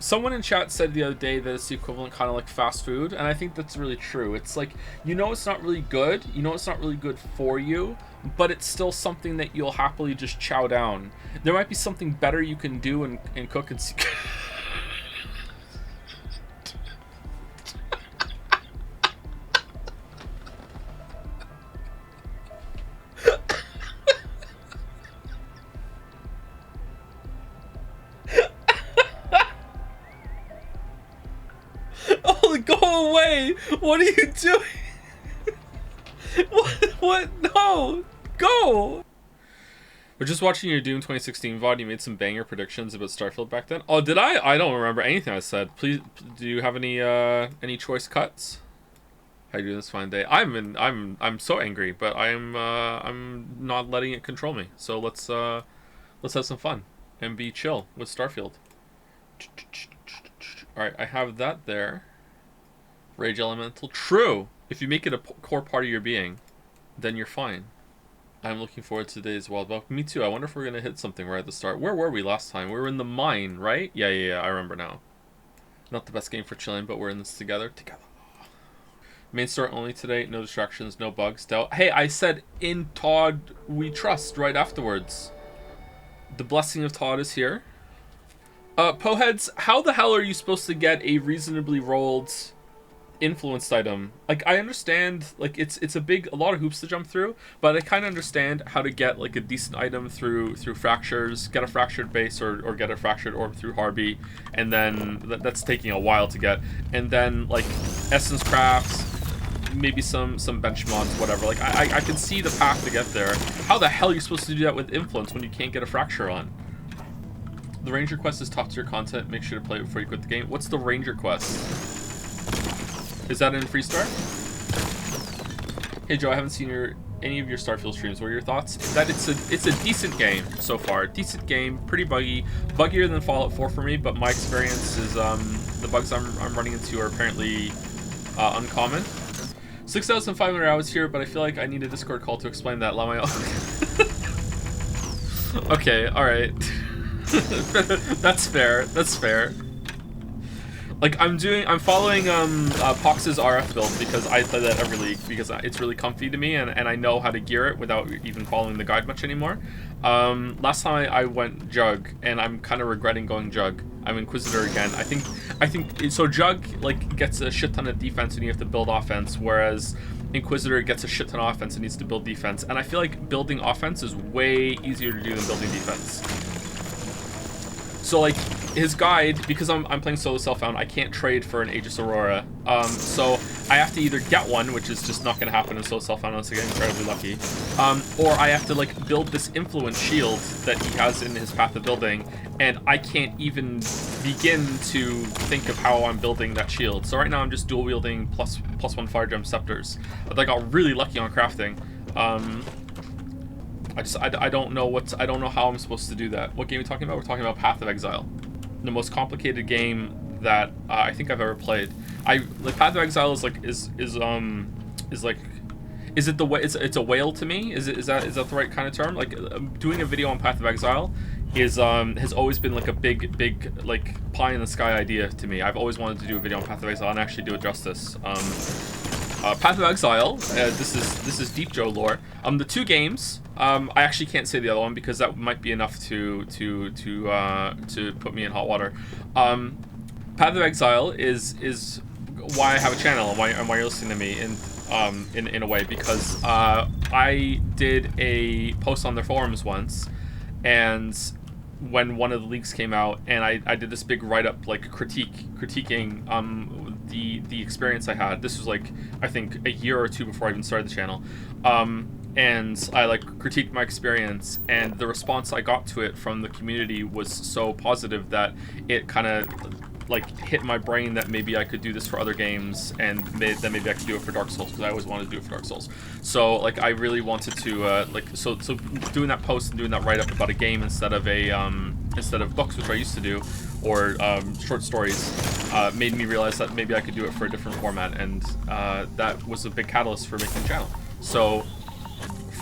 Someone in chat said the other day that it's the equivalent kind of like fast food, and I think that's really true. It's like, you know, it's not really good, you know, it's not really good for you, but it's still something that you'll happily just chow down. There might be something better you can do and cook and see. Oh, go away! What are you doing? What? No! Go! We're just watching your Doom 2016 VOD. You made some banger predictions about Starfield back then. Oh, did I? I don't remember anything I said. Please, do you have any choice cuts? How you doing this fine day? I'm so angry, but I'm not letting it control me. So let's have some fun and be chill with Starfield. Alright, I have that there. Rage Elemental. True! If you make it a core part of your being, then you're fine. I'm looking forward to today's wild buck. Me too. I wonder if we're going to hit something right at the start. Where were we last time? We were in the mine, right? Yeah, I remember now. Not the best game for chilling, but we're in this together. Main store only today. No distractions, no bugs. Hey, I said in Todd we trust right afterwards. The blessing of Todd is here. Poheads, how the hell are you supposed to get a reasonably rolled influenced item? Like, I understand, like, it's a lot of hoops to jump through, but I kind of understand how to get like a decent item through fractures, get a fractured base or get a fractured orb through Harby, and then that's taking a while to get, and then like essence crafts, maybe some bench mods, whatever. Like, I can see the path to get there. How the hell are you supposed to do that with influence when you can't get a fracture on? The Ranger quest is top tier content. Make sure to play it before you quit the game. What's the Ranger quest? Is that in Freestar? Hey Joe, I haven't seen any of your Starfield streams. What are your thoughts? That it's a decent game so far. Decent game, pretty buggy, buggier than Fallout 4 for me. But my experience is the bugs I'm running into are apparently uncommon. 6,500 hours here, but I feel like I need a Discord call to explain that. Okay, all right. That's fair. That's fair. Like, I'm following Pox's RF build because I play that every league because it's really comfy to me, and I know how to gear it without even following the guide much anymore. Last time I went Jug, and I'm kind of regretting going Jug. I'm Inquisitor again. I think so. Jug like gets a shit ton of defense and you have to build offense, whereas Inquisitor gets a shit ton of offense and needs to build defense. And I feel like building offense is way easier to do than building defense. So like his guide, because I'm playing solo self-found, I can't trade for an Aegis Aurora. So I have to either get one, which is just not going to happen in solo self-found unless I get incredibly lucky, or I have to like build this influence shield that he has in his path of building, and I can't even begin to think of how I'm building that shield. So right now I'm just dual wielding plus one fire gem scepters. But I got really lucky on crafting. I don't know how I'm supposed to do that. What game are we talking about? We're talking about Path of Exile, the most complicated game that I think I've ever played. Like Path of Exile is it the way it's a whale to me? Is that the right kind of term? Like doing a video on Path of Exile is has always been like a big like pie in the sky idea to me. I've always wanted to do a video on Path of Exile and actually do it justice. Path of Exile, this is Deep Joe lore. The two games, I actually can't say the other one because that might be enough to put me in hot water. Path of Exile is why I have a channel and why you're listening to me in a way, because I did a post on their forums once, and when one of the leaks came out, and I did this big write-up like critiquing the experience I had. This was like I think a year or two before I even started the channel, and I like critiqued my experience, and the response I got to it from the community was so positive that it kind of like hit my brain that maybe I could do this for other games, and then maybe I could do it for Dark Souls, because I always wanted to do it for Dark Souls. So like I really wanted to so doing that post and doing that write-up about a game instead of books, which I used to do, or short stories, made me realize that maybe I could do it for a different format, and that was a big catalyst for making the channel. So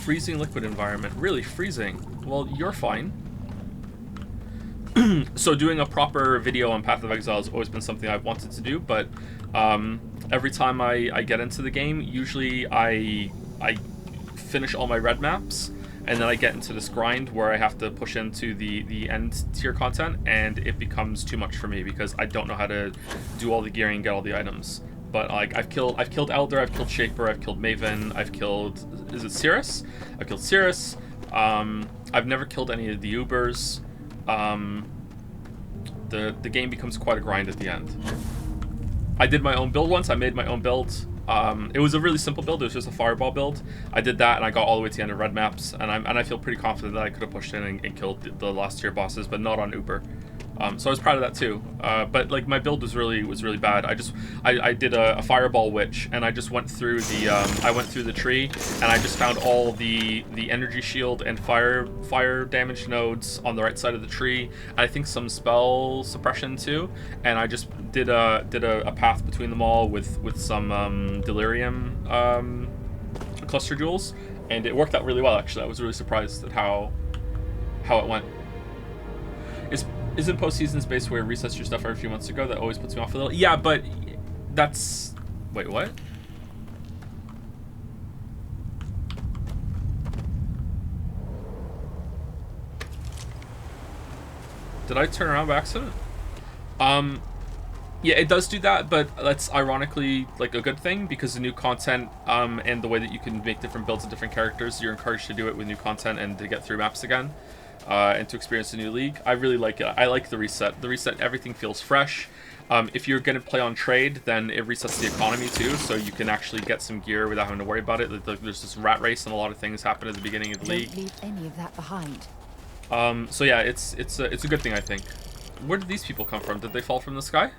freezing liquid environment, really freezing. Well, you're fine. So doing a proper video on Path of Exile has always been something I've wanted to do, but every time I get into the game, usually I finish all my red maps, and then I get into this grind where I have to push into the end tier content, and it becomes too much for me because I don't know how to do all the gearing and get all the items. But like I've killed Elder, I've killed Shaper, I've killed Maven, I've killed, is it Cirrus? I've killed Cirrus. I've never killed any of the Ubers. The game becomes quite a grind at the end. I did my own build once. I made my own build. It was a really simple build. It was just a fireball build. I did that, and I got all the way to the end of red maps, and I feel pretty confident that I could have pushed in and killed the last tier bosses, but not on Uber. So I was proud of that too. But like my build was really bad. I did a fireball witch, and I just went through the tree, and I just found all the energy shield and fire damage nodes on the right side of the tree, and I think some spell suppression too. And I just did a path between them all with some delirium cluster jewels, and it worked out really well. Actually, I was really surprised at how it went. Isn't postseason space where it resets your stuff every few months ago? That always puts me off a little. Yeah, but that's... Wait, what? Did I turn around by accident? Yeah, it does do that, but that's ironically like a good thing because the new content and the way that you can make different builds of different characters, you're encouraged to do it with new content and to get through maps again. And to experience a new league. I really like it. I like the reset. The reset, everything feels fresh. If you're going to play on trade, then it resets the economy too, so you can actually get some gear without having to worry about it. There's this rat race and a lot of things happen at the beginning of the league. Don't leave any of that behind. So yeah, it's a good thing, I think. Where did these people come from? Did they fall from the sky?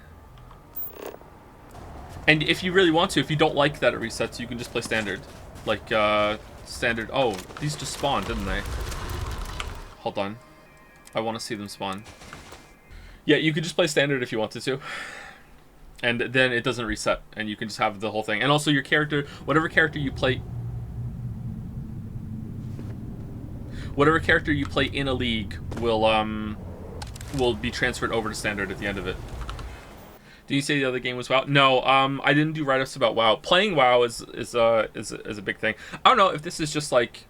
And if you really want to, if you don't like that it resets, you can just play standard. Like, standard... Oh, these just spawned, didn't they? Hold on. I want to see them spawn. Yeah, you could just play standard if you wanted to. And then it doesn't reset, and you can just have the whole thing. And also your character, whatever character you play in a league will be transferred over to standard at the end of it. Did you say the other game was WoW? No, I didn't do write-ups about WoW. Playing WoW is a big thing. I don't know if this is just like,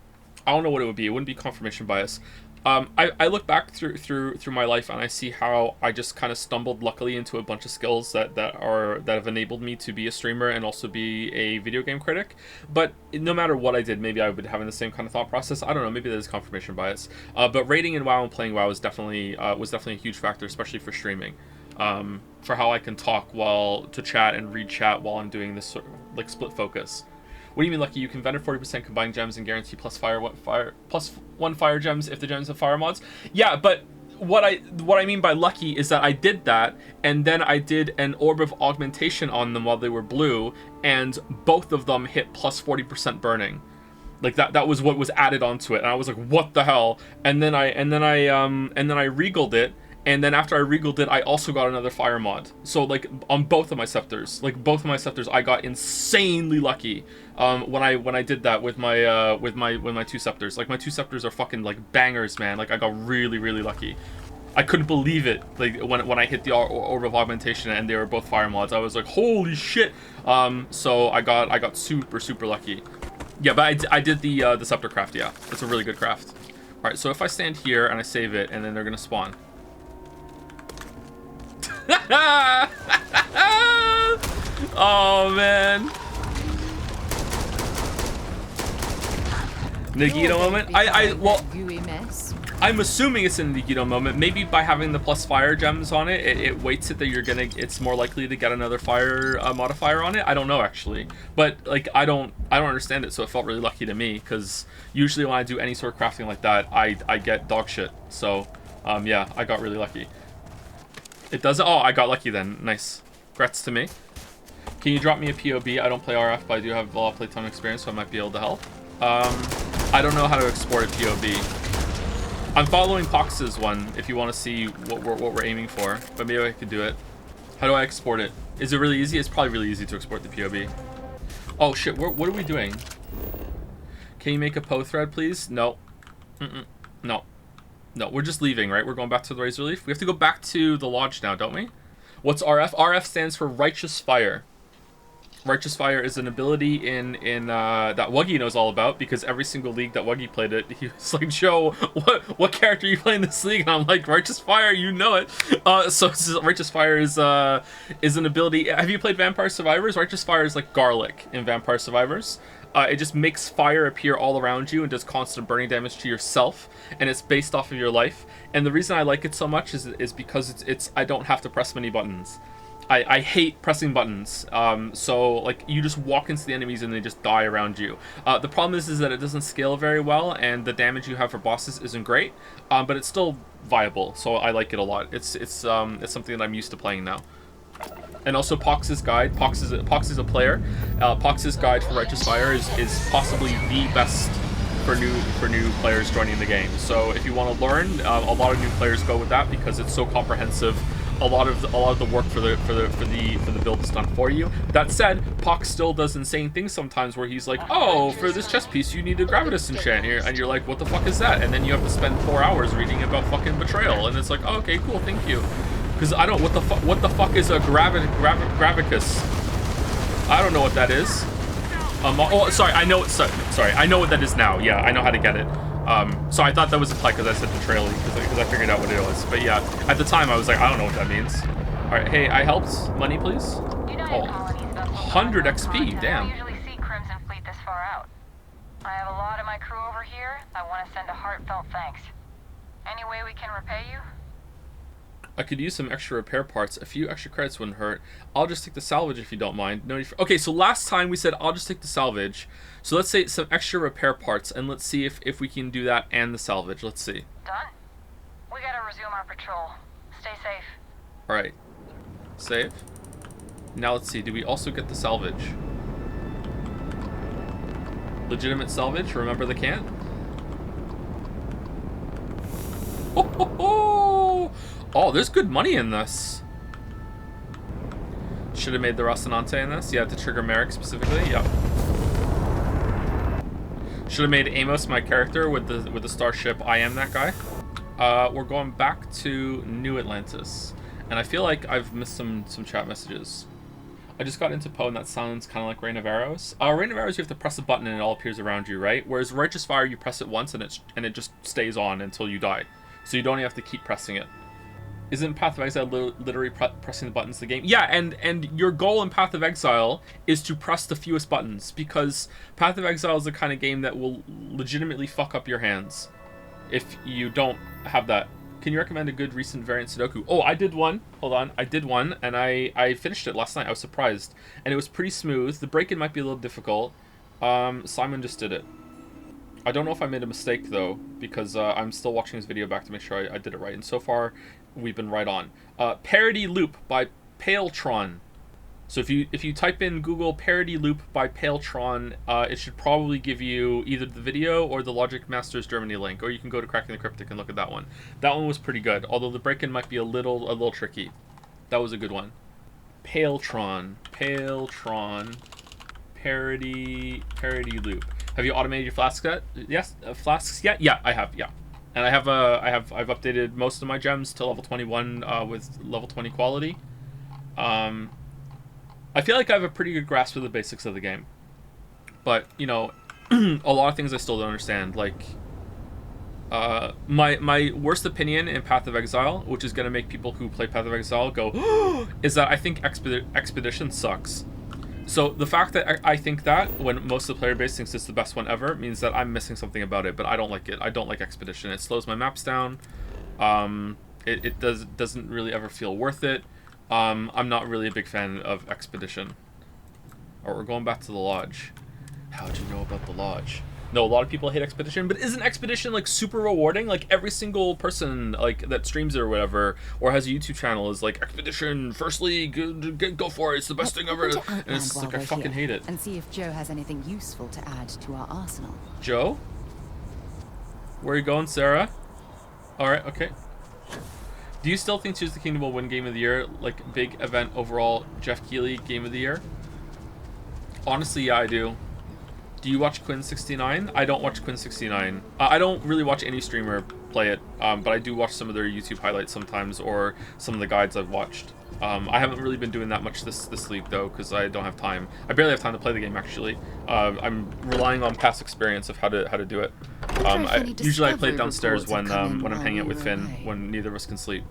I don't know what it would be. It wouldn't be confirmation bias. I look back through my life and I see how I just kind of stumbled luckily into a bunch of skills that have enabled me to be a streamer and also be a video game critic. But no matter what I did, maybe I would be having the same kind of thought process. I don't know. Maybe that is confirmation bias. But rating in WoW and playing WoW was definitely a huge factor, especially for streaming. For how I can talk to chat and read chat while I'm doing this sort of like split focus. What do you mean, Lucky? You can vendor 40% combined gems and guarantee plus one fire gems if the gems have fire mods? Yeah, but what I mean by lucky is that I did that, and then I did an orb of augmentation on them while they were blue, and both of them hit plus 40% burning. Like that was what was added onto it, and I was like, what the hell? And then I regaled it. And then after I regaled it, I also got another fire mod. So like on both of my scepters, I got insanely lucky when I did that with my two scepters. Like my two scepters are fucking like bangers, man. Like I got really lucky. I couldn't believe it. Like when I hit the orb of augmentation and they were both fire mods, I was like, holy shit. So I got super lucky. Yeah, but I did the scepter craft. Yeah, it's a really good craft. All right, so if I stand here and I save it, and then they're gonna spawn. Oh man. Nagito moment? I'm assuming it's in the Nagito moment. Maybe by having the plus fire gems on it, it weights it that it's more likely to get another fire modifier on it. I don't know actually, but like I don't understand it, so it felt really lucky to me because usually when I do any sort of crafting like that, I get dog shit. So yeah, I got really lucky. It doesn't. Oh, I got lucky then. Nice. Congrats to me. Can you drop me a POB? I don't play RF, but I do have a lot of playtime experience, so I might be able to help. I don't know how to export a POB. I'm following Pox's one if you want to see what we're aiming for, but maybe I could do it. How do I export it? Is it really easy? It's probably really easy to export the POB. Oh shit, what are we doing? Can you make a Poe thread, please? No. No. No, we're just leaving, right? We're going back to the Razor Leaf. We have to go back to the lodge now, don't we? What's RF? RF stands for Righteous Fire. Righteous Fire is an ability in that Wuggy knows all about, because every single league that Wuggy played it, he was like, Joe, what character are you playing this league? And I'm like, Righteous Fire, you know it. So Righteous Fire is an ability. Have you played Vampire Survivors? Righteous Fire is like garlic in Vampire Survivors. It just makes fire appear all around you and does constant burning damage to yourself, and it's based off of your life. And the reason I like it so much is because it's I don't have to press many buttons. I hate pressing buttons. So like you just walk into the enemies and they just die around you. The problem is that it doesn't scale very well, and the damage you have for bosses isn't great. But it's still viable, so I like it a lot. It's something that I'm used to playing now. And also Pox's guide. Pox is a player. Pox's guide for Righteous Fire is possibly the best for new players joining the game. So if you want to learn, a lot of new players go with that because it's so comprehensive. A lot of the work for the build is done for you. That said, Pox still does insane things sometimes where he's like, oh, for this chess piece you need a Gravitas enchant here, and you're like, what the fuck is that? And then you have to spend 4 hours reading about fucking betrayal, and it's like, oh, okay, cool, thank you. Because I don't, what the fuck is a Gravicus? I don't know what that is. Oh, sorry, I know, sorry, I know what that is now. Yeah, I know how to get it. So I thought that was a play because I said betrayal, because I figured out what it was. But yeah, at the time I was like, I don't know what that means. All right, hey, I helped. Money, please. Oh, 100 XP, damn. I usually see Crimson Fleet this far out. I have a lot of my crew over here. I want to send a heartfelt thanks. Any way we can repay you? I could use some extra repair parts. A few extra credits wouldn't hurt. I'll just take the salvage if you don't mind. No need for... Okay, so last time we said I'll just take the salvage. So let's say some extra repair parts, and let's see if we can do that and the salvage. Let's see. Done? We gotta resume our patrol. Stay safe. Alright. Save. Now let's see. Do we also get the salvage? Legitimate salvage? Remember the can? Oh, ho, ho. Oh, there's good money in this. Should have made the Rocinante in this. Yeah, to trigger Merrick specifically. Yep. Should have made Amos my character with the starship. I am that guy. We're going back to New Atlantis, and I feel like I've missed some chat messages. I just got into Poe, and that sounds kind of like Rain of Arrows. Rain of Arrows, you have to press a button and it all appears around you, right? Whereas Righteous Fire, you press it once and it just stays on until you die. So you don't even have to keep pressing it. Isn't Path of Exile literally pressing the buttons of the game? Yeah, and your goal in Path of Exile is to press the fewest buttons, because Path of Exile is the kind of game that will legitimately fuck up your hands if you don't have that. Can you recommend a good recent variant Sudoku? Oh, I did one. Hold on. I did one, and I finished it last night. I was surprised. And it was pretty smooth. The break-in might be a little difficult. Simon just did it. I don't know if I made a mistake, though, because I'm still watching this video back to make sure I did it right. And so far, we've been right on. Parody Loop by Paletron. So if you type in Google Parody Loop by Paletron, it should probably give you either the video or the Logic Masters Germany link, or you can go to Cracking the Cryptic and look at that one. That one was pretty good, although the break-in might be a little tricky. That was a good one. Paletron, Parody Loop. Have you automated your flasks yet? Yes, flasks yet? Yeah, I have. Yeah. And I've updated most of my gems to level 21 with level 20 quality. I feel like I have a pretty good grasp of the basics of the game, but you know, a lot of things I still don't understand. Like my worst opinion in Path of Exile, which is gonna make people who play Path of Exile go, is that I think Expedition sucks. So the fact that I think that when most of the player base thinks it's the best one ever means that I'm missing something about it, but I don't like it. I don't like Expedition. It slows my maps down. It doesn't really ever feel worth it. I'm not really a big fan of Expedition. Alright, we're going back to the Lodge. How'd you know about the Lodge? No, a lot of people hate Expedition, but isn't Expedition like super rewarding? Like every single person like that streams it or whatever, or has a YouTube channel is like, Expedition, First League, go for it, it's the best thing ever. And it's like, I fucking hate it. And see if Joe has anything useful to add to our arsenal. Joe? Where are you going, Sarah? Alright, okay. Do you still think Tears of the Kingdom will win Game of the Year? Like, big event overall, Jeff Keighley, Game of the Year? Honestly, yeah, I do. Do you watch Quinn69? I don't watch Quinn69. I don't really watch any streamer play it, but I do watch some of their YouTube highlights sometimes, or some of the guides I've watched. I haven't really been doing that much this league though, because I don't have time. I barely have time to play the game actually. I'm relying on past experience of how to do it. Usually I play it downstairs when I'm hanging out with Finn, when neither of us can sleep,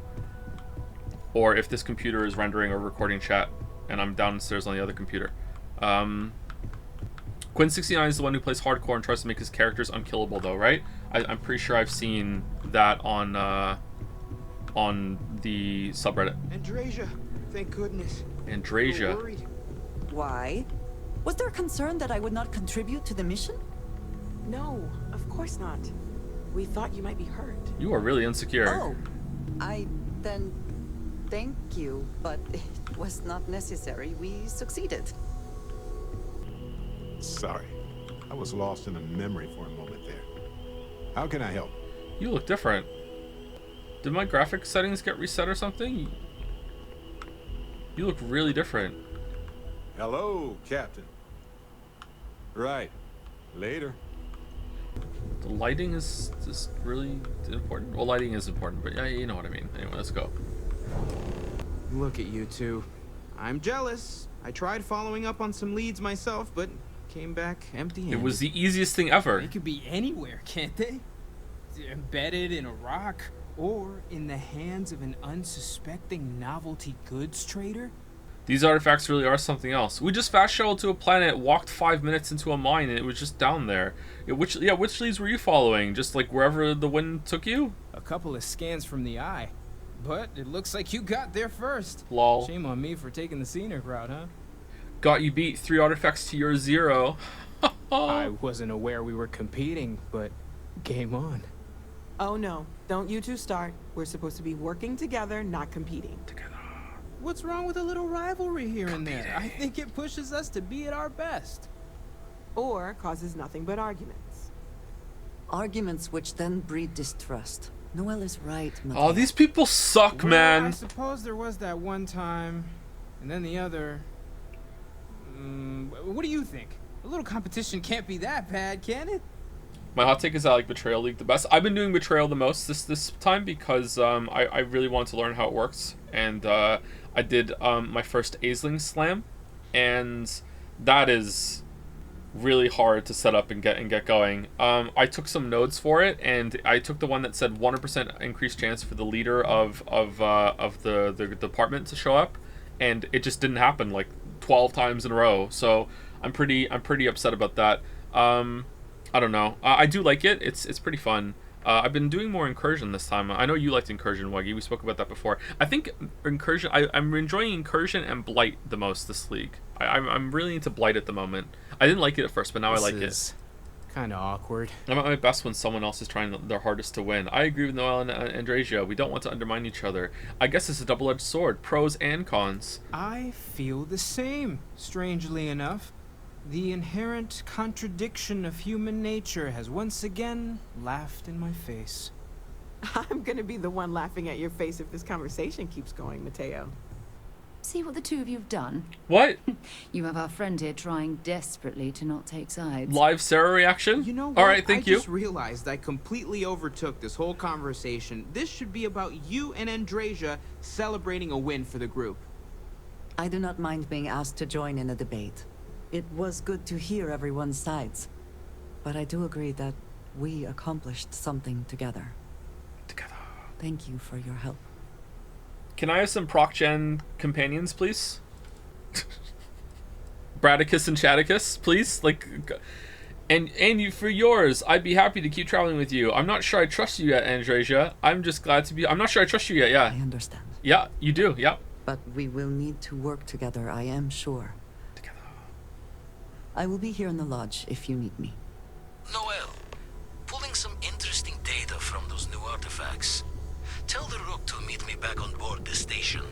or if this computer is rendering or recording chat, and I'm downstairs on the other computer. Quinn69 is the one who plays hardcore and tries to make his characters unkillable though, right? I'm pretty sure I've seen that on the subreddit. Andrasia, thank goodness. Andrasia. Why? Was there a concern that I would not contribute to the mission? No, of course not. We thought you might be hurt. You are really insecure. Oh, then thank you, but it was not necessary. We succeeded. Sorry, I was lost in a memory for a moment there. How can I help? You look different. Did my graphic settings get reset or something? You look really different. Hello, Captain. Right. Later. The lighting is really important. Well, lighting is important, but yeah, you know what I mean. Anyway, let's go. Look at you two. I'm jealous. I tried following up on some leads myself, but came back empty-handed. It was the easiest thing ever. They could be anywhere, can't they? Embedded in a rock, or in the hands of an unsuspecting novelty goods trader. These artifacts really are something else. We just fast traveled to a planet, walked 5 minutes into a mine, and it was just down there. Which leads were you following? Just like wherever the wind took you? A couple of scans from the eye. But it looks like you got there first. Lol. Shame on me for taking the scenic route, huh? Got you beat. 3 artifacts to your 0. I wasn't aware we were competing, but game on. Oh no, don't you two start. We're supposed to be working together, not competing. What's wrong with a little rivalry here and there? I think it pushes us to be at our best. Or causes nothing but arguments. Arguments which then breed distrust. Noel is right, Mateo. Oh, these people suck, Well, man. I suppose there was that one time, and then the other. What do you think? A little competition can't be that bad, can it? My hot take is I like Betrayal League the best. I've been doing Betrayal the most this time because I really wanted to learn how it works, and I did my first Aisling slam, and that is really hard to set up and get going. I took some nodes for it, and I took the one that said 100% increased chance for the leader of the department to show up, and it just didn't happen like 12 times in a row. So I'm pretty upset about that. I don't know. I do like it. It's pretty fun. I've been doing more Incursion this time. I know you liked Incursion, Wuggy. We spoke about that before. I think Incursion. I'm enjoying Incursion and Blight the most this league. I'm really into Blight at the moment. I didn't like it at first, but now I like it. Kind of awkward. I'm at my best when someone else is trying their hardest to win. I agree with Noel and Andrasia. We don't want to undermine each other. I guess it's a double-edged sword, pros and cons. I feel the same, strangely enough. The inherent contradiction of human nature has once again laughed in my face. I'm gonna be the one laughing at your face if this conversation keeps going, Mateo. See what the two of you have done? What? You have our friend here trying desperately to not take sides. Live Sarah reaction? You know what? All right, thank you. I just realized I completely overtook this whole conversation. This should be about you and Andrasia celebrating a win for the group. I do not mind being asked to join in a debate. It was good to hear everyone's sides. But I do agree that we accomplished something together. Thank you for your help. Can I have some Procyon companions, please? Bradicus and Chaticus, please? Like, and you for yours. I'd be happy to keep traveling with you. I'm not sure I trust you yet, Andrasia. I'm just glad to be. I'm not sure I trust you yet. Yeah. I understand. Yeah, you do. Yeah. But we will need to work together, I am sure. Together. I will be here in the lodge if you need me. Noel, pulling some interesting data from those new artifacts. Tell the Rook to meet me back on board the station.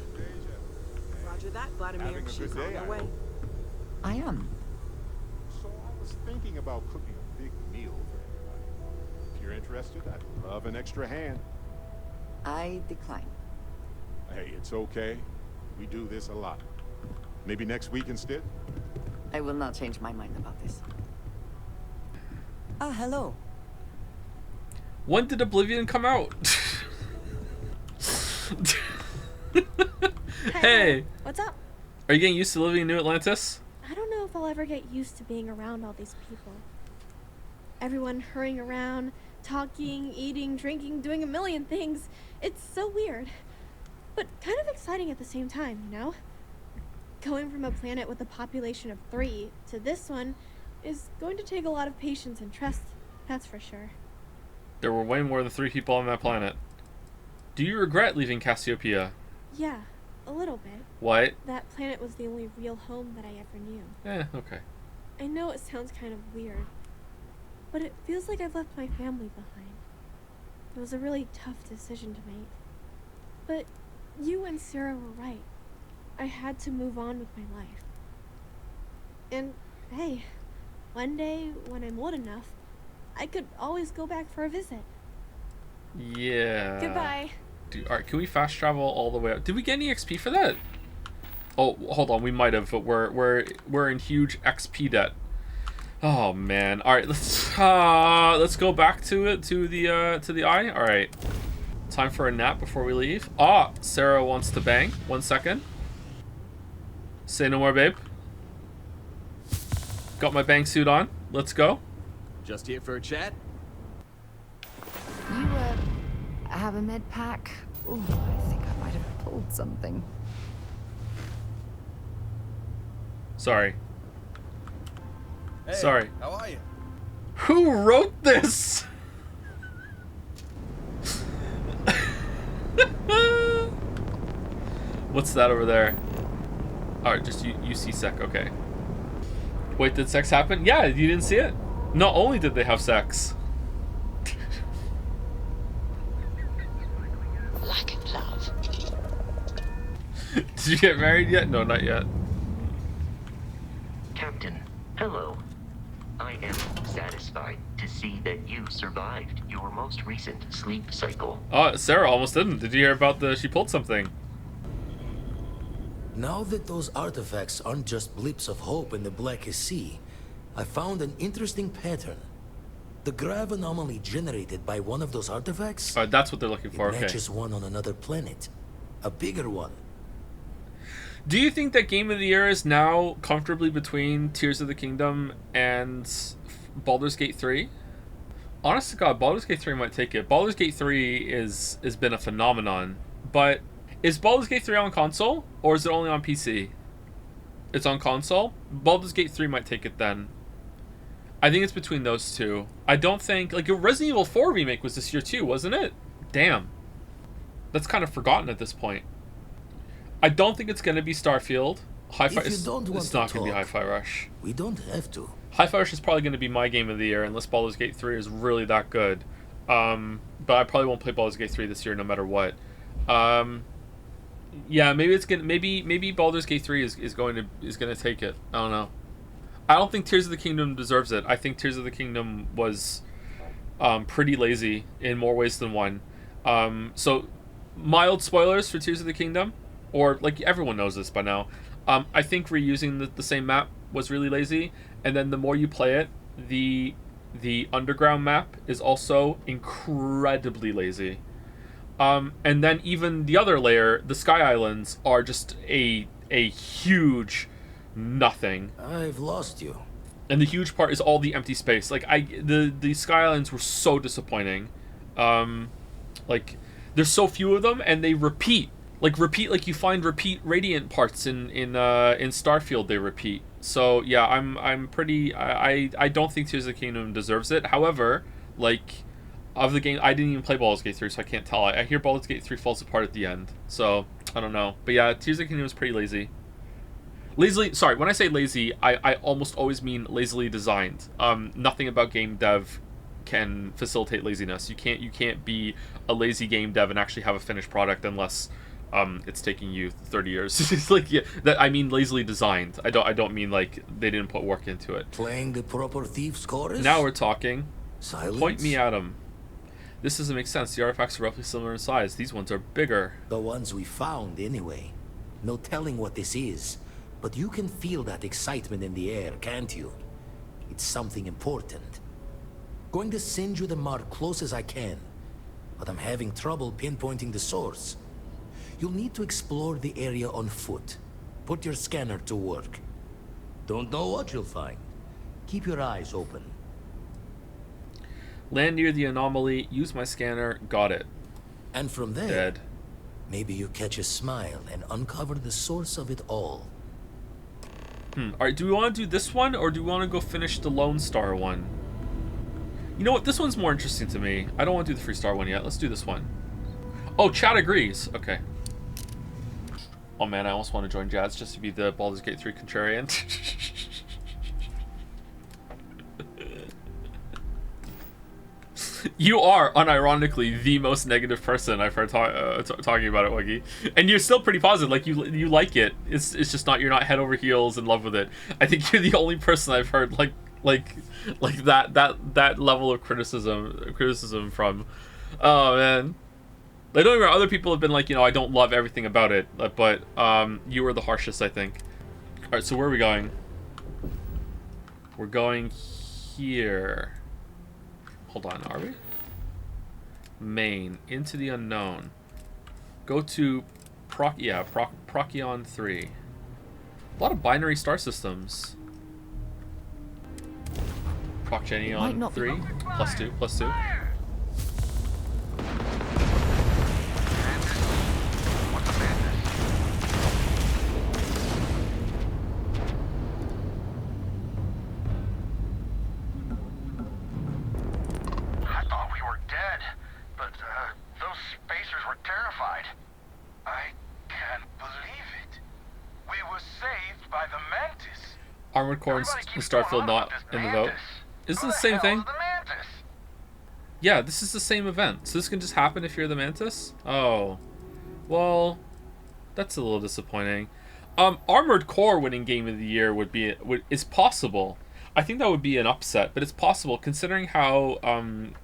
Roger that, Vladimir. She's on her way. I am. So I was thinking about cooking a big meal for everybody. If you're interested, I'd love an extra hand. I decline. Hey, it's okay. We do this a lot. Maybe next week instead? I will not change my mind about this. Ah, hello. When did Oblivion come out? Hey! What's up? Are you getting used to living in New Atlantis? I don't know if I'll ever get used to being around all these people. Everyone hurrying around, talking, eating, drinking, doing a million things. It's so weird. But kind of exciting at the same time, you know? Going from a planet with a population of 3 to this one is going to take a lot of patience and trust, that's for sure. There were way more than 3 people on that planet. Do you regret leaving Cassiopeia? Yeah, a little bit. What? That planet was the only real home that I ever knew. Okay. I know it sounds kind of weird, but it feels like I've left my family behind. It was a really tough decision to make. But you and Sarah were right. I had to move on with my life. And hey, one day when I'm old enough, I could always go back for a visit. Yeah. Goodbye. Alright, can we fast travel all the way up? Did we get any XP for that? Oh, hold on, we might have, but we're in huge XP debt. Oh man. Alright, let's go back to it, to the eye. Alright. Time for a nap before we leave. Ah, Sarah wants to bang. 1 second. Say no more, babe. Got my bang suit on. Let's go. Just here for a chat? You, have a med pack? Ooh, I think I might have pulled something. Sorry. Hey, Sorry. How are you? Who wrote this? What's that over there? Alright, just UC sec, okay. Wait, did sex happen? Yeah, you didn't see it? Not only did they have sex. Like love. Did you get married yet? No, not yet. Captain, hello. I am satisfied to see that you survived your most recent sleep cycle. Oh, Sarah almost didn't. Did you hear about she pulled something? Now that those artifacts aren't just blips of hope in the Blackest Sea, I found an interesting pattern. The grav anomaly generated by one of those artifacts... That's what they're looking for, okay. Matches one on another planet. A bigger one. Do you think that Game of the Year is now comfortably between Tears of the Kingdom and Baldur's Gate 3? Honest to God, Baldur's Gate 3 might take it. Baldur's Gate 3 has been a phenomenon, but is Baldur's Gate 3 on console, or is it only on PC? It's on console? Baldur's Gate 3 might take it then. I think it's between those two. I don't think... Like, a Resident Evil 4 remake was this year too, wasn't it? Damn. That's kind of forgotten at this point. I don't think it's going to be Starfield. It's not going to be Hi-Fi Rush. We don't have to. Hi-Fi Rush is probably going to be my game of the year, unless Baldur's Gate 3 is really that good. But I probably won't play Baldur's Gate 3 this year no matter what. Yeah, maybe it's gonna maybe Baldur's Gate 3 is going to take it. I don't know. I don't think Tears of the Kingdom deserves it. I think Tears of the Kingdom was pretty lazy in more ways than one. So mild spoilers for Tears of the Kingdom, or like everyone knows this by now. I think reusing the same map was really lazy, and then the more you play it, the underground map is also incredibly lazy. And then even the other layer, the Sky Islands, are just a huge nothing. I've lost you. And the huge part is all the empty space. Like the Sky Islands were so disappointing. Like there's so few of them, and they repeat. Like you find repeat Radiant parts in Starfield. They repeat. So yeah, I'm pretty. I don't think Tears of the Kingdom deserves it. However, like, of the game, I didn't even play Baldur's Gate 3, so I can't tell. I hear Baldur's Gate 3 falls apart at the end, so I don't know. But yeah, Tears of the Kingdom was pretty lazy. Sorry, when I say lazy, I almost always mean lazily designed. Nothing about game dev can facilitate laziness. You can't be a lazy game dev and actually have a finished product unless it's taking you 30 years. It's like, yeah, that I mean lazily designed. I don't mean like they didn't put work into it. Playing the proper thief's chorus? Now we're talking. Silence? Point me at him. This doesn't make sense. The artifacts are roughly similar in size. These ones are bigger. The ones we found, anyway. No telling what this is, but you can feel that excitement in the air, can't you? It's something important. Going to send you the mark close as I can, but I'm having trouble pinpointing the source. You'll need to explore the area on foot. Put your scanner to work. Don't know what you'll find. Keep your eyes open. Land near the anomaly, use my scanner, got it. And from there, Dead. maybe you catch a smile and uncover the source of it all. Alright, do we want to do this one, or do we want to go finish the Lone Star one? You know what, this one's more interesting to me. I don't want to do the Free Star one yet. Let's do this one. Oh, Chad agrees. Okay. Oh man, I almost want to join Jazz just to be the Baldur's Gate 3 contrarian. You are, unironically, the most negative person I've heard talking about it, Wuggy. And you're still pretty positive, like, you like it. It's just not, you're not head over heels in love with it. I think you're the only person I've heard, like that level of criticism from. Oh, man. Like, don't get me wrong, other people have been like, you know, I don't love everything about it, but you were the harshest, I think. Alright, so where are we going? We're going here. Hold on, are we? Main, into the unknown. Go to Procyon III. A lot of binary star systems. Procyon 3, +2, +2. Armored Core and Starfield not in the vote. Is this the same thing? Yeah, this is the same event. So this can just happen if you're the Mantis? Oh. Well, that's a little disappointing. Armored Core winning Game of the Year is possible. I think that would be an upset, but it's possible considering how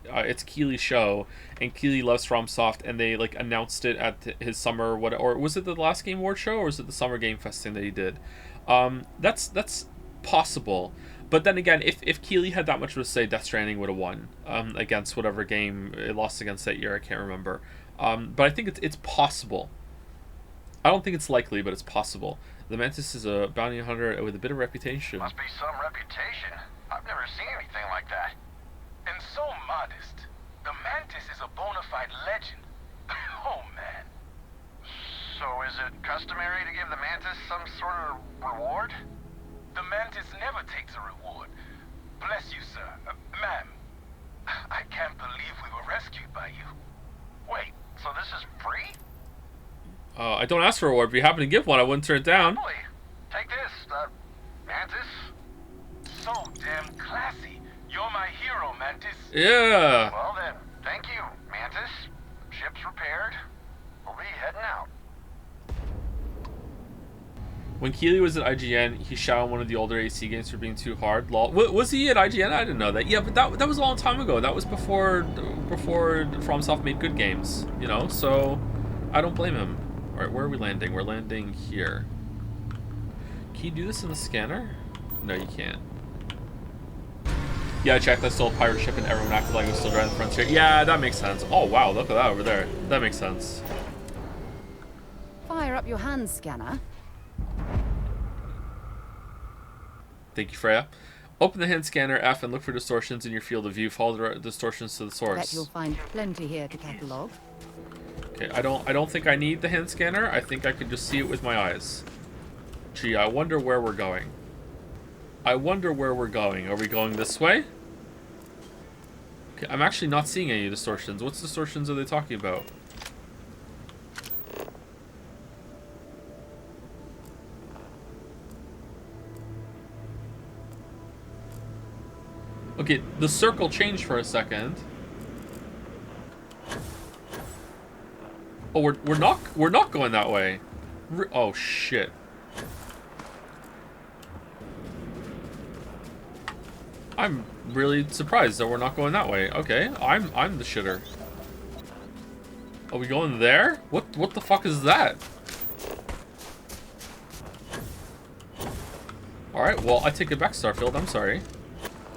it's Keely's show and Keely loves FromSoft, and they like announced it at his summer or was it the last Game Award show, or was it the Summer Game Fest thing that he did? That's possible. But then again, if Keely had that much to say, Death Stranding would have won against whatever game it lost against that year. I can't remember. But I think it's possible. I don't think it's likely, but it's possible. The Mantis is a bounty hunter with a bit of reputation. Must be some reputation. I've never seen anything like that. And so modest. The Mantis is a bona fide legend. Oh, man. So is it customary to give the Mantis some sort of reward? The Mantis never takes a reward. Bless you, sir. Ma'am. I can't believe we were rescued by you. Wait, so this is free? I don't ask for a reward. If you happen to give one, I wouldn't turn it down. Take this, Mantis. So damn classy. You're my hero, Mantis. Yeah. Well then, thank you, Mantis. Ship's repaired. We'll be heading out. When Keely was at IGN, he shot on one of the older AC games for being too hard. Lol. Was he at IGN? I didn't know that. Yeah, but that was a long time ago. That was before FromSoft made good games, you know. So I don't blame him. All right, where are we landing? We're landing here. Can you do this in the scanner? No, you can't. Yeah, I checked. I stole a pirate ship and everyone acted like it was still driving the frontier. Yeah, that makes sense. Oh wow, look at that over there. That makes sense. Fire up your hand scanner. Thank you, Freya. Open the hand scanner F and look for distortions in your field of view. Follow the distortions to the source. Bet you'll find plenty here to catalogue. Okay, I don't think I need the hand scanner. I think I can just see it with my eyes. Gee, I wonder where we're going. Are we going this way? Okay, I'm actually not seeing any distortions. What distortions are they talking about? Okay, the circle changed for a second. Oh, we're not going that way. Oh shit. I'm really surprised that we're not going that way. Okay, I'm the shitter. Are we going there? What the fuck is that? All right, well I take it back, Starfield. I'm sorry.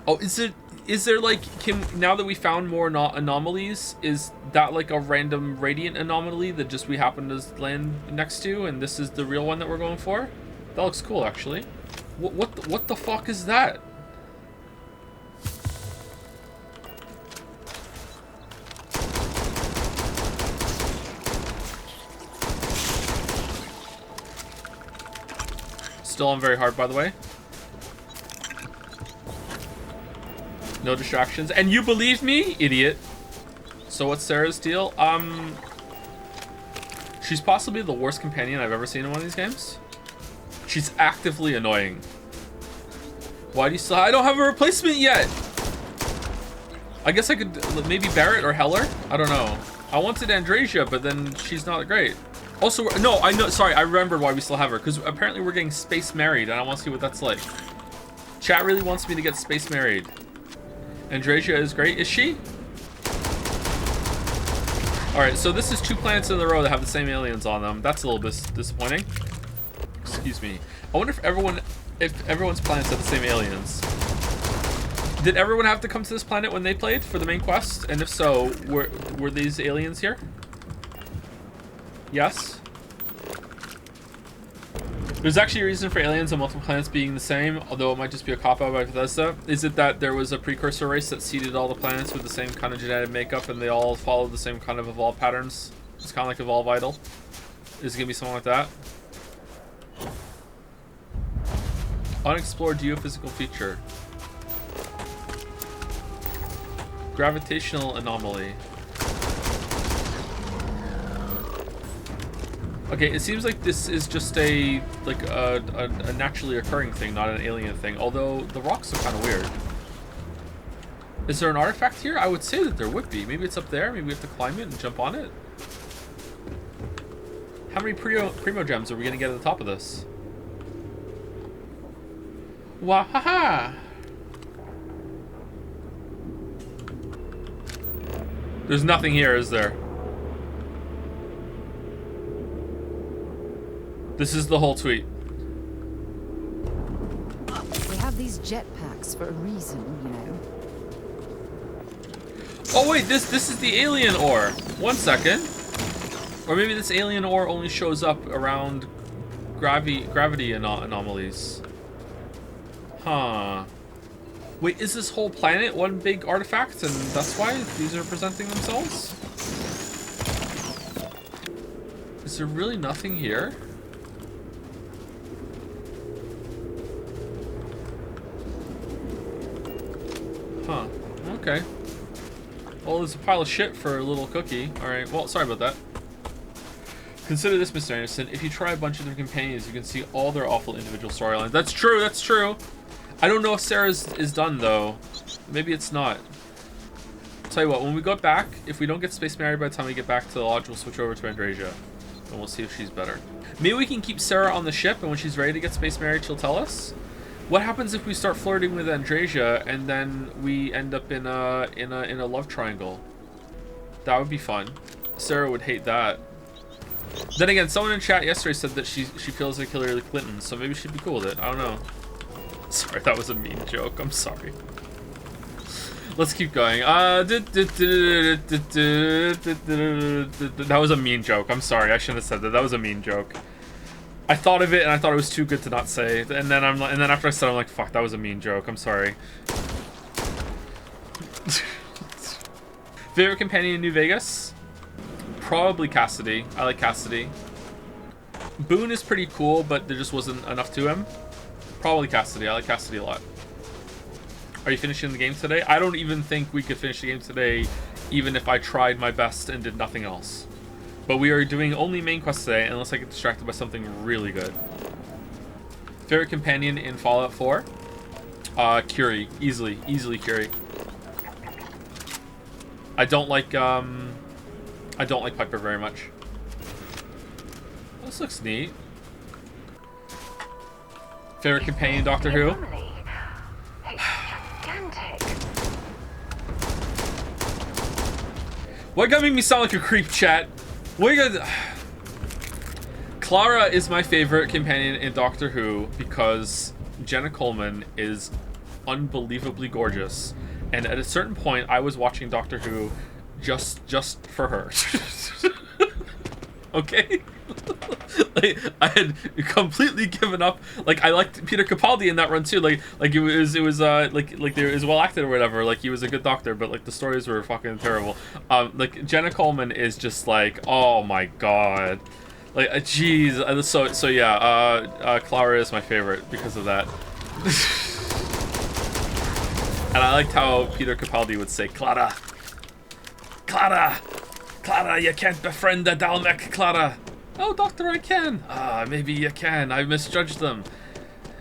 Oh, is Is there like, now that we found more anomalies, is that like a random radiant anomaly that just we happen to land next to, and this is the real one that we're going for? That looks cool, actually. What the fuck is that? Still on very hard, by the way. No distractions. And you believe me? Idiot. So what's Sarah's deal? She's possibly the worst companion I've ever seen in one of these games. She's actively annoying. Why do you still... I don't have a replacement yet! I guess I could maybe Barrett or Heller? I don't know. I wanted Andresia, but then she's not great. Also, no, I know, sorry, I remembered why we still have her. Because apparently we're getting space married, and I want to see what that's like. Chat really wants me to get space married. Andresia is great. Is she? Alright, so this is 2 planets in a row that have the same aliens on them. That's a little bit disappointing. Excuse me. I wonder if everyone's planets have the same aliens. Did everyone have to come to this planet when they played for the main quest? And if so, were these aliens here? Yes? There's actually a reason for aliens on multiple planets being the same, although it might just be a cop-out by Bethesda. Is it that there was a precursor race that seeded all the planets with the same kind of genetic makeup and they all followed the same kind of evolve patterns? It's kind of like Evolve Idol. Is it gonna be something like that? Unexplored geophysical feature. Gravitational anomaly. Okay, it seems like this is just a naturally occurring thing, not an alien thing. Although the rocks are kind of weird. Is there an artifact here? I would say that there would be. Maybe it's up there. Maybe we have to climb it and jump on it. How many primo gems are we gonna get at the top of this? Wahaha! There's nothing here, is there? This is the whole tweet. We have these jetpacks for a reason, you know. Oh wait, this is the alien ore. 1 second. Or maybe this alien ore only shows up around gravity anomalies. Huh. Wait, is this whole planet one big artifact and that's why these are presenting themselves? Is there really nothing here? Huh. Okay. Well, there's a pile of shit for a little cookie. Alright, well, sorry about that. Consider this, Mr. Anderson. If you try a bunch of different companions, you can see all their awful individual storylines. That's true, that's true. I don't know if Sarah's is done, though. Maybe it's not. I'll tell you what, when we go back, if we don't get space married by the time we get back to the lodge, we'll switch over to Andresia. And we'll see if she's better. Maybe we can keep Sarah on the ship, and when she's ready to get space married, she'll tell us. What happens if we start flirting with Andresia and then we end up in a love triangle? That would be fun. Sarah would hate that. Then again, someone in chat yesterday said that she feels like Hillary Clinton, so maybe she'd be cool with it. I don't know. Sorry, that was a mean joke. I'm sorry. Let's keep going. That was a mean joke. I'm sorry. I shouldn't have said that. That was a mean joke. I thought of it and I thought it was too good to not say. And then after I said it, I'm like, fuck, that was a mean joke. I'm sorry. Favorite companion in New Vegas? Probably Cassidy. I like Cassidy. Boone is pretty cool, but there just wasn't enough to him. Probably Cassidy. I like Cassidy a lot. Are you finishing the game today? I don't even think we could finish the game today, even if I tried my best and did nothing else. But we are doing only main quest today, unless I get distracted by something really good. Favorite companion in Fallout 4? Curie. Easily Curie. I don't like Piper very much. This looks neat. Favorite companion, Doctor Who? Why gotta make me sound like a creep, chat? What you gotta... Clara is my favorite companion in Doctor Who because Jenna Coleman is unbelievably gorgeous. And at a certain point, I was watching Doctor Who just for her. Okay? Like, I had completely given up. Like, I liked Peter Capaldi in that run too. Like it was well acted or whatever. Like, he was a good doctor, but like the stories were fucking terrible. Like Jenna Coleman is just like, oh my god. Like, jeez. So yeah. Clara is my favorite because of that. And I liked how Peter Capaldi would say, Clara, Clara, Clara, you can't befriend the Dalmec, Clara. Oh, Doctor, I can. Ah, maybe you can. I misjudged them.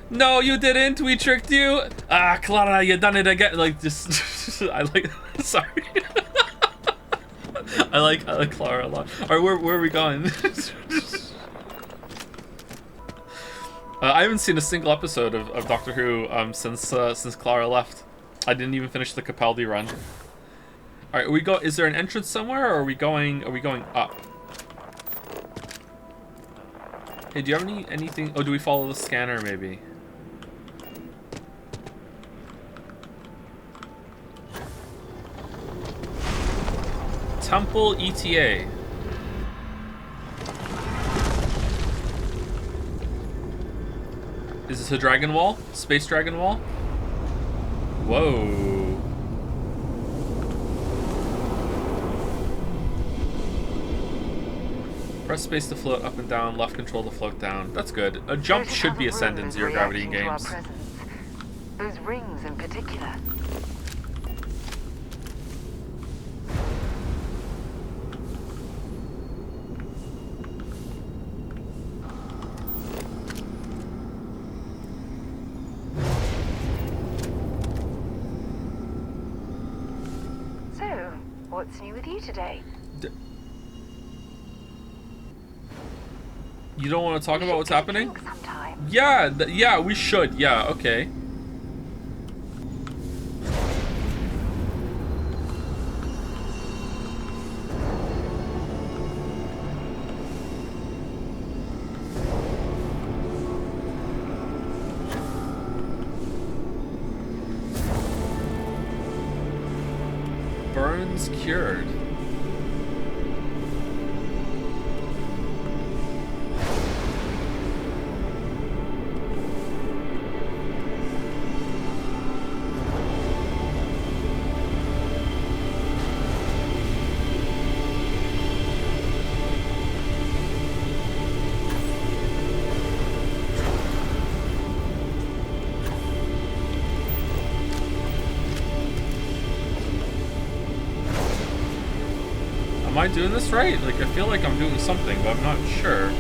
No, you didn't. We tricked you. Ah, Clara, you done it again. Like, just, I like, sorry. I like Clara a lot. All right, where are we going? I haven't seen a single episode of Doctor Who since Clara left. I didn't even finish the Capaldi run. All right, is there an entrance somewhere, or are we going up? Hey, do you have anything? Oh, do we follow the scanner maybe? Temple ETA. Is this a dragon wall? Space dragon wall? Whoa. Press space to float up and down, left control to float down. That's good. A jump should be ascend in zero gravity in games. Those rings in particular. So, what's new with you today? You don't want to talk about what's happening? Yeah, yeah, we should. Yeah, okay. Burns cured. Am I doing this right? Like, I feel like I'm doing something, but I'm not sure.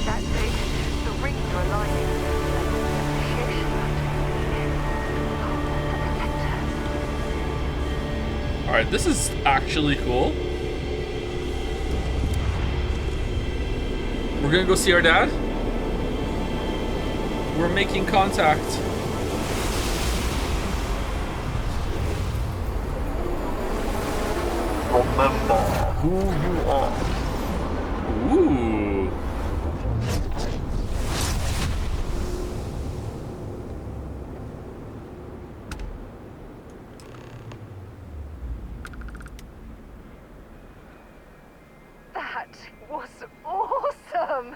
That's it. The rings are aligning. Alright, this is actually cool. We're gonna go see our dad. We're making contact. Remember who you are. Ooh. That was awesome!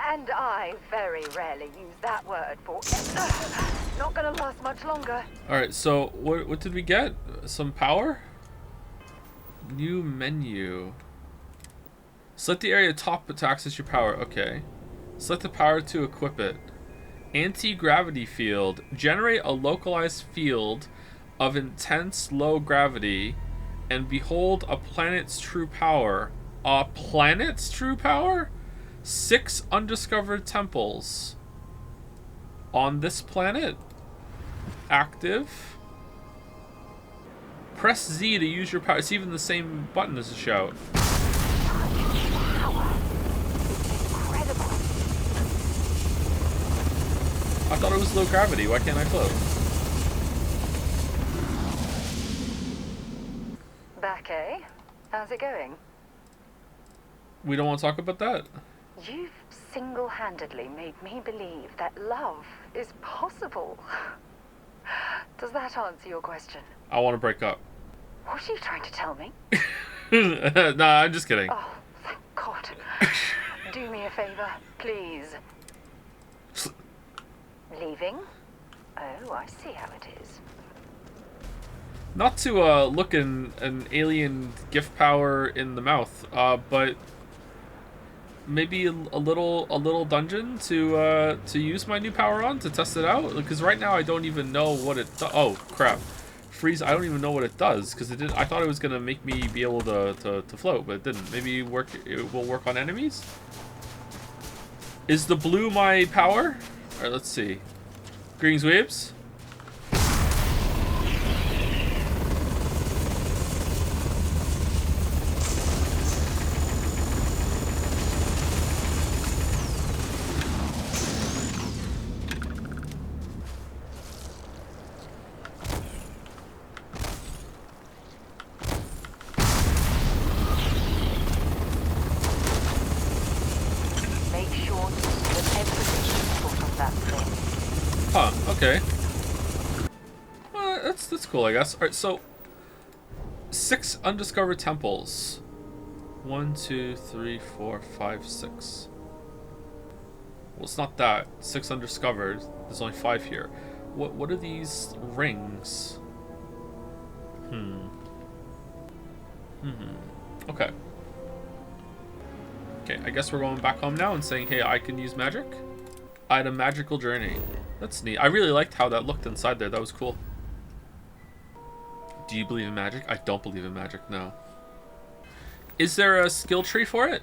And I very rarely use that word for not gonna last much longer. Alright, so what did we get? Some power? New menu. Select the area top to access your power. Okay. Select the power to equip it. Anti-gravity field. Generate a localized field of intense low gravity and behold a planet's true power. A planet's true power? 6 undiscovered temples. On this planet? Active. Press Z to use your power. It's even the same button as a shout. I thought it was low gravity. Why can't I float? Back, eh? How's it going? We don't want to talk about that? You've single-handedly made me believe that love is possible. Does that answer your question? I want to break up. What are you trying to tell me? Nah, I'm just kidding. Oh, thank God. Do me a favor, please. Leaving? Oh, I see how it is. Not to look an alien gift power in the mouth, but maybe a little dungeon to use my new power on, to test it out, because right now I don't even know what it oh crap, freeze, I don't even know what it does, because it did. I thought it was gonna make me be able to float, but it didn't. Maybe it will work on enemies. Is the blue my power? All right, let's see. Greetings, Weebs. Okay. Well, that's cool, I guess. All right, so 6 undiscovered temples. 1, 2, 3, 4, 5, 6. Well, it's not that. 6 undiscovered. There's only 5 here. What are these rings? Okay. Okay, I guess we're going back home now and saying, hey, I can use magic. I had a magical journey. That's neat. I really liked how that looked inside there. That was cool. Do you believe in magic? I don't believe in magic, no. Is there a skill tree for it?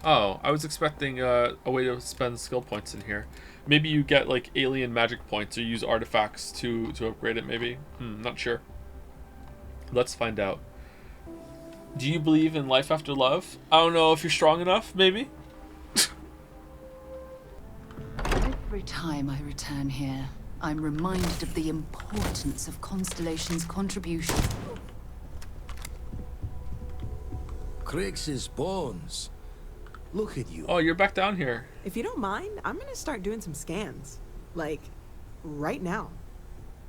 Oh, I was expecting a way to spend skill points in here. Maybe you get like alien magic points or use artifacts to upgrade it, maybe. Not sure. Let's find out. Do you believe in life after love? I don't know if you're strong enough, maybe? Every time I return here, I'm reminded of the importance of Constellation's contribution. Crix's bones. Look at you. Oh, you're back down here. If you don't mind, I'm gonna start doing some scans. Like, right now.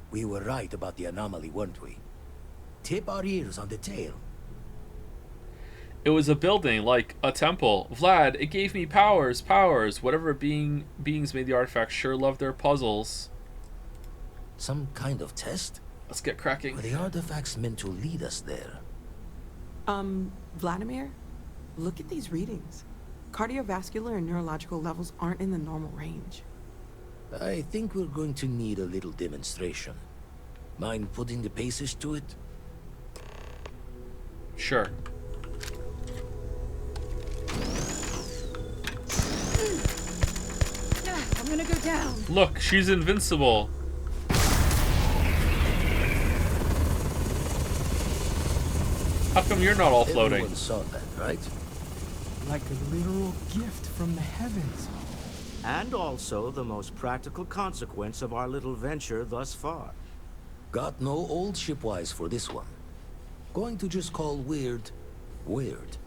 We were right about the anomaly, weren't we? Tip our ears on the tail. It was a building, like a temple. Vlad, it gave me powers. Whatever beings made the artifacts sure love their puzzles. Some kind of test? Let's get cracking. Were the artifacts meant to lead us there? Vladimir, look at these readings. Cardiovascular and neurological levels aren't in the normal range. I think we're going to need a little demonstration. Mind putting the paces to it? Sure. I'm gonna go down. Look, she's invincible. How come you're not all floating? Everyone saw that, right? Like a literal gift from the heavens. And also the most practical consequence of our little venture thus far. Got no old shipwise for this one. Going to just call weird, weird.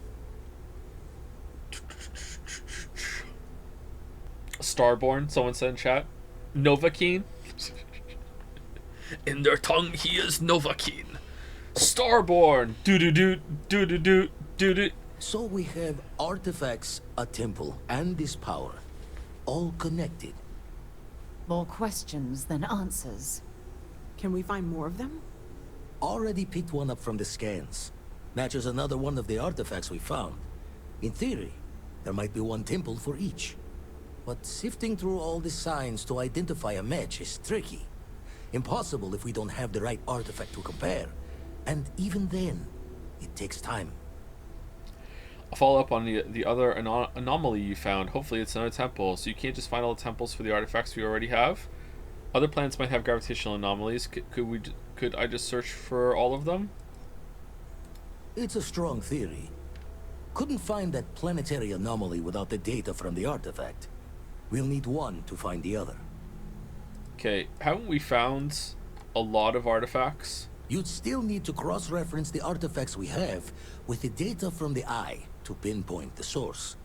Starborn, someone said in chat. Novakeene. In their tongue, he is Novakeene. Starborn. Do-do-do. So we have artifacts, a temple, and this power. All connected. More questions than answers. Can we find more of them? Already picked one up from the scans. Matches another one of the artifacts we found. In theory, there might be one temple for each. But sifting through all the signs to identify a match is tricky. Impossible if we don't have the right artifact to compare. And even then, it takes time. I'll follow up on the other anomaly you found. Hopefully it's another temple, so you can't just find all the temples for the artifacts we already have. Other planets might have gravitational anomalies. Could I just search for all of them? It's a strong theory. Couldn't find that planetary anomaly without the data from the artifact. We'll need one to find the other. Okay, haven't we found a lot of artifacts? You'd still need to cross-reference the artifacts we have with the data from the eye to pinpoint the source.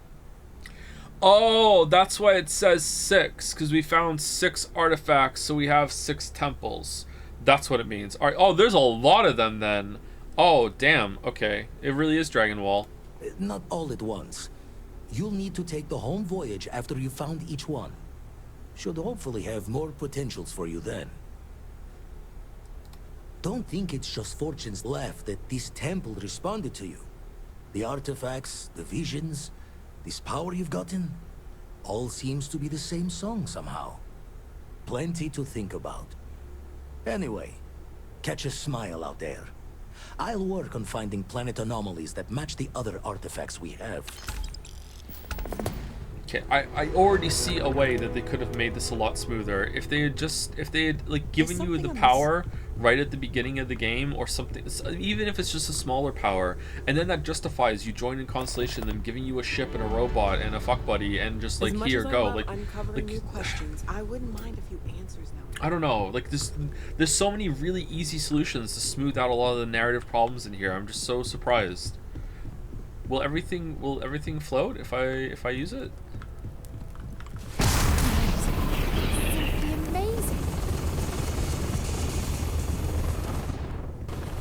Oh, that's why it says 6, because we found 6 artifacts, so we have 6 temples. That's what it means. All right. Oh, there's a lot of them then. Oh, damn. Okay. It really is Dragon Wall. Not all at once. You'll need to take the home voyage after you've found each one. Should hopefully have more potentials for you then. Don't think it's just Fortune's laugh that this temple responded to you. The artifacts, the visions, this power you've gotten, all seems to be the same song somehow. Plenty to think about. Anyway, catch a smile out there. I'll work on finding planet anomalies that match the other artifacts we have. Okay, I already see a way that they could have made this a lot smoother. If they had like given you the power right at the beginning of the game or something, even if it's just a smaller power, and then that justifies you joining Constellation, them giving you a ship and a robot and a fuck buddy and just like, here, go. Like uncovering new questions, I wouldn't mind a few answers now. I don't know, like there's so many really easy solutions to smooth out a lot of the narrative problems in here. I'm just so surprised. Will everything float if I use it?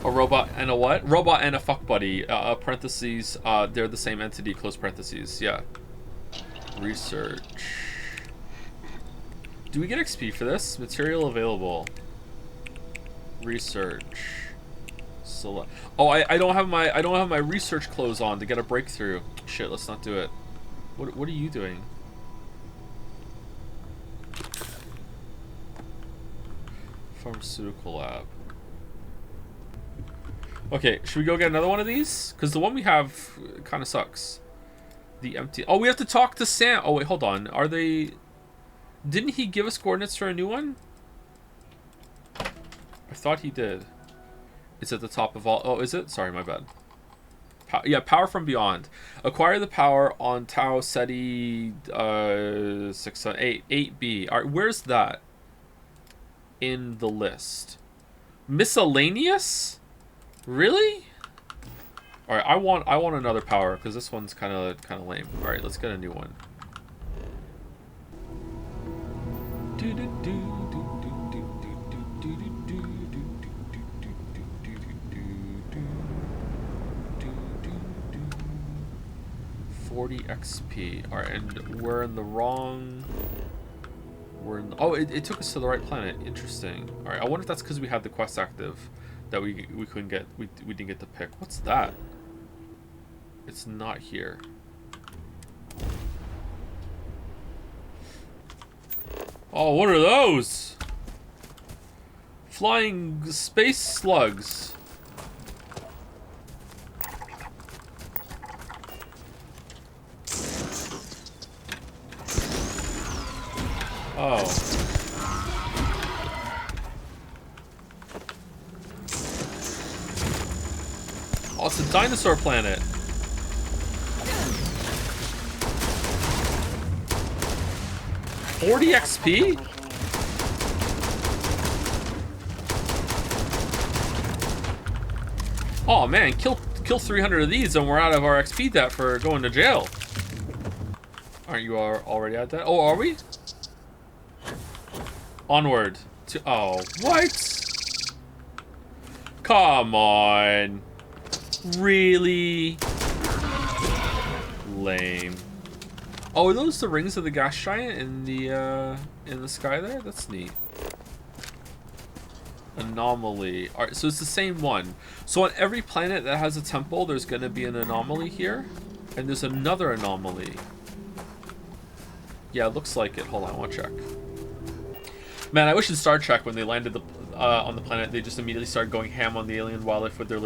A robot and a what? Robot and a fuck buddy. Parentheses. They're the same entity. Close parentheses. Yeah. Research. Do we get XP for this? Material available. Research. Select. Oh, I don't have my research clothes on to get a breakthrough. Shit. Let's not do it. What are you doing? Pharmaceutical lab. Okay, should we go get another one of these? Because the one we have kind of sucks. The empty... Oh, we have to talk to Sam. Oh, wait, hold on. Are they... Didn't he give us coordinates for a new one? I thought he did. It's at the top of all... Oh, is it? Sorry, my bad. Yeah, power from beyond. Acquire the power on Tau Ceti VIII-B. All right, where's that in the list? Miscellaneous? Really? All right, I want another power because this one's kind of lame. All right, let's get a new one. 40 XP. All right, and we're in the wrong. Oh, it took us to the right planet. Interesting. All right, I wonder if that's because we had the quest active. That we couldn't get, we didn't get to pick. What's that? It's not here. Oh, what are those? Flying space slugs. Oh. Oh, it's a dinosaur planet. $40 XP? Oh man, kill 300 of these and we're out of our XP debt for going to jail. Aren't you already at that? Oh, are we? Onward to... Oh, what? Come on. Really? Lame. Oh, are those the rings of the gas giant in the sky there? That's neat. Anomaly. Alright, so it's the same one. So on every planet that has a temple, there's gonna be an anomaly here. And there's another anomaly. Yeah, it looks like it. Hold on, I want to check. Man, I wish in Star Trek when they landed on the planet, they just immediately started going ham on the alien wildlife with their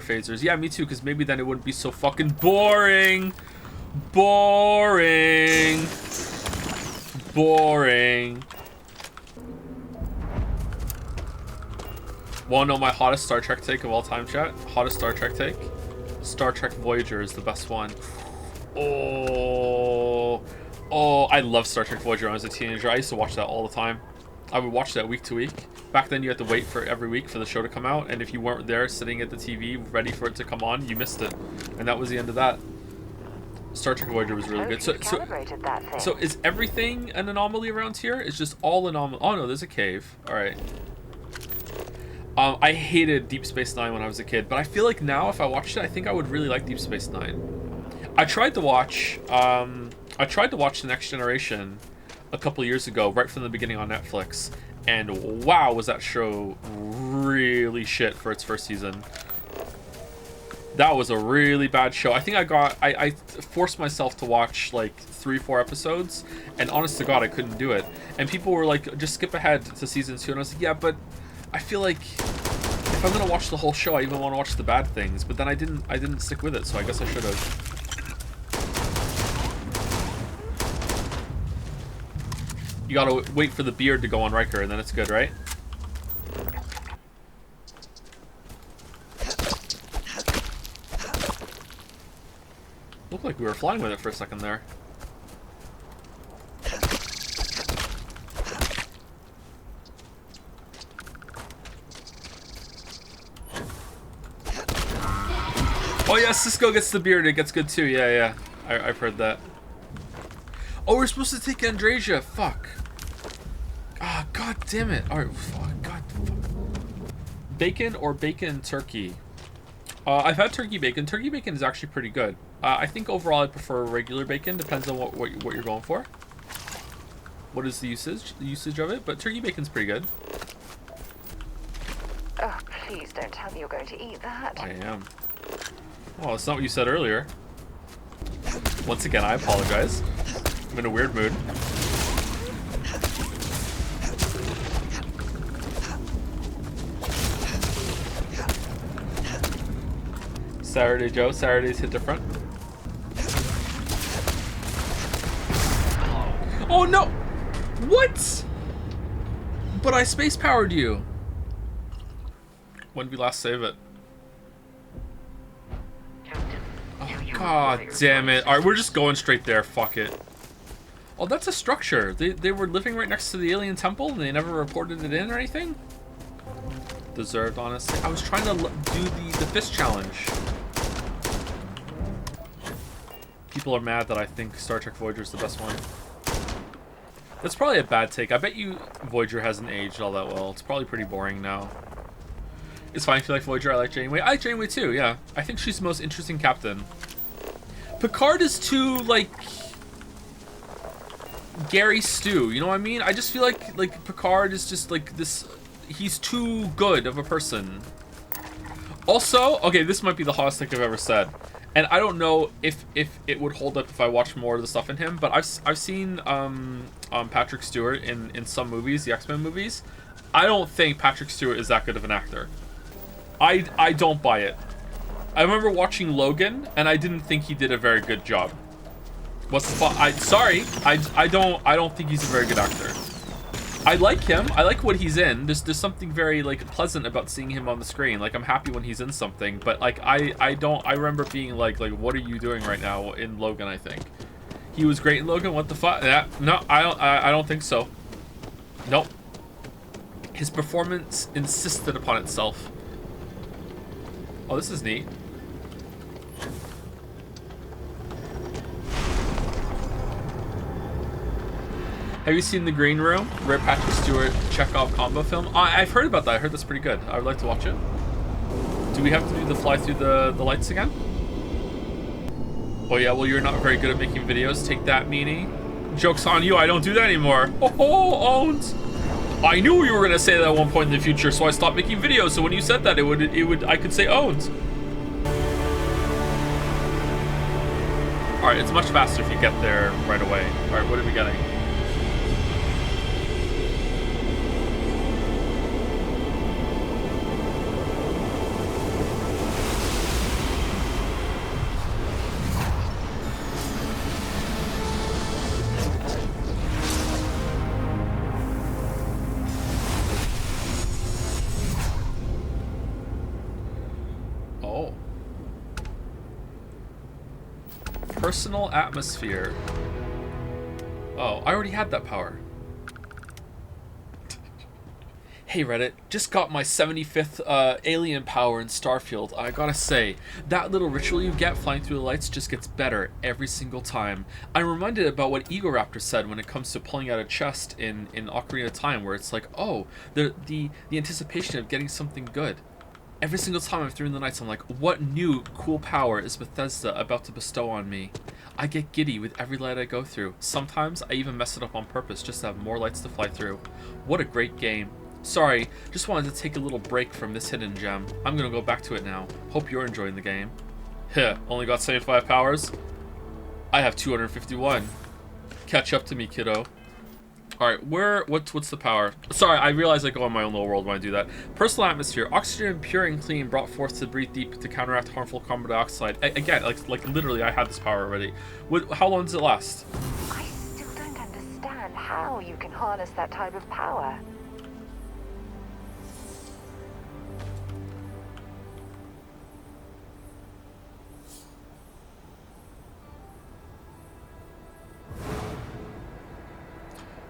phasers. Yeah, me too, because maybe then it wouldn't be so fucking boring. Boring. Boring. Wanna know my hottest Star Trek take of all time, chat? Hottest Star Trek take? Star Trek Voyager is the best one. Oh, I love Star Trek Voyager when I was a teenager. I used to watch that all the time. I would watch that week to week. Back then you had to wait for every week for the show to come out, and if you weren't there sitting at the TV ready for it to come on, you missed it. And that was the end of that. Star Trek Voyager was really good. Calibrated that thing. So is everything an anomaly around here? It's just all anomaly. Oh no, there's a cave. All right. I hated Deep Space Nine when I was a kid, but I feel like now if I watched it, I think I would really like Deep Space Nine. I tried to watch The Next Generation a couple years ago, right from the beginning on Netflix, and wow, was that show really shit for its first season. That was a really bad show. I think I forced myself to watch like 3-4 episodes, and honest to God, I couldn't do it. And people were like, just skip ahead to season 2, and I was like, yeah, but I feel like if I'm gonna watch the whole show, I even want to watch the bad things. But then I didn't stick with it, so I guess I should have. You gotta wait for the beard to go on Riker, and then it's good, right? Looked like we were flying with it for a second there. Oh yeah, Cisco gets the beard, it gets good too. Yeah. I've heard that. Oh, we're supposed to take Andrasia. Fuck. Ah, god damn it. Alright, fuck. God. Fuck. Bacon or bacon turkey? I've had turkey bacon. Turkey bacon is actually pretty good. I think overall I prefer regular bacon. Depends on what you're going for. What is the usage of it? But turkey bacon's pretty good. Oh, please don't tell me you're going to eat that. I am. Well, that's not what you said earlier. Once again, I apologize. I'm in a weird mood. Saturday Joe, Saturdays hit different. Oh no! What? But I space powered you. When did we last save it? Oh, god damn it. Alright, we're just going straight there. Fuck it. Oh, that's a structure. They were living right next to the alien temple and they never reported it in or anything? Deserved, honestly. I was trying to do the fist challenge. People are mad that I think Star Trek Voyager is the best one. That's probably a bad take. I bet you Voyager hasn't aged all that well. It's probably pretty boring now. It's fine if you like Voyager. I like Janeway. I like Janeway too, yeah. I think she's the most interesting captain. Picard is too, like, Gary Stu, you know what I mean? I just feel like Picard is just like this, he's too good of a person. Also, okay, this might be the hottest thing I've ever said. And I don't know if it would hold up if I watched more of the stuff in him, but I've seen Patrick Stewart in some movies, the X-Men movies. I don't think Patrick Stewart is that good of an actor. I don't buy it. I remember watching Logan, and I didn't think he did a very good job. What's the fuck? I don't think he's a very good actor. I like him. I like what he's in. There's something very like pleasant about seeing him on the screen. Like I'm happy when he's in something, but like I remember being like what are you doing right now in Logan? I think he was great in Logan. What the fuck? Yeah, no, I don't think so. Nope. His performance insisted upon itself. Oh, this is neat. Have you seen The Green Room? Rare Patrick Stewart Chekhov combo film? I've heard about that. I heard that's pretty good. I would like to watch it. Do we have to do the fly through the lights again? Oh yeah, well you're not very good at making videos. Take that, meanie. Joke's on you, I don't do that anymore. Oh, owned. I knew you were gonna say that at one point in the future, so I stopped making videos. So when you said that, I could say owned. All right, it's much faster if you get there right away. All right, what are we getting? Personal atmosphere. Oh, I already had that power. Hey Reddit, just got my 75th alien power in Starfield. I gotta say, that little ritual you get flying through the lights just gets better every single time. I'm reminded about what Egoraptor said when it comes to pulling out a chest in Ocarina of Time, where it's like, oh, the anticipation of getting something good. Every single time I'm through in the nights, I'm like, what new cool power is Bethesda about to bestow on me? I get giddy with every light I go through. Sometimes I even mess it up on purpose just to have more lights to fly through. What a great game. Sorry, just wanted to take a little break from this hidden gem. I'm gonna go back to it now. Hope you're enjoying the game. Heh, only got 75 powers? I have 251. Catch up to me, kiddo. Alright, what's the power? Sorry, I realize I go on my own little world when I do that. Personal atmosphere. Oxygen pure and clean brought forth to breathe deep to counteract harmful carbon dioxide. Again, like literally, I had this power already. How long does it last? I still don't understand how you can harness that type of power.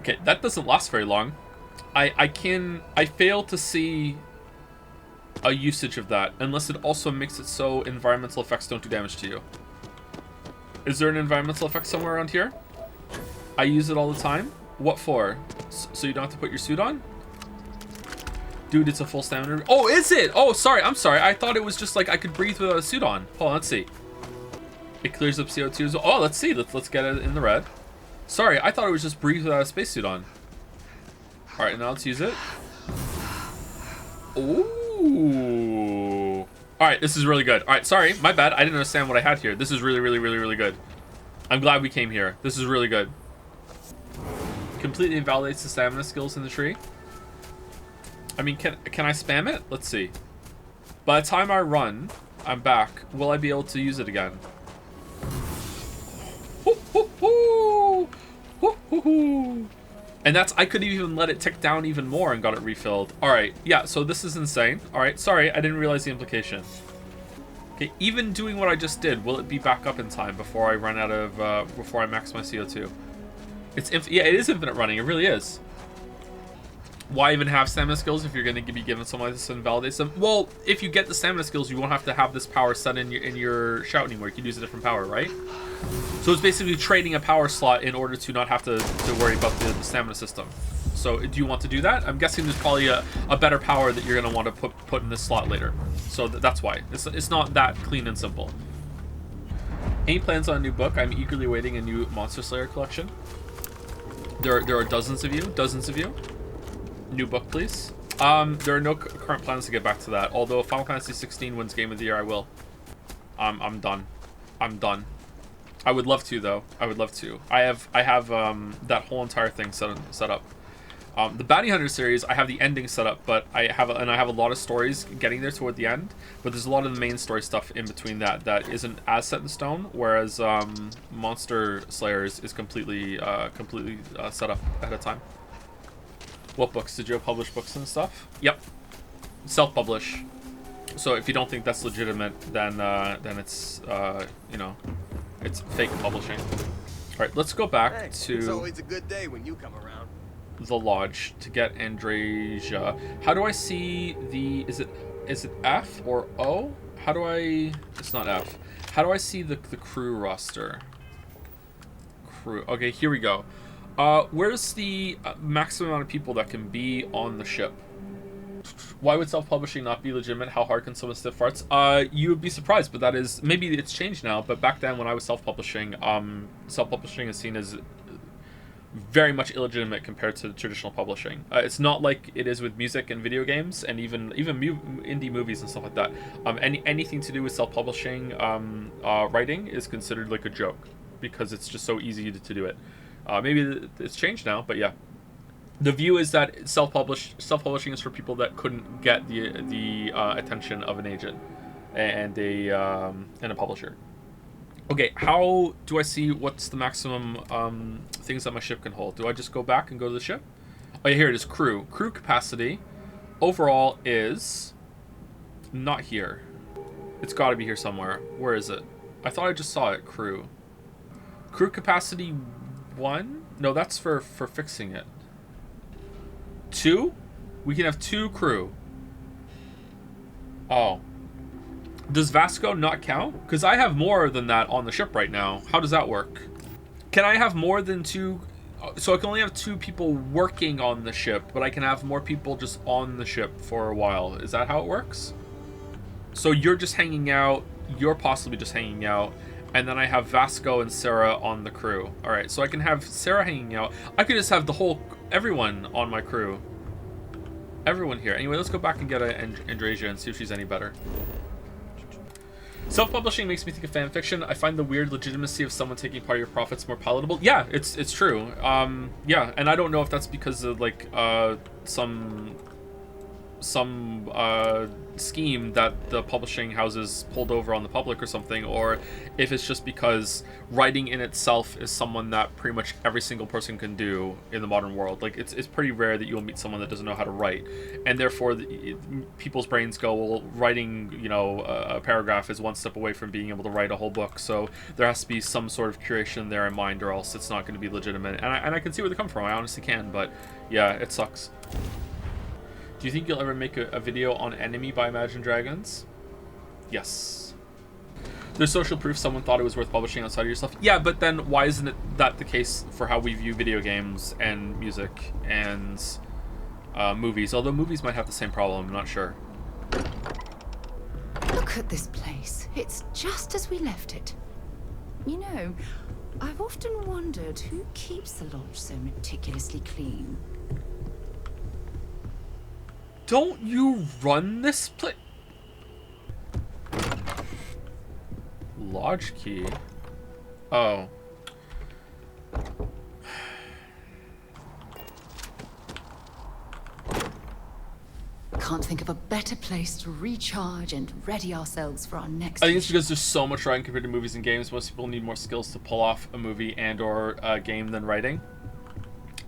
Okay, that doesn't last very long. I fail to see a usage of that unless it also makes it so environmental effects don't do damage to you. Is there an environmental effect somewhere around here? I use it all the time. What for? So you don't have to put your suit on? Dude, it's a full stamina. Oh, is it? Oh, sorry. I'm sorry. I thought it was just like I could breathe without a suit on. Hold on, let's see. It clears up CO2 as well. Oh, let's see. Let's get it in the red. Sorry, I thought it was just breathe without a spacesuit on. Alright, now let's use it. Ooh. Alright, this is really good. Alright, sorry, my bad. I didn't understand what I had here. This is really, really, really, really good. I'm glad we came here. This is really good. Completely invalidates the stamina skills in the tree. I mean, can I spam it? Let's see. By the time I run, I'm back. Will I be able to use it again? And that's, I could even let it tick down even more and got it refilled. Alright, yeah, so this is insane. Alright, sorry, I didn't realize the implication. Okay, even doing what I just did, will it be back up in time before I run out of, before I max my CO2? Yeah, it is infinite running, it really is. Why even have stamina skills if you're going to be given something like this and validates them? Well, if you get the stamina skills, you won't have to have this power set in your shout anymore. You can use a different power, right? So it's basically trading a power slot in order to not have to worry about the stamina system. So do you want to do that? I'm guessing there's probably a better power that you're going to want to put in this slot later. So that's why. It's not that clean and simple. Any plans on a new book? I'm eagerly awaiting a new Monster Slayer collection. There are dozens of you. New book, please. There are no current plans to get back to that. Although if Final Fantasy 16 wins Game of the Year, I will. I'm done. I'm done. I would love to though. I would love to. I have that whole entire thing set up. The Bounty Hunter series, I have the ending set up, but I have a lot of stories getting there toward the end. But there's a lot of the main story stuff in between that isn't as set in stone. Whereas Monster Slayer is completely set up ahead of time. What books? Did you publish books and stuff? Yep. Self-publish. So if you don't think that's legitimate, then it's you know, it's fake publishing. All right, let's go back to. It's always a good day when you come around. The lodge to get Andrasia. How do I see the? Is it F or O? How do I? It's not F. How do I see the crew roster? Crew. Okay, here we go. Where's the maximum amount of people that can be on the ship? Why would self-publishing not be legitimate? How hard can someone stiff farts? You would be surprised, but that is, maybe it's changed now, but back then when I was self-publishing, self-publishing is seen as very much illegitimate compared to traditional publishing. It's not like it is with music and video games and even indie movies and stuff like that. Anything to do with self-publishing writing is considered like a joke because it's just so easy to do it. Maybe it's changed now, but yeah. The view is that self-publishing is for people that couldn't get the attention of an agent and a publisher. Okay, how do I see what's the maximum things that my ship can hold? Do I just go back and go to the ship? Oh yeah, here it is, crew. Crew capacity overall is not here. It's got to be here somewhere. Where is it? I thought I just saw it, crew. Crew capacity 1? No, that's for fixing it. 2? We can have 2 crew. Oh. Does Vasco not count? Because I have more than that on the ship right now. How does that work? Can I have more than 2? So I can only have 2 people working on the ship, but I can have more people just on the ship for a while. Is that how it works? So you're just hanging out. You're possibly just hanging out. And then I have Vasco and Sarah on the crew. All right, so I can have Sarah hanging out. I could just have everyone on my crew. Everyone here. Anyway, let's go back and get Andrasia and see if she's any better. Self-publishing makes me think of fan fiction. I find the weird legitimacy of someone taking part of your profits more palatable. Yeah, it's true. Yeah, and I don't know if that's because of like some scheme that the publishing houses pulled over on the public or something, or if it's just because writing in itself is someone that pretty much every single person can do in the modern world. Like it's pretty rare that you'll meet someone that doesn't know how to write, and therefore people's brains go, well, writing, you know, a paragraph is one step away from being able to write a whole book, so there has to be some sort of curation there in mind, or else it's not going to be legitimate. And I can see where they come from. I honestly can, but yeah, it sucks. Do you think you'll ever make a video on Enemy by Imagine Dragons? Yes. There's social proof someone thought it was worth publishing outside of yourself. Yeah, but then why isn't that the case for how we view video games and music and movies? Although movies might have the same problem, I'm not sure. Look at this place. It's just as we left it. You know, I've often wondered who keeps the lodge so meticulously clean. Don't you run this place? Lodge key? Oh. Can't think of a better place to recharge and ready ourselves for our next I think it's because there's so much writing compared to movies and games. Most people need more skills to pull off a movie and or a game than writing.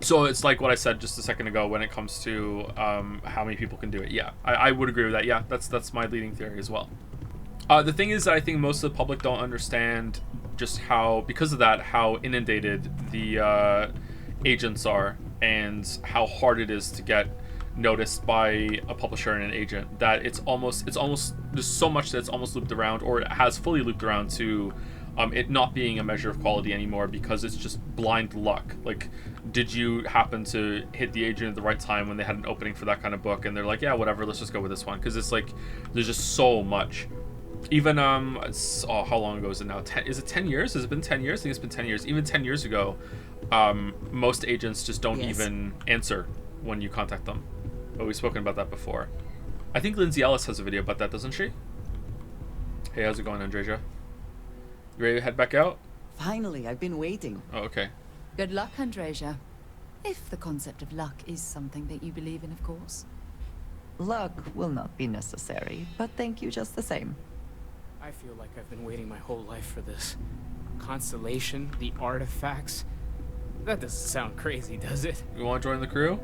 So it's like what I said just a second ago when it comes to how many people can do it. Yeah, I would agree with that. Yeah, that's my leading theory as well. The thing is that I think most of the public don't understand just how, because of that, how inundated the agents are and how hard it is to get noticed by a publisher and an agent. That it's almost there's so much that's almost looped around, or it has fully looped around to it not being a measure of quality anymore, because it's just blind luck. Like, did you happen to hit the agent at the right time when they had an opening for that kind of book, and they're like, yeah, whatever, let's just go with this one, because it's like there's just so much. Even how long ago is it now? Is it 10 years? Has it been 10 years? I think it's been 10 years. Even 10 years ago, most agents just don't even answer when you contact them. But we've spoken about that before. I think Lindsay Ellis has a video about that, doesn't she? Hey, how's it going, Andrasia? You ready to head back out? Finally, I've been waiting. Oh, okay. Good luck, Andrasia. If the concept of luck is something that you believe in, of course. Luck will not be necessary, but thank you just the same. I feel like I've been waiting my whole life for this. Constellation, the artifacts. That doesn't sound crazy, does it? You want to join the crew?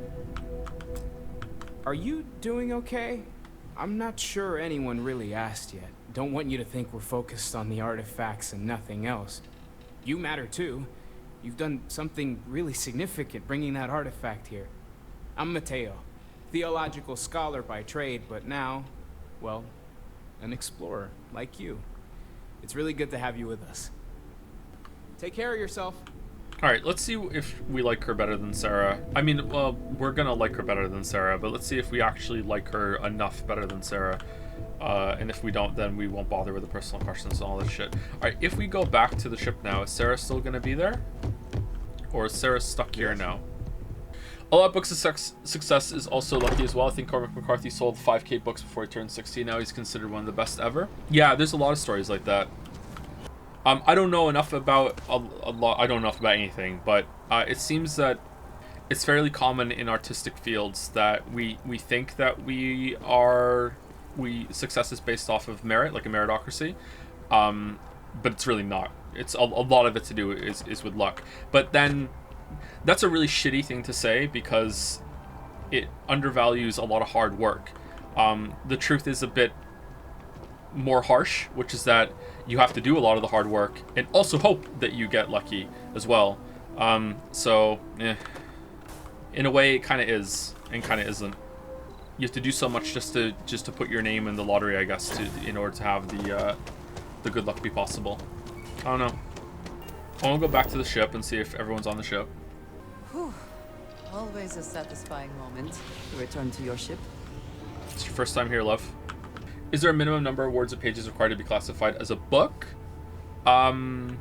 Are you doing okay? I'm not sure anyone really asked yet. Don't want you to think we're focused on the artifacts and nothing else. You matter too. You've done something really significant bringing that artifact here. I'm Mateo, theological scholar by trade, but now, well, an explorer like you. It's really good to have you with us. Take care of yourself. Alright, let's see if we like her better than Sarah. I mean, well, we're gonna like her better than Sarah, but let's see if we actually like her enough better than Sarah. And if we don't, then we won't bother with the personal questions and all this shit. Alright, if we go back to the ship now, is Sarah still gonna be there? Or is Sarah stuck here now? A lot of books of success is also lucky as well. I think Cormac McCarthy sold 5K books before he turned 60. Now he's considered one of the best ever. Yeah, there's a lot of stories like that. I don't know enough about I don't know enough about anything, but it seems that it's fairly common in artistic fields that we think that success is based off of merit, like a meritocracy, but it's really not. It's a lot of it to do is with luck. But then that's a really shitty thing to say because it undervalues a lot of hard work. The truth is a bit more harsh, which is that you have to do a lot of the hard work and also hope that you get lucky as well. So in a way it kind of is and kind of isn't. You have to do so much just to put your name in the lottery, I guess, in order to have the good luck be possible. I don't know. I want to go back to the ship and see if everyone's on the ship. Whew. Always a satisfying moment to return to your ship. It's your first time here, love. Is there a minimum number of words or pages required to be classified as a book? No.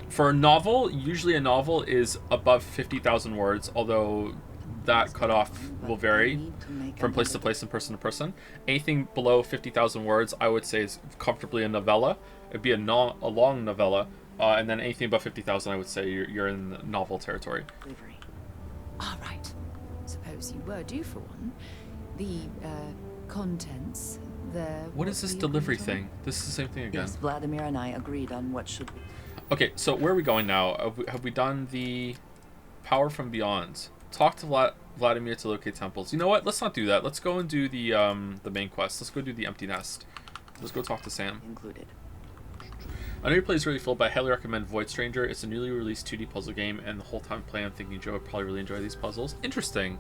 For a novel, usually a novel is above 50,000 words, although that cutoff will vary from place to place and person to person. Anything below 50,000 words, I would say, is comfortably a novella. It'd be a long novella. And then anything above 50,000, I would say you're in novel territory. Delivery. All right. Suppose you were due for one. The contents, What is this delivery thing? This is the same thing again. Yes, Vladimir and I agreed on what should be. Okay, so where are we going now? Have we done the Power from Beyond? Talk to Vladimir to locate temples. You know what? Let's not do that. Let's go and do the main quest. Let's go do the Empty Nest. Let's go talk to Sam. Included. I know your play is really full, but I highly recommend Void Stranger. It's a newly released 2D puzzle game, and the whole time playing, I'm thinking Joe would probably really enjoy these puzzles. Interesting.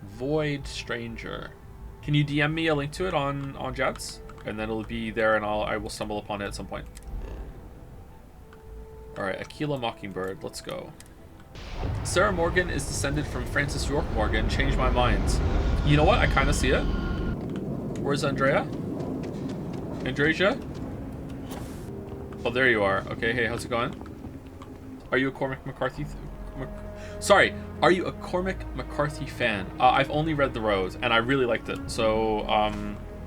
Void Stranger. Can you DM me a link to it on Jets? And then it'll be there, and I will stumble upon it at some point. Alright, Akila Mockingbird. Let's go. Sarah Morgan is descended from Francis York Morgan. Changed my mind. You know what? I kind of see it. Where's Andrea? Andreja? Oh, there you are. Okay, hey, how's it going? Are you a Cormac McCarthy? Sorry, are you a Cormac McCarthy fan? I've only read The Road, and I really liked it. So,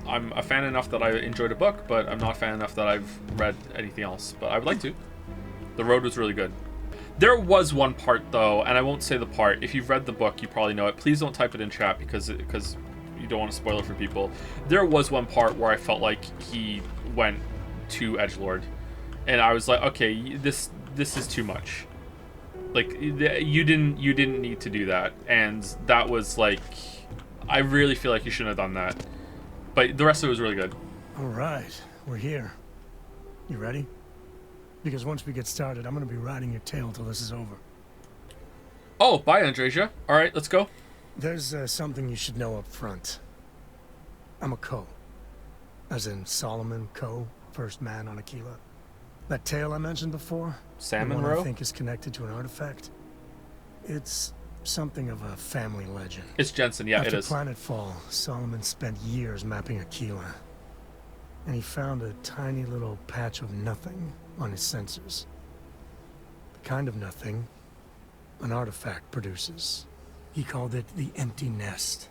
I'm a fan enough that I enjoyed a book, but I'm not a fan enough that I've read anything else. But I would like to. The Road was really good. There was one part, though, and I won't say the part. If you've read the book, you probably know it. Please don't type it in chat because you don't want to spoil it for people. There was one part where I felt like he went too edgelord. And I was like, okay, this is too much. Like, you didn't need to do that. And that was like, I really feel like you shouldn't have done that. But the rest of it was really good. All right, we're here. You ready? Because once we get started, I'm going to be riding your tail till this is over. Oh, bye, Andreja. All right, let's go. There's something you should know up front. I'm a Co. As in Solomon Co., first man on Akila. That tale I mentioned before, Salmon the one Row? I think is connected to an artifact. It's something of a family legend. It's Jensen, yeah, After it is. Planetfall, Solomon spent years mapping Akila. And he found a tiny little patch of nothing on his sensors. The kind of nothing an artifact produces. He called it the Empty Nest.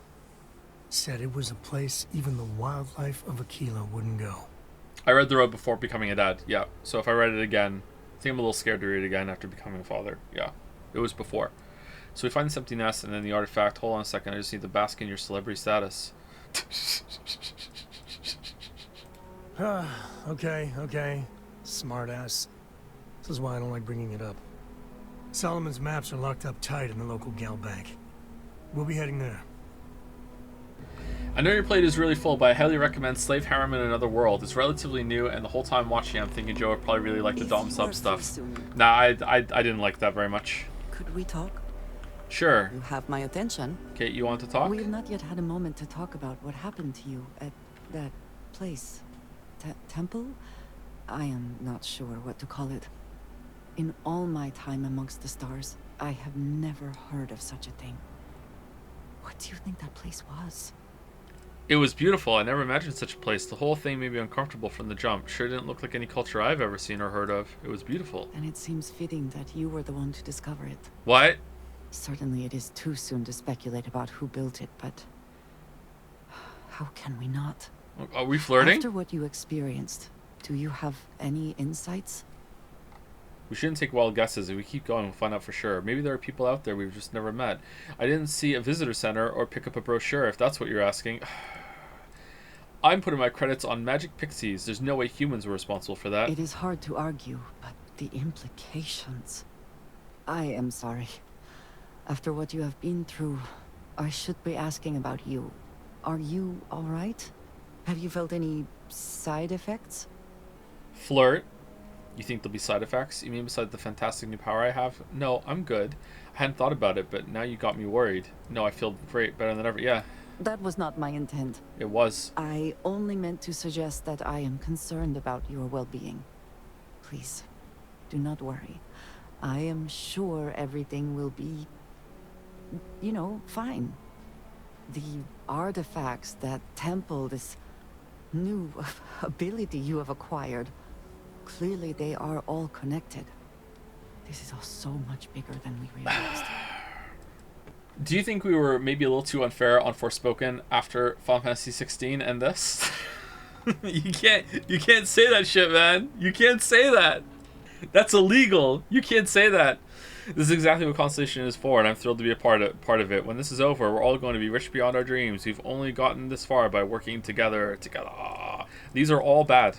Said it was a place even the wildlife of Akila wouldn't go. I read The Road before becoming a dad, yeah. So if I read it again, I think I'm a little scared to read it again after becoming a father. Yeah, it was before. So we find this empty nest and then the artifact. Hold on a second, I just need to bask in your celebrity status. Okay. Smartass. This is why I don't like bringing it up. Solomon's maps are locked up tight in the local gal bank. We'll be heading there. I know your plate is really full, but I highly recommend Slave Harem in Another World. It's relatively new, and the whole time watching I'm thinking Joe would probably really like the Dom sub stuff. Nah, I didn't like that very much. Could we talk? Sure. You have my attention. Kate, you want to talk? We've not yet had a moment to talk about what happened to you at that place. Temple? I am not sure what to call it. In all my time amongst the stars, I have never heard of such a thing. What do you think that place was? It was beautiful. I never imagined such a place. The whole thing made me uncomfortable from the jump. Sure didn't look like any culture I've ever seen or heard of. It was beautiful. And it seems fitting that you were the one to discover it. What? Certainly it is too soon to speculate about who built it, but how can we not? Are we flirting? After what you experienced, do you have any insights? We shouldn't take wild guesses. If we keep going, we'll find out for sure. Maybe there are people out there we've just never met. I didn't see a visitor center or pick up a brochure, if that's what you're asking. I'm putting my credits on magic pixies. There's no way humans were responsible for that. It is hard to argue, but the implications... I am sorry. After what you have been through, I should be asking about you. Are you all right? Have you felt any side effects? Flirt. You think there'll be side effects? You mean besides the fantastic new power I have? No, I'm good. I hadn't thought about it, but now you got me worried. No, I feel great, better than ever. Yeah. That was not my intent. It was. I only meant to suggest that I am concerned about your well-being. Please, do not worry. I am sure everything will be, you know, fine. The artifacts, that temple, this new ability you have acquired, clearly they are all connected. This is all so much bigger than we realized. Do you think we were maybe a little too unfair on Forspoken after Final Fantasy 16 and this? You can't say that shit, man. You can't say that. That's illegal. You can't say that. This is exactly what Constellation is for, and I'm thrilled to be a part of it. When this is over, we're all going to be rich beyond our dreams. We've only gotten this far by working together. Ah, these are all bad.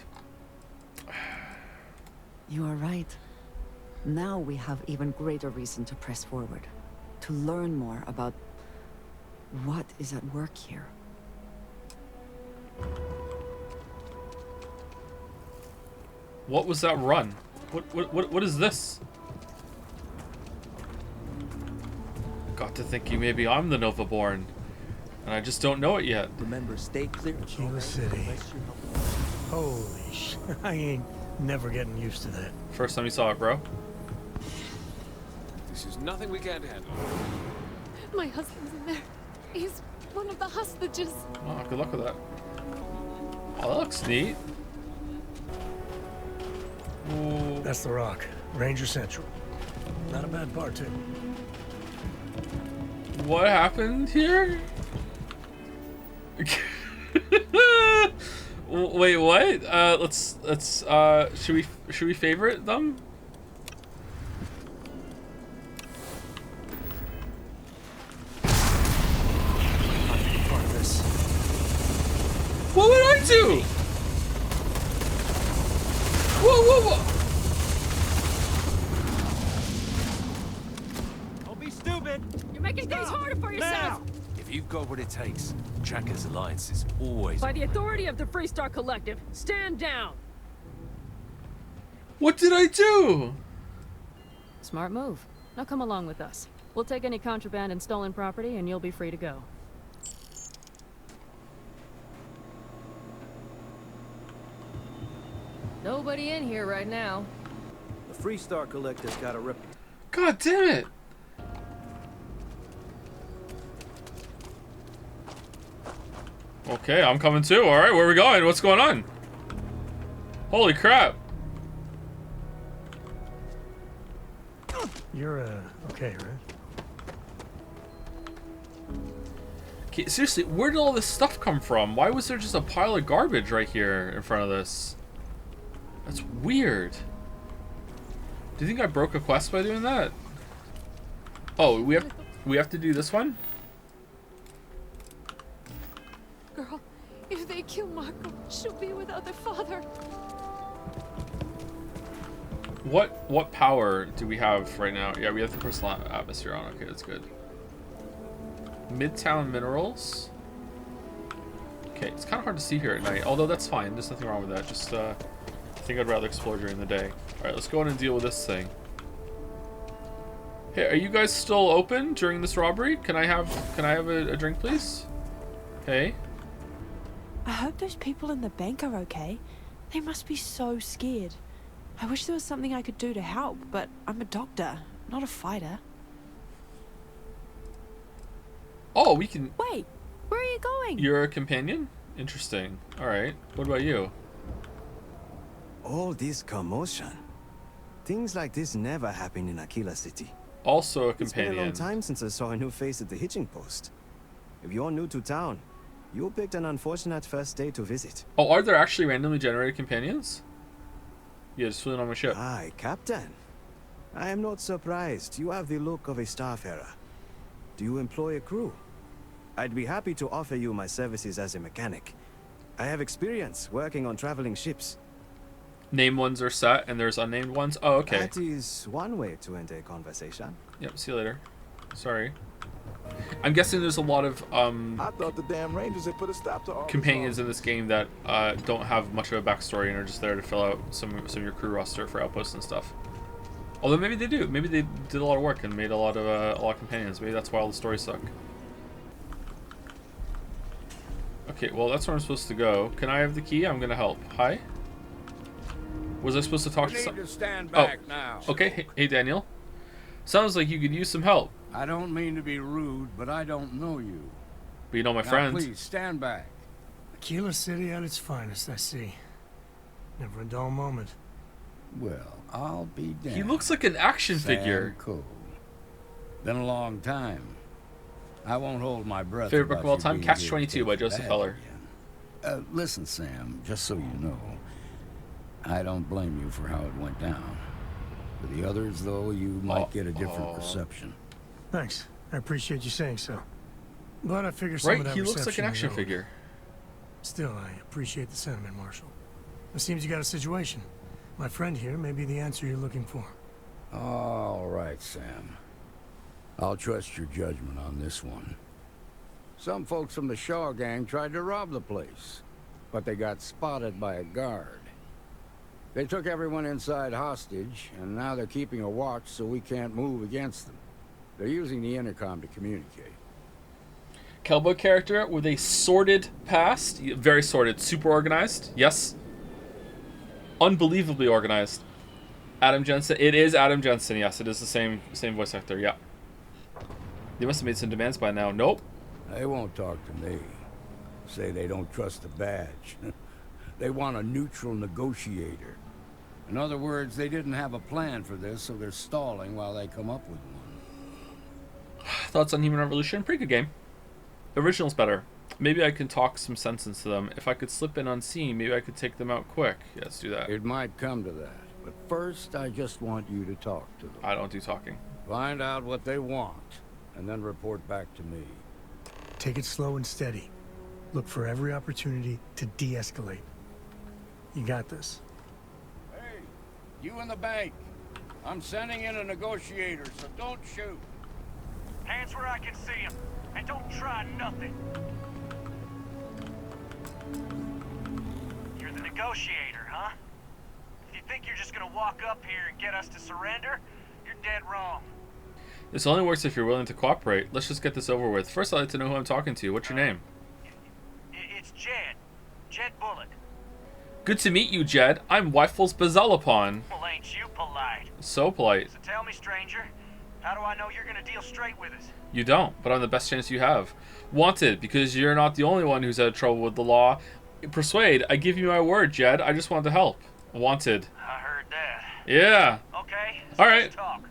You are right. Now we have even greater reason to press forward, to learn more about what is at work here. What was that run? What is this? Got to thinking maybe I'm the Novaborn, and I just don't know it yet. Remember, stay clear. Akila City. Holy sh! I ain't never getting used to that. First time you saw it, bro. This is nothing we can't handle. My husband's in there. He's one of the hostages. Oh, good luck with that. Oh, that looks neat. Ooh. That's the Rock. Ranger Central. Not a bad part, too. What happened here? Wait, what? Let's should we favorite them? What would I do? Whoa! Don't be stupid. You're making things harder for yourself. If you've got what it takes, Chaka's alliance is always... By the authority of the Freestar Collective, stand down. What did I do? Smart move. Now come along with us. We'll take any contraband and stolen property, and you'll be free to go. Nobody in here right now. The Freestar Collective's got a rip. God damn it! Okay, I'm coming too. All right, where are we going? What's going on? Holy crap! You're okay, right? Okay, seriously, where did all this stuff come from? Why was there just a pile of garbage right here in front of this? That's weird. Do you think I broke a quest by doing that? Oh, we have to do this one? Girl, if they kill Marco, she'll be without their father. What power do we have right now? Yeah, we have the personal atmosphere on. Okay, that's good. Midtown Minerals. Okay, it's kind of hard to see here at night, although that's fine. There's nothing wrong with that. Just I think I'd rather explore during the day. All right, let's go in and deal with this thing. Hey, are you guys still open during this robbery? Can I have a drink, please? Hey. I hope those people in the bank are okay. They must be so scared. I wish there was something I could do to help, but I'm a doctor, not a fighter. Oh, we can... Wait, where are you going? You're a companion? Interesting. Alright, what about you? All this commotion. Things like this never happen in Akila City. Also a companion. It's been a long time since I saw a new face at the hitching post. If you're new to town, you picked an unfortunate first day to visit. Oh, are there actually randomly generated companions? Yeah, just flew on my ship. Aye, Captain. I am not surprised. You have the look of a starfarer. Do you employ a crew? I'd be happy to offer you my services as a mechanic. I have experience working on traveling ships. Named ones are set, and there's unnamed ones? Oh, okay. That is one way to end a conversation. Yep, see you later. Sorry. I'm guessing there's a lot of I thought the damn Rangers had put a stop to all companions in this game that don't have much of a backstory and are just there to fill out some of your crew roster for outposts and stuff. Although maybe they do. Maybe they did a lot of work and made a lot of companions. Maybe that's why all the stories suck. Okay, well that's where I'm supposed to go. Can I have the key? I'm gonna help. Hi. Was I supposed to talk to someone? Stand back now. Okay. Hey Daniel. Sounds like you could use some help. I don't mean to be rude, but I don't know you. But you know my now, friends. Please stand back. Akila City at its finest, I see. Never a dull moment. Well, I'll be damned. He looks like an action figure. Cool. Been a long time. I won't hold my breath. Favorite book of all time, Catch 22 by Joseph Heller. Listen, Sam, just so you know, I don't blame you for how it went down. For the others, though, you might get a different reception. Thanks. I appreciate you saying so. But I figure some of that he looks like an reception action is owed. figure. Still, I appreciate the sentiment, Marshal. It seems you got a situation. My friend here may be the answer you're looking for. All right, Sam. I'll trust your judgment on this one. Some folks from the Shaw gang tried to rob the place, but they got spotted by a guard. They took everyone inside hostage, and now they're keeping a watch so we can't move against them. They're using the intercom to communicate. Cowboy character with a sordid past. Very sordid. Super organized. Yes. Unbelievably organized. Adam Jensen. It is Adam Jensen. Yes, it is the same voice actor. Yeah. They must have made some demands by now. Nope. They won't talk to me. Say they don't trust the badge. They want a neutral negotiator. In other words, they didn't have a plan for this, so they're stalling while they come up with one. Thoughts on Human Revolution? Pretty good game. The original's better. Maybe I can talk some sense into them. If I could slip in unseen, maybe I could take them out quick. Yeah, let's do that. It might come to that, but first I just want you to talk to them. I don't do talking. Find out what they want, and then report back to me. Take it slow and steady. Look for every opportunity to de-escalate. You got this. Hey, you in the bank. I'm sending in a negotiator, so don't shoot. Hands where I can see him, and don't try nothing. You're the negotiator, huh? If you think you're just gonna walk up here and get us to surrender, you're dead wrong. This only works if you're willing to cooperate. Let's just get this over with. First, I'd like to know who I'm talking to. What's your name? It's Jed. Jed Bullock. Good to meet you, Jed. I'm Wyfels Bazalapon. Well, ain't you polite? So polite. So tell me, stranger, how do I know you're gonna deal straight with us? You don't, but I'm the best chance you have. Wanted, because you're not the only one who's had trouble with the law. Persuade, I give you my word, Jed. I just wanted to help. Wanted. I heard that. Yeah. Okay. So all right. Let's talk.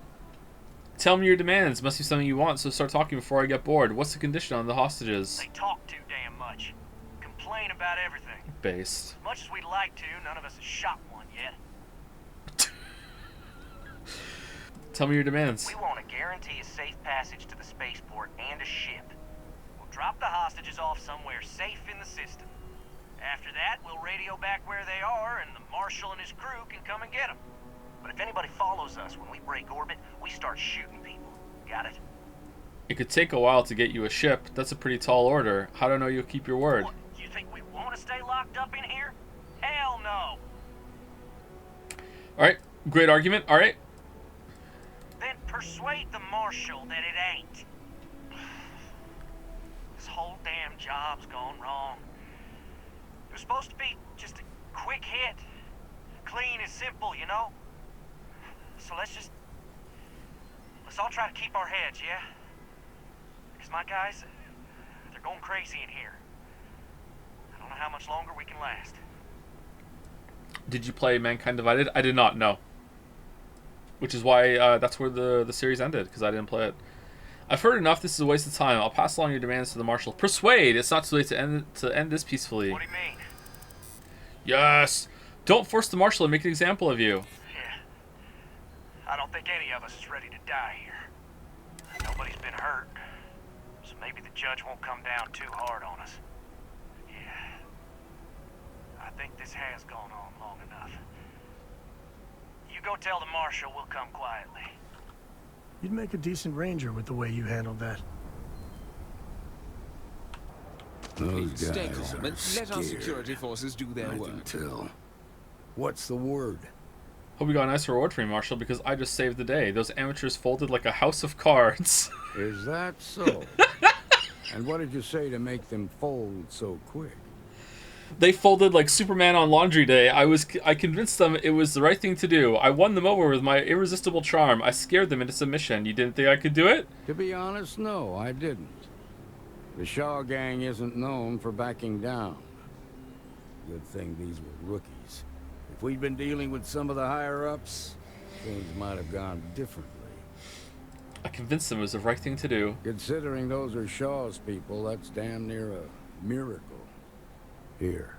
Tell me your demands. Must be something you want, so start talking before I get bored. What's the condition on the hostages? They talk too damn much. Complain about everything. Based. As much as we'd like to, none of us has shot one yet. Tell me your demands. We want to guarantee a safe passage to the spaceport and a ship. We'll drop the hostages off somewhere safe in the system. After that, we'll radio back where they are, and the Marshal and his crew can come and get them. But if anybody follows us when we break orbit, we start shooting people. Got it? It could take a while to get you a ship. That's a pretty tall order. How do I know you'll keep your word? What, you think we want to stay locked up in here? Hell no! Alright, great argument. Alright. Then persuade the Marshal that it ain't. This whole damn job's gone wrong. It was supposed to be just a quick hit. Clean and simple, you know? So let's all try to keep our heads, yeah? Because my guys, they're going crazy in here. I don't know how much longer we can last. Did you play Mankind Divided? I did not, no. Which is why that's where the series ended, because I didn't play it. I've heard enough. This is a waste of time. I'll pass along your demands to the Marshal. Persuade! It's not too late to end this peacefully. What do you mean? Yes! Don't force the Marshal to make an example of you. I don't think any of us is ready to die here. Nobody's been hurt, so maybe the judge won't come down too hard on us. Yeah, I think this has gone on long enough. You go tell the Marshal we'll come quietly. You'd make a decent ranger with the way you handled that. Those Please, stay guys calm are and let our scared. security forces do their I work. can tell. What's the word? Hope we got a nice reward for you, Marshall, because I just saved the day. Those amateurs folded like a house of cards. Is that so? And what did you say to make them fold so quick? They folded like Superman on laundry day. I convinced them it was the right thing to do. I won them over with my irresistible charm. I scared them into submission. You didn't think I could do it? To be honest, no, I didn't. The Shaw gang isn't known for backing down. Good thing these were rookies. If we'd been dealing with some of the higher-ups, things might have gone differently. I convinced them it was the right thing to do. Considering those are Shaw's people, that's damn near a miracle. Here,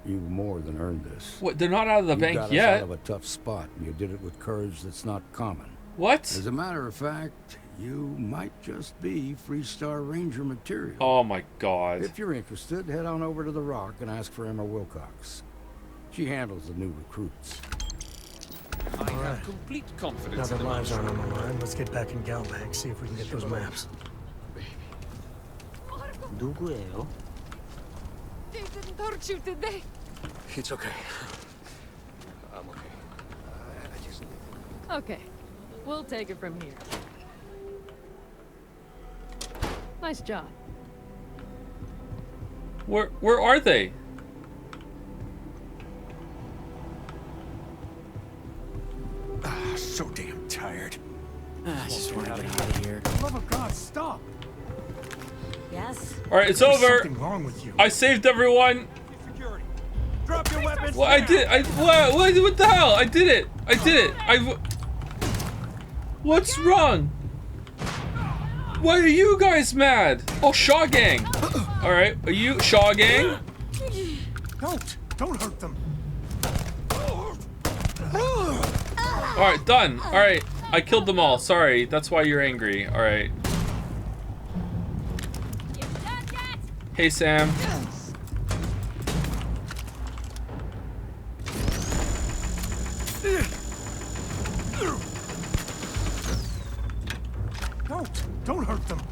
you've more than earned this. What? They're not out of the bank got us yet? out of a tough spot, and you did it with courage that's not common. What? As a matter of fact, you might just be Freestar Ranger material. Oh my god. If you're interested, head on over to the Rock and ask for Emma Wilcox. She handles the new recruits. I have complete Now confidence their in the lives Marshal. aren't on the line, let's get back in Galbank, see if we can get those maps. 누구예요? They didn't hurt you, did they? It's okay. I'm okay. I just... Okay, we'll take it from here. Nice job. Where are they? So damn tired. I just want to get out of here. For the love of God, stop! Yes. All right, it's There's over. something wrong with you. I saved everyone. Security. Drop your weapons. Well, I did. What the hell? I did it. I did it. What's wrong? Why are you guys mad? Oh, Shaw Gang. All right, are you Shaw Gang? Don't hurt them. All right, done. All right, I killed them all. Sorry, that's why you're angry. All right. Hey, Sam. Don't hurt them.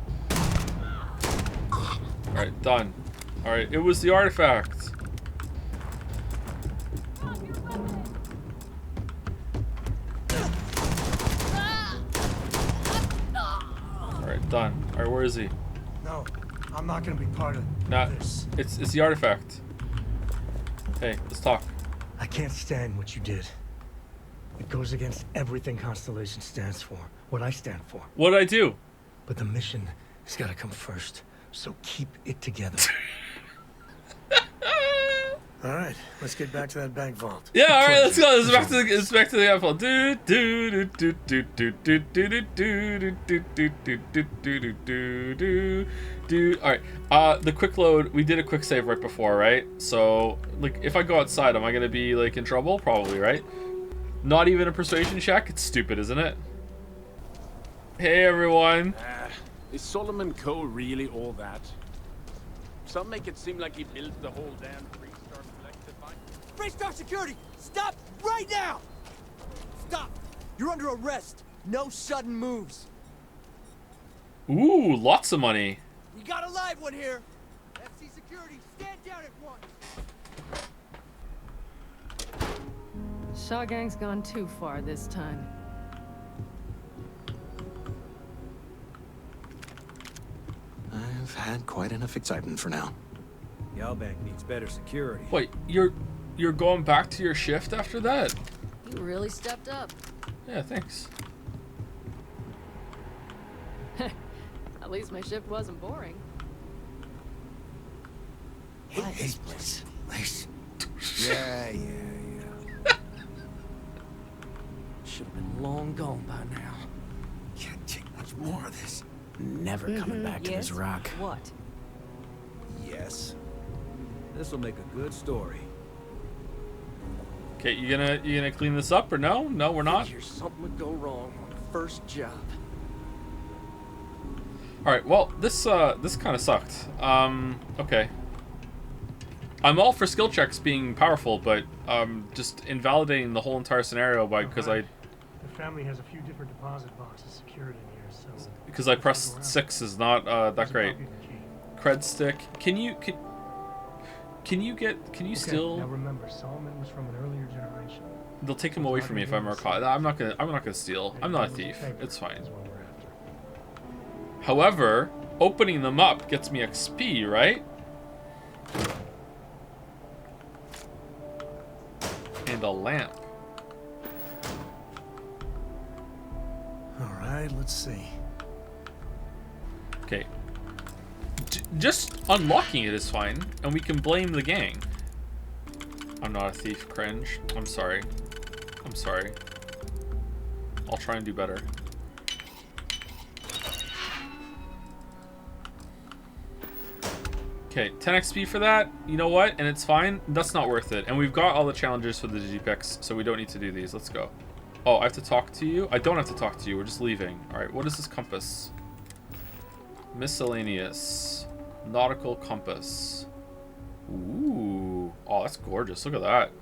All right, done. All right, it was the artifact. All right, done. All right, where is he? No, I'm not gonna be part of Nah, this. it's the artifact. Hey, let's talk. I can't stand what you did. It goes against everything Constellation stands for, what I stand for. What'd I do? But the mission has got to come first, so keep it together. All right, let's get back to that bank vault. Yeah, all right, let's go. Let's back to the apple. Do do do do do do do do do do do do do do. All right. The quick load. We did a quick save right before, right? So, like, if I go outside, am I gonna be like in trouble? Probably, right? Not even a persuasion check. It's stupid, isn't it? Hey, everyone. Is Solomon Coe really all that? Some make it seem like he built the whole damn Freestar collective. Freestar security, stop right now! Stop! You're under arrest. No sudden moves. Ooh, lots of money. We got a live one here. FC security, stand down at once. Shaw Gang's gone too far this time. I've had quite enough excitement for now. Galbank needs better security. Wait, you're going back to your shift after that? You really stepped up. Yeah, thanks. At least my shift wasn't boring. Hey, please. Yeah. Should have been long gone by now. Can't take much more of this. Never coming back to this rock. What? Yes. This'll make a good story. Okay, you gonna clean this up or no? No, we're not. Figure something would go wrong on the first job. All right. Well, this kind of sucked. Okay. I'm all for skill checks being powerful, but just invalidating the whole entire scenario because The family has a few different deposit boxes secured in here, so... I pressed 6 is not that great. cred stick. Can you steal? Now remember, Solomon was from an earlier generation. They'll take them away from me if I'm recall. I'm not gonna steal. I'm not a thief. It's fine. However, opening them up gets me XP, right? And a lamp. Alright, let's see. Okay. Just unlocking it is fine, and we can blame the gang. I'm not a thief, cringe. I'm sorry. I'm sorry. I'll try and do better. Okay, 10 XP for that. You know what? And it's fine. That's not worth it. And we've got all the challenges for the digipicks, so we don't need to do these. Let's go. Oh, I have to talk to you? I don't have to talk to you. We're just leaving. Alright, what is this compass? Miscellaneous. Nautical compass. Ooh. Oh, that's gorgeous. Look at that.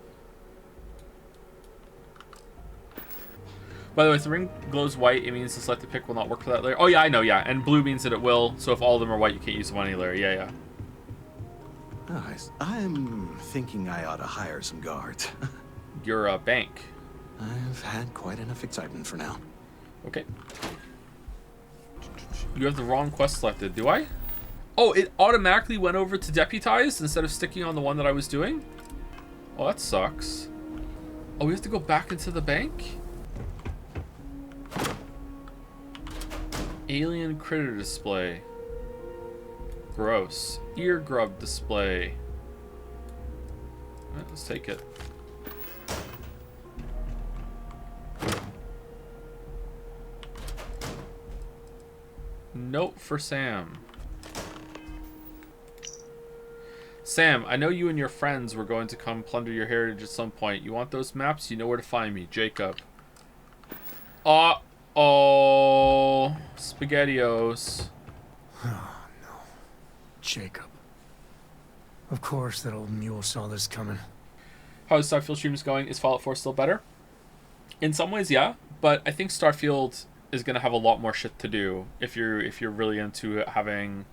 By the way, if the ring glows white, it means the selected pick will not work for that layer. Oh, yeah, I know, yeah. And blue means that it will. So if all of them are white, you can't use one any layer. Yeah, yeah. Oh, I'm thinking I ought to hire some guards. You're a bank. I've had quite enough excitement for now. Okay. You have the wrong quest selected, do I? Oh, it automatically went over to deputized instead of sticking on the one that I was doing? Oh, that sucks. Oh, we have to go back into the bank? Alien critter display. Gross. Ear grub display. Alright, let's take it. Note for Sam. Sam, I know you and your friends were going to come plunder your heritage at some point. You want those maps? You know where to find me. Jacob. Uh-oh. SpaghettiOs. Oh, no. Jacob. Of course that old mule saw this coming. How's Starfield streams going? Is Fallout 4 still better? In some ways, yeah. But I think Starfield is going to have a lot more shit to do if you're really into having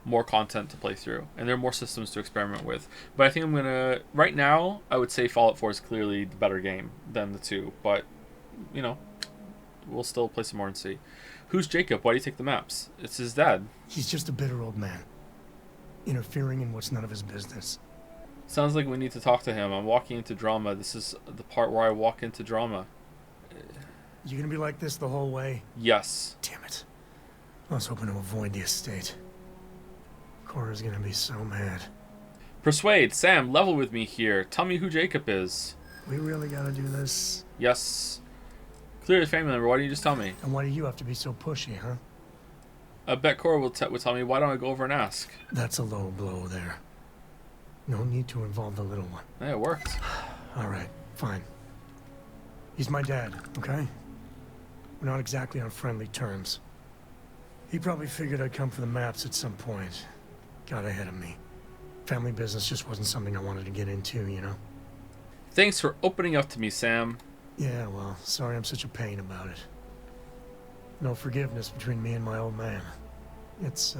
more content to play through, and there are more systems to experiment with. But I think I'm gonna right now I would say Fallout 4 is clearly the better game than the two, but you know, we'll still play some more and see. Who's Jacob? Why do you take the maps? It's his dad. He's just a bitter old man, interfering in what's none of his business. Sounds like we need to talk to him. I'm walking into drama. This is the part where I walk into drama. You gonna be like this the whole way? Yes. Damn it. I was hoping to avoid the estate. Cora's gonna be so mad. Persuade, Sam, level with me here. Tell me who Jacob is. We really gotta do this? Yes. Clearly family member, why don't you just tell me? And why do you have to be so pushy, huh? I bet Cora will tell me, why don't I go over and ask? That's a low blow there. No need to involve the little one. Yeah, it worked. Alright, fine. He's my dad, okay? We're not exactly on friendly terms. He probably figured I'd come for the maps at some point. Got ahead of me. Family business just wasn't something I wanted to get into, you know? Thanks for opening up to me, Sam. Yeah, well, sorry I'm such a pain about it. No forgiveness between me and my old man. It's,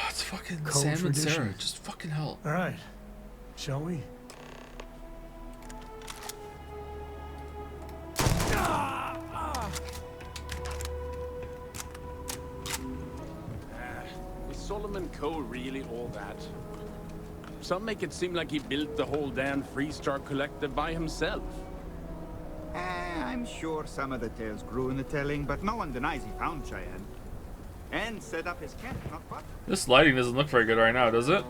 it's fucking code Sam tradition. and Sarah. Just fucking hell. Alright. Shall we? Is Solomon Coe really all that? Some make it seem like he built the whole damn Freestar Collective by himself. I'm sure some of the tales grew in the telling, but no one denies he found Cheyenne. And set up his camp, not far. This lighting doesn't look very good right now, does it?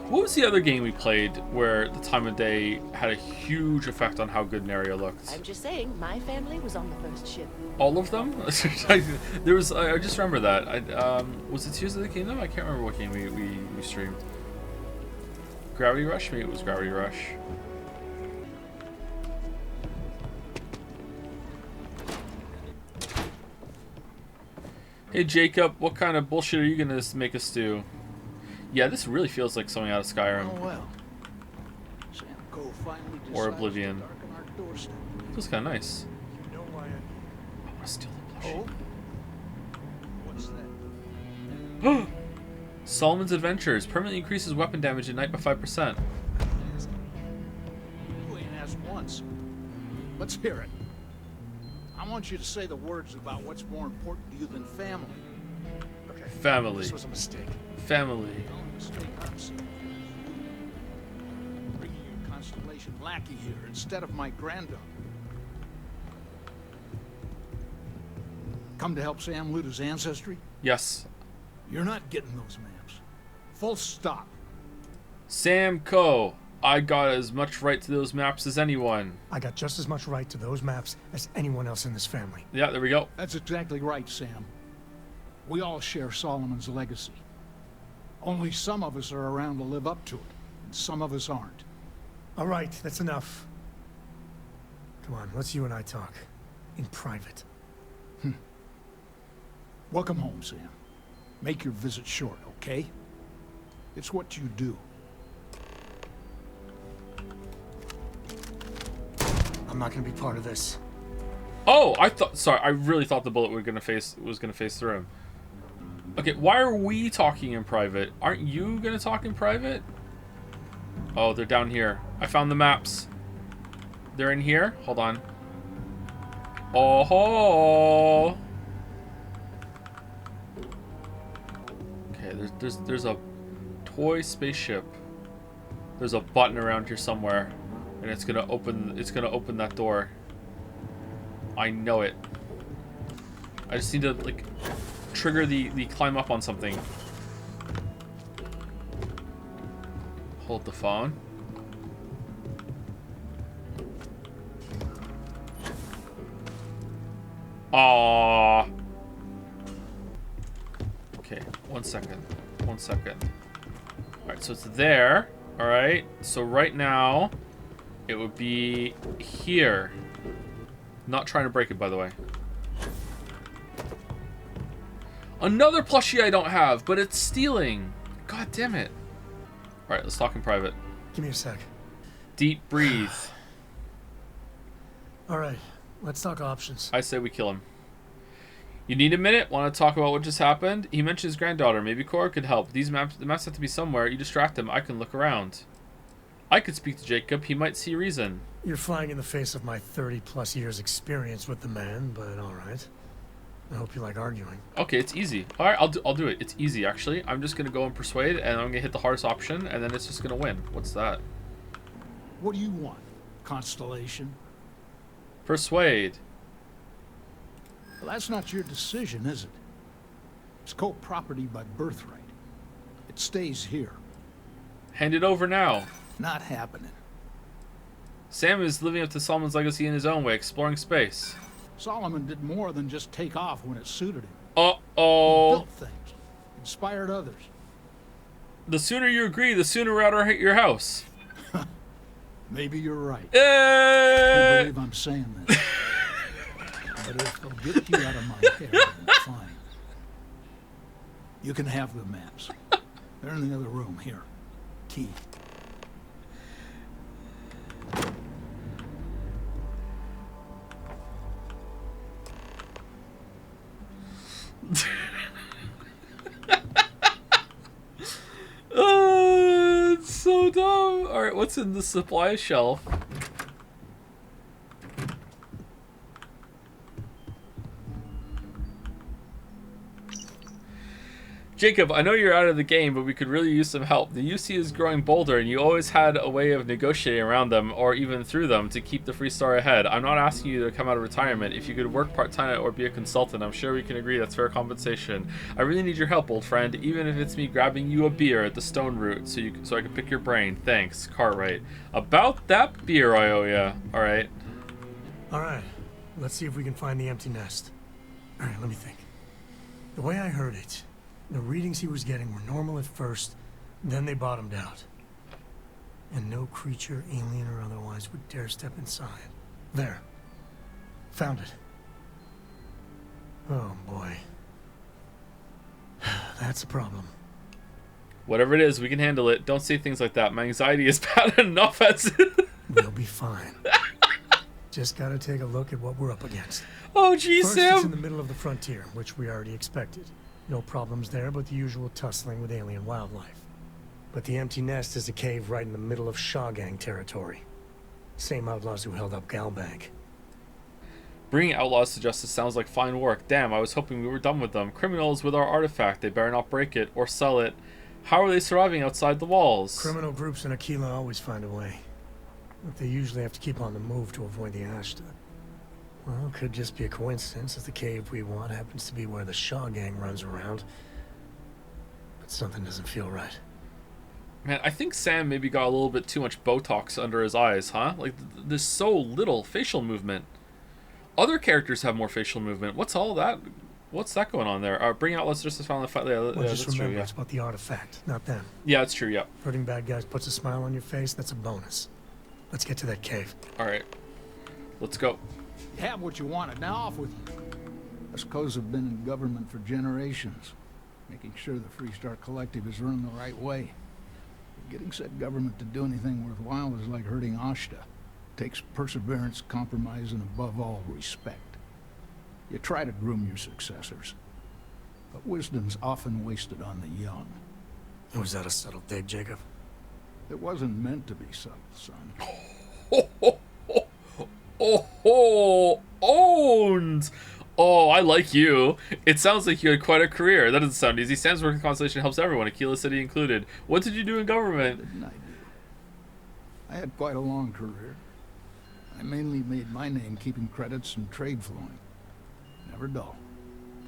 What was the other game we played where the time of day had a huge effect on how good an area looked? I'm just saying, my family was on the first ship. All of them? There was. I just remember that. Was it Tears of the Kingdom? I can't remember what game we streamed. Gravity Rush? Maybe it was Gravity Rush. Hey Jacob, what kind of bullshit are you gonna make us do? Yeah, this really feels like something out of Skyrim. Oh well. Or Oblivion. Feels kind of nice. You know why I want to steal the plushie. Oh? What's that? Solomon's Adventures permanently increases weapon damage at night by 5%. You ain't asked once. Let's hear it. I want you to say the words about what's more important to you than family. Okay. Family. This was a mistake. Family. The only mistake I'm seeing is bringing your Constellation lackey here instead of my granddaughter. Come to help Sam loot his ancestry? Yes. You're not getting those maps. Full stop. Sam Coe. I got as much right to those maps as anyone. I got just as much right to those maps as anyone else in this family. Yeah, there we go. That's exactly right, Sam. We all share Solomon's legacy. Only some of us are around to live up to it, and some of us aren't. All right, that's enough. Come on, let's you and I talk. In private. Welcome home, Sam. Make your visit short, okay? It's what you do. I'm not gonna be part of this. Oh, sorry, I really thought the bullet was gonna face through him. Okay, why are we talking in private? Aren't you gonna talk in private? Oh, they're down here. I found the maps. They're in here? Hold on. Oh ho! Okay, there's a toy spaceship. There's a button around here somewhere. And it's gonna open that door. I know it. I just need to like trigger the climb up on something. Hold the phone. Aww. Okay, 1 second. 1 second. Alright, so it's there. Alright, so right now it would be here. Not trying to break it, by the way. Another plushie I don't have, but it's stealing. God damn it. Alright, let's talk in private. Give me a sec. Deep breathe. Alright, let's talk options. I say we kill him. You need a minute? Want to talk about what just happened? He mentioned his granddaughter. Maybe Cora could help. The maps have to be somewhere. You distract him. I can look around. I could speak to Jacob. He might see reason. You're flying in the face of my 30+ years experience with the man, but alright. I hope you like arguing. Okay, it's easy. Alright, I'll do it. It's easy, actually. I'm just going to go and persuade, and I'm going to hit the hardest option, and then it's just going to win. What's that? What do you want, Constellation? Persuade. Well, that's not your decision, is it? It's co-property by birthright. It stays here. Hand it over now. Not happening. Sam is living up to Solomon's legacy in his own way, exploring space. Solomon did more than just take off when it suited him. Uh-oh. He built things, inspired others. The sooner you agree, the sooner we're at your house. Maybe you're right. I believe I'm saying this. But if they'll get you out of my hair, then fine. You can have the maps. They're in the other room here. Key. It's so dumb. Alright, what's in the supply shelf? Jacob, I know you're out of the game, but we could really use some help. The UC is growing bolder, and you always had a way of negotiating around them, or even through them, to keep the Free Star ahead. I'm not asking you to come out of retirement. If you could work part-time or be a consultant, I'm sure we can agree that's fair compensation. I really need your help, old friend, even if it's me grabbing you a beer at the Stone Root, so I can pick your brain. Thanks, Cartwright. About that beer I owe ya. Alright. Alright, let's see if we can find the empty nest. Alright, let me think. The way I heard it, the readings he was getting were normal at first, then they bottomed out. And no creature, alien or otherwise, would dare step inside. There. Found it. Oh boy. That's a problem. Whatever it is, we can handle it. Don't say things like that. My anxiety is bad enough as it. We'll be fine. Just gotta take a look at what we're up against. Oh, geez, First, Sam. it's in the middle of the frontier, which we already expected. No problems there, but the usual tussling with alien wildlife. But the empty nest is a cave right in the middle of Shaw Gang territory. Same outlaws who held up Galbank. Bringing outlaws to justice sounds like fine work. Damn, I was hoping we were done with them. Criminals with our artifact. They better not break it or sell it. How are they surviving outside the walls? Criminal groups in Akila always find a way. But they usually have to keep on the move to avoid the Ashta. Well, it could just be a coincidence that the cave we want happens to be where the Shaw Gang runs around. But something doesn't feel right. Man, I think Sam maybe got a little bit too much Botox under his eyes, huh? Like, there's so little facial movement. Other characters have more facial movement. What's all that? What's that going on there? Bring out Let's Just Found the Fight. Yeah, Well, just that's remember, true, yeah. it's about the artifact, not them. Yeah, that's true, yeah. Hurting bad guys puts a smile on your face, that's a bonus. Let's get to that cave. Alright. Let's go. You have what you wanted, now off with you. Us co's have been in government for generations, making sure the Freestar Collective is run the right way. Getting said government to do anything worthwhile is like hurting Ashta. Takes perseverance, compromise, and above all, respect. You try to groom your successors, but wisdom's often wasted on the young. Was that a subtle dig, Jacob? It wasn't meant to be subtle, son. Owned! Oh, I like you. It sounds like you had quite a career. That doesn't sound easy. Sam's work in Constellation helps everyone, Akila City included. What did you do in government? What didn't I do? I had quite a long career. I mainly made my name keeping credits and trade flowing. Never dull.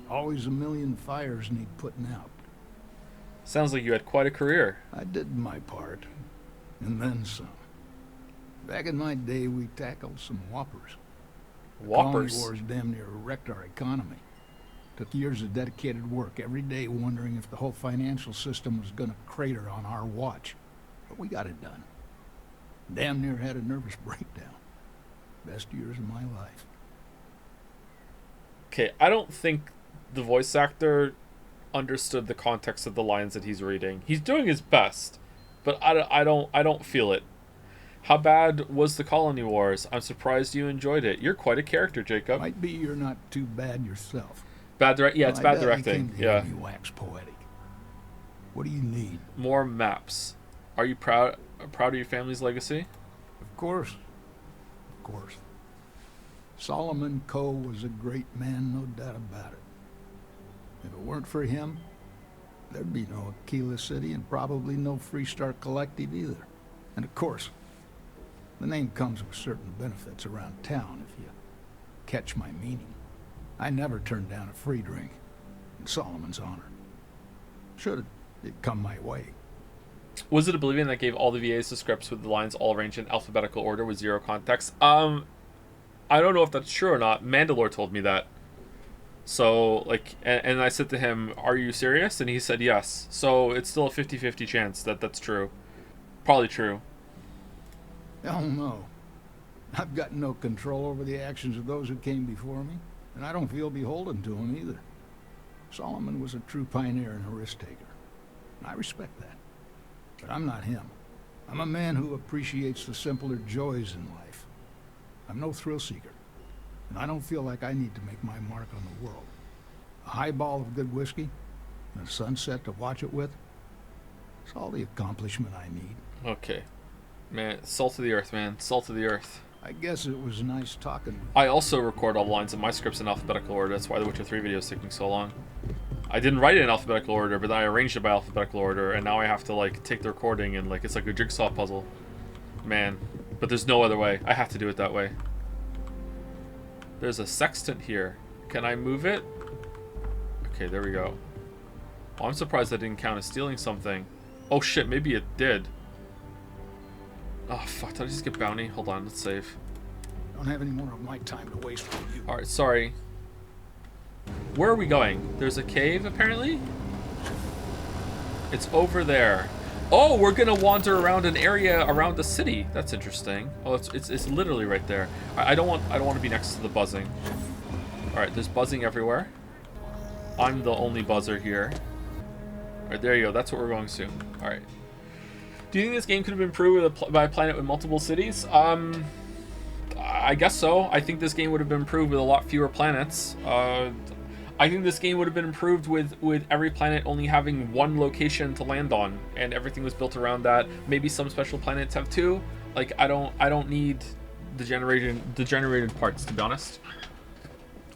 Always a million fires need putting out. Sounds like you had quite a career. I did my part, and then some. Back in my day, we tackled some whoppers. Whoppers? The colony wars damn near wrecked our economy. Took years of dedicated work, every day wondering if the whole financial system was gonna crater on our watch. But we got it done. Damn near had a nervous breakdown. Best years of my life. Okay, I don't think the voice actor understood the context of the lines that he's reading. He's doing his best, but I don't feel it. How bad was the Colony Wars? I'm surprised you enjoyed it. You're quite a character, Jacob. Might be you're not too bad yourself. Bad direct. Yeah, Well, it's I bad bet you directing. came to Yeah. hear me wax poetic. What do you need? More maps. Are you proud of your family's legacy? Of course. Of course. Solomon Coe was a great man, no doubt about it. If it weren't for him, there'd be no Akila City and probably no Freestar Collective either. And of course, the name comes with certain benefits around town, if you catch my meaning. I never turned down a free drink, in Solomon's honor. Should it come my way. Was it Oblivion that gave all the VAs the scripts with the lines all arranged in alphabetical order with zero context? I don't know if that's true or not. Mandalore told me that. So, like, and I said to him, are you serious? And he said yes. So it's still a 50-50 chance that that's true. Probably true. Hell no. I've got no control over the actions of those who came before me, and I don't feel beholden to them either. Solomon was a true pioneer and a risk-taker. I respect that. But I'm not him. I'm a man who appreciates the simpler joys in life. I'm no thrill-seeker, and I don't feel like I need to make my mark on the world. A highball of good whiskey, and a sunset to watch it with, it's all the accomplishment I need. Okay. Man, salt of the earth, man. Salt of the earth. I guess it was nice talking with you. I also record all the lines in my scripts in alphabetical order. That's why the Witcher 3 video is taking so long. I didn't write it in alphabetical order, but then I arranged it by alphabetical order, and now I have to, like, take the recording and, like, it's like a jigsaw puzzle. Man. But there's no other way. I have to do it that way. There's a sextant here. Can I move it? Okay, there we go. Oh, I'm surprised that didn't count as stealing something. Oh shit, maybe it did. Oh fuck, did I just get bounty? Hold on, let's save. Don't have any more of my time to waste with you. Alright, sorry. Where are we going? There's a cave, apparently? It's over there. Oh, we're gonna wander around an area around the city. That's interesting. Oh, it's literally right there. I don't want to be next to the buzzing. Alright, there's buzzing everywhere. I'm the only buzzer here. Alright, there you go. That's what we're going to. Alright. Do you think this game could have been improved by a planet with multiple cities? I guess so. I think this game would have been improved with a lot fewer planets. I I think this game would have been improved with every planet only having one location to land on, and everything was built around that. Maybe some special planets have two. Like I don't need the generated parts, to be honest.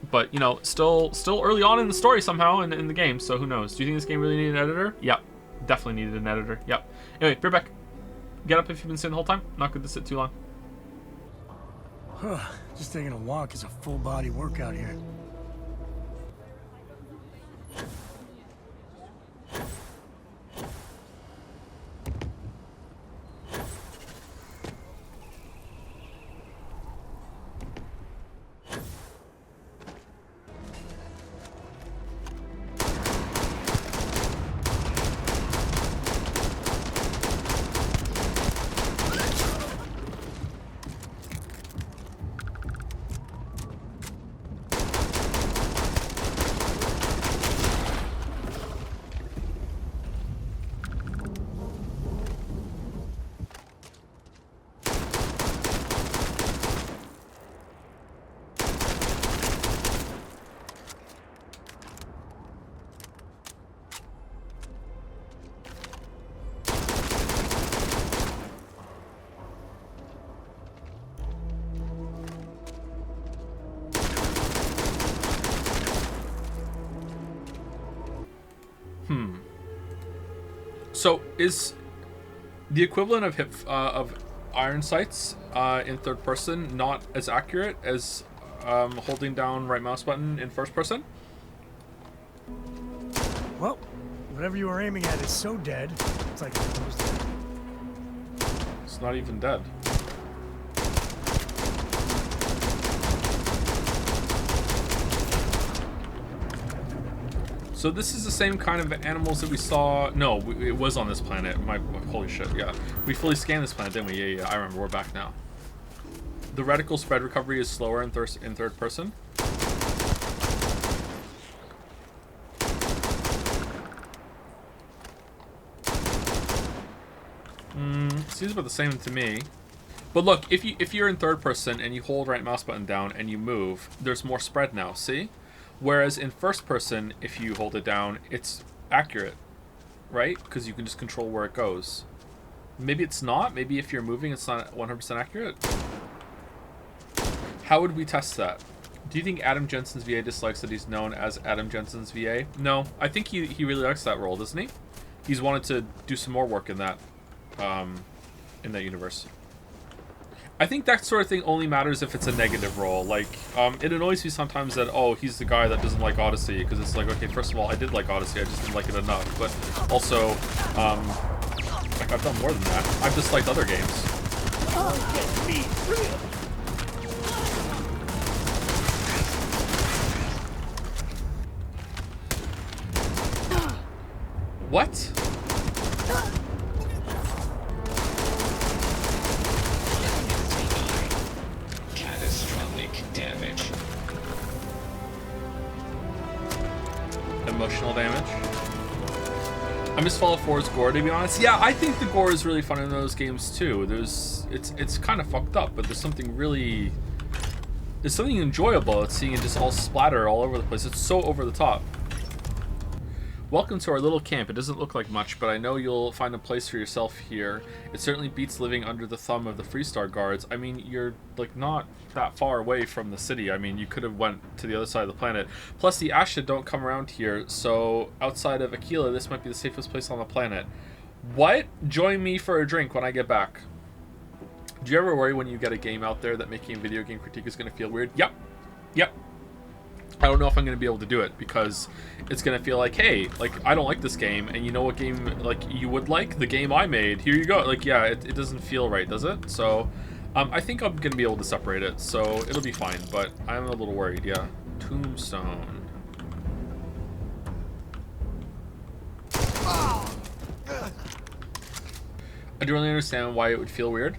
But you know, still early on in the story somehow in the game. So who knows? Do you think this game really needed an editor? Yep, definitely needed an editor. Yep. Anyway, be right back. Get up if you've been sitting the whole time. Not good to sit too long. Just taking a walk is a full body workout here. So is the equivalent of iron sights in third person not as accurate as holding down right mouse button in first person? Well, whatever you were aiming at is so dead. It's like it's not even dead. So this is the same kind of animals that we saw. No, it was on this planet. Holy shit, yeah. We fully scanned this planet, didn't we? Yeah, I remember. We're back now. The reticle spread recovery is slower in third person. Seems about the same to me. But look, if you're in third person and you hold right mouse button down and you move, there's more spread now, see? Whereas in first person, if you hold it down, it's accurate, right? Because you can just control where it goes. Maybe it's not. Maybe if you're moving, it's not 100% accurate. How would we test that? Do you think Adam Jensen's VA dislikes that he's known as Adam Jensen's VA? No, I think he really likes that role, doesn't he? He's wanted to do some more work in that universe. I think that sort of thing only matters if it's a negative role. Like, it annoys me sometimes that, oh, he's the guy that doesn't like Odyssey, because it's like, okay, first of all, I did like Odyssey, I just didn't like it enough. But also, like, I've done more than that. I've just liked other games. What? Damage. Emotional damage. I miss Fallout 4's gore, to be honest. Yeah, I think the gore is really fun in those games too. It's kind of fucked up, but there's something enjoyable at seeing it just all splatter all over the place. It's so over the top. Welcome to our little camp. It doesn't look like much, but I know you'll find a place for yourself here. It certainly beats living under the thumb of the Freestar guards. I mean, you're like not that far away from the city. I mean, you could have went to the other side of the planet. Plus, the Ashed don't come around here, so outside of Akila, this might be the safest place on the planet. What? Join me for a drink when I get back. Do you ever worry when you get a game out there that making a video game critique is going to feel weird? Yep. Yep. I don't know if I'm going to be able to do it because it's going to feel like, hey, like, I don't like this game, and you know what game, like, you would like? The game I made. Here you go. Like, yeah, it doesn't feel right, does it? So, I think I'm going to be able to separate it, so it'll be fine, but I'm a little worried, yeah. Tombstone. I don't really understand why it would feel weird.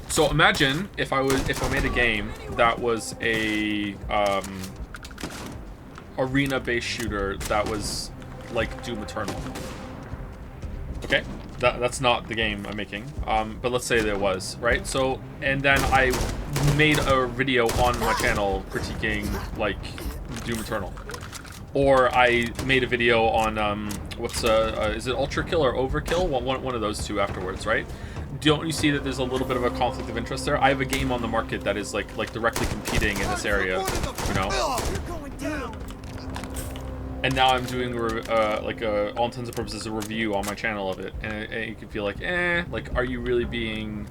So imagine if I made a game that was a arena-based shooter that was like Doom Eternal. Okay, that's not the game I'm making. But let's say there was, right? So, and then I made a video on my channel critiquing like Doom Eternal, or I made a video on is it Ultra Kill or Overkill? One of those two afterwards, right? Don't you see that there's a little bit of a conflict of interest there? I have a game on the market that is like directly competing in this area, you know. And now I'm doing all intents and purposes a review on my channel of it, and you can feel like, like, are you really being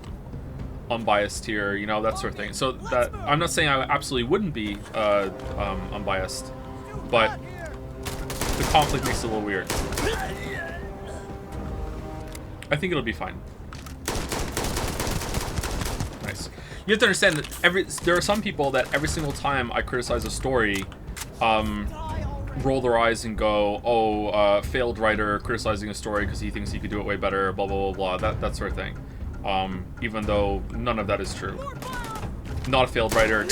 unbiased here, you know, that sort of thing. So that I'm not saying I absolutely wouldn't be unbiased, but the conflict makes it a little weird. I think it'll be fine. Nice. You have to understand that there are some people that every single time I criticize a story, roll their eyes and go, oh, failed writer criticizing a story because he thinks he could do it way better, blah blah blah blah, that sort of thing. Even though none of that is true. Not a failed writer.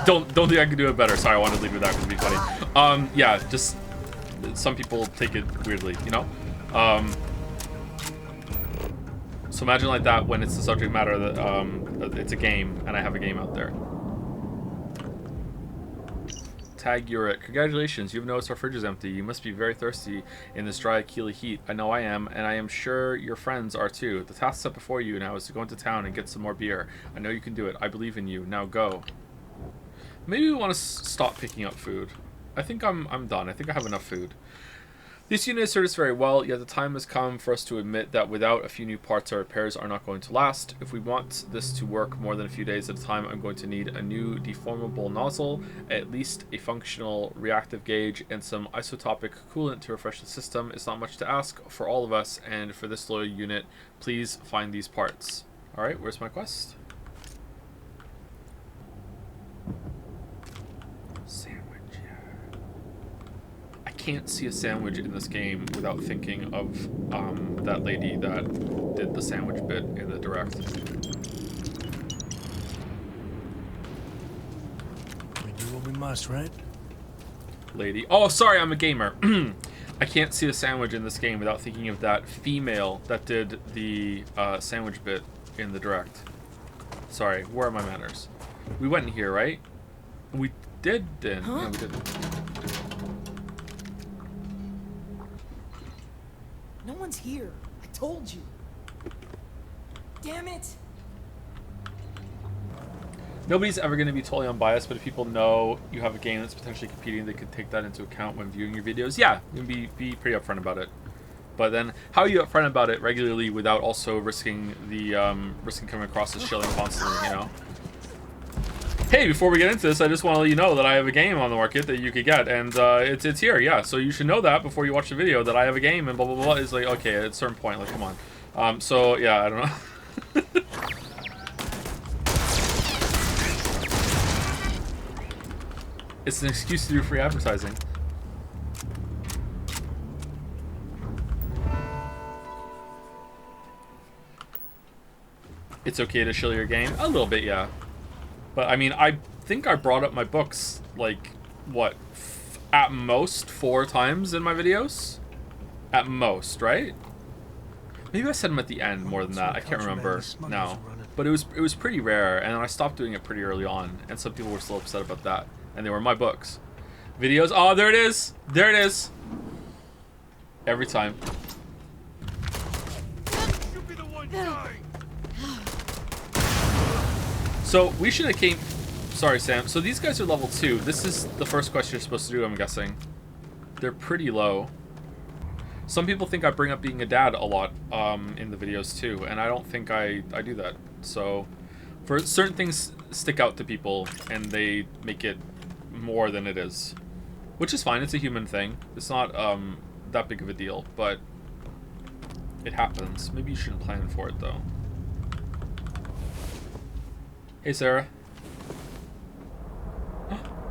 don't think I could do it better. Sorry, I wanted to leave with that because it'd be funny. Yeah, just some people take it weirdly, you know. So imagine like that when it's the subject matter that it's a game and I have a game out there. Tag Uric. Congratulations, you've noticed our fridge is empty. You must be very thirsty in this dry Akila heat. I know I am, and I am sure your friends are too. The task set before you now is to go into town and get some more beer. I know you can do it. I believe in you. Now go. Maybe we want to stop picking up food. I think I'm done. I think I have enough food. This unit has served us very well, yet the time has come for us to admit that without a few new parts, our repairs are not going to last. If we want this to work more than a few days at a time, I'm going to need a new deformable nozzle, at least a functional reactive gauge, and some isotopic coolant to refresh the system. It's not much to ask for all of us, and for this loyal unit, please find these parts. Alright, where's my quest? Can't see a sandwich in this game without thinking of that lady that did the sandwich bit in the direct. We do what we must, right? Lady. Oh, sorry, I'm a gamer. I can't see a sandwich in this game without thinking of that female that did the sandwich bit in the direct. Sorry, where are my manners? We went in here, right? We did then. Huh? No, we didn't. No one's here. I told you. Damn it. Nobody's ever going to be totally unbiased, but if people know you have a game that's potentially competing, they could take that into account when viewing your videos. Yeah, you can be pretty upfront about it. But then, how are you upfront about it regularly without also risking coming across as shilling constantly, you know? Hey, before we get into this, I just want to let you know that I have a game on the market that you could get, and it's here, yeah. So you should know that before you watch the video that I have a game and blah blah blah. It's like, okay, at a certain point, like, come on. So yeah, I don't know. It's an excuse to do free advertising. It's okay to shill your game? A little bit, yeah. But, I mean, I think I brought up my books, like, what, at most 4 times in my videos? At most, right? Maybe I said them at the end more than that. I can't remember now. But it was pretty rare, and I stopped doing it pretty early on, and some people were still upset about that. And they were my books. Videos, oh, there it is! There it is! Every time. So, we should have came... Sorry, Sam. So, these guys are level 2. This is the first quest you're supposed to do, I'm guessing. They're pretty low. Some people think I bring up being a dad a lot in the videos, too. And I don't think I do that. So, for certain things stick out to people, and they make it more than it is. Which is fine. It's a human thing. It's not that big of a deal, but it happens. Maybe you shouldn't plan for it, though. Hey, Sarah.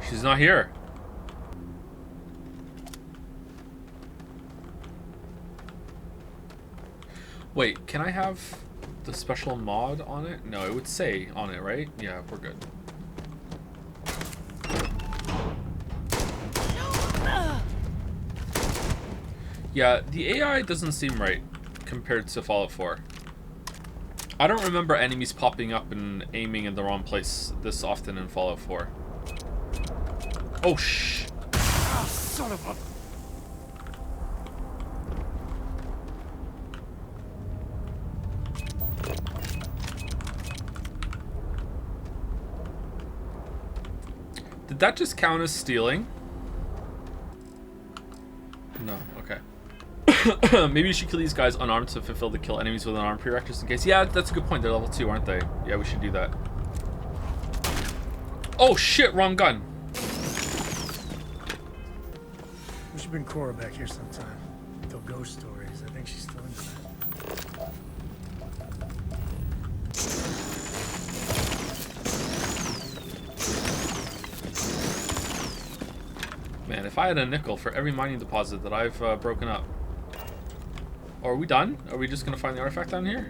She's not here. Wait, can I have the special mod on it? No, it would say on it, right? Yeah, we're good. Yeah, the AI doesn't seem right compared to Fallout 4. I don't remember enemies popping up and aiming in the wrong place this often in Fallout 4. Oh, shh. Ah, son of a... Did that just count as stealing? No, okay. Maybe you should kill these guys unarmed to fulfill the kill enemies with an armed prereq just in case. Yeah, that's a good point. They're level 2, aren't they? Yeah, we should do that. Oh shit, wrong gun. We should bring Cora back here sometime. Tell ghost stories. I think she's still into that. Man, if I had a nickel for every mining deposit that I've broken up. Oh, are we done? Are we just gonna find the artifact down here?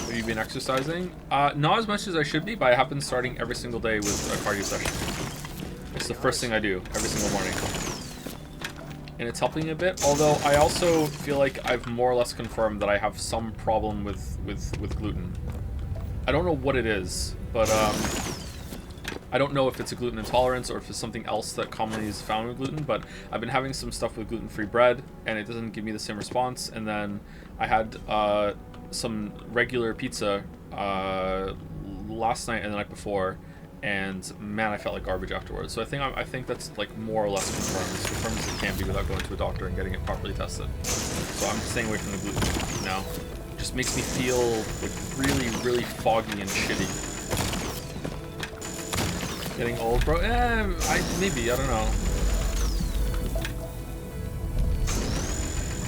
Have you been exercising? Not as much as I should be, but I have been starting every single day with a cardio session. It's the first thing I do every single morning. And it's helping a bit, although I also feel like I've more or less confirmed that I have some problem with gluten. I don't know what it is, but I don't know if it's a gluten intolerance or if it's something else that commonly is found with gluten, but I've been having some stuff with gluten-free bread, and it doesn't give me the same response. And then I had some regular pizza last night and the night before, and man, I felt like garbage afterwards. So I think that's like more or less confirmed, as confirmed as it can be without going to a doctor and getting it properly tested. So I'm staying away from the gluten now. It just makes me feel like really, really foggy and shitty. Getting old, bro? Maybe, I don't know.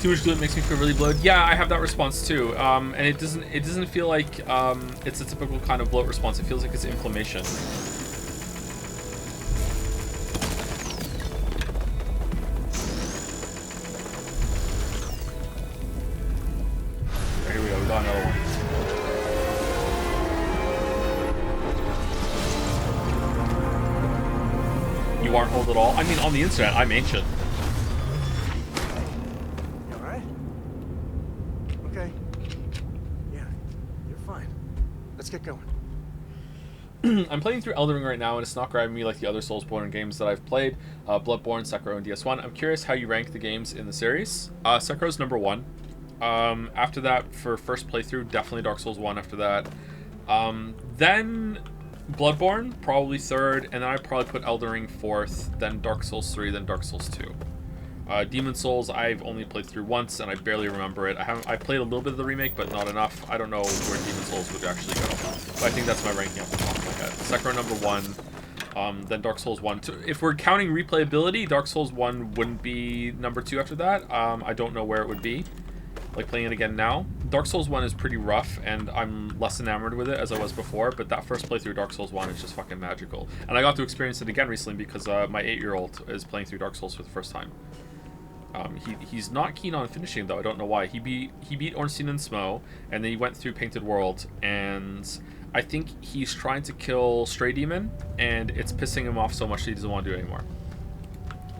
Too much gluten makes me feel really bloated. Yeah, I have that response too. And it doesn't feel like it's a typical kind of bloat response. It feels like it's inflammation. Here we go. We got another one. You aren't old at all? I mean, on the internet, I'm ancient. You alright? Okay. Yeah, you're fine. Let's get going. I'm playing through Elden Ring right now, and it's not grabbing me like the other Soulsborne games that I've played. Bloodborne, Sekiro, and DS1. I'm curious how you rank the games in the series. Sekiro's #1. After that, for first playthrough, definitely Dark Souls 1 after that. Then Bloodborne, probably 3rd, and then I'd probably put Elden Ring 4th, then Dark Souls 3, then Dark Souls 2. Demon Souls, I've only played through once, and I barely remember it. I played a little bit of the remake, but not enough. I don't know where Demon Souls would actually go. But I think that's my ranking off the top of my head. Sekiro #1, then Dark Souls 1. If we're counting replayability, Dark Souls 1 wouldn't be #2 after that. I don't know where it would be. Like playing it again now. Dark Souls 1 is pretty rough, and I'm less enamored with it as I was before, but that first playthrough Dark Souls 1 is just fucking magical. And I got to experience it again recently because my 8-year-old is playing through Dark Souls for the first time. He's not keen on finishing though. I don't know why. He beat Ornstein and Smo, and then he went through Painted World, and I think he's trying to kill Stray Demon, and it's pissing him off so much that he doesn't want to do it anymore.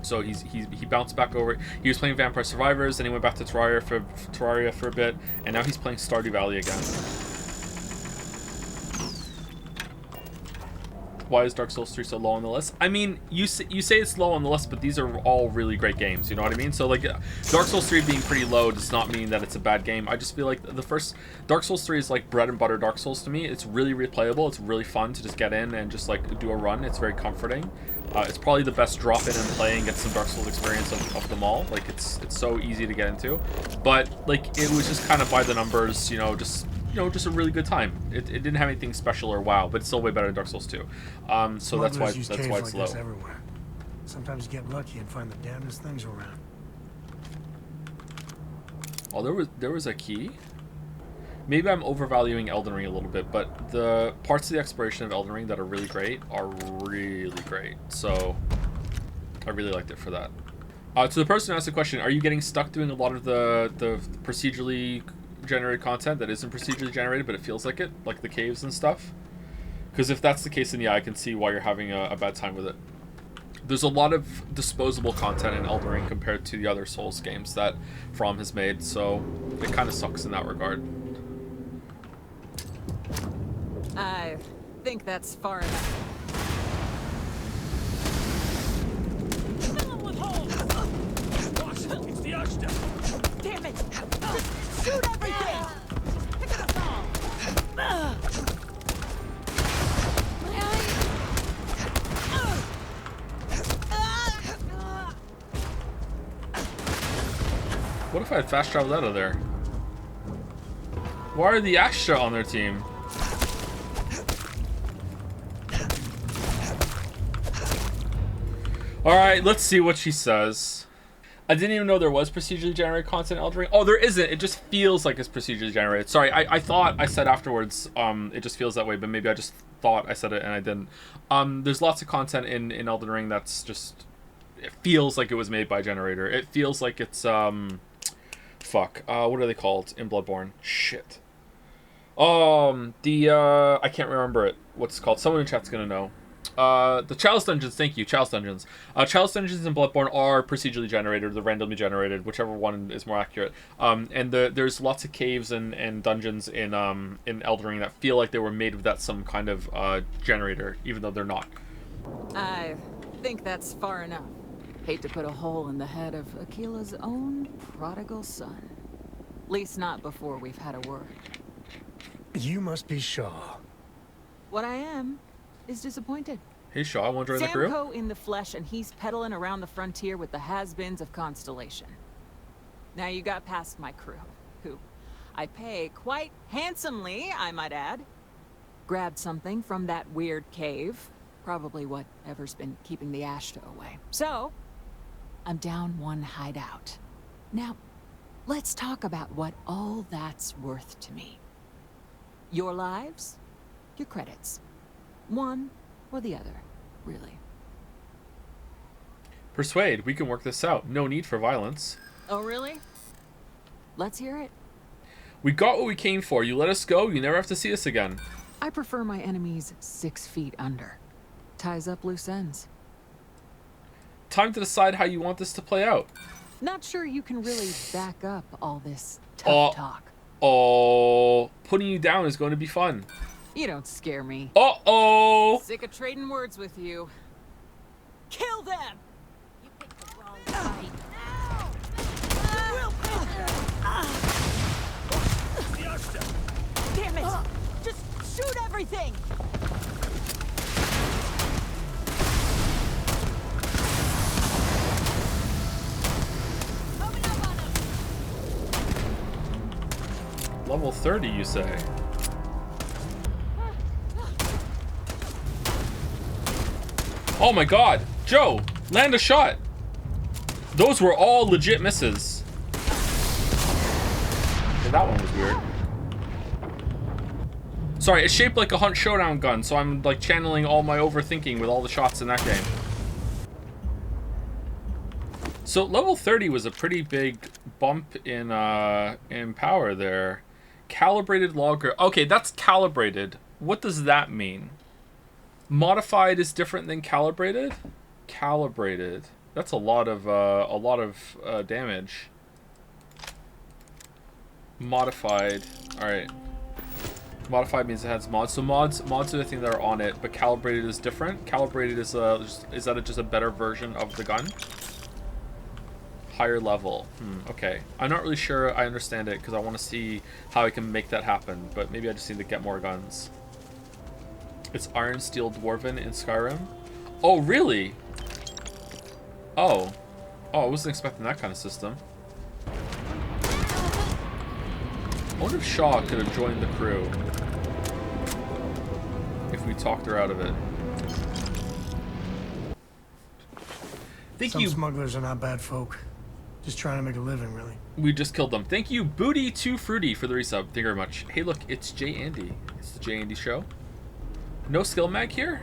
So he bounced back over. He was playing Vampire Survivors, then he went back to Terraria for a bit, and now he's playing Stardew Valley again. Why is Dark Souls 3 so low on the list? I mean, you say it's low on the list, but these are all really great games. You know what I mean? So like, Dark Souls 3 being pretty low does not mean that it's a bad game. I just feel like the first Dark Souls 3 is like bread and butter Dark Souls to me. It's really replayable. It's really fun to just get in and just like do a run. It's very comforting. It's probably the best drop in and play and get some Dark Souls experience of them all. Like it's so easy to get into, but like it was just kind of by the numbers, just a really good time. It didn't have anything special or wow, but it's still way better than Dark Souls 2. So that's why it's low. Everywhere. Sometimes you get lucky and find the damnedest things around. Oh, there was a key. Maybe I'm overvaluing Elden Ring a little bit, but the parts of the exploration of Elden Ring that are really great are really great. So I really liked it for that. To the person who asked the question, are you getting stuck doing a lot of the procedurally generated content that isn't procedurally generated, but it feels like it, like the caves and stuff? Because if that's the case, then yeah, I can see why you're having a bad time with it. There's a lot of disposable content in Elden Ring compared to the other Souls games that From has made, so it kind of sucks in that regard. I think that's far enough. It's the Ashta. Damn it! Just shoot everything! Pick it up all! What if I had fast traveled out of there? Why are the Ashta on their team? Alright, let's see what she says. I didn't even know there was procedurally generated content in Elden Ring. Oh, there isn't. It just feels like it's procedurally generated. Sorry, I thought I said afterwards, it just feels that way, but maybe I just thought I said it and I didn't. There's lots of content in Elden Ring that's just... It feels like it was made by a generator. It feels like it's, fuck. What are they called in Bloodborne? Shit. I can't remember it. What's it called? Someone in chat's gonna know. The Chalice Dungeons, thank you, Chalice Dungeons. Chalice Dungeons in Bloodborne are procedurally generated, they're randomly generated, whichever one is more accurate. And there's lots of caves and dungeons in Elden Ring that feel like they were made with that some kind of generator, even though they're not. I think that's far enough. Hate to put a hole in the head of Akila's own prodigal son. At least not before we've had a word. You must be Shaw. What I am is disappointed. Hey Shaw, I want to join the crew? Samco in the flesh, and he's peddling around the frontier with the has-beens of Constellation. Now you got past my crew, who I pay quite handsomely, I might add. Grabbed something from that weird cave. Probably whatever's been keeping the Ashta away. So, I'm down one hideout. Now, let's talk about what all that's worth to me. Your lives, your credits. One or the other, really. Persuade, we can work this out. No need for violence. Oh, really? Let's hear it. We got what we came for. You let us go, you never have to see us again. I prefer my enemies 6 feet under. Ties up loose ends. Time to decide how you want this to play out. Not sure you can really back up all this tough talk. Oh, putting you down is going to be fun. You don't scare me. Uh-oh! Sick of trading words with you. Kill them! You picked the wrong fight. Damn it! Just shoot everything! Level 30, you say? Oh my god! Joe! Land a shot! Those were all legit misses. Okay, that one was weird. Sorry, it's shaped like a Hunt Showdown gun, so I'm like channeling all my overthinking with all the shots in that game. So level 30 was a pretty big bump in power there. Calibrated logger. Okay, that's calibrated. What does that mean? Modified is different than calibrated? Calibrated. That's a lot of damage. Modified. Alright. Modified means it has mods. So mods are the thing that are on it, but calibrated is different. Calibrated is that just a better version of the gun? Higher level. Okay. I'm not really sure I understand it because I want to see how I can make that happen, but maybe I just need to get more guns. It's Iron Steel Dwarven in Skyrim. Oh, really? Oh. Oh, I wasn't expecting that kind of system. I wonder if Shaw could have joined the crew if we talked her out of it. Some smugglers are not bad folk. Just trying to make a living, really. We just killed them. Thank you, Booty2Fruity, for the resub. Thank you very much. Hey, look, it's J Andy. It's the J Andy show. No skill mag here?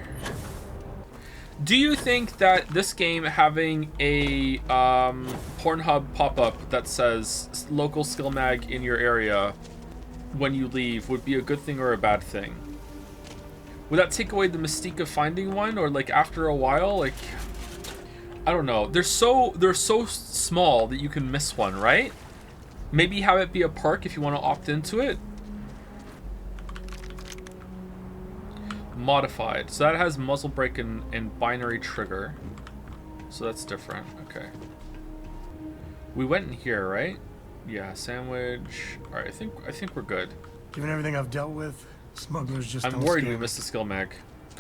Do you think that this game having a Pornhub pop-up that says local skill mag in your area when you leave would be a good thing or a bad thing? Would that take away the mystique of finding one, or like after a while, like I don't know. They're so small that you can miss one, right? Maybe have it be a perk if you want to opt into it. Modified. So that has muzzle brake and binary trigger. So that's different. Okay. We went in here, right? Yeah, sandwich. All right, I think we're good. Given everything I've dealt with, smugglers just I'm don't worried scare we me. missed the skill mag.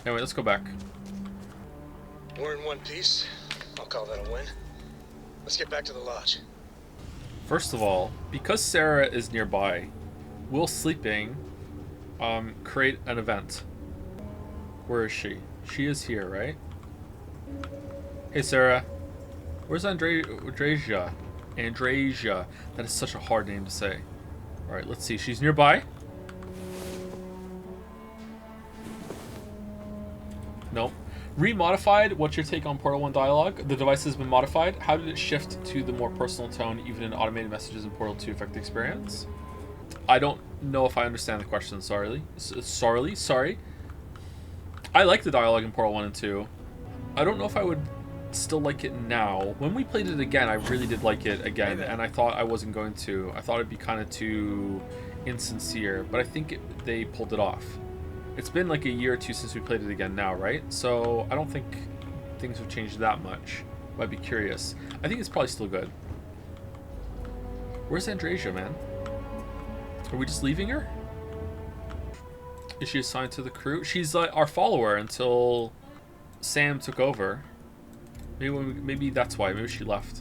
Anyway, let's go back. We're in one piece. I'll call that a win. Let's get back to the lodge. First of all, because Sarah is nearby, will sleeping create an event? Where is she? She is here, right? Hey, Sarah. Where's Andresia? Andresia. That is such a hard name to say. Alright, let's see. She's nearby. Nope. Remodified, what's your take on Portal 1 dialogue? The device has been modified. How did it shift to the more personal tone, even in automated messages in Portal 2 affect the experience? I don't know if I understand the question, sorry. I like the dialogue in Portal 1 and 2. I don't know if I would still like it now. When we played it again, I really did like it again, and I thought I wasn't going to. I thought it'd be kind of too insincere, but I think they pulled it off. It's been like a year or two since we played it again now, right? So I don't think things have changed that much. I'd be curious. I think it's probably still good. Where's Andresia, man? Are we just leaving her? Is she assigned to the crew? She's like our follower until Sam took over. Maybe that's why. Maybe she left.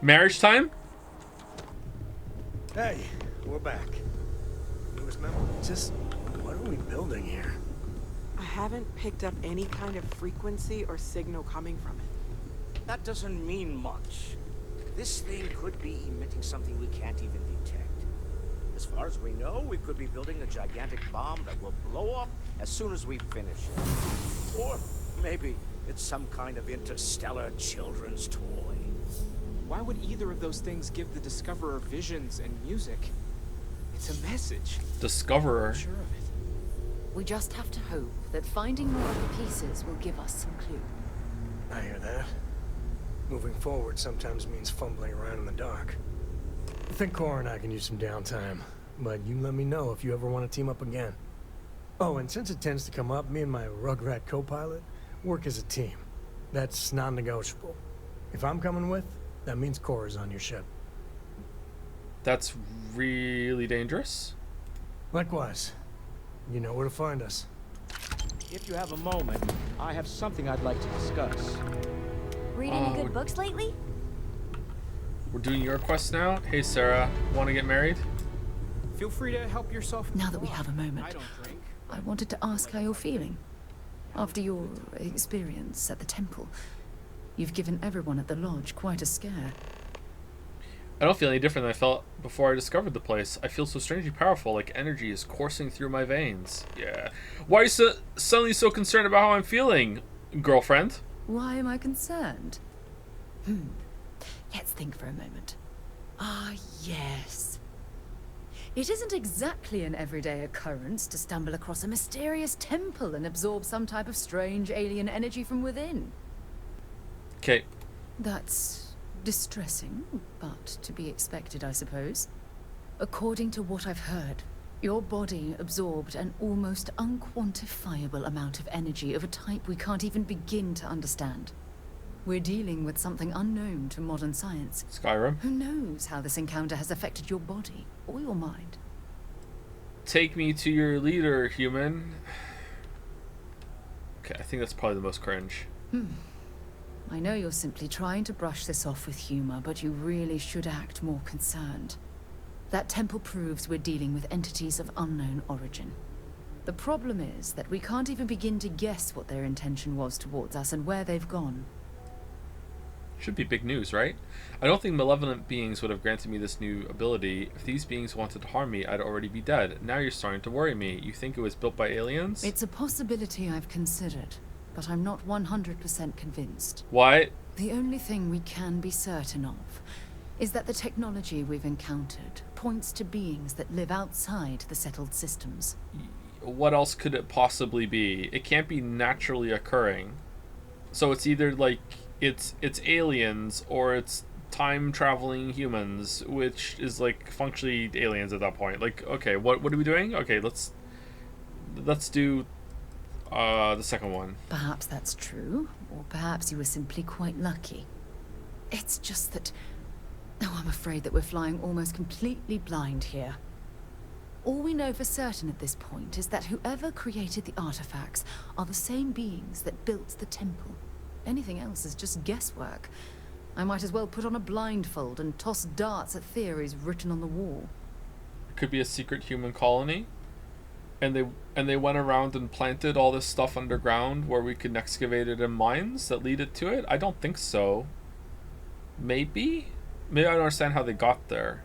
Marriage time? Hey, we're back. Newest member. Just what are we building here? I haven't picked up any kind of frequency or signal coming from it. That doesn't mean much. This thing could be emitting something we can't even detect. As far as we know, we could be building a gigantic bomb that will blow up as soon as we finish it. Or maybe it's some kind of interstellar children's toy. Why would either of those things give the Discoverer visions and music? It's a message. Discoverer? I'm sure of it. We just have to hope that finding more of the pieces will give us some clue. I hear that. Moving forward sometimes means fumbling around in the dark. I think Cora and I can use some downtime, but you let me know if you ever want to team up again. Oh, and since it tends to come up, me and my Rugrat co-pilot work as a team. That's non-negotiable. If I'm coming with, that means Cora's on your ship. That's really dangerous. Likewise. You know where to find us. If you have a moment, I have something I'd like to discuss. Read any good books lately? We're doing your quest now. Hey, Sarah, want to get married? Feel free to help yourself. Now that we have a moment, I wanted to ask how you're feeling. After your experience at the temple, you've given everyone at the lodge quite a scare. I don't feel any different than I felt before I discovered the place. I feel so strangely powerful, like energy is coursing through my veins. Yeah. Why are you suddenly so concerned about how I'm feeling, girlfriend? Why am I concerned? Let's think for a moment. Ah, yes. It isn't exactly an everyday occurrence to stumble across a mysterious temple and absorb some type of strange alien energy from within. Okay. That's distressing, but to be expected, I suppose. According to what I've heard, your body absorbed an almost unquantifiable amount of energy of a type we can't even begin to understand. We're dealing with something unknown to modern science. Skyrim. Who knows how this encounter has affected your body or your mind? Take me to your leader, human. Okay, I think that's probably the most cringe. I know you're simply trying to brush this off with humor, but you really should act more concerned. That temple proves we're dealing with entities of unknown origin. The problem is that we can't even begin to guess what their intention was towards us and where they've gone. Should be big news, right? I don't think malevolent beings would have granted me this new ability. If these beings wanted to harm me, I'd already be dead. Now you're starting to worry me. You think it was built by aliens? It's a possibility I've considered, but I'm not 100% convinced. Why? The only thing we can be certain of is that the technology we've encountered points to beings that live outside the settled systems. What else could it possibly be? It can't be naturally occurring. So it's either like it's aliens or it's time traveling humans, which is like functionally aliens at that point. Like, okay, what are we doing? Okay, let's do the second one. Perhaps that's true, or perhaps you were simply quite lucky. It's just that, oh, I'm afraid that we're flying almost completely blind here. All we know for certain at this point is that whoever created the artifacts are the same beings that built the temple. Anything else is just guesswork. I might as well put on a blindfold and toss darts at theories written on the wall. It could be a secret human colony, and they went around and planted all this stuff underground where we could excavate it in mines that lead it to it. I don't think so. Maybe I don't understand how they got there.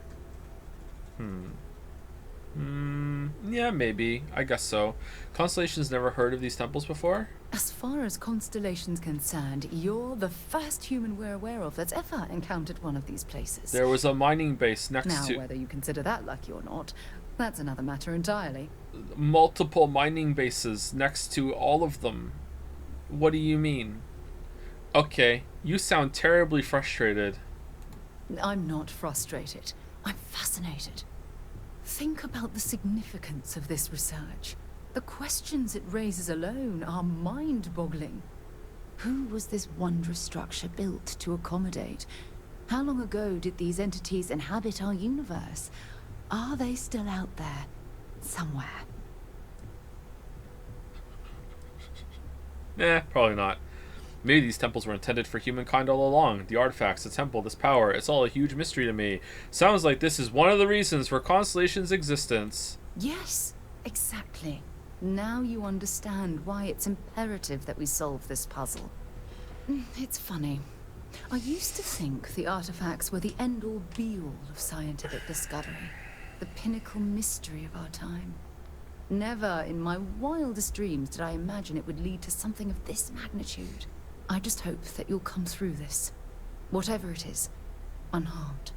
Yeah, maybe. I guess so. Constellation's never heard of these temples before? As far as Constellation's concerned, you're the first human we're aware of that's ever encountered one of these places. There was a mining base next to... Now, whether you consider that lucky or not, that's another matter entirely. Multiple mining bases next to all of them. What do you mean? Okay, you sound terribly frustrated. I'm not frustrated. I'm fascinated. Think about the significance of this research. The questions it raises alone are mind-boggling. Who was this wondrous structure built to accommodate? How long ago did these entities inhabit our universe? Are they still out there, somewhere? Probably not. Maybe these temples were intended for humankind all along. The artifacts, the temple, this power, it's all a huge mystery to me. Sounds like this is one of the reasons for Constellation's existence. Yes, exactly. Now you understand why it's imperative that we solve this puzzle. It's funny. I used to think the artifacts were the end-all be-all of scientific discovery. The pinnacle mystery of our time. Never in my wildest dreams did I imagine it would lead to something of this magnitude. I just hope that you'll come through this, whatever it is, unharmed.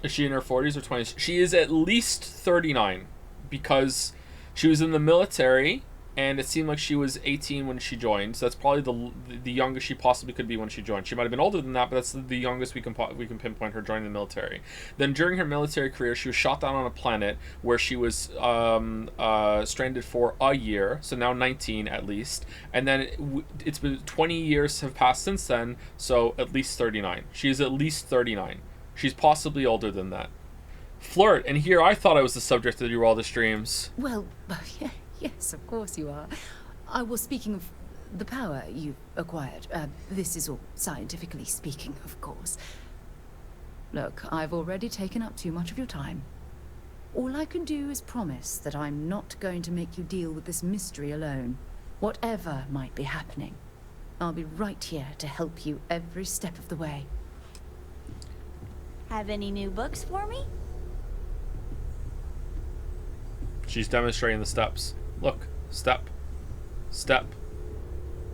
Is she in her 40s or 20s? She is at least 39, because she was in the military, and it seemed like she was 18 when she joined. So that's probably the youngest she possibly could be when she joined. She might have been older than that, but that's the youngest we can pinpoint her joining the military. Then during her military career, she was shot down on a planet where she was stranded for a year, so now 19 at least. And then it's been 20 years have passed since then, so at least 39. She is at least 39. She's possibly older than that. Flirt, and here I thought I was the subject of your wildest dreams. Well, yeah. Yes, of course you are. I was speaking of the power you've acquired. This is all scientifically speaking, of course. Look, I've already taken up too much of your time. All I can do is promise that I'm not going to make you deal with this mystery alone. Whatever might be happening, I'll be right here to help you every step of the way. Have any new books for me? She's demonstrating the steps. Look, step, step,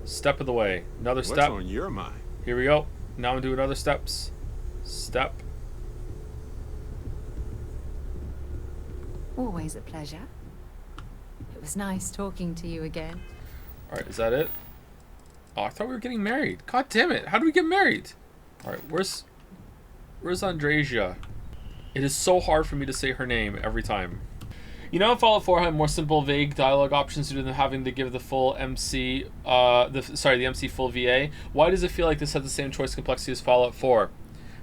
step of the way. Another step. What's on your mind? Here we go. Now I'm doing other steps. Step. Always a pleasure. It was nice talking to you again. All right, is that it? Oh, I thought we were getting married. God damn it! How do we get married? All right, where's Andresia? It is so hard for me to say her name every time. You know, Fallout 4 had more simple, vague dialogue options due to them having to give the full MC, the MC full VA. Why does it feel like this has the same choice complexity as Fallout 4?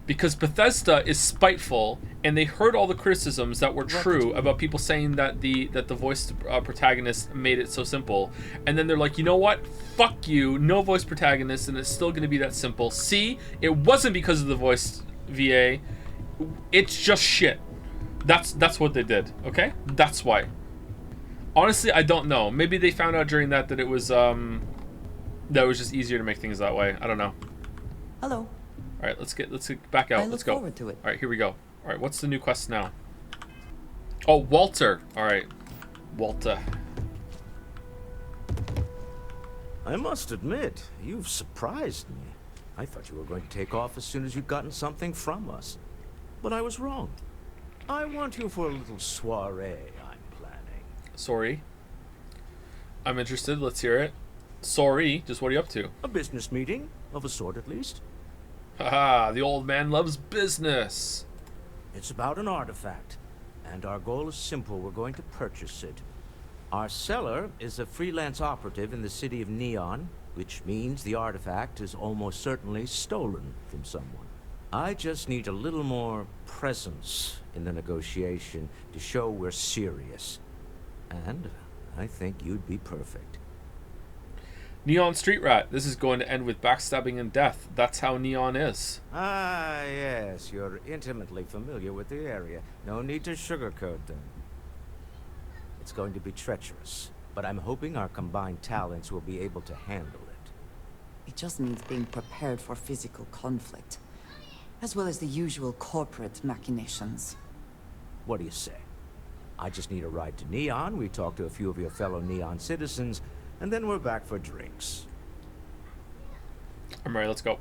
Because Bethesda is spiteful, and they heard all the criticisms that were true about people saying that the voice protagonist made it so simple, and then they're like, you know what? Fuck you, no voice protagonist, and it's still going to be that simple. See, it wasn't because of the voice VA. It's just shit. That's what they did, okay? That's why. Honestly, I don't know. Maybe they found out during that it was just easier to make things that way. I don't know. Hello. All right, let's get back out. Let's go. I look forward to it. All right, here we go. All right, what's the new quest now? Oh, Walter. All right, Walter. I must admit, you've surprised me. I thought you were going to take off as soon as you'd gotten something from us. But I was wrong. I want you for a little soiree I'm planning. Sorry. I'm interested. Let's hear it. Sorry. Just what are you up to? A business meeting, of a sort at least. Haha, the old man loves business. It's about an artifact, and our goal is simple. We're going to purchase it. Our seller is a freelance operative in the city of Neon, which means the artifact is almost certainly stolen from someone. I just need a little more presence in the negotiation to show we're serious. And I think you'd be perfect. Neon Street Rat. This is going to end with backstabbing and death. That's how Neon is. Ah, yes, you're intimately familiar with the area. No need to sugarcoat them. It's going to be treacherous, but I'm hoping our combined talents will be able to handle it. It just means being prepared for physical conflict, as well as the usual corporate machinations. What do you say? I just need a ride to Neon, we talk to a few of your fellow Neon citizens, and then we're back for drinks. I'm ready, let's go.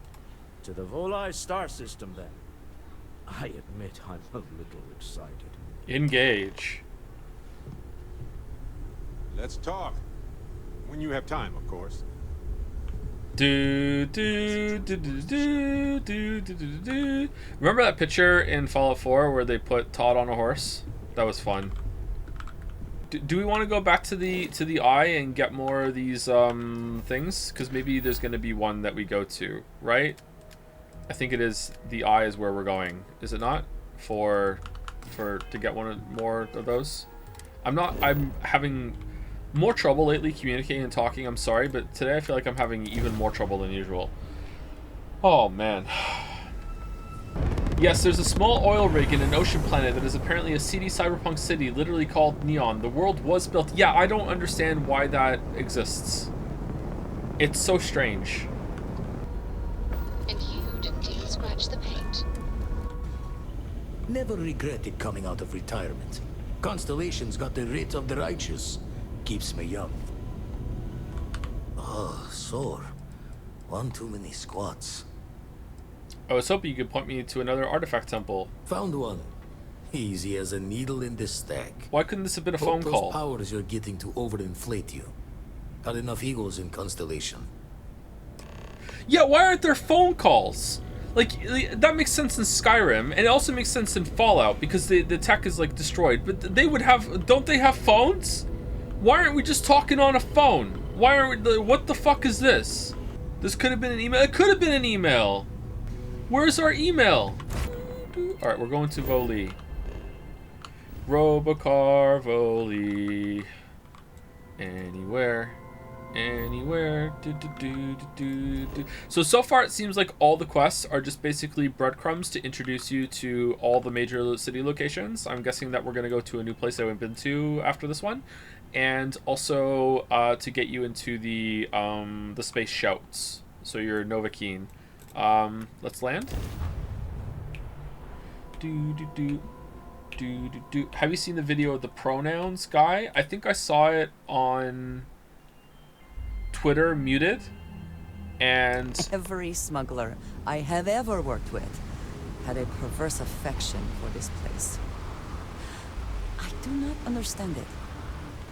To the Volai star system, then. I admit I'm a little excited. Engage. Let's talk. When you have time, of course. Remember that picture in Fallout 4 where they put Todd on a horse? That was fun. Do we want to go back to the eye and get more of these things? Because maybe there's going to be one that we go to, right? I think it is. The eye is where we're going, is it not? To get more of those. I'm having more trouble lately communicating and talking. I'm sorry, but today I feel like I'm having even more trouble than usual. Oh man. Yes, there's a small oil rig in an ocean planet that is apparently a seedy cyberpunk city, literally called Neon. The world was built. Yeah, I don't understand why that exists. It's so strange. And you didn't even scratch the paint. Never regretted coming out of retirement. Constellation's got the writ of the righteous. Keeps me young. Oh, sore. One too many squats. I was hoping you could point me to another artifact temple. Found one. Easy as a needle in the stack. Why couldn't this have been a phone call? Those powers you're getting to overinflate you. Got enough egos in Constellation. Yeah, why aren't there phone calls? Like, that makes sense in Skyrim, and it also makes sense in Fallout, because the tech is, like, destroyed. But they would have... Don't they have phones? Why aren't we just talking on a phone? Why aren't we... What the fuck is this? This could have been an email. It could have been an email. Where's our email? Alright, we're going to Voli. Robocar Voli. Anywhere. Anywhere. So far it seems like all the quests are just basically breadcrumbs to introduce you to all the major city locations. I'm guessing that we're going to go to a new place I haven't been to after this one. And also to get you into the space shouts. So you're Novakeene. Let's land. Have you seen the video of the pronouns guy? I think I saw it on Twitter, muted. And every smuggler I have ever worked with had a perverse affection for this place. I do not understand it.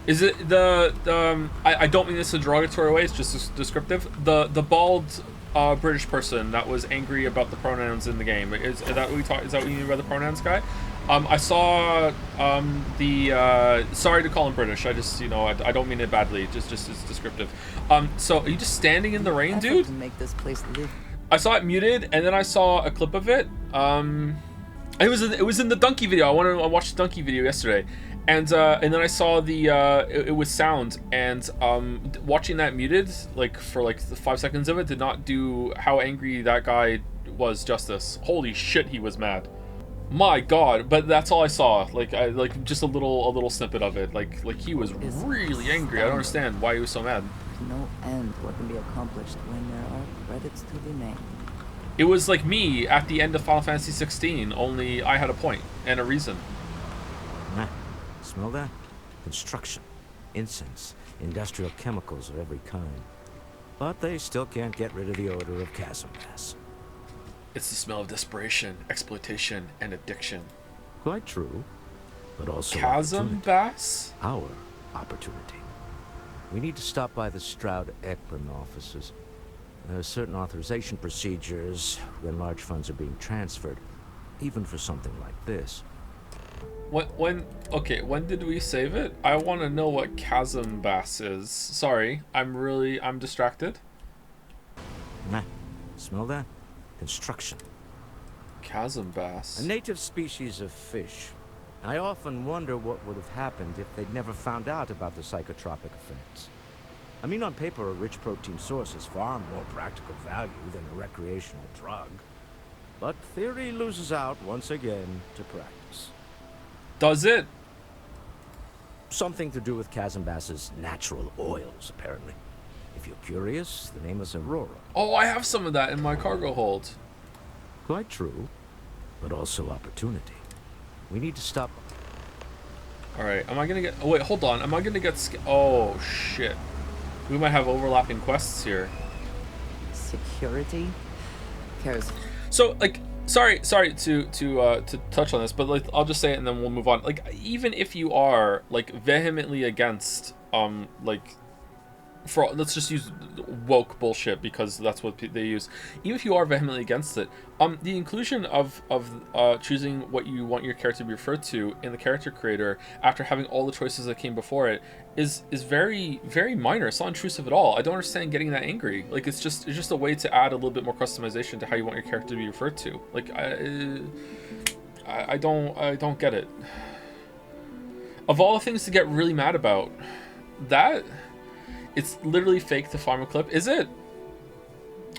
Is it I don't mean this in a derogatory way, it's just descriptive. The bald British person that was angry about the pronouns in the game. Is that what you mean by the pronouns guy? I saw sorry to call him British. I just, I don't mean it badly. Just it's descriptive. So are you just standing in the rain, dude? To make this place live. I saw it muted, and then I saw a clip of it. It was in the donkey video. I watched the donkey video yesterday, and then I saw it was sound, and watching that muted for the 5 seconds of it did not do how angry that guy was justice. Holy shit, he was mad. My God, but that's all I saw. Just a little snippet of it. Like he was really angry. I don't understand why he was so mad. No end what can be accomplished when there are credits to be named. It was like me at the end of Final Fantasy 16, only I had a point and a reason. Smell that? Construction, incense, industrial chemicals of every kind. but they still can't get rid of the odor of chasm gas. It's the smell of desperation, exploitation, and addiction. Quite true, but also Chasm bass? Our opportunity. We need to stop by the Stroud-Eklund offices. There are certain authorization procedures when large funds are being transferred, even for something like this. When did we save it? I want to know what chasm bass is. Sorry, I'm distracted. Nah, smell that? Construction. Chasm bass. A native species of fish. I often wonder what would have happened if they'd never found out about the psychotropic effects. I mean, on paper, a rich protein source has far more practical value than a recreational drug. But theory loses out once again to practice. Does it? Something to do with chasm bass's natural oils, apparently. If you're curious, the name is Aurora. Oh, I have some of that in my cargo hold. Quite true, but also opportunity. We need to stop. Alright, am I gonna get... Oh, wait, hold on. Am I gonna get... Oh, shit. We might have overlapping quests here. Security? Cares. So, like, sorry to touch on this, but like, I'll just say it and then we'll move on. Like, even if you are like vehemently against, let's just use woke bullshit because that's what they use. Even if you are vehemently against it, the inclusion of choosing what you want your character to be referred to in the character creator after having all the choices that came before it is very, very minor. It's not intrusive at all. I don't understand getting that angry. Like, it's just a way to add a little bit more customization to how you want your character to be referred to. Like, I don't get it. Of all the things to get really mad about, that. It's literally fake to farm a clip. Is it?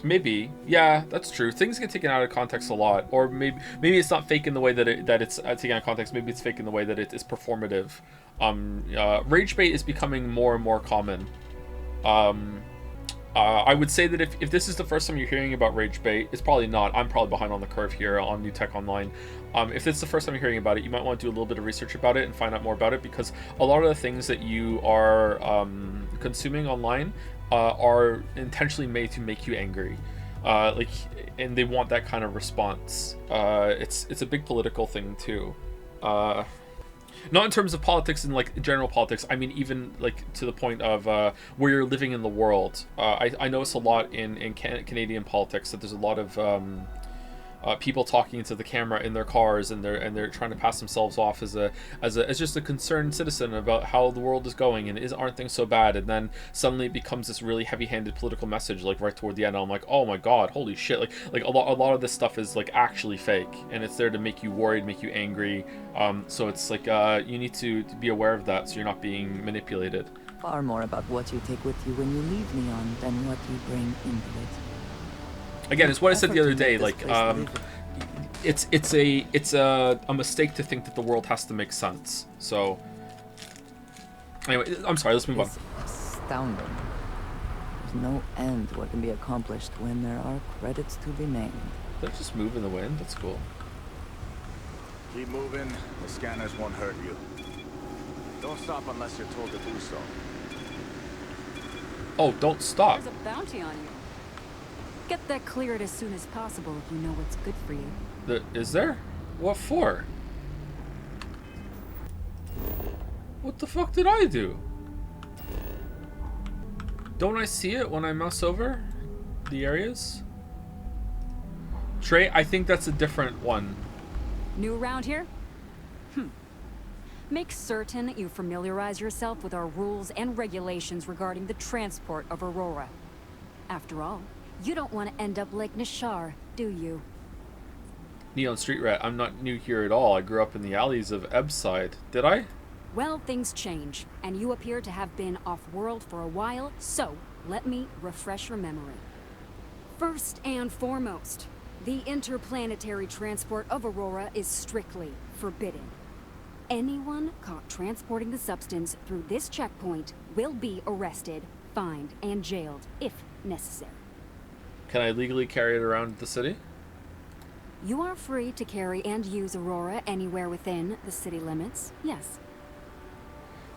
Maybe. Yeah, that's true. Things get taken out of context a lot. Or maybe it's not fake in the way that it's taken out of context. Maybe it's fake in the way that it is performative. Rage bait is becoming more and more common. I would say that if this is the first time you're hearing about rage bait, it's probably not. I'm probably behind on the curve here on New Tech Online. If it's the first time you're hearing about it, you might want to do a little bit of research about it and find out more about it, because a lot of the things that you are consuming online are intentionally made to make you angry. And they want that kind of response. It's a big political thing too. Not in terms of politics and like general politics. I mean, even like to the point of where you're living in the world. I notice a lot in Canadian politics that there's a lot of people talking into the camera in their cars, and they're trying to pass themselves off as just a concerned citizen about how the world is going and aren't things so bad. And then suddenly it becomes this really heavy-handed political message, like right toward the end. I'm like, oh my god, holy shit! Like a lot of this stuff is like actually fake, and it's there to make you worried, make you angry. So it's like you need to be aware of that, so you're not being manipulated. Far more about what you take with you when you leave Neon than what you bring into it. Again, it's what I said the other day. Like, it's a mistake to think that the world has to make sense. So, anyway, I'm sorry. Let's move on. Astounding. There's no end to what can be accomplished when there are credits to be made. Did I just move in the wind? That's cool. Keep moving. The scanners won't hurt you. Don't stop unless you're told to do so. Oh, don't stop. There's a bounty on you. Get that cleared as soon as possible if you know what's good for you. Is there? What for? What the fuck did I do? Don't I see it when I mouse over the areas? Trey, I think that's a different one. New around here? Make certain you familiarize yourself with our rules and regulations regarding the transport of Aurora. After all, you don't want to end up like Nishar, do you? Neon Street Rat, I'm not new here at all. I grew up in the alleys of Ebbside. Did I? Well, things change, and you appear to have been off-world for a while, so let me refresh your memory. First and foremost, the interplanetary transport of Aurora is strictly forbidden. Anyone caught transporting the substance through this checkpoint will be arrested, fined, and jailed, if necessary. Can I legally carry it around the city? You are free to carry and use Aurora anywhere within the city limits, yes.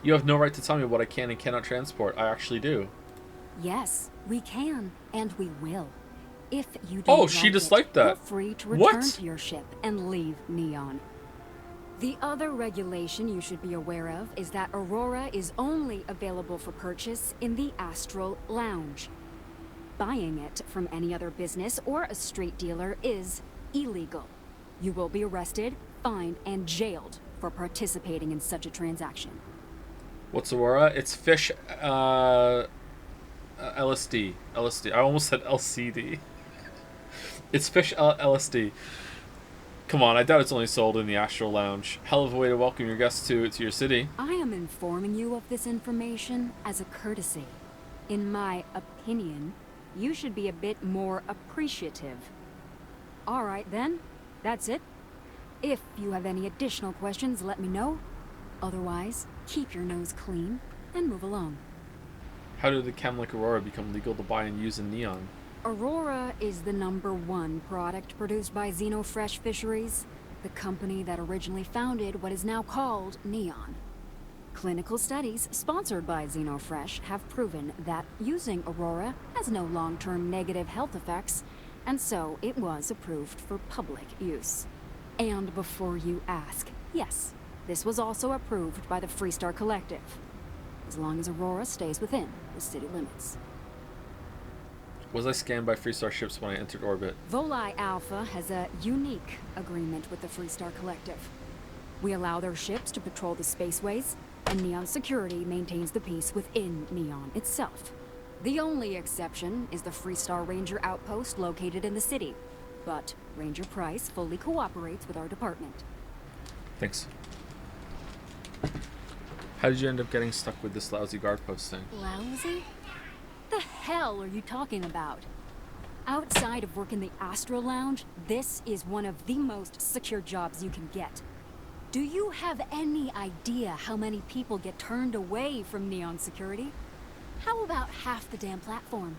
You have no right to tell me what I can and cannot transport. I actually do. Yes, we can, and we will. If you don't Oh, like she it, disliked that. feel free to What? return to your ship and leave Neon. The other regulation you should be aware of is that Aurora is only available for purchase in the Astral Lounge. Buying it from any other business or a street dealer is illegal. You will be arrested, fined, and jailed for participating in such a transaction. What's Aurora? It's fish, LSD. LSD. I almost said LCD. It's fish LSD. Come on, I doubt it's only sold in the Astral Lounge. Hell of a way to welcome your guests to your city. I am informing you of this information as a courtesy. In my opinion, you should be a bit more appreciative. Alright then, that's it. If you have any additional questions, let me know. Otherwise, keep your nose clean and move along. How did the chem like Aurora become legal to buy and use in Neon? Aurora is the #1 product produced by Xenofresh Fisheries, the company that originally founded what is now called Neon. Clinical studies sponsored by Xenofresh have proven that using Aurora has no long-term negative health effects, and so it was approved for public use. And before you ask, yes, this was also approved by the Freestar Collective, as long as Aurora stays within the city limits. Was I scanned by Freestar ships when I entered orbit? Volii Alpha has a unique agreement with the Freestar Collective. We allow their ships to patrol the spaceways, and Neon Security maintains the peace within Neon itself. The only exception is the Freestar Ranger outpost located in the city, but Ranger Price fully cooperates with our department. Thanks. How did you end up getting stuck with this lousy guard post thing? Lousy? The hell are you talking about? Outside of work in the Astral Lounge, this is one of the most secure jobs you can get. Do you have any idea how many people get turned away from Neon Security? How about half the damn platform?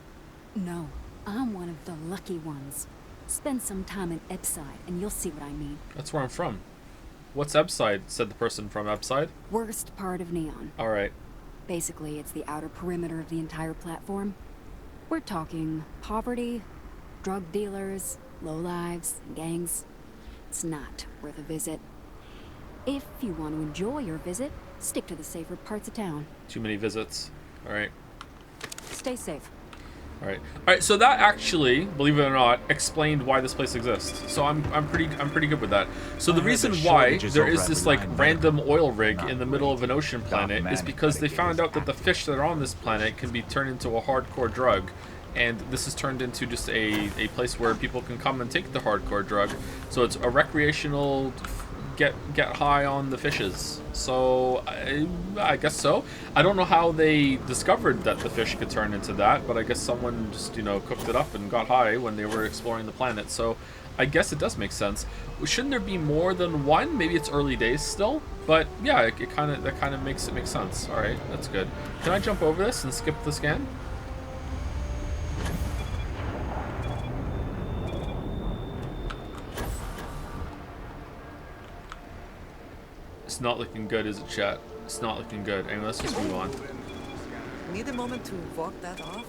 No, I'm one of the lucky ones. Spend some time in Epside and you'll see what I mean. That's where I'm from. What's Epside? Said the person from Epside. Worst part of Neon. Alright. Basically, it's the outer perimeter of the entire platform. We're talking poverty, drug dealers, lowlives, and gangs. It's not worth a visit. If you want to enjoy your visit, stick to the safer parts of town. Too many visits. Alright. Stay safe. Alright, so that actually, believe it or not, explained why this place exists. So I'm pretty good with that. So the reason why there is this like random oil rig in the middle of an ocean planet is because they found out that the fish that are on this planet can be turned into a hardcore drug. And this is turned into just a place where people can come and take the hardcore drug. So it's a recreational get high on the fishes. So I guess so. I don't know how they discovered that the fish could turn into that, but I guess someone just, you know, cooked it up and got high when they were exploring the planet. So I guess it does make sense. Shouldn't there be more than one? Maybe it's early days still, but yeah, that kind of makes it make sense. All right, that's good. Can I jump over this and skip the scan? It's not looking good, is it, chat? It's not looking good. Anyway, let's just move on. Need a moment to walk that off?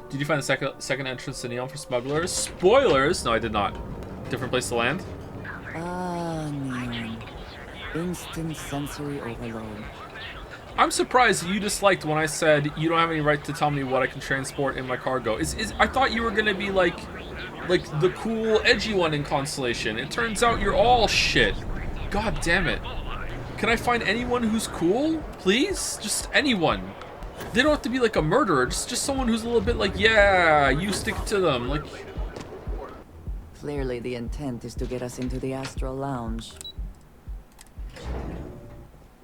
Did you find the second entrance to Neon for smugglers? Spoilers! No, I did not. Different place to land? Ah, Neon. Instant sensory overload. I'm surprised that you disliked when I said you don't have any right to tell me what I can transport in my cargo. I thought you were gonna be like the cool, edgy one in Constellation. It turns out you're all shit. God damn it. Can I find anyone who's cool? Please? Just anyone. They don't have to be like a murderer, just someone who's a little bit like, yeah, you stick to them. Like, clearly the intent is to get us into the Astral Lounge.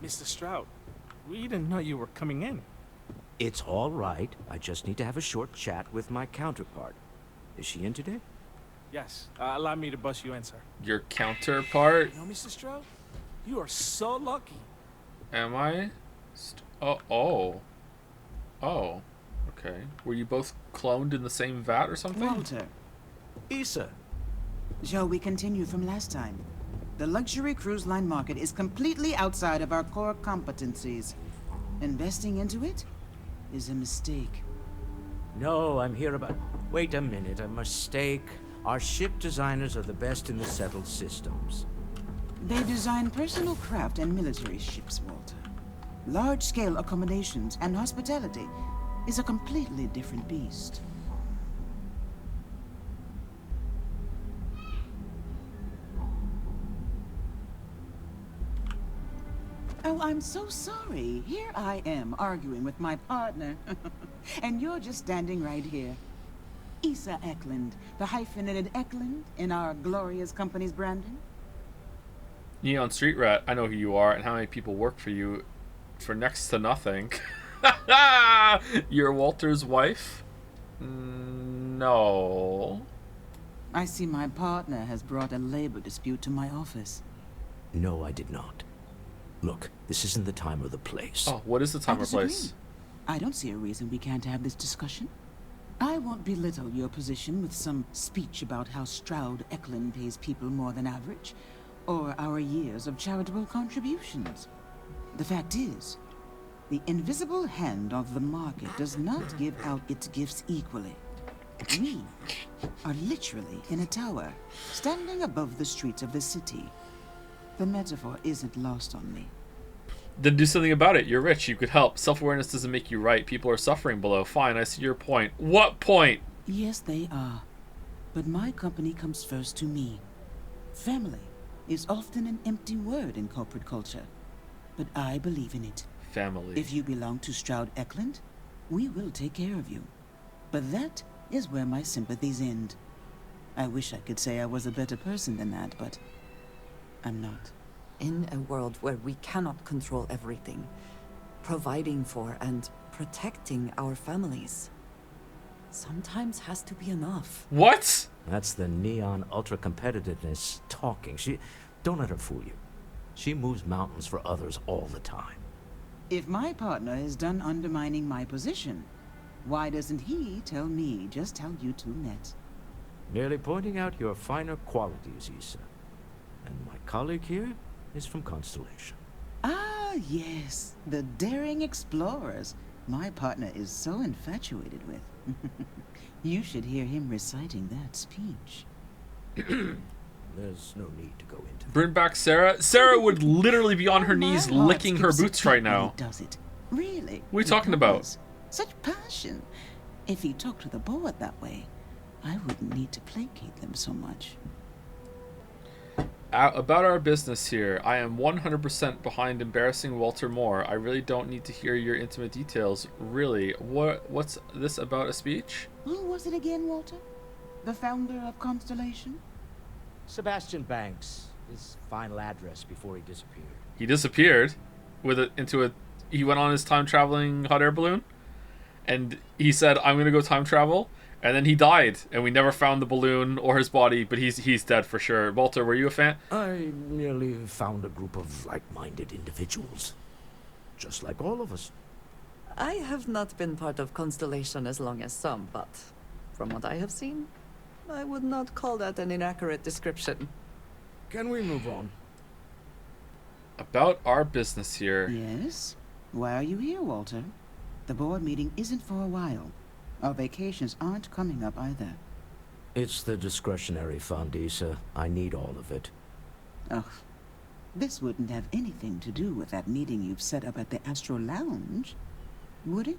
Mr. Stroud, we didn't know you were coming in. It's all right. I just need to have a short chat with my counterpart. Is she in today? Yes. Allow me to bust you in, sir. your counterpart? You know, Mr. Stroud, you are so lucky. Am I? Oh. Okay. Were you both cloned in the same vat or something? Walter. Issa. Shall we continue from last time? The luxury cruise line market is completely outside of our core competencies. Investing into it is a mistake. No, I'm here about... Wait a minute, a mistake. Our ship designers are the best in the settled systems. They design personal craft and military ships, Walter. Large-scale accommodations and hospitality is a completely different beast. Oh, I'm so sorry. Here I am arguing with my partner. And you're just standing right here. Issa Eklund, the hyphenated Eklund in our glorious company's branding. Neon Street Rat, I know who you are and how many people work for you for next to nothing. You're Walter's wife? No. I see my partner has brought a labor dispute to my office. No, I did not. Look, this isn't the time or the place. Oh, what is the time or place? I don't see a reason we can't have this discussion. I won't belittle your position with some speech about how Stroud Eklund pays people more than average, or our years of charitable contributions. The fact is, the invisible hand of the market does not give out its gifts equally. We are literally in a tower, standing above the streets of the city. The metaphor isn't lost on me. Then do something about it. You're rich. You could help. Self-awareness doesn't make you right. People are suffering below. Fine, I see your point. What point? Yes, they are. But my company comes first to me. Family is often an empty word in corporate culture. But I believe in it. Family. If you belong to Stroud Eklund, we will take care of you. But that is where my sympathies end. I wish I could say I was a better person than that, but I'm not. In a world where we cannot control everything, providing for and protecting our families sometimes has to be enough. What? That's the neon ultra-competitiveness talking. Don't let her fool you. She moves mountains for others all the time. If my partner is done undermining my position, why doesn't he tell me just how you two met? Merely pointing out your finer qualities, Issa. And my colleague here is from Constellation. Ah, yes. The daring explorers my partner is so infatuated with. You should hear him reciting that speech. There's no need to go into that. Bring back Sarah. Sarah would literally be on her knees licking her boots right now. Does it? Really? What are you talking about? Such passion. If he talked to the board that way, I wouldn't need to placate them so much. About our business here, I am 100% behind embarrassing Walter Moore. I really don't need to hear your intimate details. Really, what's this about a speech? Who was it again, Walter? The founder of Constellation? Sebastian Banks, his final address before he disappeared. He disappeared he went on his time traveling hot air balloon and he said, I'm gonna go time travel. And then he died, and we never found the balloon or his body, but he's dead for sure. Walter, were you a fan? I merely found a group of like-minded individuals. Just like all of us. I have not been part of Constellation as long as some, but from what I have seen, I would not call that an inaccurate description. Can we move on? About our business here. Yes? Why are you here, Walter? The board meeting isn't for a while. Our vacations aren't coming up either. It's the discretionary fund, Issa. I need all of it. Ugh. This wouldn't have anything to do with that meeting you've set up at the Astro Lounge, would it?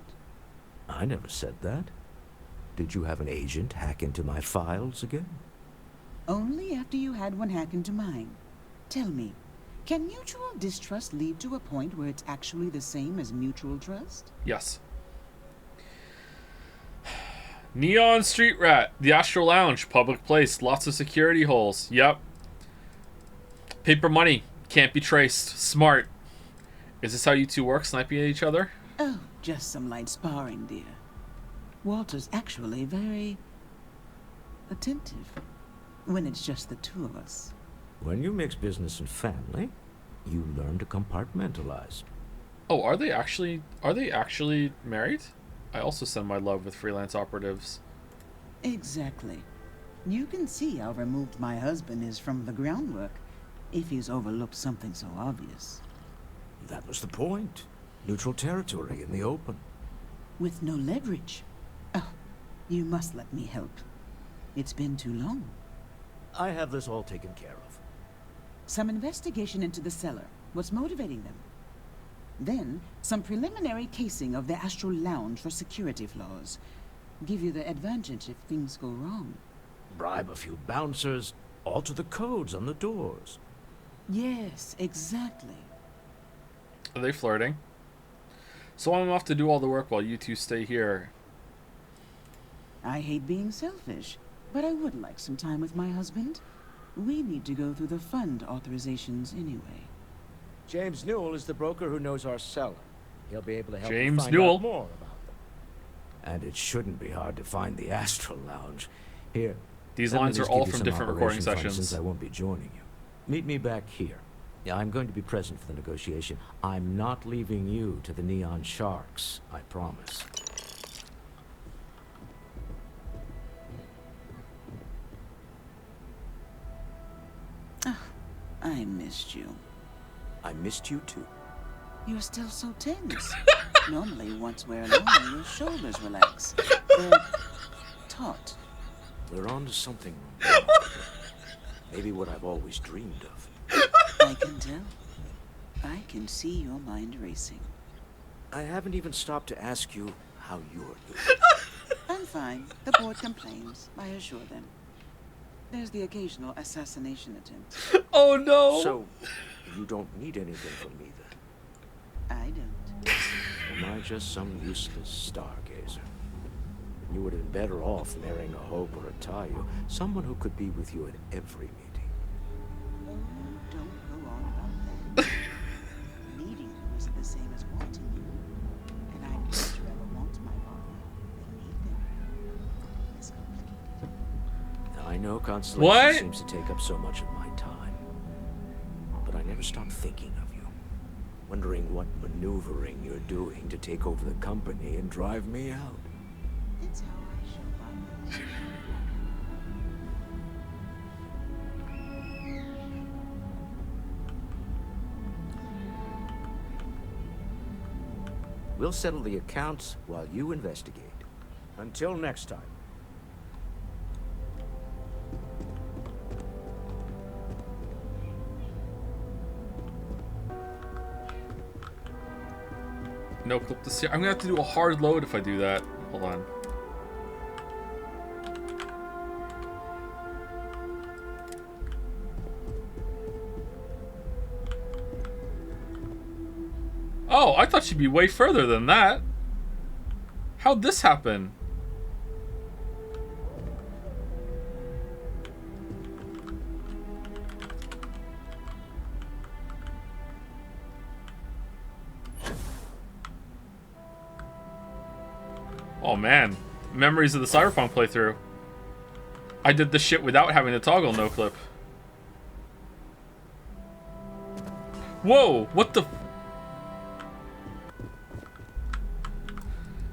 I never said that. Did you have an agent hack into my files again? Only after you had one hack into mine. Tell me, can mutual distrust lead to a point where it's actually the same as mutual trust? Yes. Neon Street Rat, the Astro Lounge, public place, lots of security holes. Yep. Paper money, can't be traced. Smart. Is this how you two work, sniping at each other? Oh, just some light sparring, dear. Walter's actually very attentive when it's just the two of us. When you mix business and family, you learn to compartmentalize. Oh, are they actually married? I also send my love with freelance operatives. Exactly. You can see how removed my husband is from the groundwork if he's overlooked something so obvious. That was the point. Neutral territory in the open. With no leverage. Oh, You must let me help. It's been too long. I have this all taken care of. Some investigation into the cellar. What's motivating them? Then, some preliminary casing of the Astral Lounge for security flaws. Give you the advantage if things go wrong. Bribe a few bouncers, alter the codes on the doors. Yes, exactly. Are they flirting? So I'm off to do all the work while you two stay here. I hate being selfish, but I would like some time with my husband. We need to go through the fund authorizations anyway. James Newell is the broker who knows our cellar. He'll be able to help James you find Newell. out more about them. And it shouldn't be hard to find the Astral Lounge. Here. These let me lines are just all give you from some different recording operation funds sessions. Since I won't be joining you. Meet me back here. Yeah, I'm going to be present for the negotiation. I'm not leaving you to the Neon Sharks, I promise. I missed you. I missed you too. You're still so tense. Normally, once we're alone, your shoulders relax. They're taut. We're on to something. Maybe what I've always dreamed of. I can tell. I can see your mind racing. I haven't even stopped to ask you how you're doing. I'm fine. The board complains. I assure them. There's the occasional assassination attempt. Oh no! So, you don't need anything from me then? I don't. Am I just some useless stargazer? You would have been better off marrying a Hope or a Tayo, someone who could be with you at every meeting. Don't go on about that. Needing you isn't the same as wanting you. And I don't ever want my partner. I need them. It's complicated. I know Constellation seems to take up so much of my time. But I never stop thinking of you. Wondering what maneuvering you're doing to take over the company and drive me out. It's how I show my love. We'll settle the accounts while you investigate. Until next time. No clip to see. I'm gonna have to do a hard load if I do that. Hold on. Oh, I thought she'd be way further than that. How'd this happen? Oh man, memories of the Cyberpunk playthrough. I did the shit without having to toggle no clip. Whoa, what the?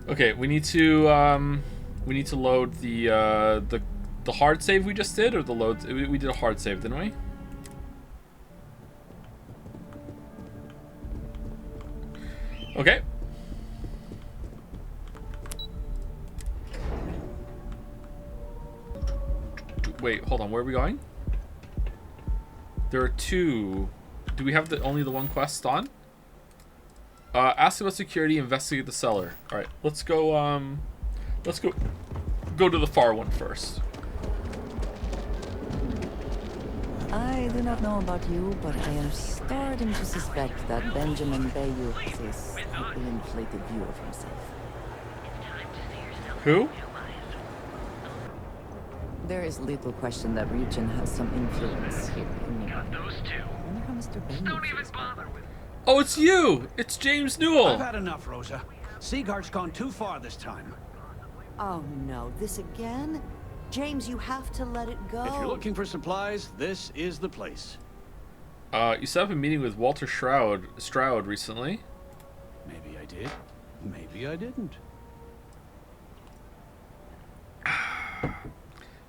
Okay, we need to load the hard save we just did, or the load. We did a hard save, didn't we? Okay. Wait, hold on. Where are we going? There are two. Do we have only the one quest on? Ask about security. Investigate the cellar. All right, let's go. Let's go to the far one first. I do not know about you, but I am starting to suspect that Benjamin Bayeux has a slightly inflated view of himself. Who? There is little question that region has some influence here in New York. I wonder how Mr. Bayeux feels about it. Oh, it's you! It's James Newell! I've had enough, Rosa. Seaguard's gone too far this time. Oh no, this again? James, you have to let it go. If you're looking for supplies, this is the place. You set up a meeting with Walter Stroud recently. Maybe I did. Maybe I didn't.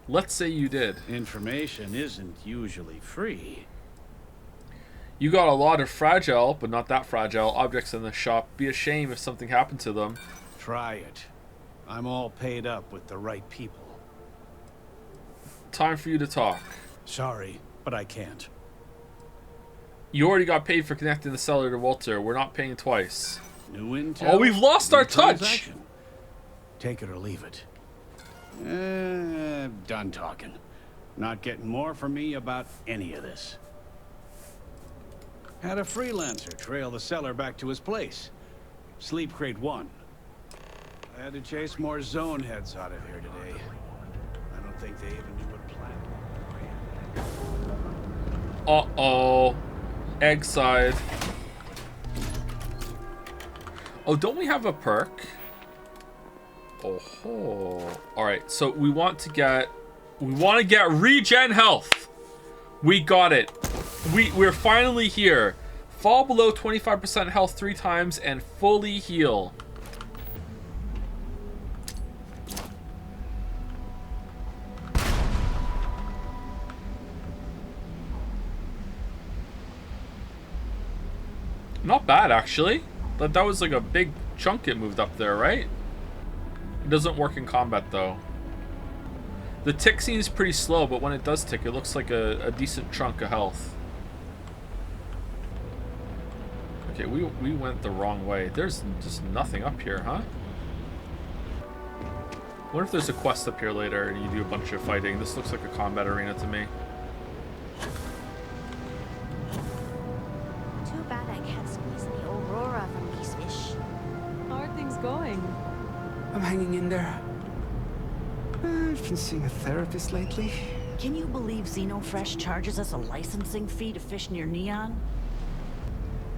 Let's say you did. Information isn't usually free. You got a lot of fragile, but not that fragile, objects in the shop. Be a shame if something happened to them. Try it. I'm all paid up with the right people. Time for you to talk. Sorry, but I can't. You already got paid for connecting the seller to Walter. We're not paying twice. New intel. Oh, we've lost our touch. Take it or leave it. Done talking. Not getting more from me about any of this. Had a freelancer trail the seller back to his place. Sleep Crate 1. I had to chase more zone heads out of here today. I don't think they even knew what plan. Uh-oh. Egg side. Oh, don't we have a perk? Oh, all right. So we want to get regen health. We got it. We're finally here. Fall below 25% health 3 times and fully heal. Not bad, actually. That was like a big chunk it moved up there, right? It doesn't work in combat, though. The tick seems pretty slow, but when it does tick, it looks like a decent chunk of health. Okay, we went the wrong way. There's just nothing up here, huh? What if there's a quest up here later and you do a bunch of fighting? This looks like a combat arena to me. Too bad I can't squeeze the Aurora from these fish. How are things going? I'm hanging in there. I've been seeing a therapist lately. Can you believe Xenofresh charges us a licensing fee to fish near Neon?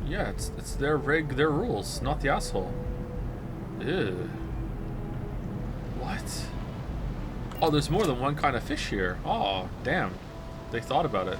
Yeah, it's their rig, their rules, not the asshole. Ew. What? Oh, there's more than one kind of fish here. Oh, damn. They thought about it.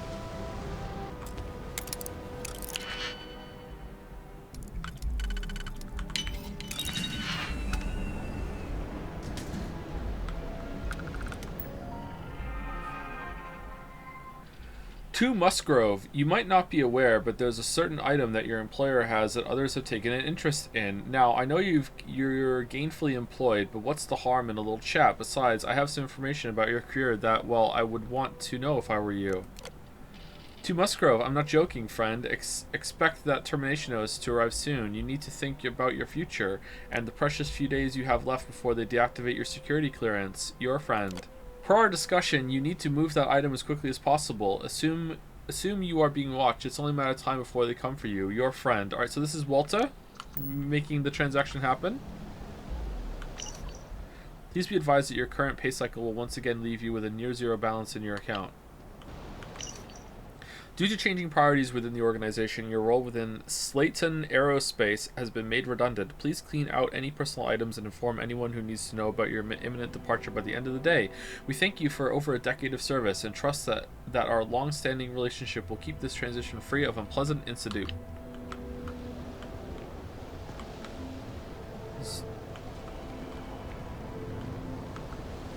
To Musgrove, you might not be aware, but there's a certain item that your employer has that others have taken an interest in. Now, I know you're gainfully employed, but what's the harm in a little chat? Besides, I have some information about your career that, well, I would want to know if I were you. To Musgrove, I'm not joking, friend. Expect that termination notice to arrive soon. You need to think about your future and the precious few days you have left before they deactivate your security clearance. Your friend. Per our discussion, you need to move that item as quickly as possible. Assume you are being watched. It's only a matter of time before they come for you. Your friend. Alright, so this is Walter making the transaction happen. Please be advised that your current pay cycle will once again leave you with a near zero balance in your account. Due to changing priorities within the organization, your role within Slayton Aerospace has been made redundant. Please clean out any personal items and inform anyone who needs to know about your imminent departure by the end of the day. We thank you for over a decade of service and trust that our long-standing relationship will keep this transition free of unpleasant incident.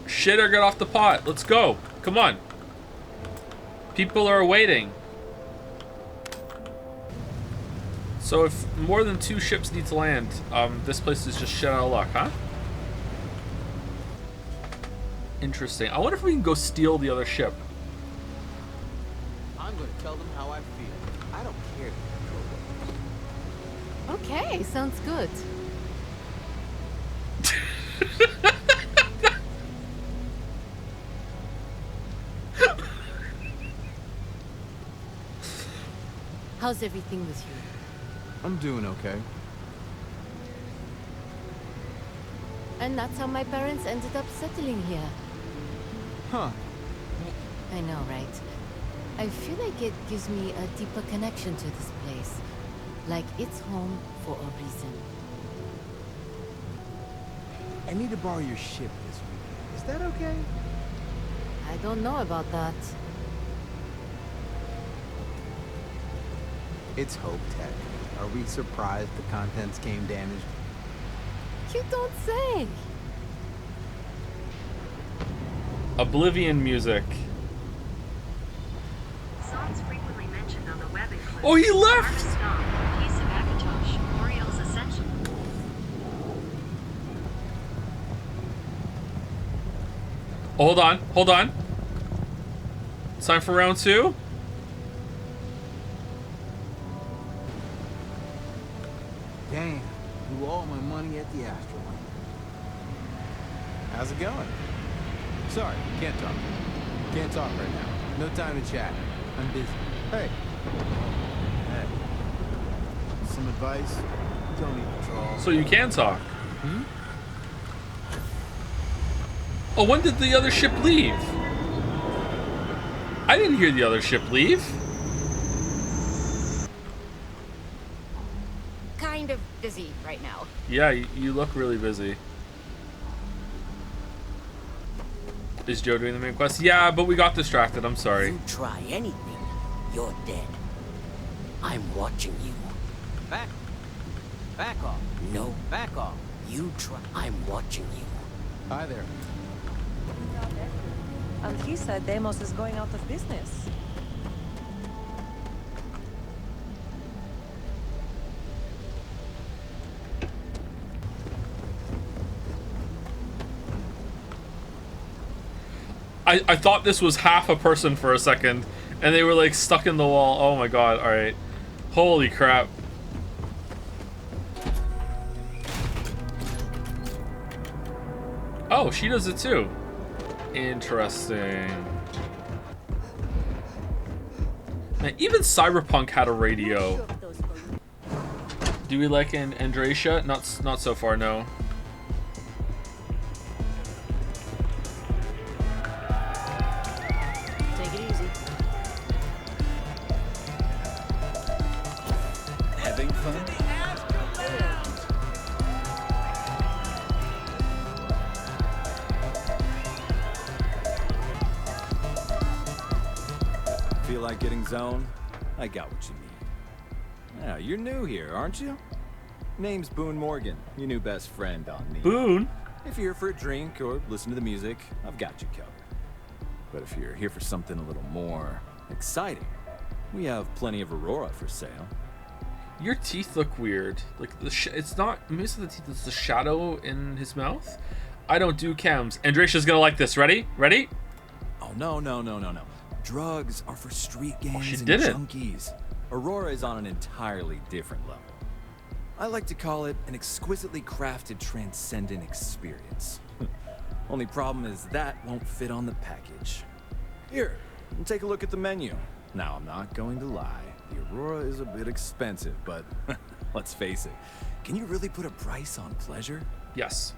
Shit or get off the pot. Let's go. Come on. People are waiting. So if more than 2 ships need to land, this place is just shit out of luck, huh? Interesting. I wonder if we can go steal the other ship. I'm gonna tell them how I feel. I don't care. Okay, sounds good. How's everything with you? I'm doing okay. And that's how my parents ended up settling here. Huh. I know, right? I feel like it gives me a deeper connection to this place. Like it's home for a reason. I need to borrow your ship this weekend. Is that okay? I don't know about that. It's Hope Tech. Are we surprised the contents came damaged? You don't say. Oblivion music. Songs frequently mentioned on the web include Oh, he left! Artist Song, Piece of Akatosh, Oriel's Ascension. Oh, hold on, hold on. It's time for round 2. Damn, blew all my money at the Astro. How's it going? Sorry, can't talk. Can't talk right now. No time to chat. I'm busy. Hey. Hey. Some advice? Don't need to draw. So you can talk. Hmm? Oh, when did the other ship leave? I didn't hear the other ship leave. Kind of busy right now. Yeah, you look really busy. Is Joe doing the main quest? Yeah, but we got distracted. I'm sorry. You try anything, you're dead. I'm watching you. Back off. No. Back off. You try. I'm watching you. Hi there. And he said Deimos is going out of business. I thought this was half a person for a second, and they were like stuck in the wall. Oh my god, alright. Holy crap. Oh, she does it too. Interesting. Man, even Cyberpunk had a radio. Do we like Andracia? Not so far, no. Take it easy. Having fun? Feel like getting zoned? I got what you need. Yeah, you're new here, aren't you? Name's Boone Morgan, your new best friend on me. Boone? If you're here for a drink or listen to the music, I've got you covered. But if you're here for something a little more exciting, we have plenty of Aurora for sale. Your teeth look weird. Like it's not most of the teeth. It's the shadow in his mouth. I don't do chems. Andracia's gonna like this. Ready? Ready? Oh no. Drugs are for street gangs she and did it. junkies. Aurora is on an entirely different level. I like to call it an exquisitely crafted, transcendent experience. Only problem is that won't fit on the package. Here, take a look at the menu. Now, I'm not going to lie. The Aurora is a bit expensive, but let's face it. Can you really put a price on pleasure? Yes.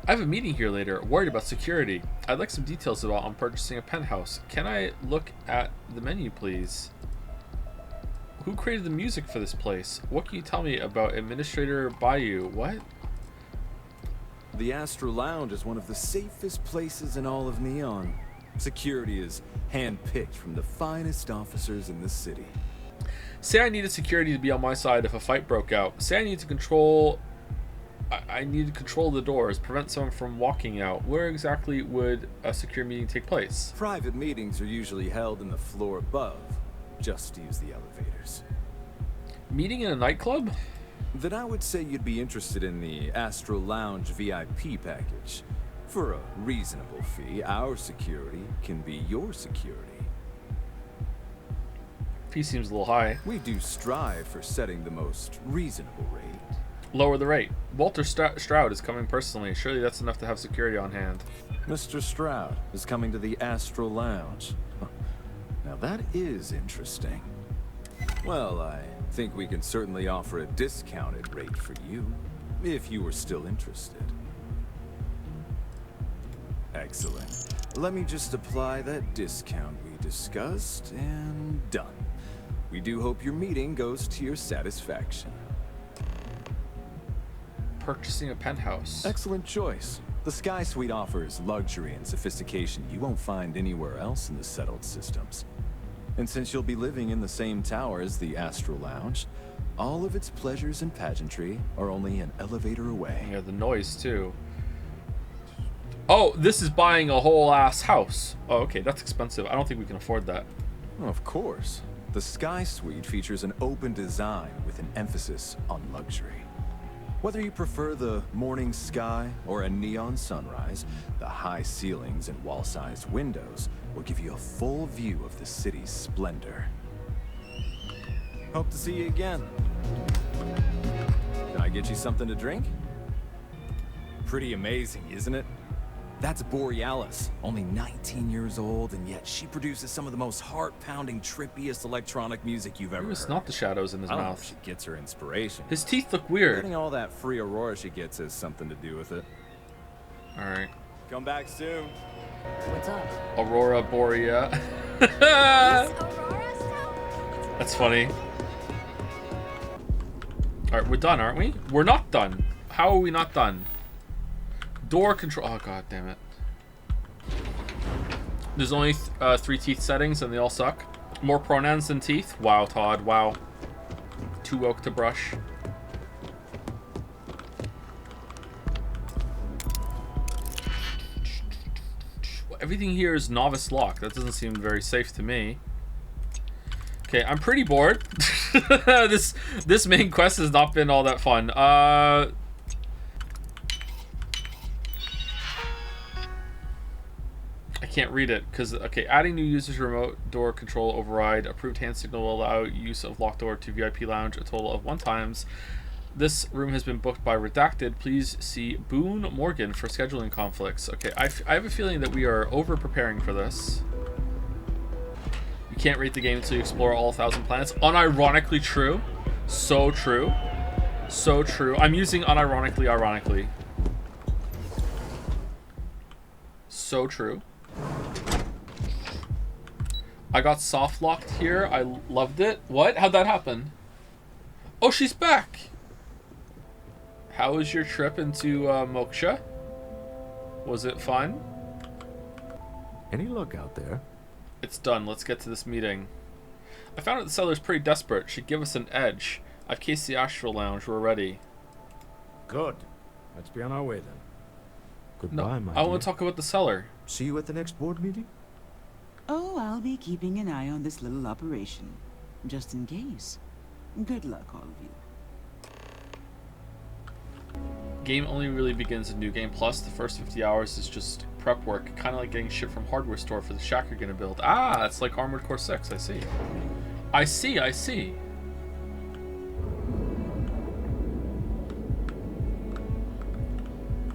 I have a meeting here later, worried about security. I'd like some details about on purchasing a penthouse. Can I look at the menu, please? Who created the music for this place? What can you tell me about Administrator Bayou? What? The Astro Lounge is one of the safest places in all of Neon. Security is handpicked from the finest officers in the city. Say I needed security to be on my side if a fight broke out. Say I need to control... I need to control the doors, prevent someone from walking out. Where exactly would a secure meeting take place? Private meetings are usually held in the floor above. Just use the elevators. Meeting in a nightclub? Then I would say you'd be interested in the Astro Lounge VIP package. For a reasonable fee, our security can be your security. Fee seems a little high. We do strive for setting the most reasonable rate. Lower the rate. Walter Stroud is coming personally. Surely that's enough to have security on hand. Mr. Stroud is coming to the Astro Lounge. Now that is interesting. Well, I think we can certainly offer a discounted rate for you, if you were still interested. Excellent. Let me just apply that discount we discussed, and done. We do hope your meeting goes to your satisfaction. Purchasing a penthouse. Excellent choice. The Sky Suite offers luxury and sophistication you won't find anywhere else in the settled systems. And since you'll be living in the same tower as the Astro Lounge, all of its pleasures and pageantry are only an elevator away. Yeah, the noise too. Oh, this is buying a whole ass house. Oh, okay, that's expensive. I don't think we can afford that. Of course. The Sky Suite features an open design with an emphasis on luxury. Whether you prefer the morning sky or a neon sunrise, the high ceilings and wall-sized windows will give you a full view of the city's splendor. Hope to see you again. Can I get you something to drink? Pretty amazing, isn't it? That's Borealis, only 19 years old, and yet she produces some of the most heart-pounding, trippiest electronic music you've ever heard. It's not the shadows in his I don't know mouth. if she gets her inspiration. His teeth look weird. Getting all that free Aurora she gets has something to do with it. All right. Come back soon. What's up? Aurora Borea. That's funny. All right, we're done, aren't we? We're not done. How are we not done? Door control. Oh god damn it. There's only 3 teeth settings and they all suck. More pronouns than teeth. Wow, Todd. Wow. Too woke to brush. Everything here is novice lock. That doesn't seem very safe to me. Okay, I'm pretty bored. This main quest has not been all that fun. I can't read it because okay, adding new users remote door control override. Approved hand signal will allow use of locked door to VIP lounge a total of 1 times. This room has been booked by Redacted. Please see Boone Morgan for scheduling conflicts. Okay, I have a feeling that we are over preparing for this. You can't rate the game until you explore all 1,000 planets. Unironically true. So true. So true. I'm using unironically, ironically. So true. I got soft locked here. I loved it. What? How'd that happen? Oh, she's back. How was your trip into Moksha? Was it fun? Any luck out there? It's done. Let's get to this meeting. I found out the seller's pretty desperate. She'd give us an edge. I've cased the Astral Lounge. We're ready. Good. Let's be on our way then. No, Goodbye, my I dear. want to talk about the seller. See you at the next board meeting? Oh, I'll be keeping an eye on this little operation. Just in case. Good luck, all of you. Game only really begins in New Game Plus. The first 50 hours is just prep work. Kind of like getting shit from hardware store for the shack you're going to build. Ah, it's like Armored Core 6. I see. I see, I see.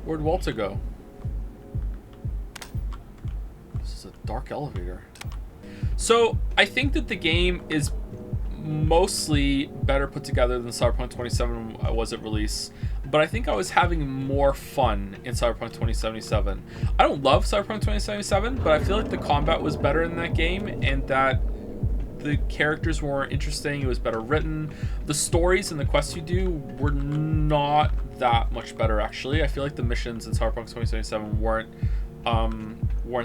Where'd Walter go? This is a dark elevator. So, I think that the game is mostly better put together than Cyberpunk 2077 was at release, but I think I was having more fun in Cyberpunk 2077. I don't love Cyberpunk 2077, but I feel like the combat was better in that game and that the characters were more interesting. It was better written. The stories and the quests you do were not that much better, actually. I feel like the missions in Cyberpunk 2077 weren't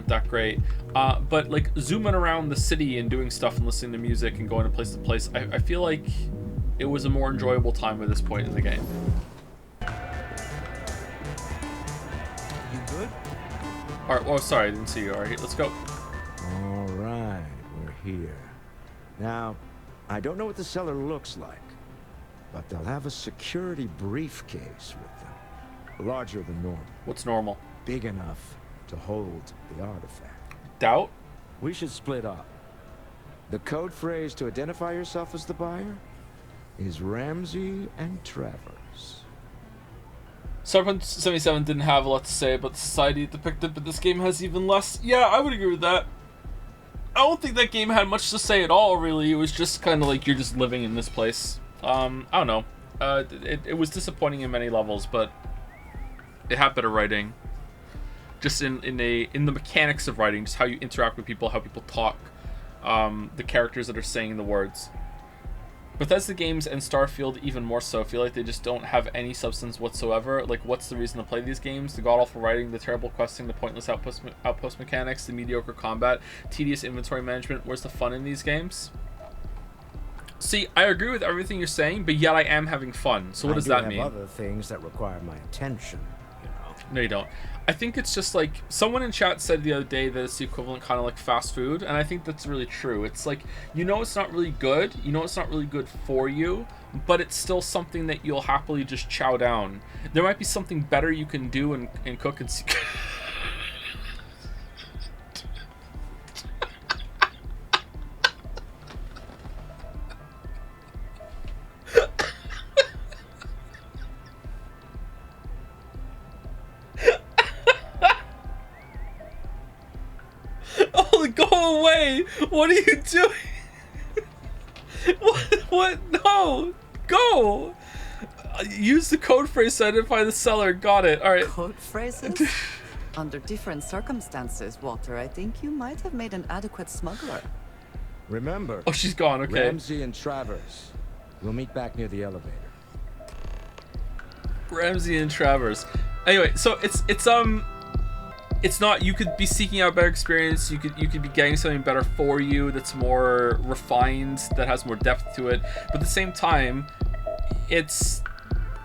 that great. But like zooming around the city and doing stuff and listening to music and going to place to place, I feel like it was a more enjoyable time at this point in the game. You good? Alright, oh sorry, I didn't see you. Alright, let's go. All right, we're here. Now, I don't know what the cellar looks like, but they'll have a security briefcase with them. Larger than normal. What's normal? Big enough to hold the artifact. Doubt? We should split up. The code phrase to identify yourself as the buyer is Ramsey and Travers. Cyberpunk 77 didn't have a lot to say about the society it depicted, but this game has even less. Yeah, I would agree with that. I don't think that game had much to say at all, really. It was just kind of like you're just living in this place. I don't know. It was disappointing in many levels, but it had better writing. Just in the mechanics of writing, just how you interact with people, how people talk, the characters that are saying the words. Bethesda games and Starfield even more so feel like they just don't have any substance whatsoever. Like, what's the reason to play these games? The god-awful writing, the terrible questing, the pointless outpost mechanics, the mediocre combat, tedious inventory management. Where's the fun in these games? See, I agree with everything you're saying, but yet I am having fun. So what does that mean? I have other things that require my attention, you know. No, you don't. I think it's just like someone in chat said the other day that it's the equivalent kind of like fast food, and I think that's really true. It's like, you know, it's not really good, you know, it's not really good for you, but it's still something that you'll happily just chow down. There might be something better you can do and cook and see. Oh, go away! What are you doing? What? No! Go! Use the code phrase to identify the seller. Got it. All right. Code phrases? Under different circumstances, Walter, I think you might have made an adequate smuggler. Remember. Oh, she's gone. Okay. Ramsey and Travers. We'll meet back near the elevator. Ramsey and Travers. Anyway, so it's not, you could be seeking out a better experience, you could be getting something better for you that's more refined, that has more depth to it, but at the same time it's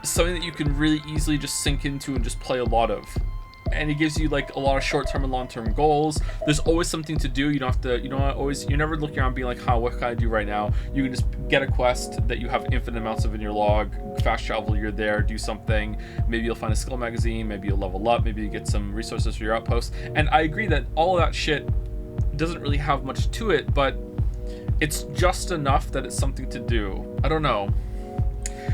something that you can really easily just sink into and just play a lot of. And it gives you like a lot of short-term and long-term goals. There's always something to do. You don't have to, you're never looking around being like, what can I do right now? You can just get a quest that you have infinite amounts of in your log, fast travel, you're there, do something. Maybe you'll find a skill magazine, maybe you'll level up, maybe you get some resources for your outpost. And I agree that all of that shit doesn't really have much to it, but it's just enough that it's something to do. I don't know.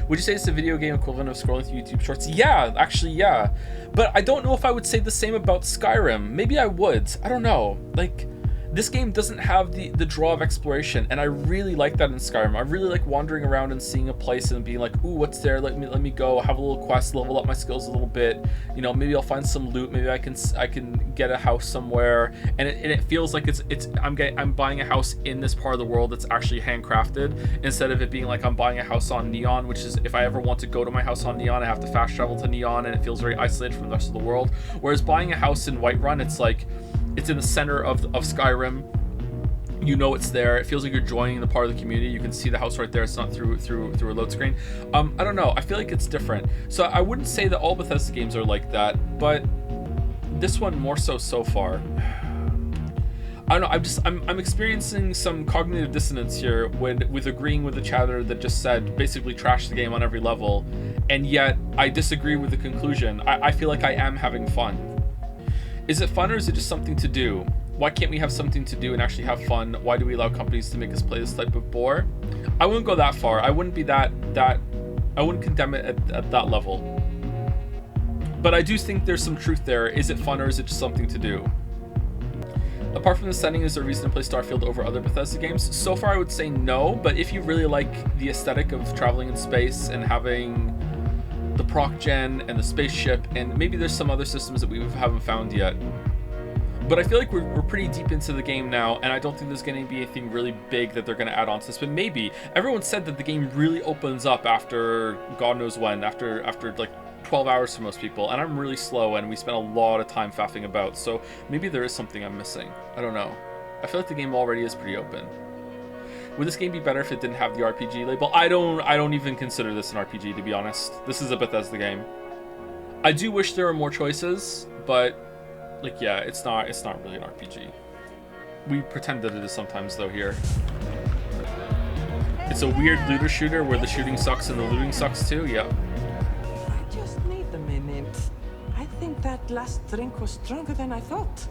Would you say it's the video game equivalent of scrolling through YouTube shorts? Yeah, actually, yeah. But I don't know if I would say the same about Skyrim. Maybe I would. I don't know. Like, this game doesn't have the draw of exploration, and I really like that in Skyrim. I really like wandering around and seeing a place and being like, ooh, what's there? Let me go, have a little quest, level up my skills a little bit. You know, maybe I'll find some loot. Maybe I can get a house somewhere, and it feels like I'm buying a house in this part of the world that's actually handcrafted, instead of it being like I'm buying a house on Neon, which is, if I ever want to go to my house on Neon, I have to fast travel to Neon, and it feels very isolated from the rest of the world. Whereas buying a house in Whiterun, it's like, it's in the center of Skyrim. You know it's there. It feels like you're joining the part of the community. You can see the house right there. It's not through a load screen. I don't know. I feel like it's different. So I wouldn't say that all Bethesda games are like that, but this one more so far. I don't know. I'm experiencing some cognitive dissonance here with agreeing with the chatter that just said basically trash the game on every level, and yet I disagree with the conclusion. I feel like I am having fun. Is it fun, or is it just something to do? Why can't we have something to do and actually have fun? Why do we allow companies to make us play this type of bore? I wouldn't go that far. I wouldn't be that I wouldn't condemn it at that level. But I do think there's some truth there. Is it fun, or is it just something to do? Apart from the setting, is there a reason to play Starfield over other Bethesda games? So far I would say no, but if you really like the aesthetic of traveling in space and having the proc gen and the spaceship, and maybe there's some other systems that we haven't found yet. But I feel like we're pretty deep into the game now, and I don't think there's going to be anything really big that they're going to add on to this, but maybe. Everyone said that the game really opens up after God knows when, after like 12 hours for most people, and I'm really slow, and we spent a lot of time faffing about, so maybe there is something I'm missing. I don't know. I feel like the game already is pretty open. Would this game be better if it didn't have the RPG label? I don't even consider this an RPG, to be honest. This is a Bethesda game. I do wish there were more choices, but like, yeah, it's not really an RPG. We pretend that it is sometimes though here. It's a weird looter shooter where the shooting sucks and the looting sucks too. Yep. I just need a minute. I think that last drink was stronger than I thought.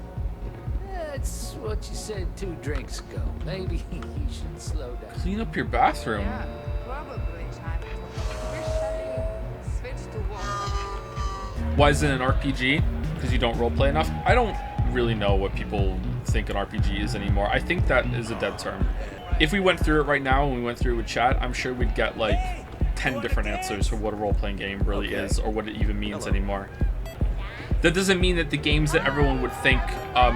That's what you said 2 drinks ago. Maybe you should slow down. Clean up your bathroom. Yeah, probably time to officially switch to war. Why is it an RPG? Because you don't roleplay enough? I don't really know what people think an RPG is anymore. I think that is a dead term. If we went through it right now and we went through it with chat, I'm sure we'd get like 10 different answers for what a role-playing game really is, or what it even means anymore. That doesn't mean that the games that everyone would think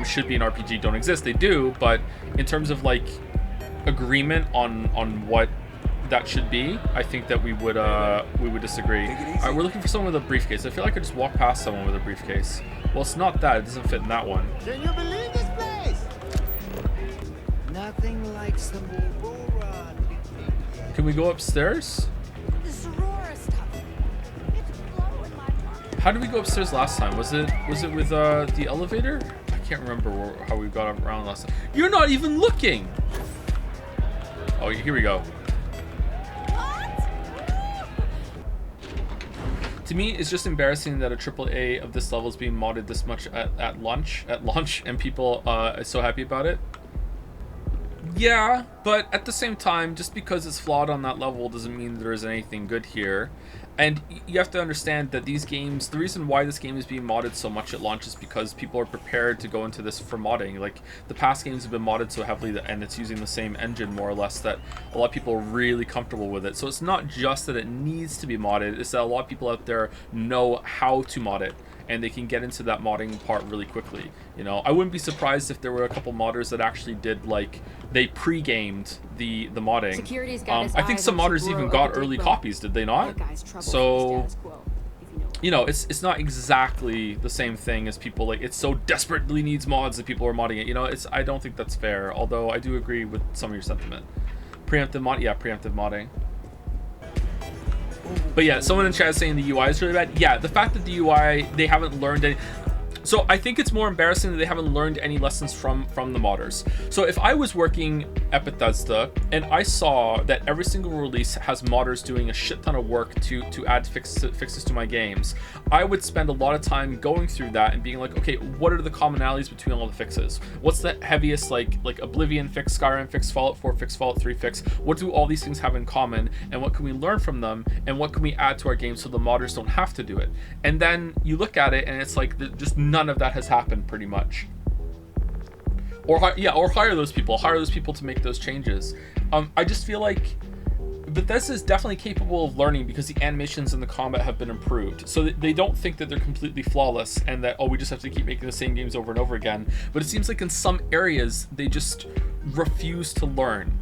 should be an RPG don't exist. They do, but in terms of like agreement on what that should be, I think that we would disagree. Alright, we're looking for someone with a briefcase. I feel like I just walked past someone with a briefcase. Well, it's not that. It doesn't fit in that one. Can you believe this place? Nothing like some Aurora. Can we go upstairs? This Aurora stuff. It's blowing my mind. How did we go upstairs last time? Was it with the elevator? I can't remember how we got around last time. You're not even looking. Oh, here we go. To me, it's just embarrassing that a AAA of this level is being modded this much at launch, and people are so happy about it. Yeah, but at the same time, just because it's flawed on that level doesn't mean there is anything good here. And you have to understand that these games, the reason why this game is being modded so much at launch is because people are prepared to go into this for modding. Like, the past games have been modded so heavily that, and it's using the same engine more or less, that a lot of people are really comfortable with it. So it's not just that it needs to be modded, it's that a lot of people out there know how to mod it, and they can get into that modding part really quickly. You know, I wouldn't be surprised if there were a couple modders that actually did, like, they pre-gamed the modding. I think some modders even got early copies, did they not? So, you know, it's not exactly the same thing as people, like, it so desperately needs mods that people are modding it. You know, I don't think that's fair, although I do agree with some of your sentiment. Preemptive mod, yeah, preemptive modding. But yeah, someone in chat is saying the UI is really bad. Yeah, the fact that the UI, they haven't learned any... So I think it's more embarrassing that they haven't learned any lessons from the modders. So if I was working at Bethesda and I saw that every single release has modders doing a shit ton of work to add fixes to my games, I would spend a lot of time going through that and being like, okay, what are the commonalities between all the fixes? What's the heaviest, like Oblivion fix, Skyrim fix, Fallout 4 fix, Fallout 3 fix? What do all these things have in common, and what can we learn from them, and what can we add to our game so the modders don't have to do it? And then you look at it and it's like just none of that has happened pretty much. Or hire those people to make those changes. I just feel like Bethesda is definitely capable of learning because the animations and the combat have been improved. So they don't think that they're completely flawless and that, oh, we just have to keep making the same games over and over again. But it seems like in some areas they just refuse to learn.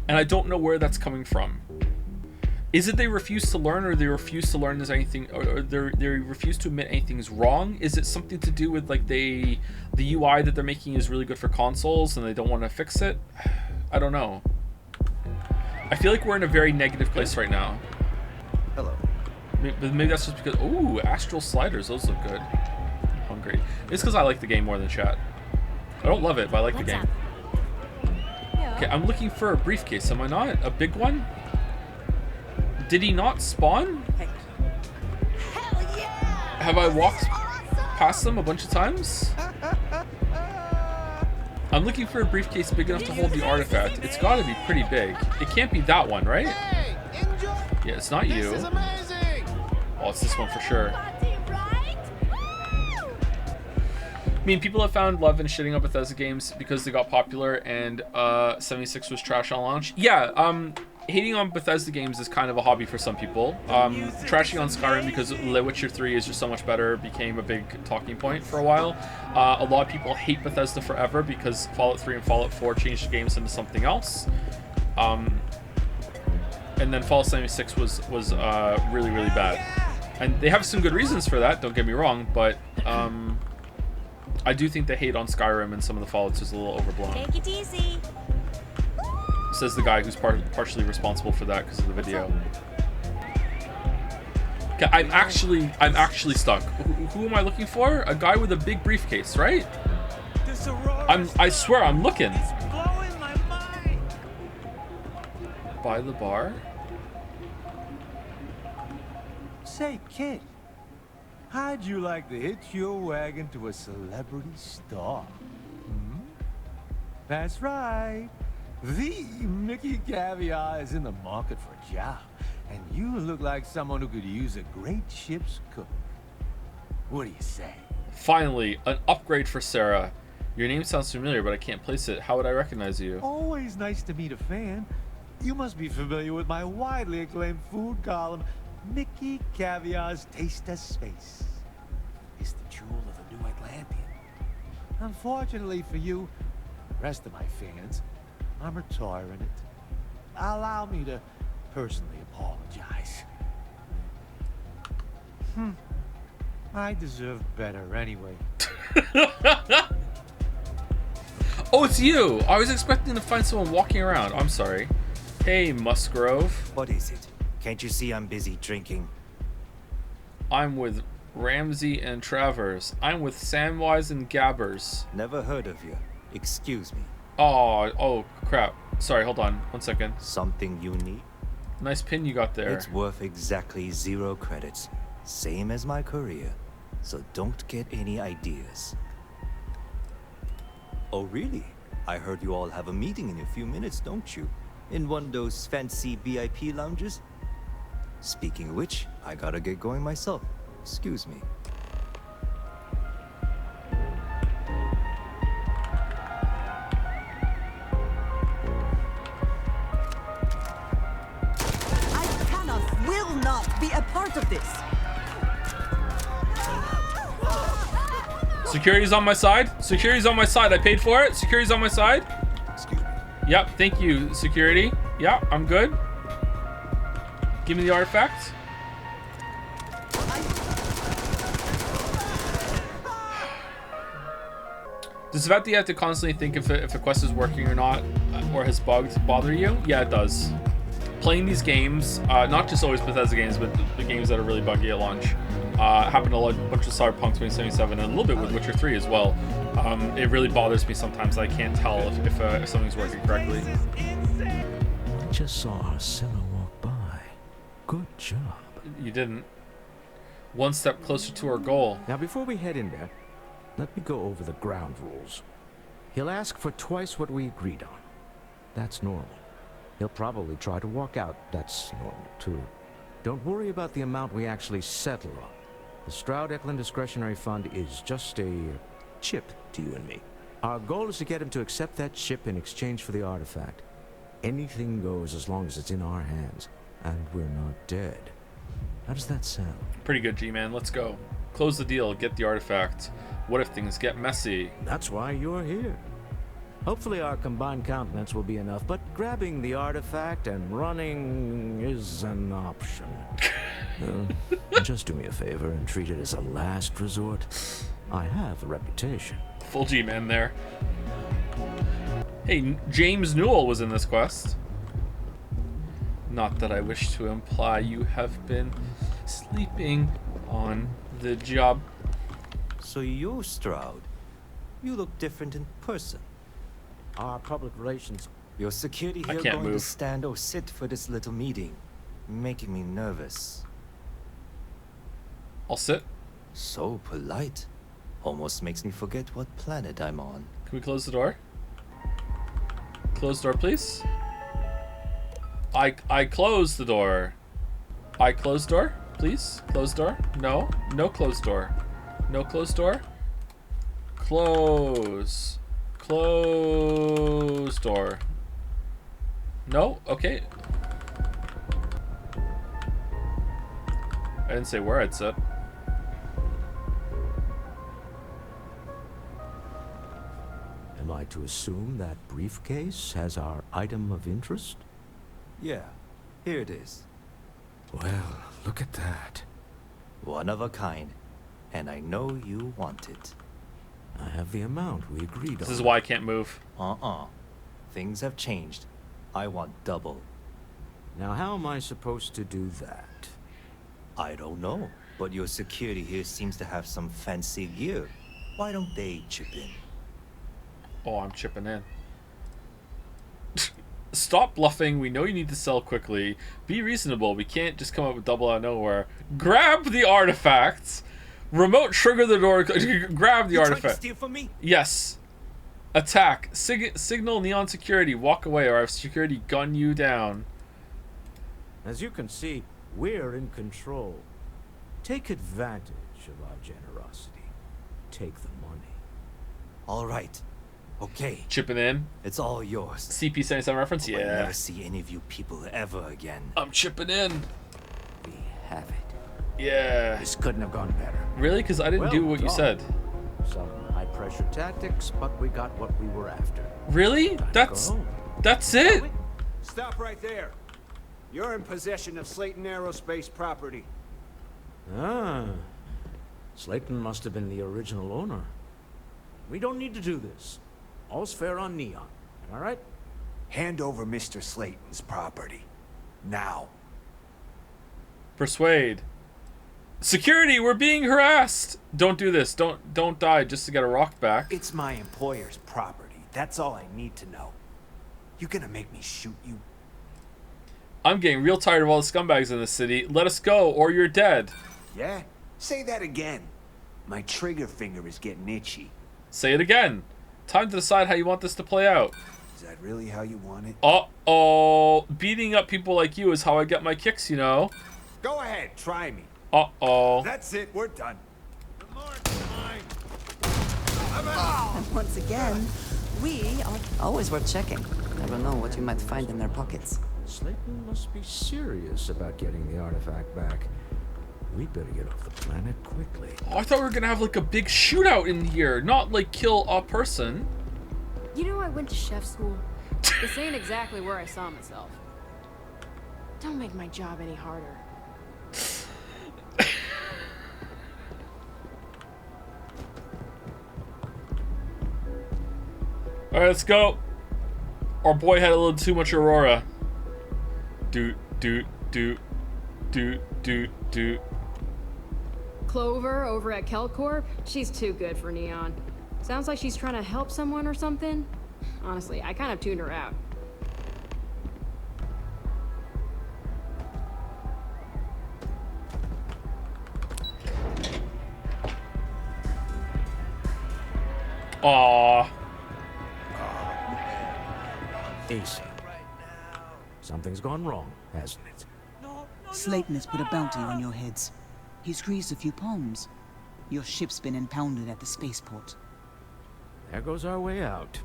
And I don't know where that's coming from. Is it they refuse to learn, or they refuse to learn there's anything, or they refuse to admit anything's wrong? Is it something to do with, like, the UI that they're making is really good for consoles and they don't want to fix it? I don't know. I feel like we're in a very negative place right now. Hello. Maybe that's just because... Ooh, Astral Sliders, those look good. I'm hungry. It's because I like the game more than chat. I don't love it, but I like the game. Okay, I'm looking for a briefcase, am I not? A big one? Did he not spawn? Have I walked past them a bunch of times? I'm looking for a briefcase big enough to hold the artifact. It's got to be pretty big. It can't be that one, right? Yeah, it's not you. Oh, it's this one for sure. I mean, people have found love in shitting on Bethesda games because they got popular, and 76 was trash on launch. Yeah, hating on Bethesda games is kind of a hobby for some people. Trashing on Skyrim because The Witcher 3 is just so much better became a big talking point for a while. A lot of people hate Bethesda forever because Fallout 3 and Fallout 4 changed the games into something else. And then Fallout 76 was really, really bad. And they have some good reasons for that, don't get me wrong, but I do think the hate on Skyrim and some of the Fallouts is a little overblown. Take it easy. Says the guy who's partially responsible for that because of the video. Okay, I'm actually stuck. Who am I looking for? A guy with a big briefcase, right? I swear I'm looking. By the bar? Say, kid, how'd you like to hitch your wagon to a celebrity star? Hmm? That's right. The Mickey Caviar is in the market for a job, and you look like someone who could use a great ship's cook. What do you say? Finally, an upgrade for Sarah. Your name sounds familiar, but I can't place it. How would I recognize you? Always nice to meet a fan. You must be familiar with my widely acclaimed food column, Mickey Caviar's Taste of Space. It's the jewel of the New Atlantean. Unfortunately for you, the rest of my fans, I'm retiring it. Allow me to personally apologize. I deserve better anyway. Oh, it's you! I was expecting to find someone walking around. I'm sorry. Hey, Musgrove. What is it? Can't you see I'm busy drinking? I'm with Ramsey and Travers. I'm with Samwise and Gabbers. Never heard of you. Excuse me. Oh, crap. Sorry, hold on. 1 second. Something you need? Nice pin you got there. It's worth exactly 0 credits. Same as my career. So don't get any ideas. Oh, really? I heard you all have a meeting in a few minutes, don't you? In one of those fancy VIP lounges? Speaking of which, I gotta get going myself. Excuse me. Will not be a part of this. Security's on my side. Security's on my side. I paid for it. Security's on my side. Excuse me. Yep, thank you, security. Yep, I'm good. Give me the artifact. Does the fact that you have to constantly think if a quest is working or not, or has bugged, bother you? Yeah, it does. Playing these games, not just always Bethesda games, but the games that are really buggy at launch, happened a bunch of Cyberpunk 2077 and a little bit with Witcher 3 as well. It really bothers me sometimes. I can't tell if something's working correctly. I just saw Arcilla walk by. Good job. You didn't. One step closer to our goal. Now, before we head in there, let me go over the ground rules. He'll ask for twice what we agreed on. That's normal. He'll probably try to walk out. That's normal, too. Don't worry about the amount we actually settle on. The Stroud-Eklund Discretionary Fund is just a chip to you and me. Our goal is to get him to accept that chip in exchange for the artifact. Anything goes as long as it's in our hands, and we're not dead. How does that sound? Pretty good, G-Man. Let's go. Close the deal, get the artifact. What if things get messy? That's why you're here. Hopefully our combined countenance will be enough, but grabbing the artifact and running is an option. Just do me a favor and treat it as a last resort. I have a reputation. Full G-Man there. Hey, James Newell was in this quest. Not that I wish to imply you have been sleeping on the job. So you're Stroud. You look different in person. Our public relations. Your security here going to stand or sit for this little meeting, making me nervous. I'll sit. So polite. Almost makes me forget what planet I'm on. Can we close the door? Close the door, please. I close the door. I close door, please. Close door. No. No close door. No close door. Close. Close door. No? Okay. I didn't say where I'd sit. Am I to assume that briefcase has our item of interest? Yeah, here it is. Well, look at that. One of a kind. And I know you want it. I have the amount we agreed on. This is why I can't move. Things have changed. I want double. Now, how am I supposed to do that? I don't know, but your security here seems to have some fancy gear. Why don't they chip in? Oh, I'm chipping in. Stop bluffing. We know you need to sell quickly. Be reasonable. We can't just come up with double out of nowhere. Grab the artifacts. Remote trigger the door. Grab the artifact. Trying to steal from me? Yes. Attack. Signal neon security. Walk away or have security gun you down. As you can see, we're in control. Take advantage of our generosity. Take the money. All right. Okay. Chipping in. It's all yours. CP77 reference? Yeah. I'll never see any of you people ever again. I'm chipping in. We have it. Yeah. This couldn't have gone better. Really? Because I didn't do what you said. Some high-pressure tactics, but we got what we were after. Really? That's it? Stop right there. You're in possession of Slayton Aerospace property. Ah. Slayton must have been the original owner. We don't need to do this. All's fair on Neon. Am I right? Hand over Mr. Slayton's property. Now. Persuade. Security, we're being harassed. Don't do this. Don't die just to get a rock back. It's my employer's property. That's all I need to know. You gonna make me shoot you? I'm getting real tired of all the scumbags in this city. Let us go, or you're dead. Yeah? Say that again. My trigger finger is getting itchy. Say it again. Time to decide how you want this to play out. Is that really how you want it? Uh-oh. Beating up people like you is how I get my kicks, you know. Go ahead, try me. Uh-oh. That's it, we're done. And once again, we are always worth checking. Never know what you might find in their pockets. Slayton must be serious about getting the artifact back. We better get off the planet quickly. Oh, I thought we were gonna have like a big shootout in here, not like kill a person. You know, I went to chef school. This ain't exactly where I saw myself. Don't make my job any harder. Alright, let's go. Our boy had a little too much Aurora. Doot, doot, doot, doot, doot, doot. Clover over at Kelcorp, she's too good for Neon. Sounds like she's trying to help someone or something. Honestly, I kind of tuned her out. Aww. Ace. Something's gone wrong, hasn't it? Slayton has put a bounty on your heads. He's greased a few palms. Your ship's been impounded at the spaceport. There goes our way out.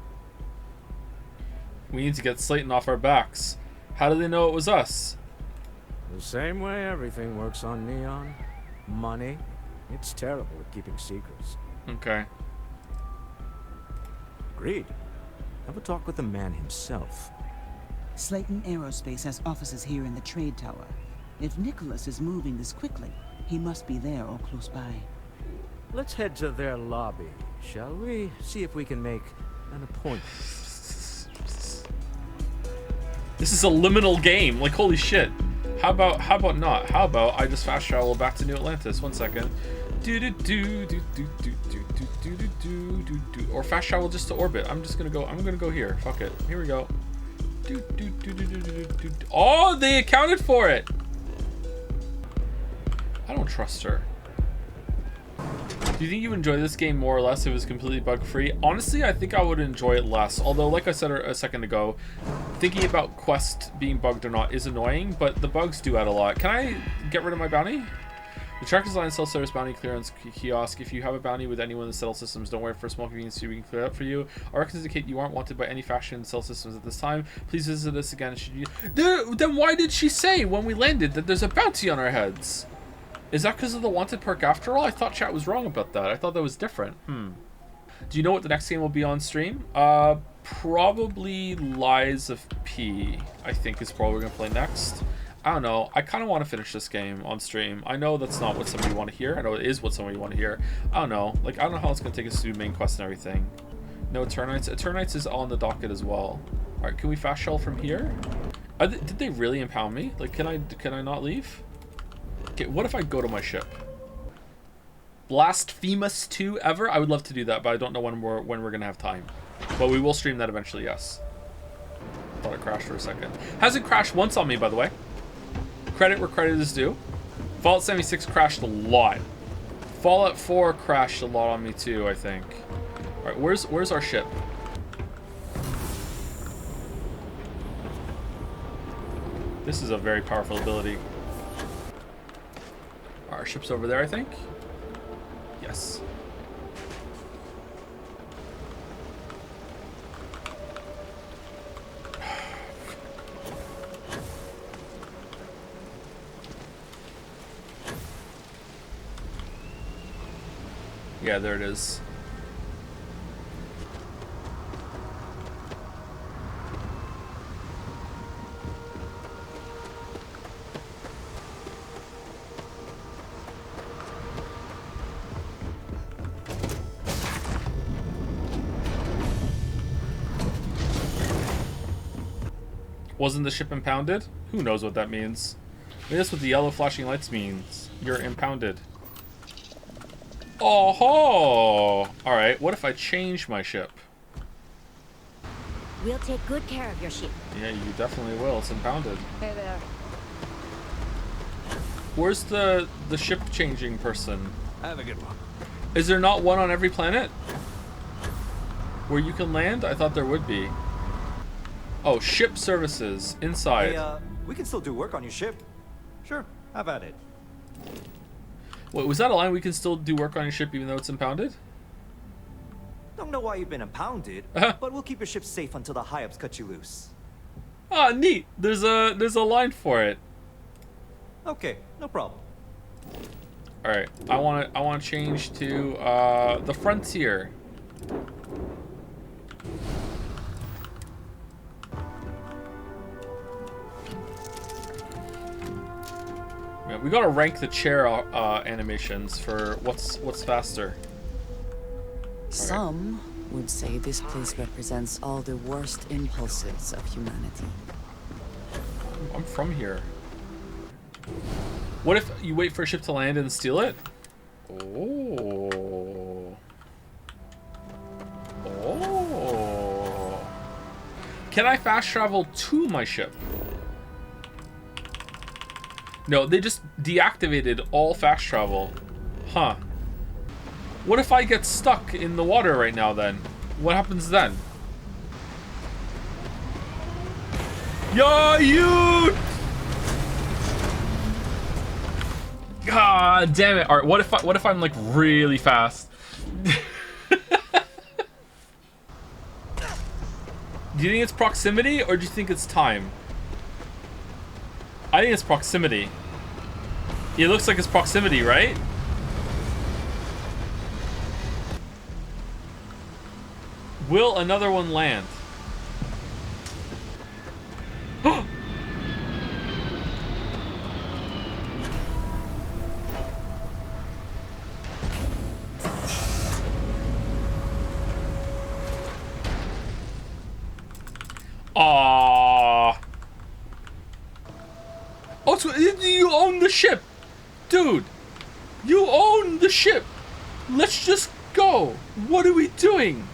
We need to get Slayton off our backs. How do they know it was us? The same way everything works on Neon. Money. It's terrible at keeping secrets. Okay. Agreed. Have a talk with the man himself. Slayton Aerospace has offices here in the trade tower. If Nicholas is moving this quickly, he must be there or close by. Let's head to their lobby, shall we? See if we can make an appointment. This is a liminal game. Like, holy shit. How about not? How about I just fast travel back to New Atlantis? 1 second. Or fast travel just to orbit. I'm gonna go here. Fuck it. Here we go. Oh, they accounted for it. I don't trust her. Do you think you enjoy this game more or less if it was completely bug-free? Honestly, I think I would enjoy it less. Although, like I said a second ago, thinking about Quest being bugged or not is annoying, but the bugs do add a lot. Can I get rid of my bounty? The Tracker's Line self-service bounty clearance kiosk. If you have a bounty with anyone in the Settle Systems, don't worry, for a small convenience fee we can clear it for you. Our records indicate you aren't wanted by any faction in Settle Systems at this time. Please visit us again should you... Then why did she say when we landed that there's a bounty on our heads? Is that because of the wanted perk after all? I thought chat was wrong about that. I thought that was different. Do you know what the next game will be on stream? Probably Lies of P, I think is probably going to play next. I don't know. I kind of want to finish this game on stream. I know that's not what somebody want to hear. I know it is what somebody want to hear. I don't know. Like, I don't know how it's going to take us to do main quest and everything. No, Eternites. Eternites is on the docket as well. All right, can we fast shell from here? Did they really impound me? Like, can I not leave? Okay, what if I go to my ship? Blasphemous 2 ever? I would love to do that, but I don't know when we're gonna have time. But we will stream that eventually, yes. Thought it crashed for a second. Hasn't crashed once on me, by the way. Credit where credit is due. Fallout 76 crashed a lot. Fallout 4 crashed a lot on me too, I think. Alright, where's our ship? This is a very powerful ability. Our ship's over there, I think. Yes. Yeah, there it is. Wasn't the ship impounded? Who knows what that means? Maybe that's what the yellow flashing lights means. You're impounded. Oh ho! Alright, what if I change my ship? We'll take good care of your ship. Yeah, you definitely will. It's impounded. Hey there. Where's the ship changing person? Have a good one. Is there not one on every planet? Where you can land? I thought there would be. Oh, ship services. Inside. Hey, we can still do work on your ship. Sure, have at it. Wait, was that a line? We can still do work on your ship even though it's impounded? Don't know why you've been impounded, but we'll keep your ship safe until the high-ups cut you loose. Ah, neat. There's a line for it. Okay, no problem. All right, I want to change to the Frontier. Yeah, we gotta rank the chair animations for what's faster. Some would say this place represents all the worst impulses of humanity. I'm from here. What if you wait for a ship to land and steal it? Oh. Oh. Can I fast travel to my ship? No, they just deactivated all fast travel. Huh. What if I get stuck in the water right now then? What happens then? Yo, you! God damn it! All right, what if I'm like really fast? Do you think it's proximity or do you think it's time? I think it's proximity. It looks like it's proximity, right? Will another one land? Aww. Oh, so you own the ship. Dude, you own the ship. Let's just go. What are we doing?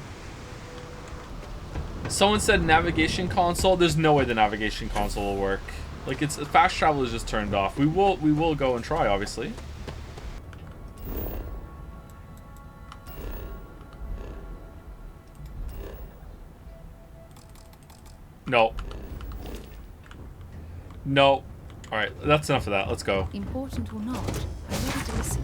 Someone said navigation console. There's no way the navigation console will work. Like, it's fast travel is just turned off. We will go and try, obviously. No. No. Alright, that's enough of that. Let's go. Important or not, I'm ready to listen.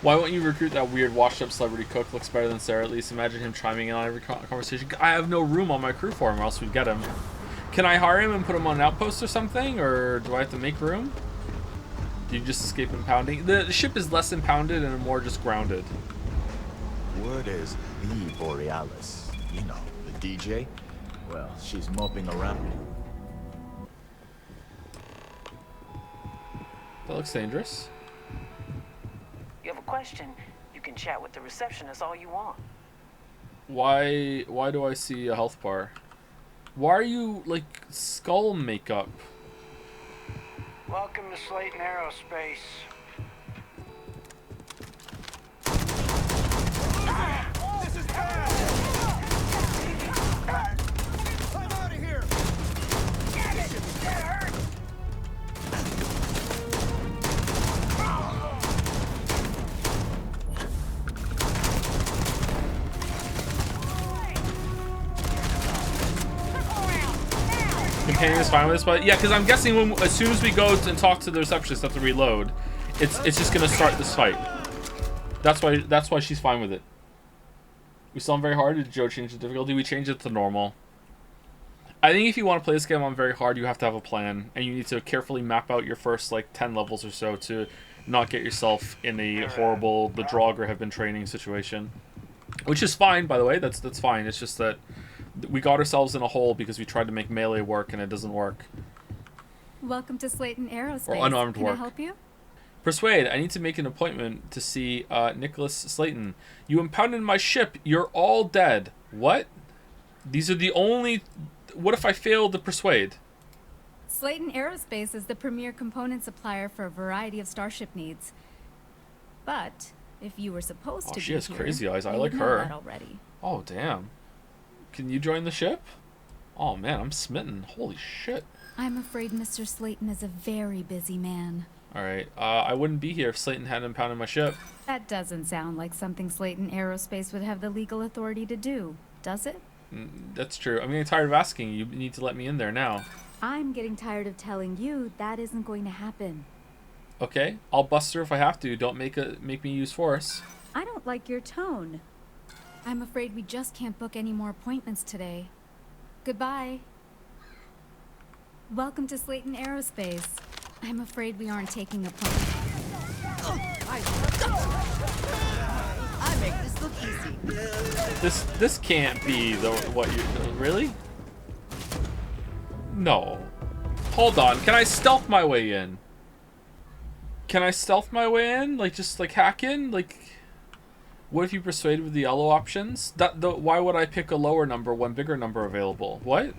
Why won't you recruit that weird washed-up celebrity cook? Looks better than Sarah, at least. Imagine him chiming in on every conversation. I have no room on my crew for him, or else we'd get him. Can I hire him and put him on an outpost or something? Or do I have to make room? Do you just escape impounding? The ship is less impounded and more just grounded. Word is the Borealis. You know, the DJ. Well, she's moping around. That looks dangerous. You have a question, you can chat with the receptionist all you want. Why do I see a health bar? Why are you, like, skull makeup? Welcome to Slayton Aerospace. This is bad! I'm out of here! Get it! Get hurt! Companion is fine with this, but yeah, because I'm guessing as soon as we go and talk to the receptionist, have to reload. It's just gonna start this fight. That's why she's fine with it. We still on very hard. Did Joe change the difficulty? We changed it to normal. I think if you want to play this game on very hard, you have to have a plan, and you need to carefully map out your first like 10 levels or so to not get yourself in a horrible the Draugr have been training situation, which is fine, by the way. That's fine. It's just that we got ourselves in a hole because we tried to make melee work and it doesn't work. Welcome to Slayton Aerospace. Or unarmed Can work. I help you? Persuade, I need to make an appointment to see Nicholas Slayton. You impounded my ship. You're all dead. What? These are the only... What if I fail to persuade? Slayton Aerospace is the premier component supplier for a variety of starship needs. But if you were supposed to be she has here, crazy eyes. I you like would know her. that already. Oh, damn. Can you join the ship? Oh, man, I'm smitten. Holy shit. I'm afraid Mr. Slayton is a very busy man. Alright, I wouldn't be here if Slayton hadn't impounded my ship. That doesn't sound like something Slayton Aerospace would have the legal authority to do, does it? That's true. I'm getting tired of asking. You need to let me in there now. I'm getting tired of telling you that isn't going to happen. Okay, I'll bust her if I have to. Don't make me use force. I don't like your tone. I'm afraid we just can't book any more appointments today. Goodbye. Welcome to Slayton Aerospace. I'm afraid we aren't taking appointments. I make this look easy. This can't be what you really? No. Hold on. Can I stealth my way in? Can I stealth my way in? Like just like hack in? Like what if you persuade with the yellow options? Why would I pick a lower number when bigger number available? What?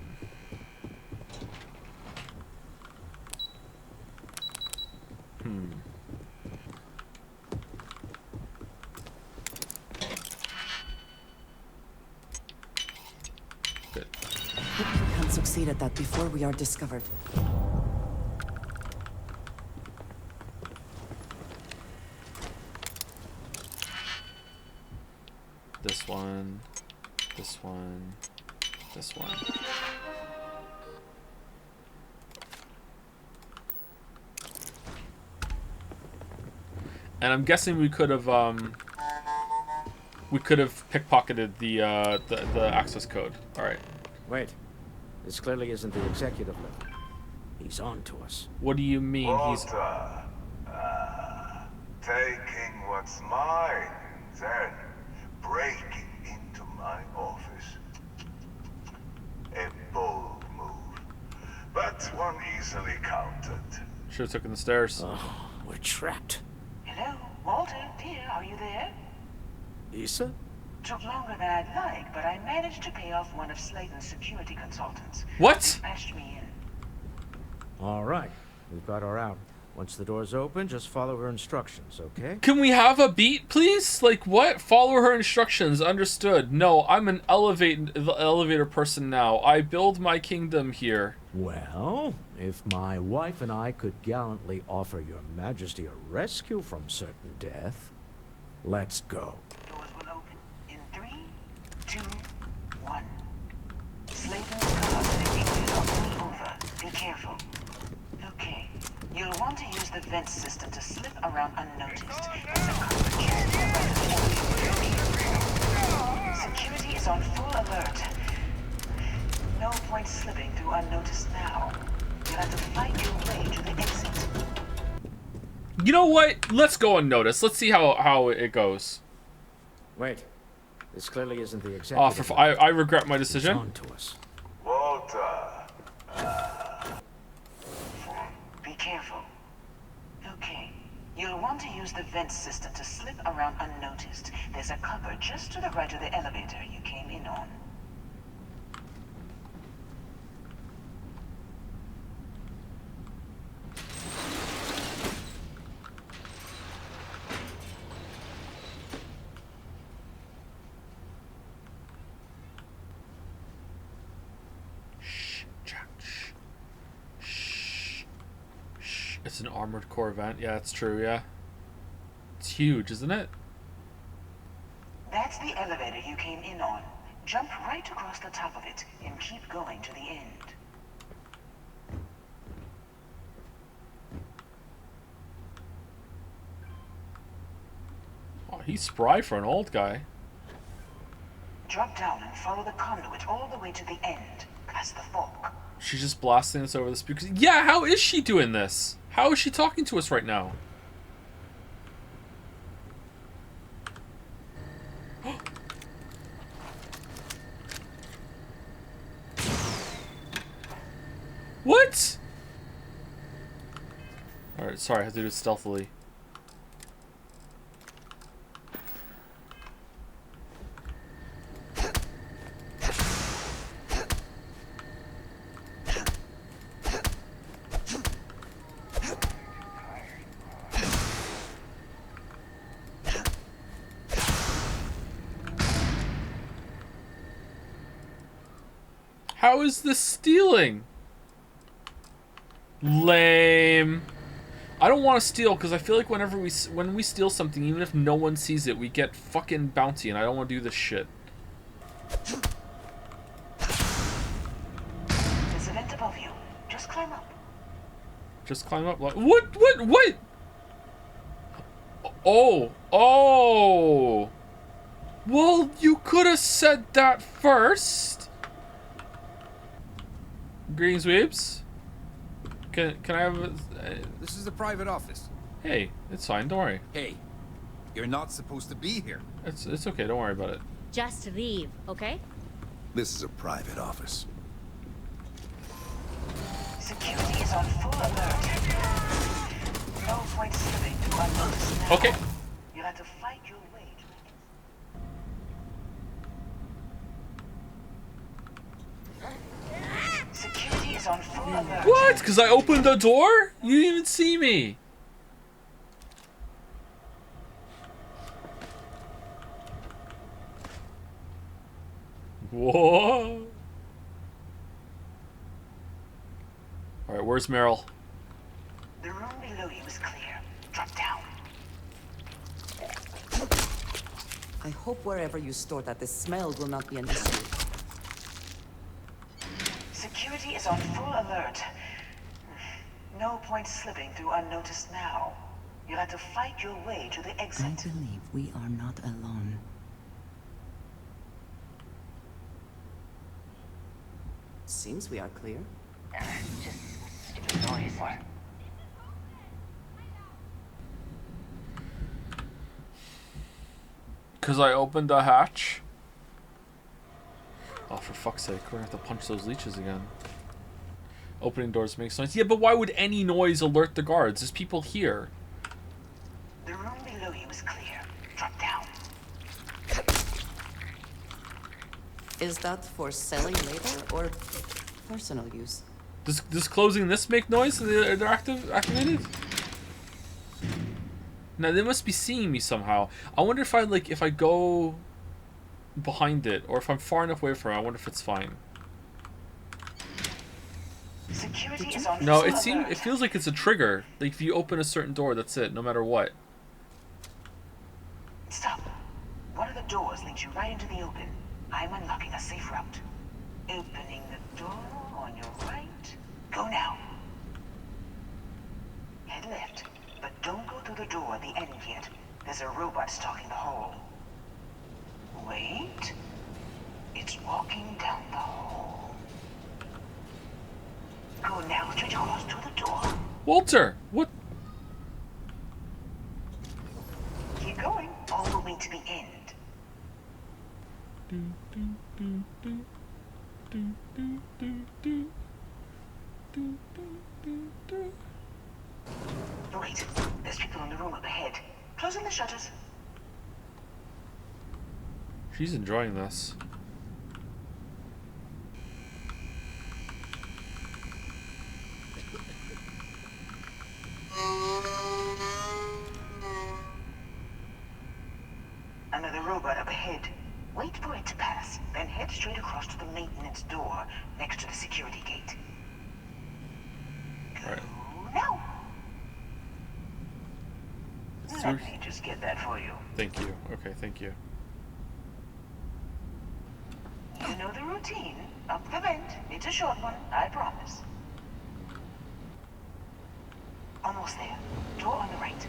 Good. Hope you can succeed at that before we are discovered. This one, this one, this one. And I'm guessing we could have pickpocketed the access code. All right. Wait, this clearly isn't the executive level. He's on to us. What do you mean? Walter, taking what's mine, then breaking into my office. A bold move, but one easily countered. Should have taken the stairs. Oh, we're trapped. Hello, Walter, dear, are you there? Issa? Took longer than I'd like, but I managed to pay off one of Slayton's security consultants. What? They patched me in. All right, we've got her out. Once the door's open, just follow her instructions, okay? Can we have a beat, please? Like, what? Follow her instructions. Understood. No, I'm an elevator person now. I build my kingdom here. Well, if my wife and I could gallantly offer your majesty a rescue from certain death, let's go. Doors will open in 3, 2, 1. Slayton's cars and executives are all over. Be careful. Okay. You'll want to use the vent system to slip around unnoticed. There's a cover just to the right of the security is on full alert. No point slipping through unnoticed now. You'll have to fight your way to the exit. You know what? Let's go unnoticed. Let's see how it goes. Wait. This clearly isn't the executive. I regret my decision. On to us. Walter. Be careful. Okay. You'll want to use the vent system to slip around unnoticed. There's a cupboard just to the right of the elevator you came in on. It's an armored core event. Yeah, it's true, yeah. It's huge, isn't it? That's the elevator you came in on. Jump right across the top of it and keep going to the end. Oh, he's spry for an old guy. Drop down and follow the conduit all the way to the end, past the fork. She's just blasting us over the speakers. Yeah, how is she doing this? How is she talking to us right now? What? Alright, sorry, I have to do it stealthily. How is this stealing? Lame. I don't want to steal because I feel like when we steal something, even if no one sees it, we get fucking bounty, and I don't want to do this shit. There's a vent above you. Just climb up. Just climb up. Like, what? Oh. Well, you could have said that first. Greetings, weebs. Can I have a... This is a private office. Hey, it's fine. Don't worry. Hey, you're not supposed to be here. It's okay. Don't worry about it. Just leave, okay? This is a private office. Security is on full alert. No point slipping to unnoticed now. Okay. You'll have to fight your way to... Security is on full alert. What? Because I opened the door? You didn't even see me. Whoa. Alright, where's Meryl? The room below you is clear. Drop down. I hope wherever you store that the smell will not be an issue. Security is on full alert. No point slipping through unnoticed now. You'll have to fight your way to the exit. I believe we are not alone. Seems we are clear. Just stupid noise. Because I opened a hatch. Oh, for fuck's sake, we're gonna have to punch those leeches again. Opening doors makes noise. Yeah, but why would any noise alert the guards? There's people here. The room below you is clear. Drop down. Is that for selling later or personal use? Does closing this make noise? They're activated? Now they must be seeing me somehow. I wonder if I go behind it, or if I'm far enough away from it. I wonder if it's fine. Security is on No, full it alert. feels like it's a trigger. Like if you open a certain door, that's it, no matter what. Stop. One of the doors leads you right into the open. I'm unlocking a safe route. Opening the door on your right. Go now. Head left, but don't go through the door at the end yet. There's a robot stalking the hall. Wait. It's walking down the hall. Go now, straight across to the door. Walter, what? Keep going, all the way to the end. Wait, there's people in the room up ahead. Closing the shutters. She's enjoying this. Another robot up ahead. Wait for it to pass, then head straight across to the maintenance door next to the security gate. Right. Now. So- Let me just get that for you. Thank you. Okay, thank you. You know the routine. Up the vent. It's a short one, I promise. Almost there. Door on the right.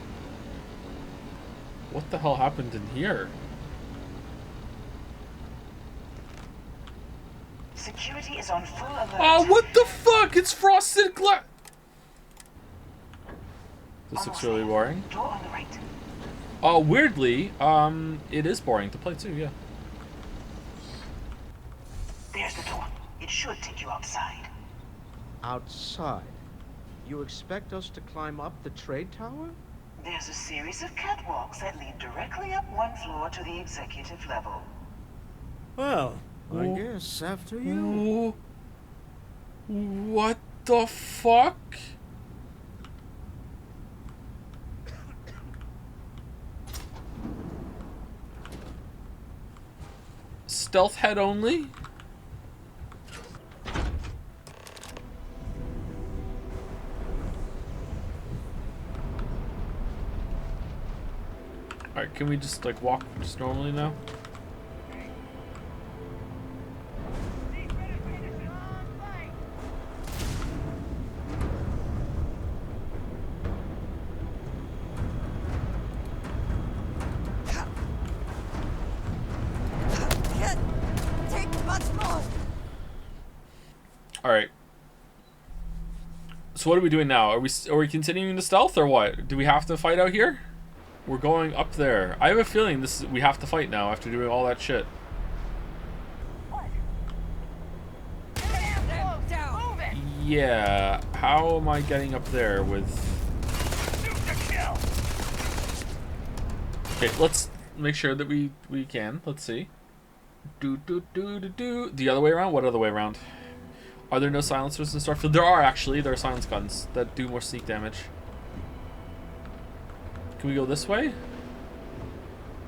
What the hell happened in here? Security is on full alert. Oh, what the fuck? It's frosted glass. This looks really boring. Door on the right. Oh, weirdly, it is boring to play too, yeah. There's the door. It should take you outside. Outside? You expect us to climb up the trade tower? There's a series of catwalks that lead directly up one floor to the executive level. Well, I Oh. guess after you. What the fuck? Stealth head only? Alright, can we just like walk just normally now? Can't take much more. Alright. So what are we doing now? Are we continuing to stealth or what? Do we have to fight out here? We're going up there. I have a feeling we have to fight now after doing all that shit. Yeah. How am I getting up there with... Okay, let's make sure that we can. Let's see. The other way around? What other way around? Are there no silencers in Starfield? There are actually. There are silence guns that do more sneak damage. Can we go this way?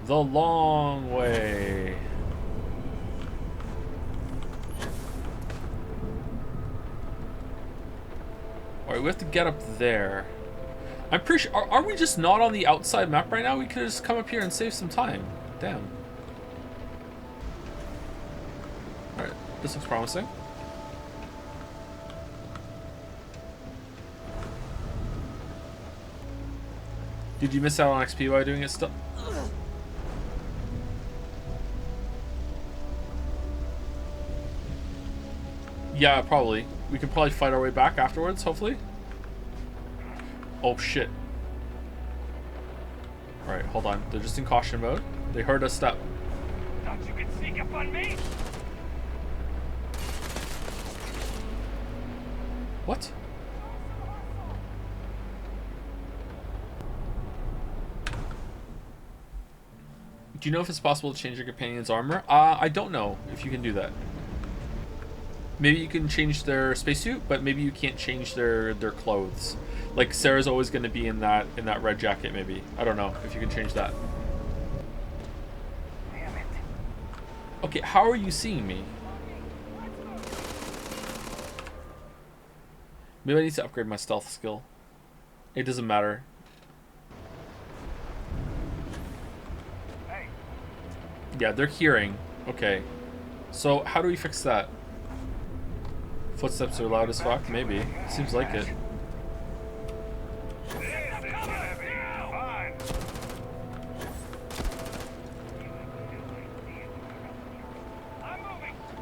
The long way. Alright, we have to get up there. I'm pretty sure... Are we just not on the outside map right now? We could just come up here and save some time. Damn. Alright, this looks promising. Did you miss out on XP while doing it still? Yeah, probably. We can probably fight our way back afterwards, hopefully. Oh, shit. Alright, hold on. They're just in caution mode. They heard us step. Thought you could sneak up on me? What? Do you know if it's possible to change your companion's armor? I don't know if you can do that. Maybe you can change their spacesuit, but maybe you can't change their clothes. Like Sarah's always going to be in that red jacket. Maybe I don't know if you can change that. Damn it. Okay, how are you seeing me? Maybe I need to upgrade my stealth skill. It doesn't matter. Yeah, they're hearing. Okay. So, how do we fix that? Footsteps are loud as fuck? Maybe. Seems like it.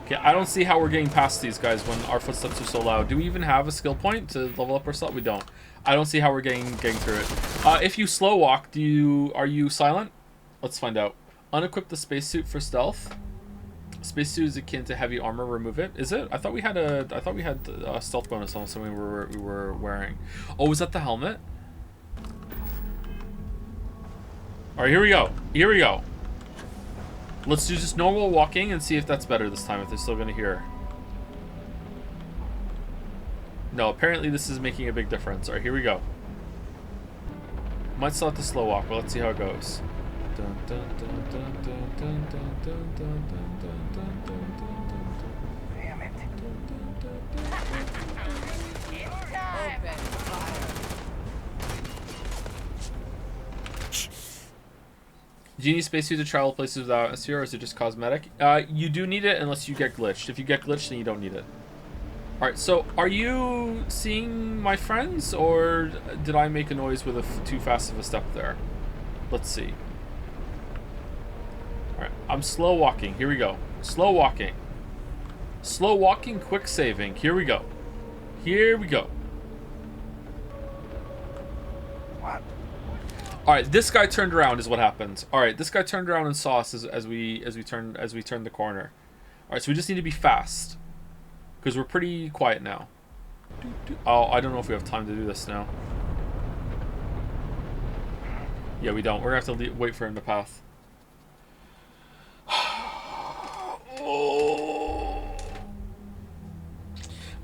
Okay, I don't see how we're getting past these guys when our footsteps are so loud. Do we even have a skill point to level up our stealth? We don't. I don't see how we're getting through it. If you slow walk, are you silent? Let's find out. Unequip the spacesuit for stealth. Spacesuit is akin to heavy armor. Remove it. Is it? I thought we had a stealth bonus on something we were wearing. Oh, was that the helmet? All right, here we go. Here we go. Let's do just normal walking and see if that's better this time. If they're still gonna hear. No, apparently this is making a big difference. All right, here we go. Might still have to slow walk, but let's see how it goes. Damn it. Do you need spacesuit to travel places without a sphere, or is it just cosmetic? You do need it unless you get glitched. If you get glitched, then you don't need it. Alright, so are you seeing my friends, or did I make a noise with too fast of a step there? Let's see. Alright, I'm slow walking. Here we go. Slow walking. Slow walking, quick saving. Here we go. Here we go. What? Alright, this guy turned around is what happened. Alright, this guy turned around and saw us as we turned the corner. Alright, so we just need to be fast. Because we're pretty quiet now. Oh, I don't know if we have time to do this now. Yeah, we don't. We're gonna have to wait for him to pass.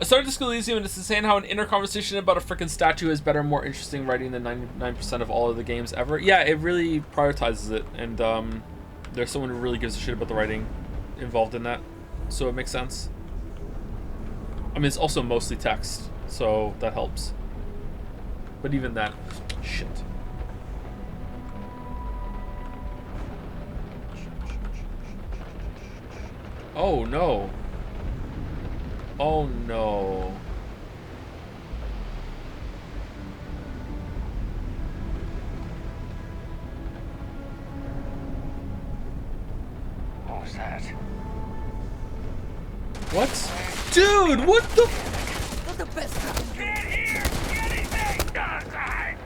I started Disco Elysium and it's insane how an inner conversation about a freaking statue is better and more interesting writing than 99% of all of the games ever. Yeah, it really prioritizes it, and there's someone who really gives a shit about the writing involved in that, so it makes sense. I mean, it's also mostly text, so that helps. But even that, shit. Oh no. Oh no. What was that? What? Dude, what the? Not the best. Get here! Anything! Die!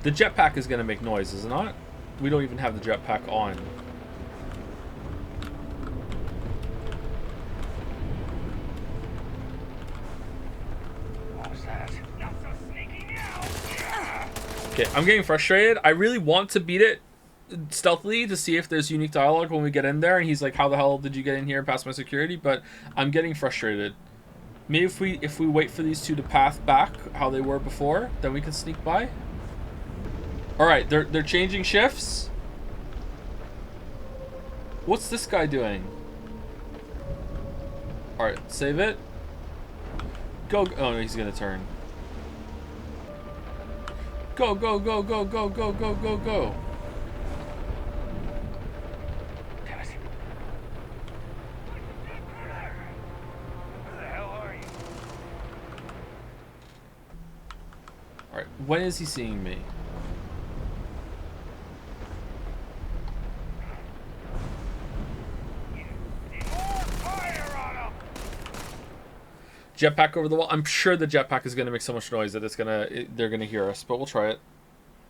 The jetpack is gonna make noise, is it not? We don't even have the jetpack on. What was that? Not so sneaky now! Okay, I'm getting frustrated. I really want to beat it stealthily to see if there's unique dialogue when we get in there and he's like, how the hell did you get in here past my security? But I'm getting frustrated. Maybe if we wait for these two to path back how they were before, then we can sneak by. Alright, they're changing shifts. What's this guy doing? Alright, save it. Go. Oh no, he's gonna turn. Go, go, go, go, go, go, go, go, go. Damn it. Where the hell are you? Alright, when is he seeing me? Jetpack over the wall. I'm sure the jetpack is gonna make so much noise that they're gonna hear us, but we'll try it.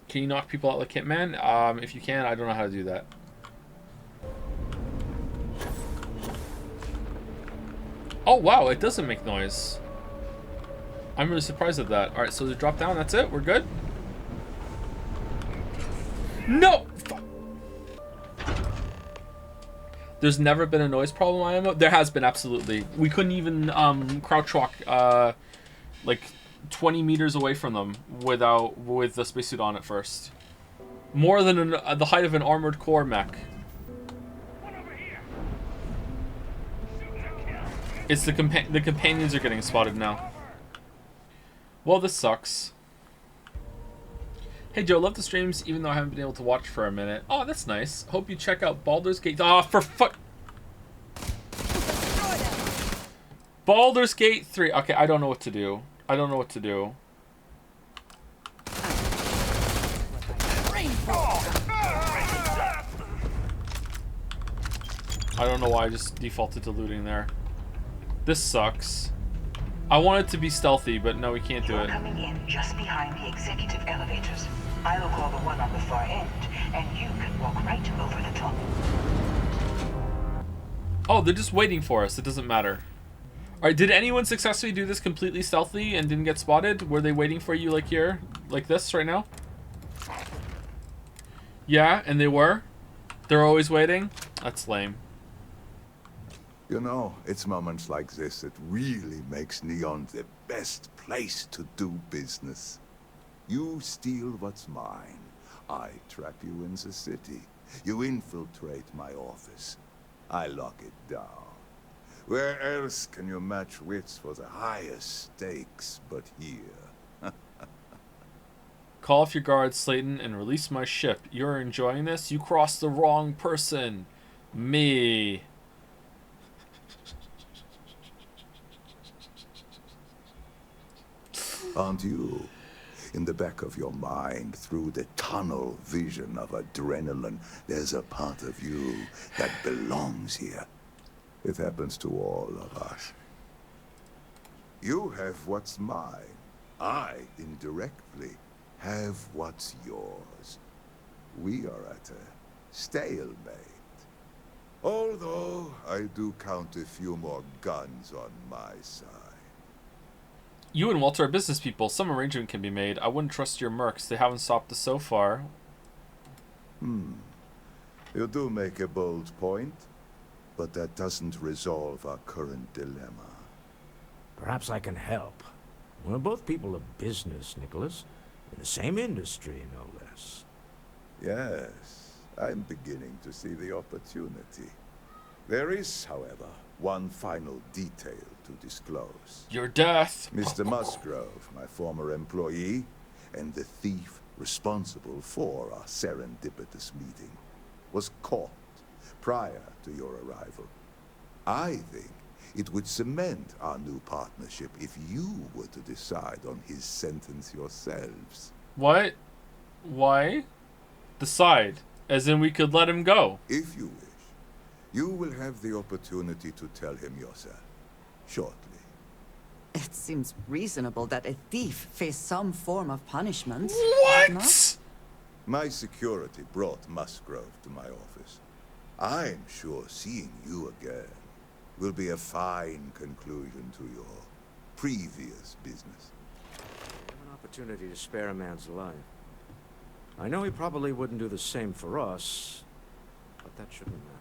Can you knock people out like Hitman? If you can, I don't know how to do that. Oh wow, it doesn't make noise. I'm really surprised at that. Alright, so they drop down, that's it? We're good? No! Fuck. There's never been a noise problem, IMO? There has been, absolutely. We couldn't even crouch walk like 20 meters away from them with the spacesuit on at first. More than the height of an armored core mech. It's the companions are getting spotted now. Well, this sucks. Hey Joe, love the streams even though I haven't been able to watch for a minute. Oh, that's nice. Hope you check out Baldur's Gate. Oh, for fuck. Baldur's Gate 3. Okay, I don't know what to do. I don't know what to do. I don't know why I just defaulted to looting there. This sucks. I want it to be stealthy, but no, we can't do it. Coming in just behind the executive elevators. I will call the one on the far end, and you can walk right over the top. Oh, they're just waiting for us. It doesn't matter. Alright, did anyone successfully do this completely stealthy and didn't get spotted? Were they waiting for you like here? Like this right now? Yeah, and they were? They're always waiting? That's lame. You know, it's moments like this that really makes Neon the best place to do business. You steal what's mine. I trap you in the city. You infiltrate my office. I lock it down. Where else can you match wits for the highest stakes but here? Call off your guards, Slayton, and release my ship. You're enjoying this? You crossed the wrong person. Me. Aren't you? In the back of your mind, through the tunnel vision of adrenaline, there's a part of you that belongs here. It happens to all of us. You have what's mine. I, indirectly, have what's yours. We are at a stalemate. Although, I do count a few more guns on my side. You and Walter are business people. Some arrangement can be made. I wouldn't trust your mercs. They haven't stopped us so far. You do make a bold point, but that doesn't resolve our current dilemma. Perhaps I can help. We're both people of business, Nicholas. In the same industry, no less. Yes, I'm beginning to see the opportunity. There is, however, one final detail to disclose. Your death. Mr. Musgrove, my former employee, and the thief responsible for our serendipitous meeting, was caught prior to your arrival. I think it would cement our new partnership if you were to decide on his sentence yourselves. What? Why? Decide. As in we could let him go. If you wish, you will have the opportunity to tell him yourself, shortly. It seems reasonable that a thief face some form of punishment. What? Not? My security brought Musgrove to my office. I'm sure seeing you again will be a fine conclusion to your previous business. An opportunity to spare a man's life. I know he probably wouldn't do the same for us, but that shouldn't matter.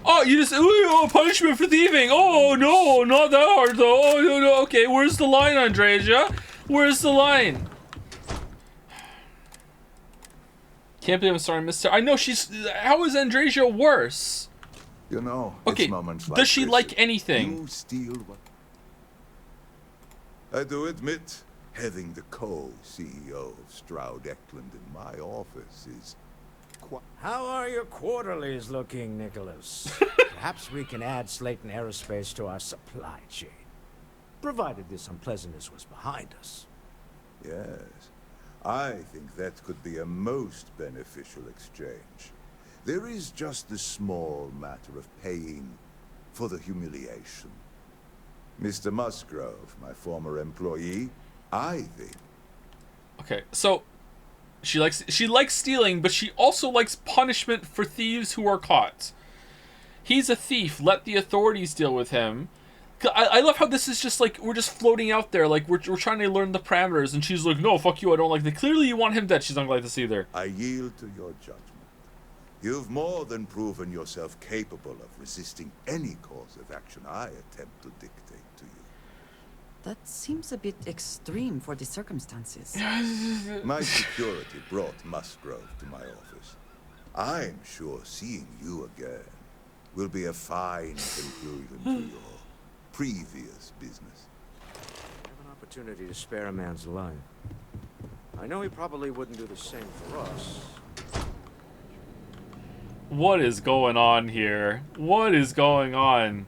Oh, you just punishment for thieving. Oh no, not that hard though. Oh no, okay, where's the line, Andreja? Where's the line? Can't believe I'm starting Mr. I know she's. How is Andreja worse? You know, okay, it's moments like does she this like anything? You steal what? I do admit, having the co-CEO of Stroud Eklund in my office is quite... How are your quarterlies looking, Nicholas? Perhaps we can add Slayton Aerospace to our supply chain, provided this unpleasantness was behind us. Yes, I think that could be a most beneficial exchange. There is just the small matter of paying for the humiliation. Mr. Musgrove, my former employee, I think... Okay, so she likes stealing, but she also likes punishment for thieves who are caught. He's a thief. Let the authorities deal with him. I love how this is just like we're just floating out there, like we're trying to learn the parameters, and she's like, "No, fuck you. I don't like that." Clearly, you want him dead. She's not gonna like this either. I yield to your judgment. You've more than proven yourself capable of resisting any course of action I attempt to dictate to you. That seems a bit extreme for the circumstances. My security brought Musgrove to my office. I'm sure seeing you again will be a fine conclusion to your previous business. I have an opportunity to spare a man's life. I know he probably wouldn't do the same for us. What is going on here? What is going on?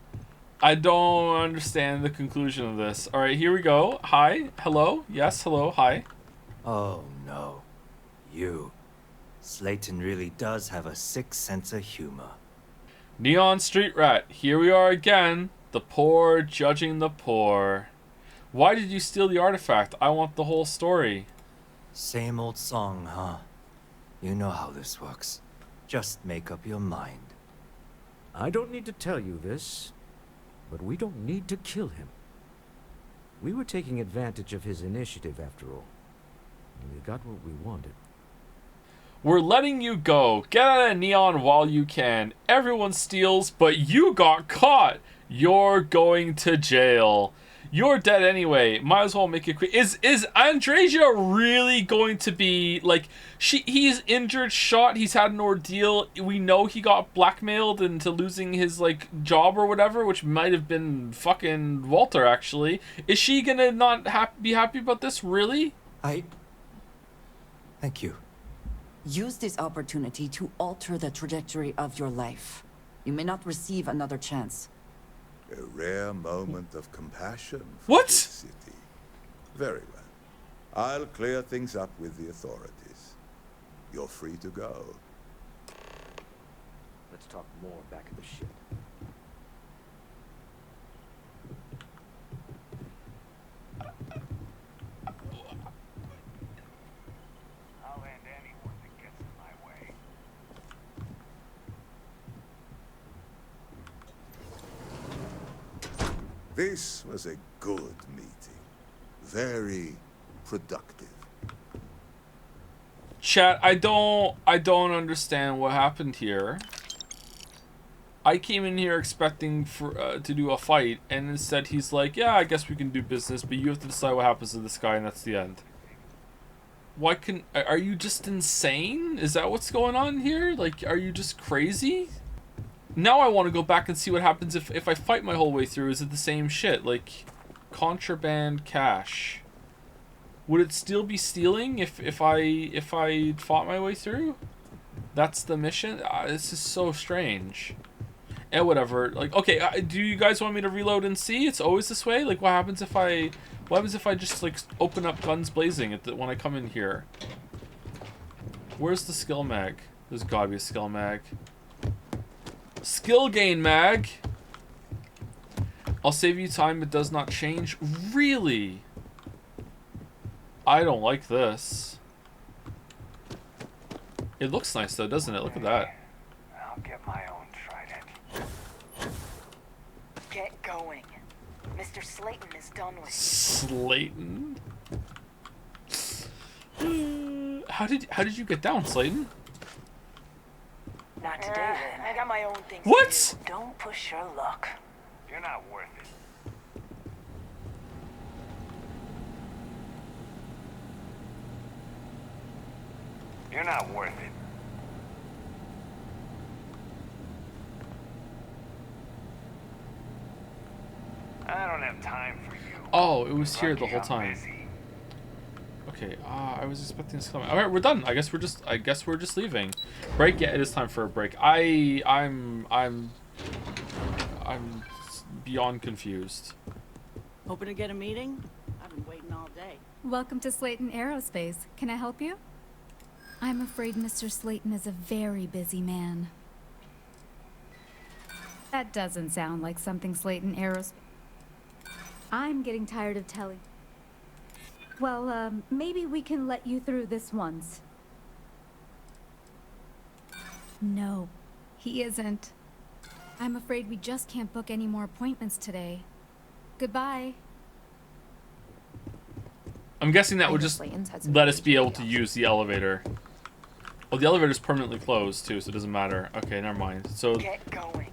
I don't understand the conclusion of this. All right, here we go. Hi. Hello. Yes. Hello. Hi. Oh, no. You. Slayton really does have a sick sense of humor. Neon Street Rat. Here we are again. The poor judging the poor. Why did you steal the artifact? I want the whole story. Same old song, huh? You know how this works. Just make up your mind. I don't need to tell you this, but we don't need to kill him. We were taking advantage of his initiative after all. And we got what we wanted. We're letting you go. Get out of Neon while you can. Everyone steals, but you got caught. You're going to jail. You're dead anyway. Might as well make it quick. Is Andreja really going to be like he's injured, shot, he's had an ordeal. We know he got blackmailed into losing his like job or whatever, which might have been fucking Walter actually. Is she gonna not be happy about this, really? Thank you. Use this opportunity to alter the trajectory of your life. You may not receive another chance. A rare moment of compassion for what? This city. Very well. I'll clear things up with the authorities. You're free to go. Let's talk more back at the ship. I'll end anyone that gets in my way. This was a good meeting. Very productive. Chat, I don't understand what happened here. I came in here expecting to do a fight, and instead he's like, yeah, I guess we can do business, but you have to decide what happens to this guy, and that's the end. Are you just insane? Is that what's going on here? Like, are you just crazy? Now I want to go back and see what happens if I fight my whole way through. Is it the same shit? Like, contraband cash. Would it still be stealing if I fought my way through? That's the mission? This is so strange. And whatever. Like, okay, do you guys want me to reload and see? It's always this way? Like, what happens if I just, like, open up guns blazing when I come in here? Where's the skill mag? There's gotta be a skill mag. Skill gain mag! I'll save you time, it does not change. Really? I don't like this. It looks nice though, doesn't it? Look at that. I'll get my own trident. Get going. Mr. Slayton is done with you. Slayton? How did you get down, Slayton? Not today, then. I got my own things What? to do. Don't push your luck. You're not worth it. You're not worth it. I don't have time for you. Oh, it was here the whole I'm time. busy. Okay, I was expecting this to come. All right, we're done. I guess we're just leaving. Break. Yeah, it is time for a break. I'm beyond confused. Hoping to get a meeting? I've been waiting all day. Welcome to Slayton Aerospace. Can I help you? I'm afraid Mr. Slayton is a very busy man. That doesn't sound like something Slayton Aerospace. I'm getting tired of telling. Well, maybe we can let you through this once. No, he isn't. I'm afraid we just can't book any more appointments today. Goodbye. I'm guessing that would just let us be able to use the elevator. Oh, the elevator's permanently closed too, so it doesn't matter. Okay, never mind. So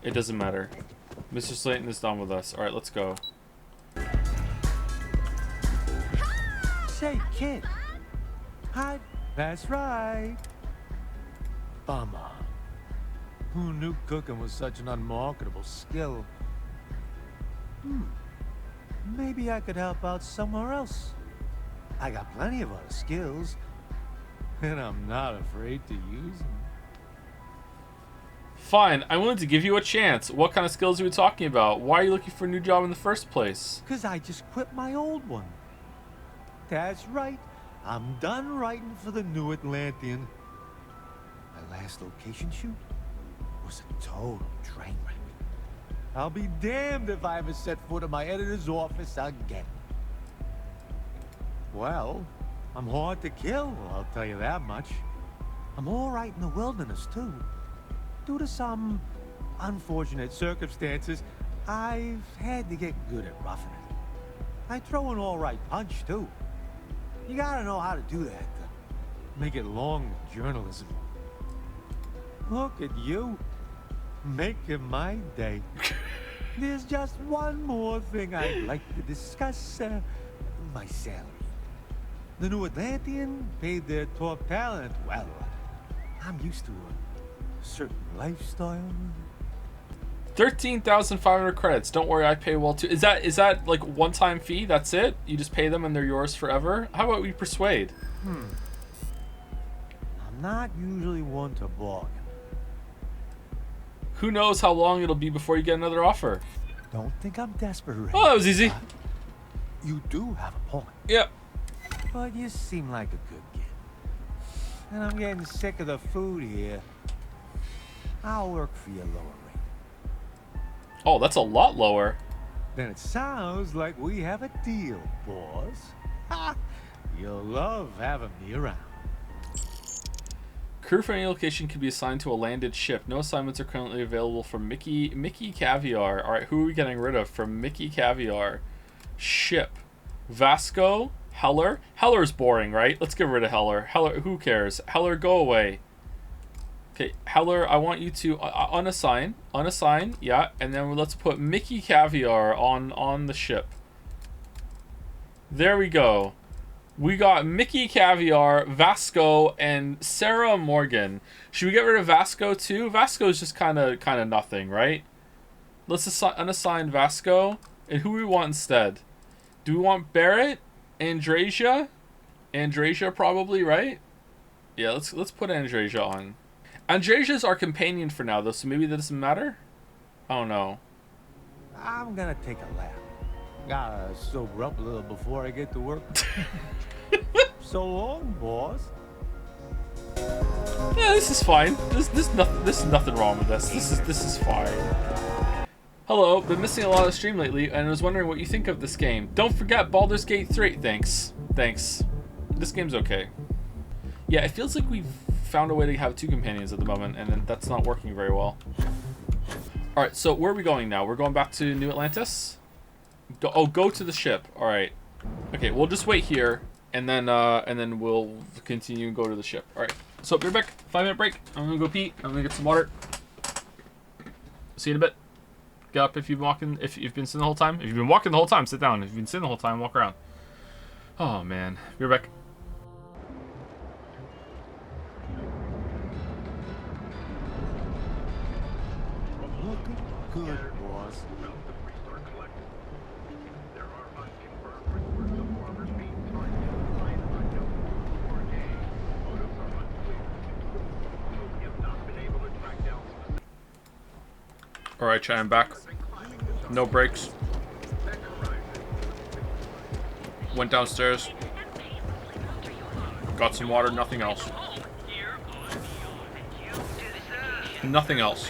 it doesn't matter. Mr. Slayton is done with us. All right, let's go. Say, kid. Hi. That's right. Bummer. Who knew cooking was such an unmarketable skill? Maybe I could help out somewhere else. I got plenty of other skills, and I'm not afraid to use them. Fine, I'm willing to give you a chance. What kind of skills are we talking about? Why are you looking for a new job in the first place? 'Cause I just quit my old one. That's right. I'm done writing for the New Atlantean. My last location shoot was a total train wreck. I'll be damned if I ever set foot in my editor's office again. Well, I'm hard to kill, I'll tell you that much. I'm all right in the wilderness, too. Due to some unfortunate circumstances, I've had to get good at roughing it. I throw an all right punch, too. You gotta know how to do that to make it long with journalism. Look at you, making my day. There's just one more thing I'd like to discuss, my salary. The New Atlantean paid their top talent well. I'm used to a certain lifestyle. 13,500 credits. Don't worry, I pay well too. Is that like one-time fee? That's it? You just pay them and they're yours forever? How about we persuade? I'm not usually one to bargain. Who knows how long it'll be before you get another offer? Don't think I'm desperate. Oh, that was easy. You do have a point. Yep. But you seem like a good kid. And I'm getting sick of the food here. I'll work for your lower rate. Oh, that's a lot lower. Then it sounds like we have a deal, boss. Ha! You'll love having me around. Crew for any location can be assigned to a landed ship. No assignments are currently available from Mickey Caviar. All right, who are we getting rid of from Mickey Caviar? Ship. Vasco. Heller. Heller's boring, right? Let's get rid of Heller. Heller, who cares? Heller, go away. Okay, Heller, I want you to unassign. Unassign, yeah. And then let's put Mickey Caviar on the ship. There we go. We got Mickey Caviar, Vasco, and Sarah Morgan. Should we get rid of Vasco too? Vasco is just kind of nothing, right? Let's unassign Vasco. And who we want instead? Do we want Barrett? Andrasia? Andrasia probably, right? Yeah, let's put Andrasia on. Andrasia's our companion for now, though, so maybe that doesn't matter? I don't know. I'm gonna take a lap. Gotta sober up a little before I get to work. So long, boss. Yeah, this is fine. This is nothing wrong with this. This is fine. Hello, been missing a lot of the stream lately, and I was wondering what you think of this game. Don't forget Baldur's Gate 3. Thanks. This game's okay. Yeah, it feels like we've found a way to have two companions at the moment, and that's not working very well. All right, so where are we going now? We're going back to New Atlantis. Go to the ship. All right. Okay, we'll just wait here, and then we'll continue and go to the ship. All right. So be right back. 5-minute break. I'm gonna go pee. I'm gonna get some water. See you in a bit. Get up if you've been walking. If you've been sitting the whole time. If you've been walking the whole time, sit down. If you've been sitting the whole time, walk around. Oh man. Be right back. Looking good, boss. Alright, chat, I'm back. No breaks. Went downstairs. Got some water, nothing else. Nothing else.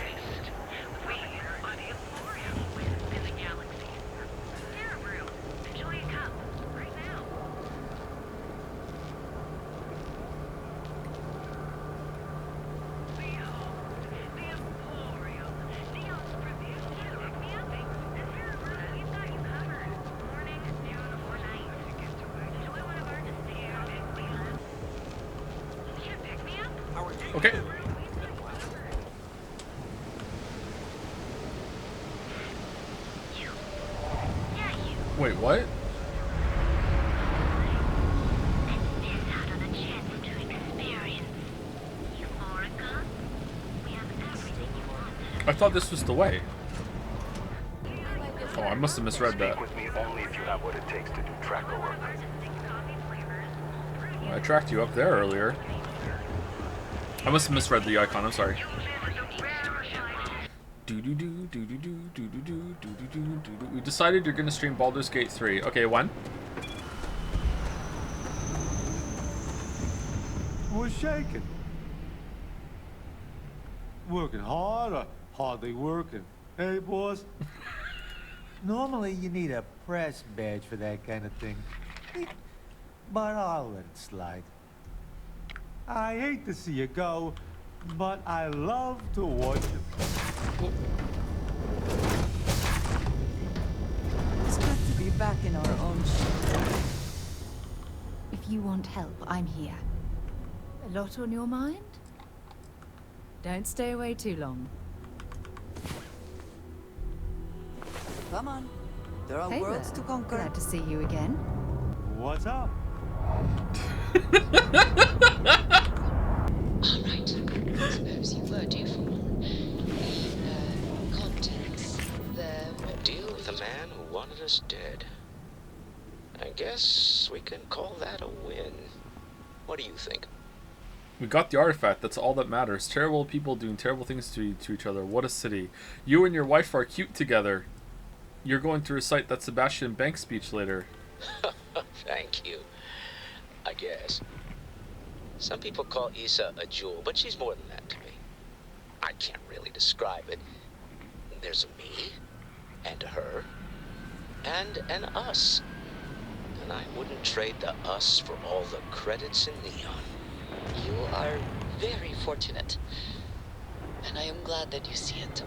Okay. Wait, what? I thought this was the way. Oh, I must have misread that. Speak with me only if you have what it takes to do tracker work. I tracked you up there earlier. I must have misread the icon, I'm sorry. We decided you're gonna stream Baldur's Gate 3. Okay, when? We're shaking. Working hard or hardly working? Hey, boss? Normally you need a press badge for that kind of thing. But I'll let it slide. I hate to see you go, but I love to watch you. It's good to be back in our own ship. If you want help, I'm here. A lot on your mind? Don't stay away too long. Come on. There are Hey worlds there. to conquer. Glad to see you again. What's up? Alright, suppose you were due for one. Contents. A deal with a man who wanted us dead. I guess we can call that a win. What do you think? We got the artifact, that's all that matters. Terrible people doing terrible things to each other. What a city. You and your wife are cute together. You're going to recite that Sebastian Banks speech later. Thank you. I guess. Some people call Issa a jewel, but she's more than that to me. I can't really describe it. There's a me, and a her, and an us. And I wouldn't trade the us for all the credits in Neon. You are very fortunate. And I am glad that you see it.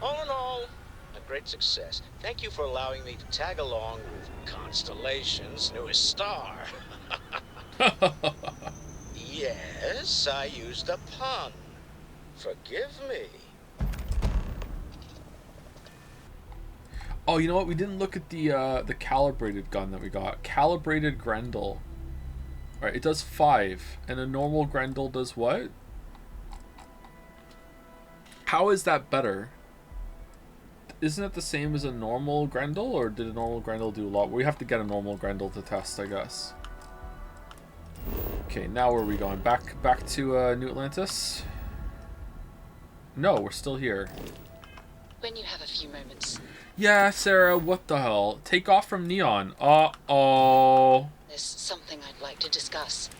All in all, a great success. Thank you for allowing me to tag along with Constellation's newest star. Yes, I used a pun. Forgive me. Oh, you know what? We didn't look at the calibrated gun that we got. Calibrated Grendel. Alright, it does 5. And a normal Grendel does what? How is that better? Isn't it the same as a normal Grendel, or did a normal Grendel do a lot? We have to get a normal Grendel to test, I guess. Okay, now where are we going? Back to New Atlantis? No, we're still here. When you have a few moments. Yeah, Sarah, what the hell? Take off from Neon. Uh-oh. There's something I'd like to discuss.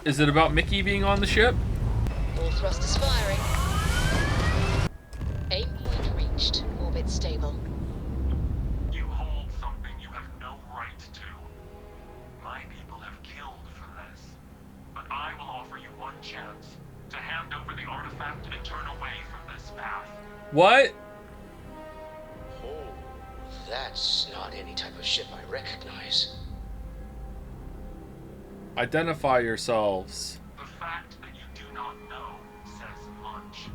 Is it about Mickey being on the ship? All thrusters firing. Aim point reached. Orbit stable. You hold something you have no right to. My people have killed for this. But I will offer you one chance to hand over the artifact and turn away from this path. What? Oh, that's not any type of ship I recognize. Identify yourselves. The fact that you do not know says much.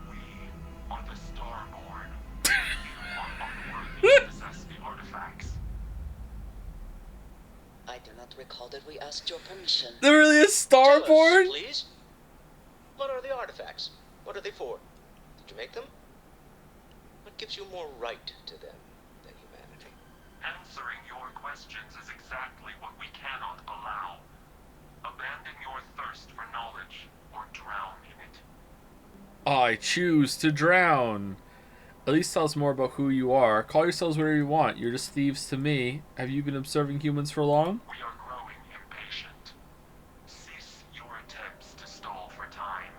We are the Starborn. You are unworthy to possess the artifacts. I do not recall that we asked your permission. There really is Starborn? Tell us, please. What are the artifacts? What are they for? Did you make them? What gives you more right to them than humanity? Answering your questions is exactly what we cannot allow. Abandon your thirst for knowledge or drown in it. I choose to drown. At least tell us more about who you are. Call yourselves whatever you want. You're just thieves to me. Have you been observing humans for long? We are growing impatient. Cease your attempts to stall for time.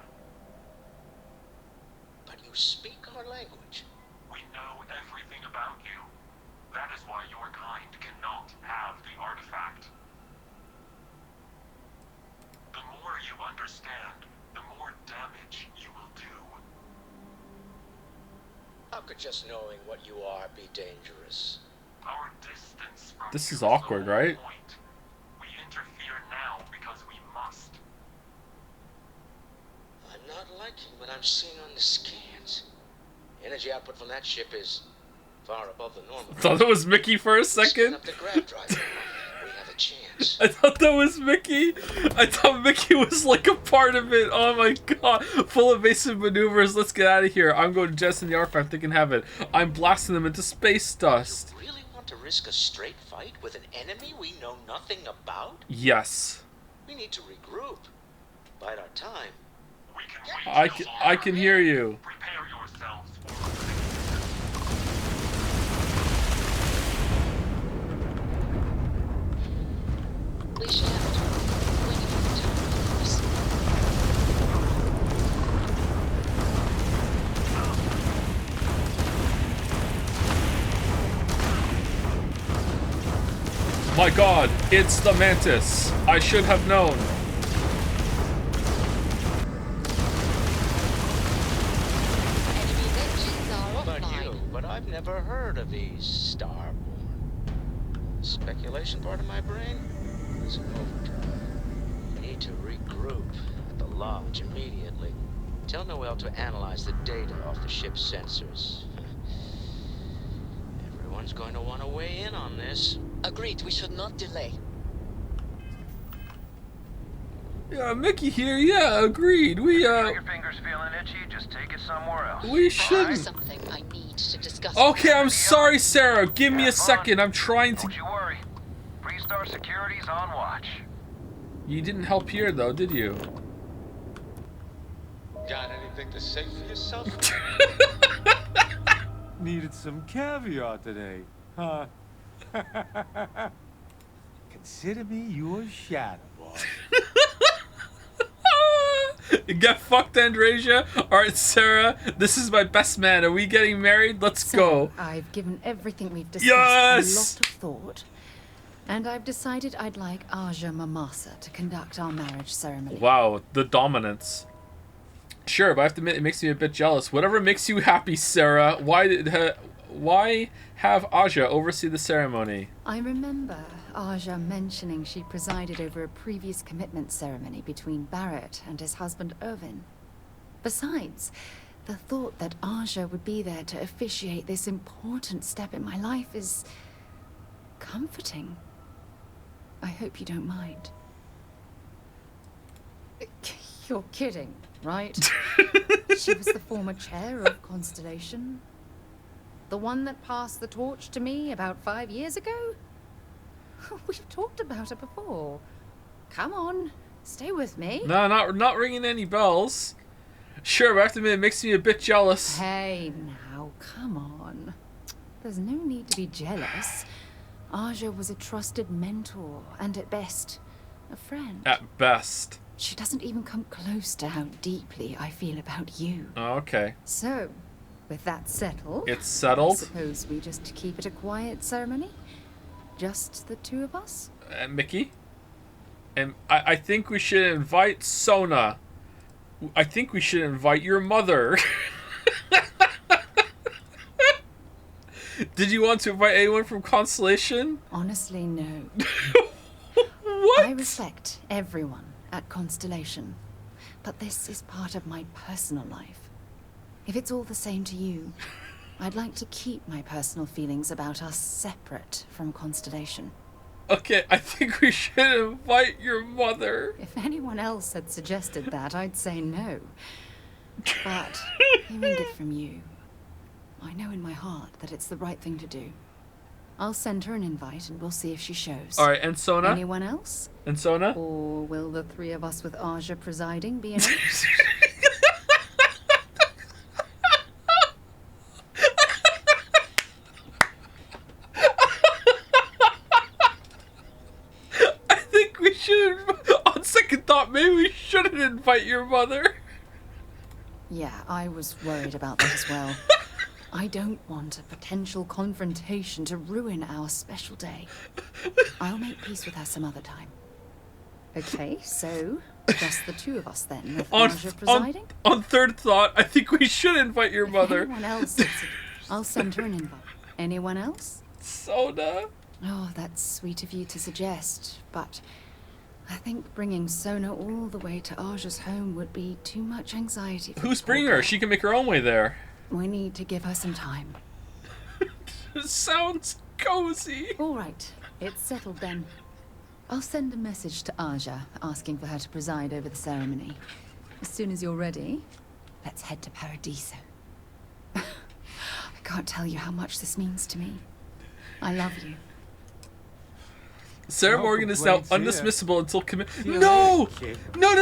But you speak our language. We know everything about you. That is why your kind cannot have the artifact. The more you understand, the more damage you will do. How could just knowing what you are be dangerous? Our distance from This you is awkward, the whole right? point. We interfere now because we must. I'm not liking what I'm seeing on the scans. Energy output from that ship is far above the normal. I thought that was Mickey for a second. Up the grab drive. We have a chance. I thought that was Mickey. I thought Mickey was like a part of it. Oh my god. Full evasive maneuvers. Let's get out of here. I'm going to jettison the artifact. They can have it. I'm blasting them into space dust. You really want to risk a straight fight with an enemy we know nothing about? Yes. We need to regroup. Bide our time. We can wait. I can hear you. Prepare yourselves for We should have it when you have time, of course. My god, it's the Mantis. I should have known. Enemy's engines are offline. But I've never heard of these Starborn. Speculation part of my brain is an overdrive. We need to regroup at the lodge immediately. Tell Noel to analyze the data off the ship's sensors. Everyone's going to want to weigh in on this. Agreed, we should not delay. Yeah, Mickey here. Yeah, agreed. We Your fingers feeling itchy, just take it somewhere else. We I have shouldn't. something I need to discuss. Okay, I'm sorry, Sarah. Give me a second. I'm trying to. Don't you worry. Freestar Security's on watch. You didn't help here, though, did you? Got anything to say for yourself? Needed some caviar today, huh? Consider me your shadow, boss. Get fucked, Andrasia. Alright, Sarah, this is my best man. Are we getting married? Let's go. I've given everything we've discussed Yes! a lot of thought. And I've decided I'd like Aja Mamasa to conduct our marriage ceremony. Wow, the dominance. Sure, but I have to admit, it makes me a bit jealous. Whatever makes you happy, Sarah. Why have Aja oversee the ceremony? I remember Aja mentioning she presided over a previous commitment ceremony between Barrett and his husband Irvin. Besides, the thought that Aja would be there to officiate this important step in my life is comforting. I hope you don't mind. You're kidding, right? She was the former chair of Constellation. The one that passed the torch to me about 5 years ago? We've talked about it before. Come on, stay with me. No, not ringing any bells. Sure, but I have to admit, it makes me a bit jealous. Hey, now, come on. There's no need to be jealous. Aja was a trusted mentor, and at best, a friend. At best. She doesn't even come close to how deeply I feel about you. Oh, okay. So, with that settled... It's settled? I suppose we just keep it a quiet ceremony? Just the two of us? Mickey? And I think we should invite Sona. I think we should invite your mother. Did you want to invite anyone from Constellation? Honestly, no. What? I respect everyone at Constellation, but this is part of my personal life. If it's all the same to you, I'd like to keep my personal feelings about us separate from Constellation. Okay, I think we should invite your mother. If anyone else had suggested that, I'd say no. But hearing it from you, I know in my heart that it's the right thing to do. I'll send her an invite and we'll see if she shows. Alright, and Sona? Anyone else? And Sona? Or will the three of us with Aja presiding be enough? I think we should, on second thought, maybe we shouldn't invite your mother. Yeah, I was worried about that as well. I don't want a potential confrontation to ruin our special day. I'll make peace with her some other time. Okay, so just the two of us then, with Aja presiding? On third thought, I think we should invite your mother. Anyone else? I'll send her an invite. Anyone else? Sona? Oh, that's sweet of you to suggest, but I think bringing Sona all the way to Aja's home would be too much anxiety for Who's bringing her? She can make her own way there. We need to give her some time. Sounds cozy. All right, it's settled then. I'll send a message to Aja asking for her to preside over the ceremony. As soon as you're ready, let's head to Paradiso. I can't tell you how much this means to me. I love you. Sarah Morgan is now undismissible until commit. No! No!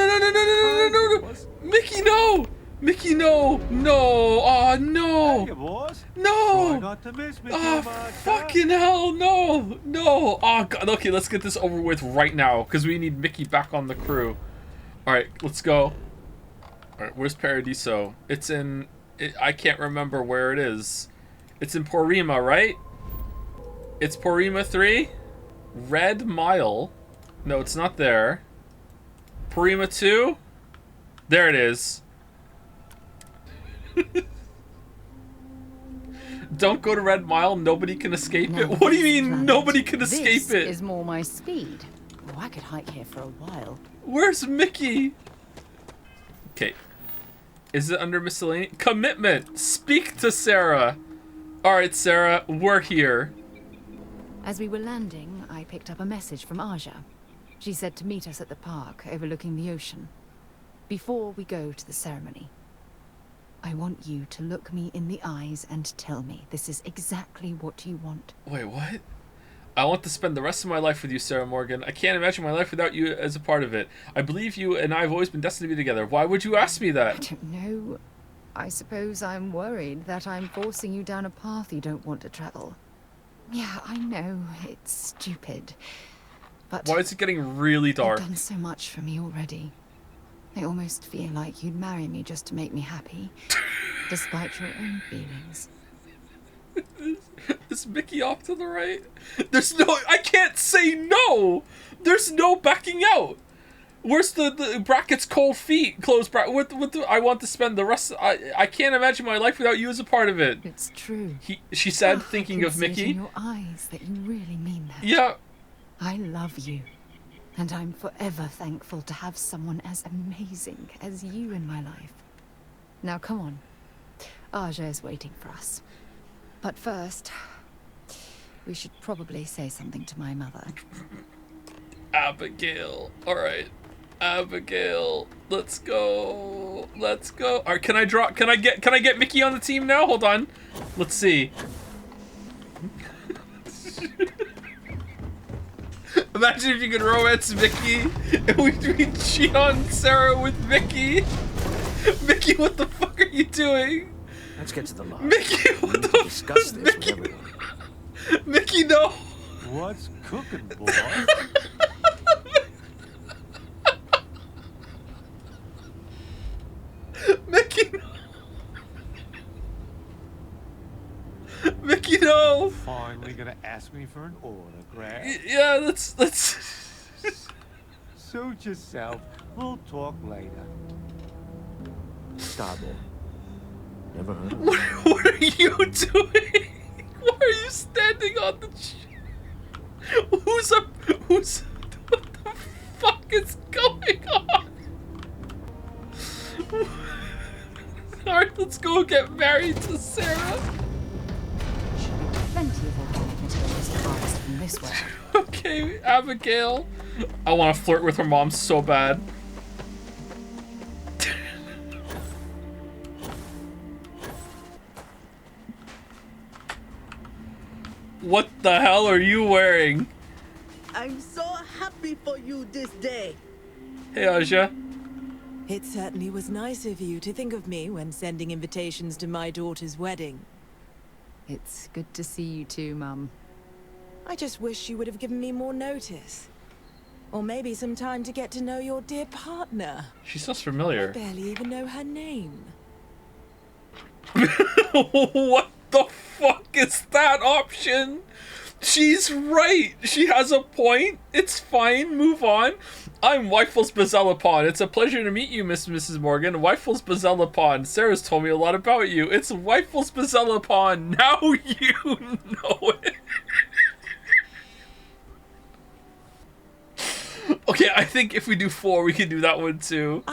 Mickey, no! Mickey, no! No! Oh, no! Hey, boss. No! Try not to miss me Oh, too much, fucking hell, no! No! Oh, God. Okay, let's get this over with right now, because we need Mickey back on the crew. Alright, let's go. Alright, where's Paradiso? It's in... I can't remember where it is. It's in Porrima, right? It's Porrima 3? Red Mile? No, it's not there. Porrima 2? There it is. Don't go to Red Mile, nobody can escape it. What do you mean nobody can escape it? This is more my speed. Oh, I could hike here for a while. Where's Mickey? Okay. Is it under miscellaneous? Commitment! Speak to Sarah! Alright, Sarah, we're here. As we were landing, I picked up a message from Aja. She said to meet us at the park overlooking the ocean. Before we go to the ceremony, I want you to look me in the eyes and tell me this is exactly what you want. Wait, what? I want to spend the rest of my life with you, Sarah Morgan. I can't imagine my life without you as a part of it. I believe you and I have always been destined to be together. Why would you ask me that? I don't know. I suppose I'm worried that I'm forcing you down a path you don't want to travel. Yeah, I know, it's stupid. But why is it getting really dark? You've done so much for me already. I almost feel like you'd marry me just to make me happy, despite your own feelings. Is Mickey off to the right? There's no... I can't say no! There's no backing out! Where's the brackets cold feet? Close bracket. I want to spend the rest... I can't imagine my life without you as a part of it. It's true. She said, thinking of I can see Mickey. it in your eyes that you really mean that. Yeah. I love you. And I'm forever thankful to have someone as amazing as you in my life. Now come on. Aja is waiting for us. But first, we should probably say something to my mother. Abigail. All right, Abigail. Let's go. Let's go. All right, can I get Mickey on the team now? Hold on. Let's see. Imagine if you could romance Mickey and we cheat on Sarah with Mickey. Mickey, what the fuck are you doing? Let's get to the lodge. Mickey, what the discuss this with everyone. Mickey, no. What's cooking, boy? Mickey, no. Mickey, no. Finally gonna ask me for an autograph? Yeah, let's. Suit yourself. We'll talk later. Starboard. Never heard of it. What are you doing? Why are you standing on the Who's what the fuck is going on? Alright, let's go get married to Sarah. Plenty of organic materials to harvest from this world. Okay, Abigail. I want to flirt with her mom so bad. What the hell are you wearing? I'm so happy for you this day. Hey, Aja. It certainly was nice of you to think of me when sending invitations to my daughter's wedding. It's good to see you too, Mum. I just wish you would have given me more notice. Or maybe some time to get to know your dear partner. She sounds familiar. I barely even know her name. What the fuck is that option? She's right. She has a point. It's fine. Move on. I'm Wifels Bazelapon. It's a pleasure to meet you, Mrs. Morgan. Wifels Bazelapon. Sarah's told me a lot about you. It's Wifels Bazelapon. Now you know it. Okay, I think if we do 4, we can do that one too.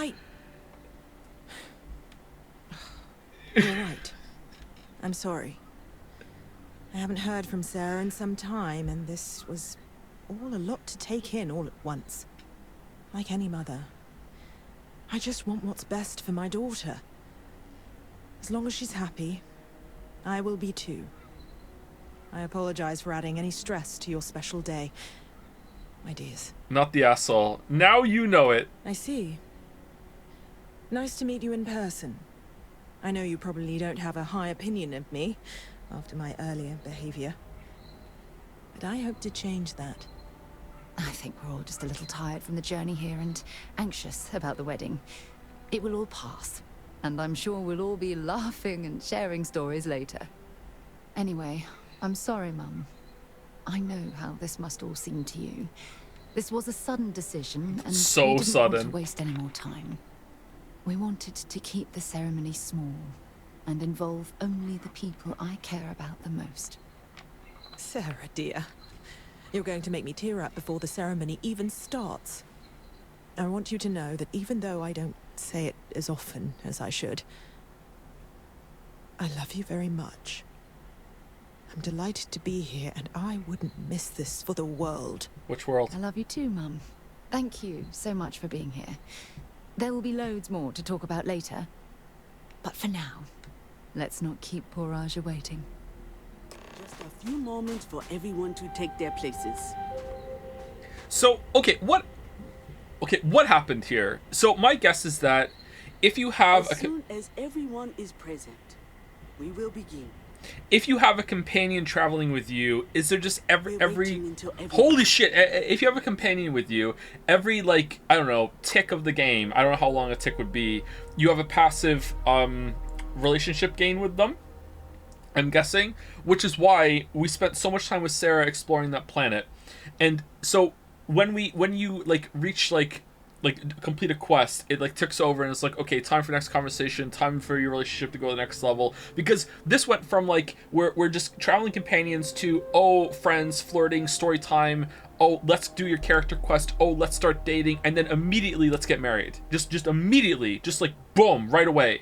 You're right. I'm sorry. I haven't heard from Sarah in some time, and this was all a lot to take in all at once. Like any mother, I just want what's best for my daughter. As long as she's happy, I will be too. I apologize for adding any stress to your special day, my dears. Not the asshole. Now you know it. I see. Nice to meet you in person. I know you probably don't have a high opinion of me after my earlier behavior, but I hope to change that. I think we're all just a little tired from the journey here and anxious about the wedding. It will all pass, and I'm sure we'll all be laughing and sharing stories later. Anyway, I'm sorry, Mum. I know how this must all seem to you. This was a sudden decision, and So we didn't sudden. want to waste any more time. We wanted to keep the ceremony small and involve only the people I care about the most. Sarah, dear. You're going to make me tear up before the ceremony even starts. I want you to know that even though I don't say it as often as I should, I love you very much. I'm delighted to be here, and I wouldn't miss this for the world. Which world? I love you too, Mum. Thank you so much for being here. There will be loads more to talk about later. But for now, let's not keep poor Aja waiting. Just a few moments for everyone to take their places. So, okay, what happened here? So my guess is that if you have as soon as everyone is present, we will begin. If you have a companion traveling with you, is there just every holy shit, if you have a companion with you, every, like, I don't know, tick of the game, I don't know how long a tick would be, you have a passive relationship gain with them, I'm guessing, which is why we spent so much time with Sarah exploring that planet. And so when you like reach like complete a quest, it like ticks over and it's like, okay, time for next conversation, time for your relationship to go to the next level, because this went from like we're just traveling companions to, oh, friends, flirting, story time, oh, let's do your character quest, oh, let's start dating, and then immediately let's get married, just immediately, just like boom, right away.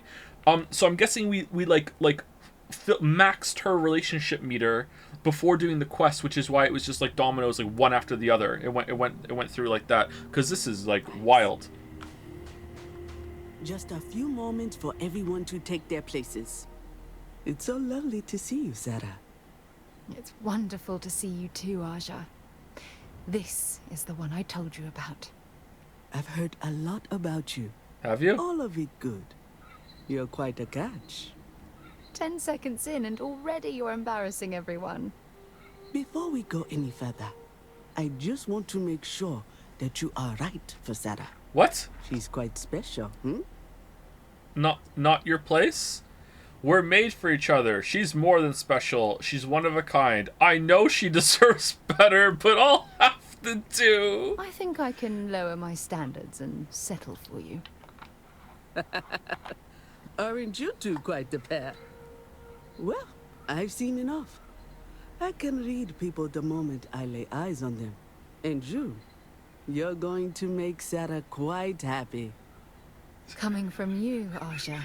So I'm guessing we like maxed her relationship meter before doing the quest, which is why it was just like dominoes, like one after the other. It went through like that, because this is like wild. Just a few moments for everyone to take their places. It's so lovely to see you, Sarah. It's wonderful to see you too, Aja. This is the one I told you about. I've heard a lot about you. Have you? All of it good. You're quite a catch. 10 seconds in and already you're embarrassing everyone. Before we go any further, I just want to make sure that you are right for Sarah. What? She's quite special, Not your place? We're made for each other. She's more than special. She's one of a kind. I know she deserves better, but I'll have to do. I think I can lower my standards and settle for you. Aren't you two quite the pair? Well, I've seen enough. I can read people the moment I lay eyes on them. And you're going to make Sarah quite happy. Coming from you, Aja,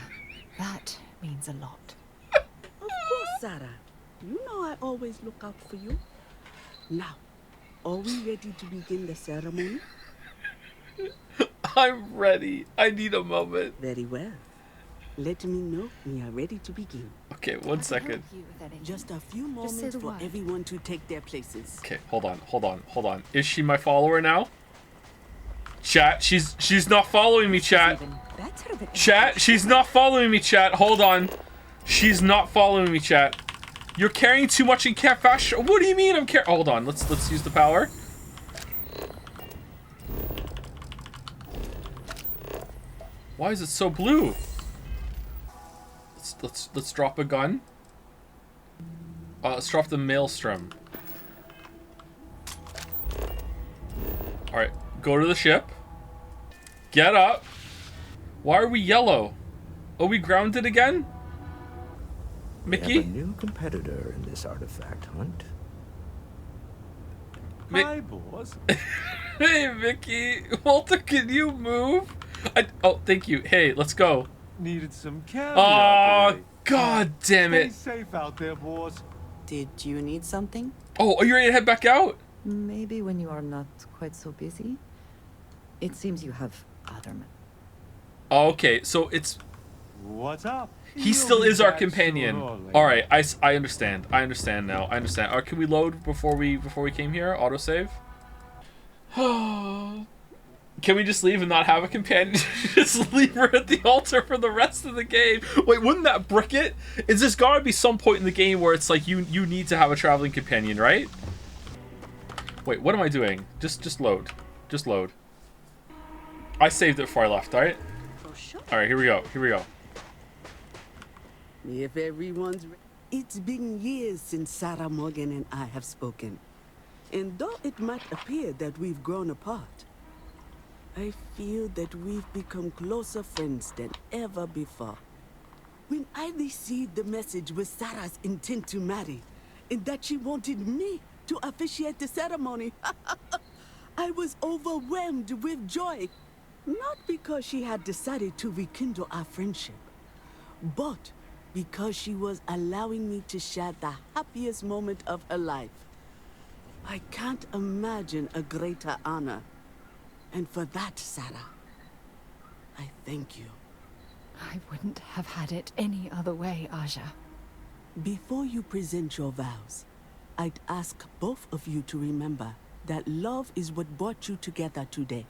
that means a lot. Of course, Sarah. You know I always look out for you. Now, are we ready to begin the ceremony? I'm ready. I need a moment. Very well. Let me know when you're ready to begin. Okay, 1 second. Just a few moments for everyone to take their places. Okay, hold on. Is she my follower now? Chat, she's not following me, chat. Chat, she's not following me, chat. Hold on. She's not following me, chat. You're carrying too much in cat fashion. What do you mean I'm carrying? Hold on, let's use the power. Why is it so blue? Let's drop a gun. Let's drop the maelstrom. Alright, go to the ship. Get up. Why are we yellow? Are we grounded again? Mickey? We have a new competitor in this artifact hunt. Hi, boss. Hey, Mickey. Walter, can you move? Oh, thank you. Hey, let's go. Needed some caviar. Oh, today. god damn it. Stay safe out there, boss. Did you need something? Oh, are you ready to head back out? Maybe when you are not quite so busy. It seems you have other men. Oh, okay, so it's... What's up? He still is our companion. All right, I understand. I understand now. I understand. All right, can we load before we came here? Autosave. Can we just leave and not have a companion? Just leave her at the altar for the rest of the game. Wait, wouldn't that brick it? Is there's gotta be some point in the game where it's like you need to have a traveling companion, right? Wait, what am I doing? Just load. Just load. I saved it before I left, alright? Alright, here we go. Here we go. If everyone's ready. It's been years since Sarah Morgan and I have spoken. And though it might appear that we've grown apart, I feel that we've become closer friends than ever before. When I received the message with Sarah's intent to marry, and that she wanted me to officiate the ceremony, I was overwhelmed with joy. Not because she had decided to rekindle our friendship, but because she was allowing me to share the happiest moment of her life. I can't imagine a greater honor. And for that, Sarah, I thank you. I wouldn't have had it any other way, Aja. Before you present your vows, I'd ask both of you to remember that love is what brought you together today.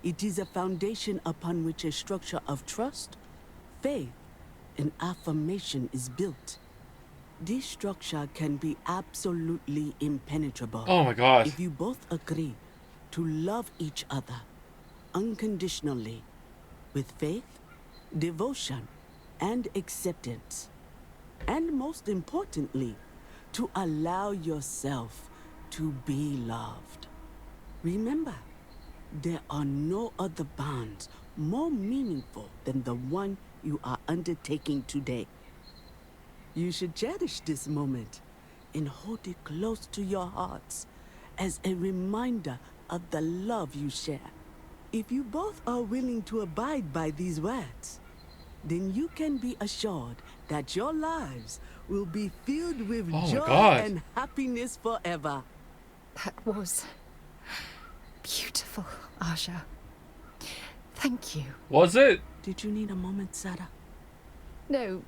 It is a foundation upon which a structure of trust, faith, and affirmation is built. This structure can be absolutely impenetrable. Oh my god. If you both agree to love each other unconditionally, with faith, devotion, and acceptance. And most importantly, to allow yourself to be loved. Remember, there are no other bonds more meaningful than the one you are undertaking today. You should cherish this moment and hold it close to your hearts as a reminder of the love you share. If you both are willing to abide by these words, then you can be assured that your lives will be filled with Oh my joy God. and happiness forever. That was beautiful, Aja. Thank you. Was it? Did you need a moment, Sarah? No.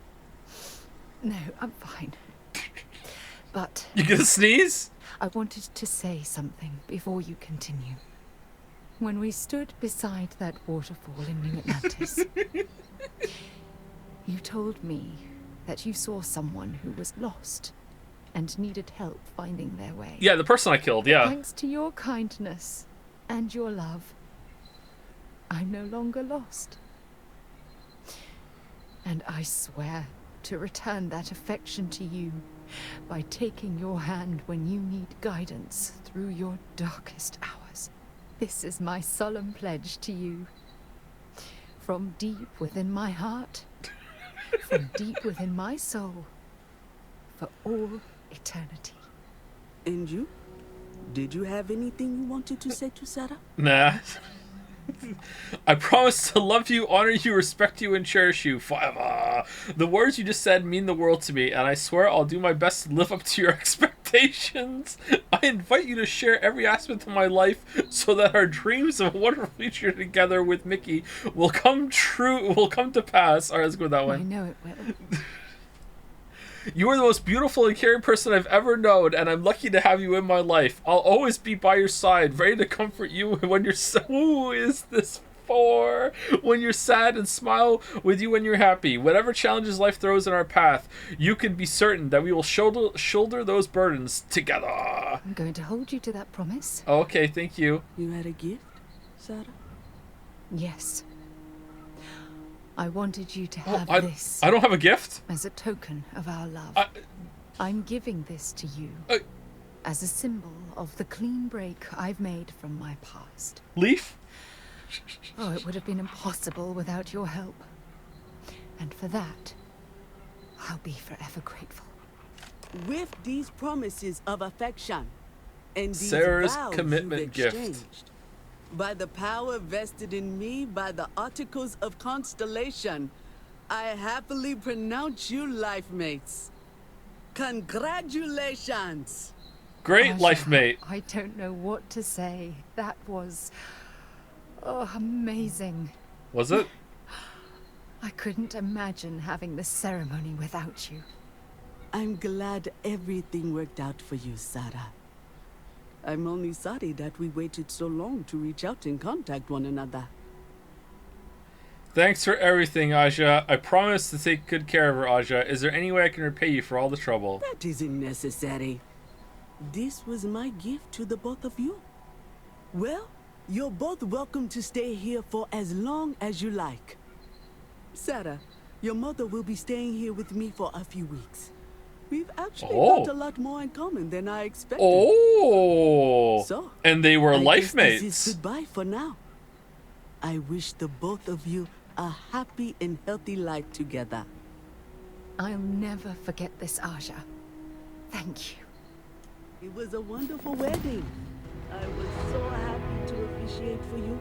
No, I'm fine. But You gonna sneeze? I wanted to say something before you continue. When we stood beside that waterfall in New Atlantis, you told me that you saw someone who was lost and needed help finding their way. Yeah, the person I killed, yeah. Thanks to your kindness and your love, I'm no longer lost. And I swear to return that affection to you by taking your hand when you need guidance through your darkest hours. This is my solemn pledge to you. From deep within my heart, from deep within my soul, for all eternity. And you? Did you have anything you wanted to say to Sarah? Nah. I promise to love you, honor you, respect you, and cherish you forever. The words you just said mean the world to me, and I swear I'll do my best to live up to your expectations. I invite you to share every aspect of my life so that our dreams of a wonderful future together with Mickey will come to pass. Alright, let's go that way. I know it will. You are the most beautiful and caring person I've ever known, and I'm lucky to have you in my life. I'll always be by your side, ready to comfort you when you're who is this for? When you're sad, and smile with you when you're happy. Whatever challenges life throws in our path, you can be certain that we will shoulder those burdens together. I'm going to hold you to that promise. Okay, thank you. You had a gift, Sarah? Yes. I wanted you to have this. I don't have a gift. As a token of our love. I'm giving this to you. As a symbol of the clean break I've made from my past. Leaf? Oh, it would have been impossible without your help. And for that, I'll be forever grateful. With these promises of affection and these Sarah's vows commitment you've gift. exchanged, by the power vested in me by the Articles of Constellation, I happily pronounce you life mates. Congratulations! Great Aja, life mate. I don't know what to say. That was... oh, amazing. Was it? I couldn't imagine having this ceremony without you. I'm glad everything worked out for you, Sarah. I'm only sorry that we waited so long to reach out and contact one another. Thanks for everything, Aja. I promise to take good care of her, Aja. Is there any way I can repay you for all the trouble? That isn't necessary. This was my gift to the both of you. Well, you're both welcome to stay here for as long as you like. Sarah, your mother will be staying here with me for a few weeks. We've actually got a lot more in common than I expected. Oh! So, and they were I life guess mates. This is goodbye for now. I wish the both of you a happy and healthy life together. I'll never forget this, Aja. Thank you. It was a wonderful wedding. I was so happy to officiate for you.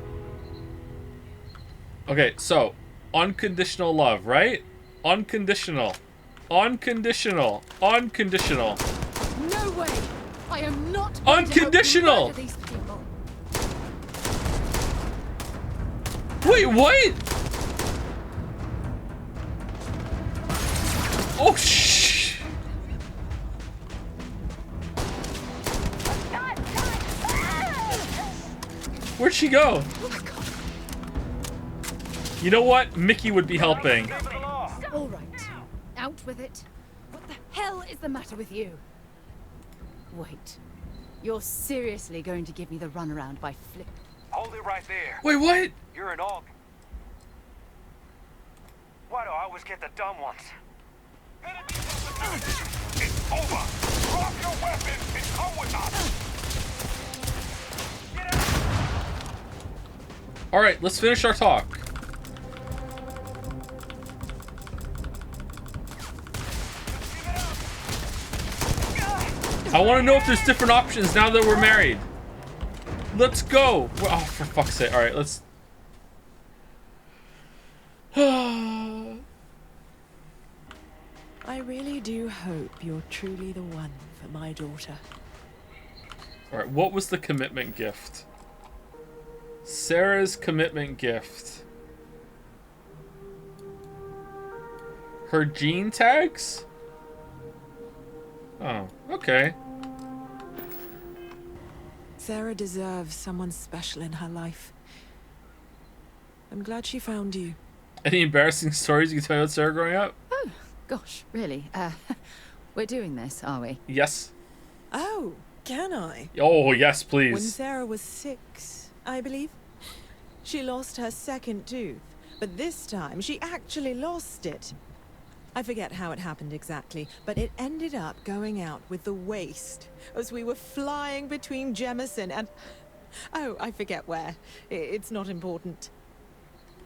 Okay, so unconditional love, right? Unconditional. Unconditional. Unconditional. No way! I am not Unconditional! going to help you murder these people. Wait, what? Oh, shh! Where'd she go? You know what? Mickey would be helping. All right. Out with it. What the hell is the matter with you? Wait. You're seriously going to give me the runaround by flip? Hold it right there. Wait, what? You're an aug. Why do I always get the dumb ones? It's over. Drop your weapon and come with us. All right, let's finish our talk. I want to know if there's different options now that we're married. Let's go. Oh, for fuck's sake. All right, let's... I really do hope you're truly the one for my daughter. Alright, what was the commitment gift? Sarah's commitment gift. Her gene tags? Oh, okay. Sarah deserves someone special in her life. I'm glad she found you. Any embarrassing stories you can tell me about Sarah growing up? Oh, gosh, really? We're doing this, are we? Yes. Oh, can I? Oh, yes, please. When Sarah was 6, I believe, she lost her second tooth. But this time, she actually lost it. I forget how it happened exactly, but it ended up going out with the waste as we were flying between Jemison and... Oh, I forget where. It's not important.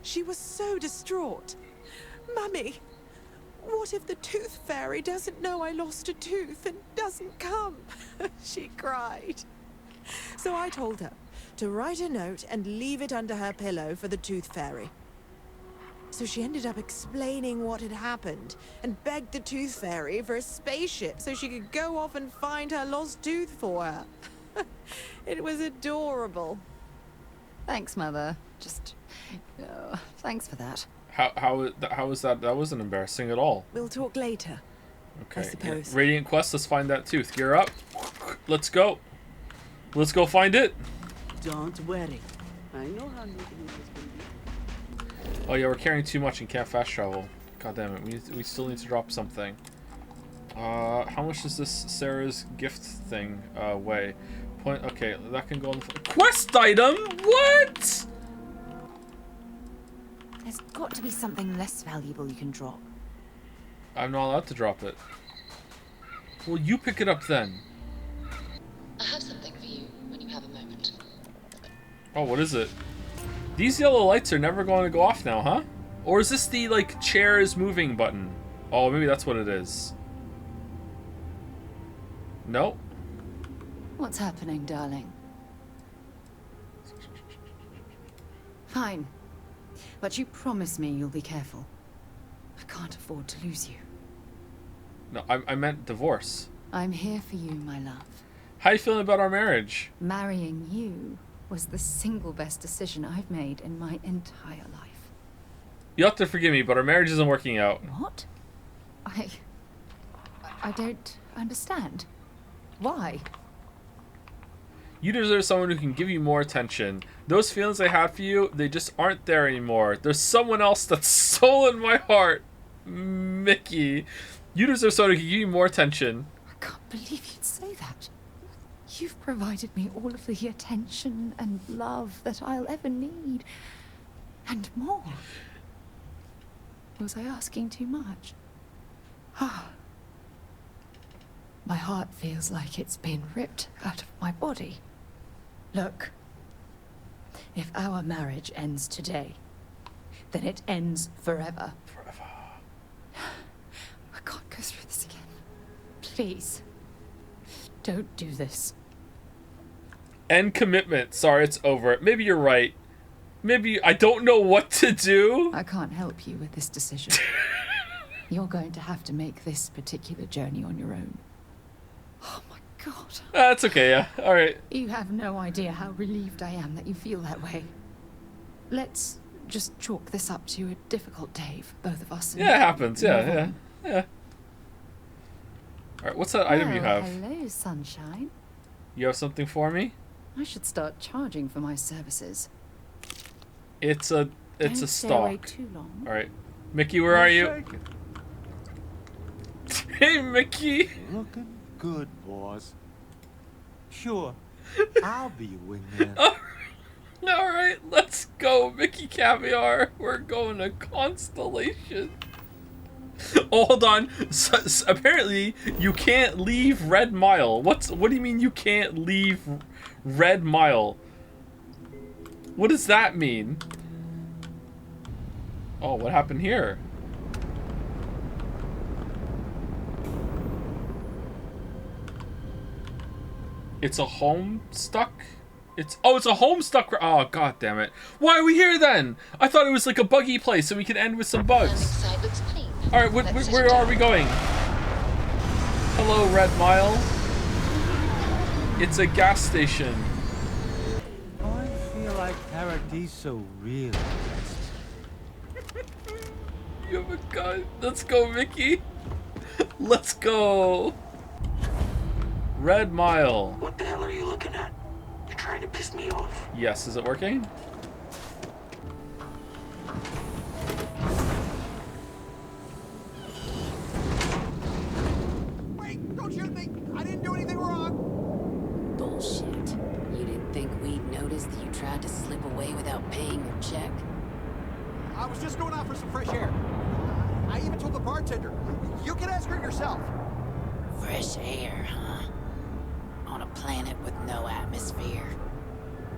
She was so distraught. Mummy, what if the tooth fairy doesn't know I lost a tooth and doesn't come? She cried. So I told her to write a note and leave it under her pillow for the tooth fairy. So she ended up explaining what had happened and begged the tooth fairy for a spaceship so she could go off and find her lost tooth for her. It was adorable. Thanks, Mother. Just... thanks for that. How was that? That wasn't embarrassing at all. We'll talk later. Okay. I suppose. Radiant Quest, let's find that tooth. Gear up. Let's go. Let's go find it. Don't worry. I know how needing this can be. Oh yeah, we're carrying too much and can't fast travel. God damn it, we still need to drop something. How much does this Sarah's gift thing weigh? Okay, that can go on the quest item. What? There's got to be something less valuable you can drop. I'm not allowed to drop it. Well, you pick it up then. I have something for you when you have a moment. Oh, what is it? These yellow lights are never going to go off now, huh? Or is this the, like, chair is moving button? Oh, maybe that's what it is. Nope. What's happening, darling? Fine. But you promise me you'll be careful. I can't afford to lose you. No, I meant divorce. I'm here for you, my love. How you feeling about our marriage? Marrying you was the single best decision I've made in my entire life. You have to forgive me, but our marriage isn't working out. What? I don't understand. Why? You deserve someone who can give you more attention. Those feelings I had for you, they just aren't there anymore. There's someone else that's stolen my heart. Mickey. You deserve someone who can give you more attention. I can't believe you'd say that. You've provided me all of the attention and love that I'll ever need. And more. Was I asking too much? My heart feels like it's been ripped out of my body. Look, if our marriage ends today, then it ends forever. Forever. I can't go through this again. Please, don't do this. End commitment. Sorry, it's over. Maybe you're right. Maybe I don't know what to do. I can't help you with this decision. You're going to have to make this particular journey on your own. Oh my God. That's okay, yeah. Alright. You have no idea how relieved I am that you feel that way. Let's just chalk this up to a difficult day for both of us. Yeah, it happens. Yeah. Alright, what's that item you have? Hello, sunshine. You have something for me? I should start charging for my services. It's a Don't stay stock. away too long. Alright. Mickey, where are you? Hey, Mickey! Looking good, boss. Sure, I'll be your wingman. Alright, let's go, Mickey Caviar. We're going to Constellation. Oh, hold on. So, apparently, you can't leave Red Mile. What do you mean you can't leave Red Mile? What does that mean? Oh, what happened here? It's a home stuck? It's a home stuck. Oh, god damn it. Why are we here then? I thought it was like a buggy place so we could end with some bugs. Side looks clean. All right, where are we going? Hello, Red Mile. It's a gas station. Oh, I feel like Paradiso really. You have a gun. Let's go, Mickey. Let's go. Red Mile. What the hell are you looking at? You're trying to piss me off. Yes, is it working? Wait, don't shoot me! I didn't do anything wrong! Bullshit. You didn't think we'd notice that you tried to slip away without paying your check? I was just going out for some fresh air. I even told the bartender. You can ask her yourself. Fresh air, huh? On a planet with no atmosphere.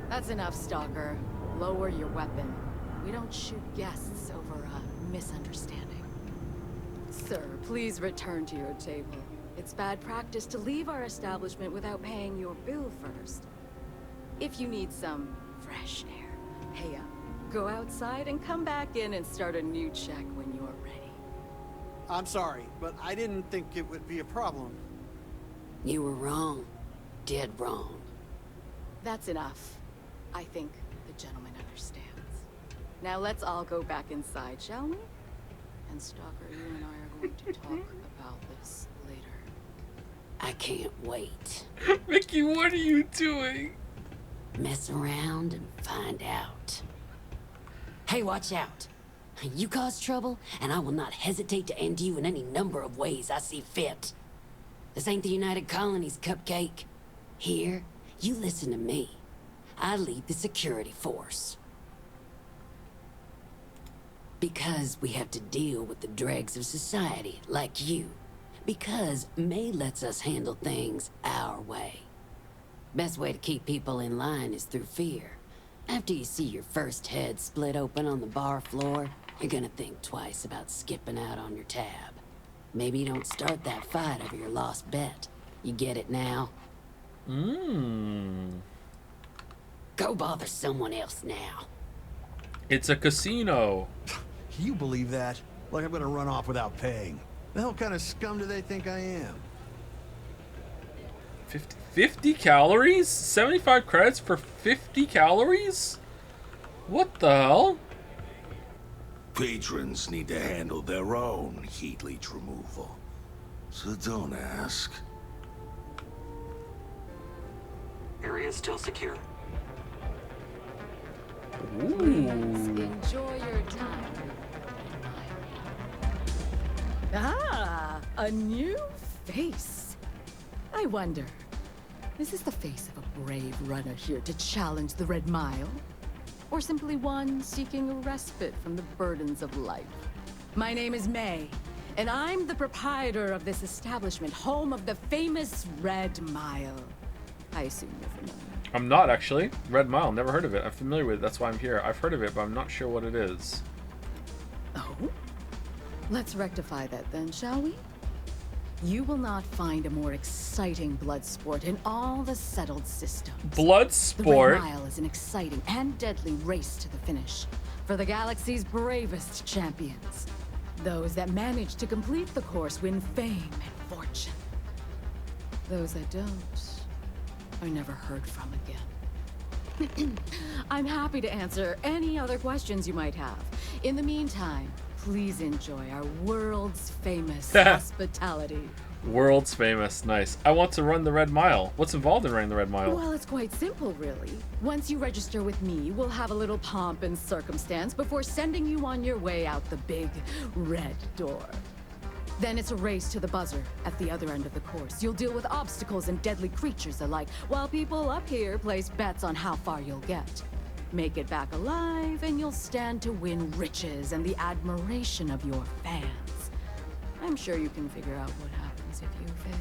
That's enough, Stalker. Lower your weapon. We don't shoot guests over a misunderstanding. Sir, please return to your table. It's bad practice to leave our establishment without paying your bill first. If you need some fresh air, pay up. Go outside and come back in and start a new check when you're ready. I'm sorry, but I didn't think it would be a problem. You were wrong. Dead wrong. That's enough. I think the gentleman understands. Now let's all go back inside, shall we? And Stalker, you and I are going to talk about this later. I can't wait. Mickey, what are you doing? Mess around and find out. Hey, watch out. You cause trouble, and I will not hesitate to end you in any number of ways I see fit. This ain't the United Colonies, Cupcake. Here, you listen to me. I lead the security force. Because we have to deal with the dregs of society, like you. Because May lets us handle things our way. Best way to keep people in line is through fear. After you see your first head split open on the bar floor, you're gonna think twice about skipping out on your tab. Maybe you don't start that fight over your lost bet. You get it now? Go bother someone else now. It's a casino. You believe that? Like I'm gonna run off without paying. The hell kind of scum do they think I am? 50 calories? 75 credits for 50 calories? What the hell? Patrons need to handle their own heat leech removal. So don't ask. Area's still secure. Please enjoy your time. Ah, a new face. I wonder, is this the face of a brave runner here to challenge the Red Mile? Or simply one seeking a respite from the burdens of life? My name is May, and I'm the proprietor of this establishment, home of the famous Red Mile. I assume you're familiar. I'm not, actually. Red Mile, never heard of it. I'm familiar with it, that's why I'm here. I've heard of it, but I'm not sure what it is. Oh? Let's rectify that then, shall we? You will not find a more exciting blood sport in all the settled systems. Blood sport? The Red Mile is an exciting and deadly race to the finish for the galaxy's bravest champions. Those that manage to complete the course win fame and fortune. Those that don't are never heard from again. I'm happy to answer any other questions you might have. In the meantime, please enjoy our world's famous hospitality. World's famous, nice. I want to run the Red Mile. What's involved in running the Red Mile? Well, it's quite simple, really. Once you register with me, we'll have a little pomp and circumstance before sending you on your way out the big red door. Then it's a race to the buzzer at the other end of the course. You'll deal with obstacles and deadly creatures alike, while people up here place bets on how far you'll get. Make it back alive, and you'll stand to win riches and the admiration of your fans. I'm sure you can figure out what happens if you fail.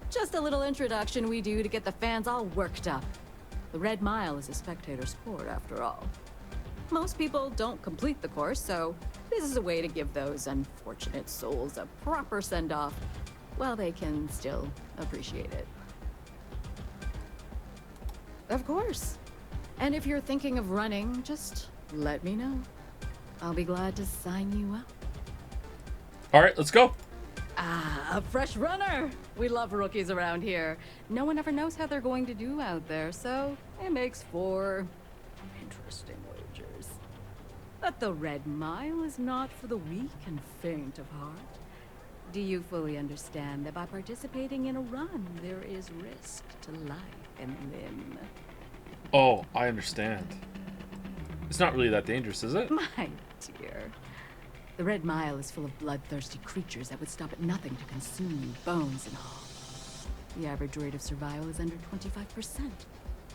Just a little introduction we do to get the fans all worked up. The Red Mile is a spectator sport, after all. Most people don't complete the course, so this is a way to give those unfortunate souls a proper send-off while they can still appreciate it. Of course. And if you're thinking of running, just let me know. I'll be glad to sign you up. All right, let's go. Ah, a fresh runner! We love rookies around here. No one ever knows how they're going to do out there, so it makes for interesting wagers. But the Red Mile is not for the weak and faint of heart. Do you fully understand that by participating in a run, there is risk to life and limb? Oh, I understand. It's not really that dangerous, is it? My dear. The Red Mile is full of bloodthirsty creatures that would stop at nothing to consume you, bones and all. The average rate of survival is under 25%.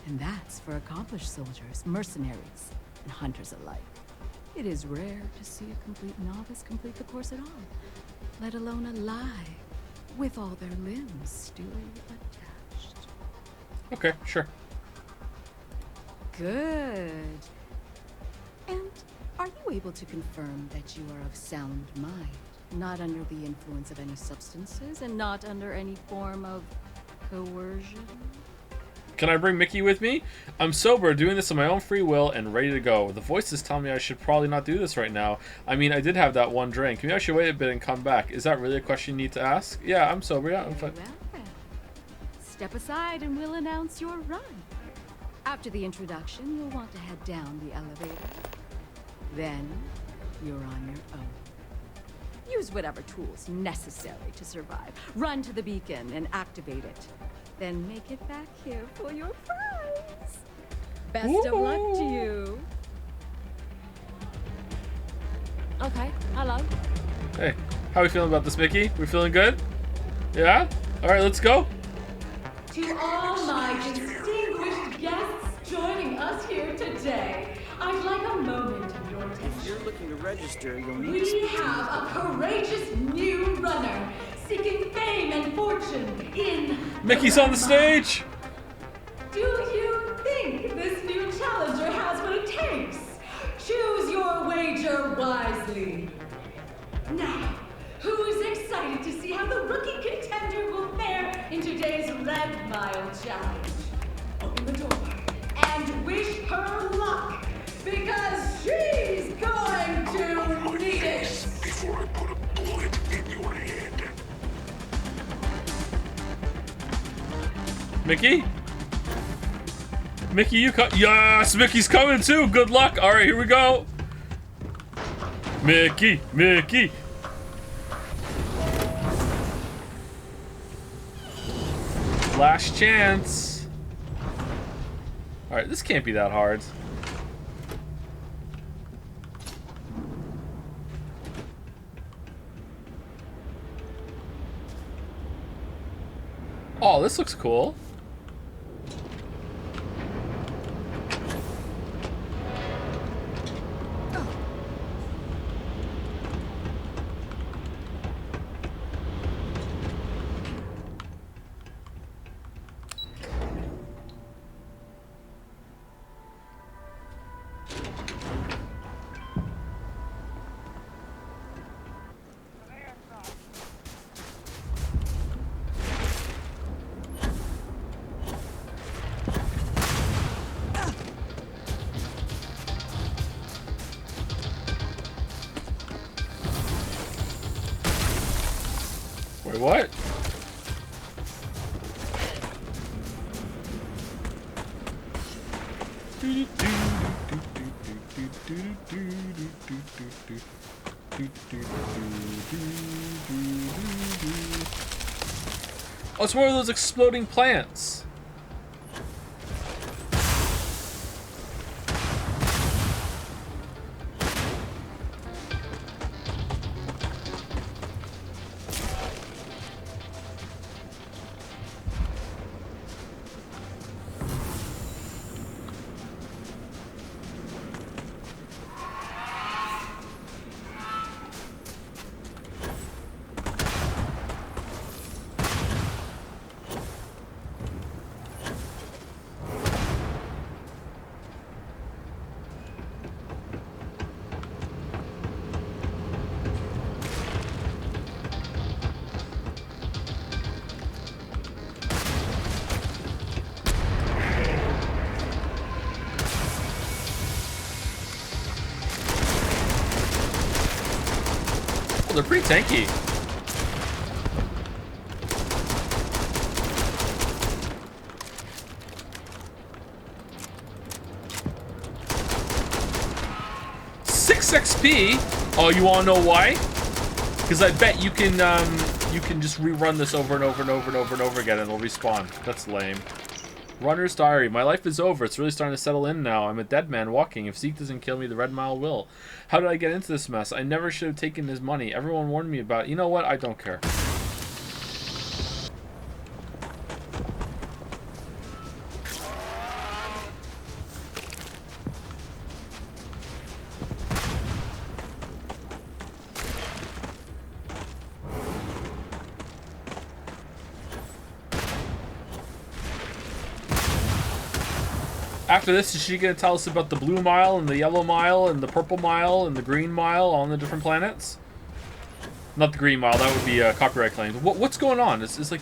And that's for accomplished soldiers, mercenaries, and hunters alike. It is rare to see a complete novice complete the course at all, let alone alive, with all their limbs still attached. Okay, sure. Good. And are you able to confirm that you are of sound mind, not under the influence of any substances, and not under any form of coercion? Can I bring Mickey with me? I'm sober, doing this on my own free will, and ready to go. The voices tell me I should probably not do this right now. I mean, I did have that one drink. Maybe I should wait a bit and come back. Is that really a question you need to ask? Yeah, I'm sober. Yeah, I'm fine. Well, step aside and we'll announce your run. After the introduction, you'll want to head down the elevator. Then, you're on your own. Use whatever tools necessary to survive. Run to the beacon and activate it. Then make it back here for your prize. Best of luck to you. Okay, hello. Hey, how are we feeling about this, Mickey? We feeling good? Yeah? All right, let's go. To all my distinguished guests joining us here today, I'd like a moment of your attention. If you're looking to register, you'll need to We speak to have a courageous new runner seeking fame and fortune in Mickey's on the stage. Do you think this new challenger has what it takes? Choose your wager wisely. Now, who's excited to see how the rookie contender will fare in today's Red Mile Challenge? Open the door and wish her luck, because she's going to need it. Before I put a bullet in your head. Mickey? Mickey, you come. Yes, Mickey's coming too. Good luck. All right, here we go. Mickey, Mickey. Last chance. All right, this can't be that hard. Oh, this looks cool. Wait, what? Oh, it's one of those exploding plants. they're pretty tanky. XP. Oh, you wanna know why? Because I bet you can just rerun this over and over and over and over and over again and it'll respawn. That's lame. Runner's diary. My life is over. It's really starting to settle in now. I'm a dead man walking. If Zeke doesn't kill me, the Red Mile will. How did I get into this mess? I never should have taken his money. Everyone warned me about it. You know what? I don't care. After this, is she going to tell us about the blue mile and the yellow mile and the purple mile and the green mile on the different planets? Not the green mile, that would be copyright claims. What's going on? Is like...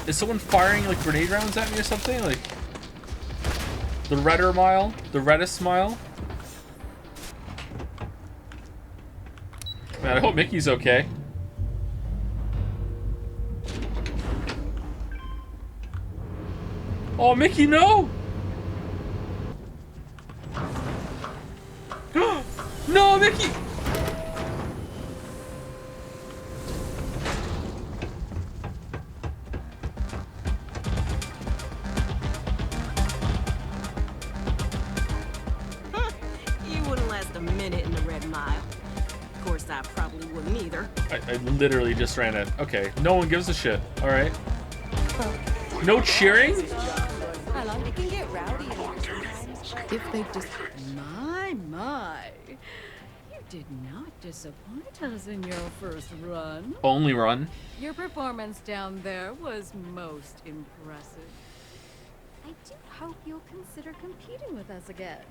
Is someone firing like grenade rounds at me or something? Like... The redder mile? The reddest mile? Man, I hope Mickey's okay. Oh, Mickey, no! No, Mickey! You wouldn't last a minute in the Red Mile. Of course, I probably wouldn't either. I literally just ran it. Okay, no one gives a shit. Alright. No cheering? It can get rowdy sometimes. If they just... My. You did not disappoint us in your first run. Only run. Your performance down there was most impressive. I do hope you'll consider competing with us again.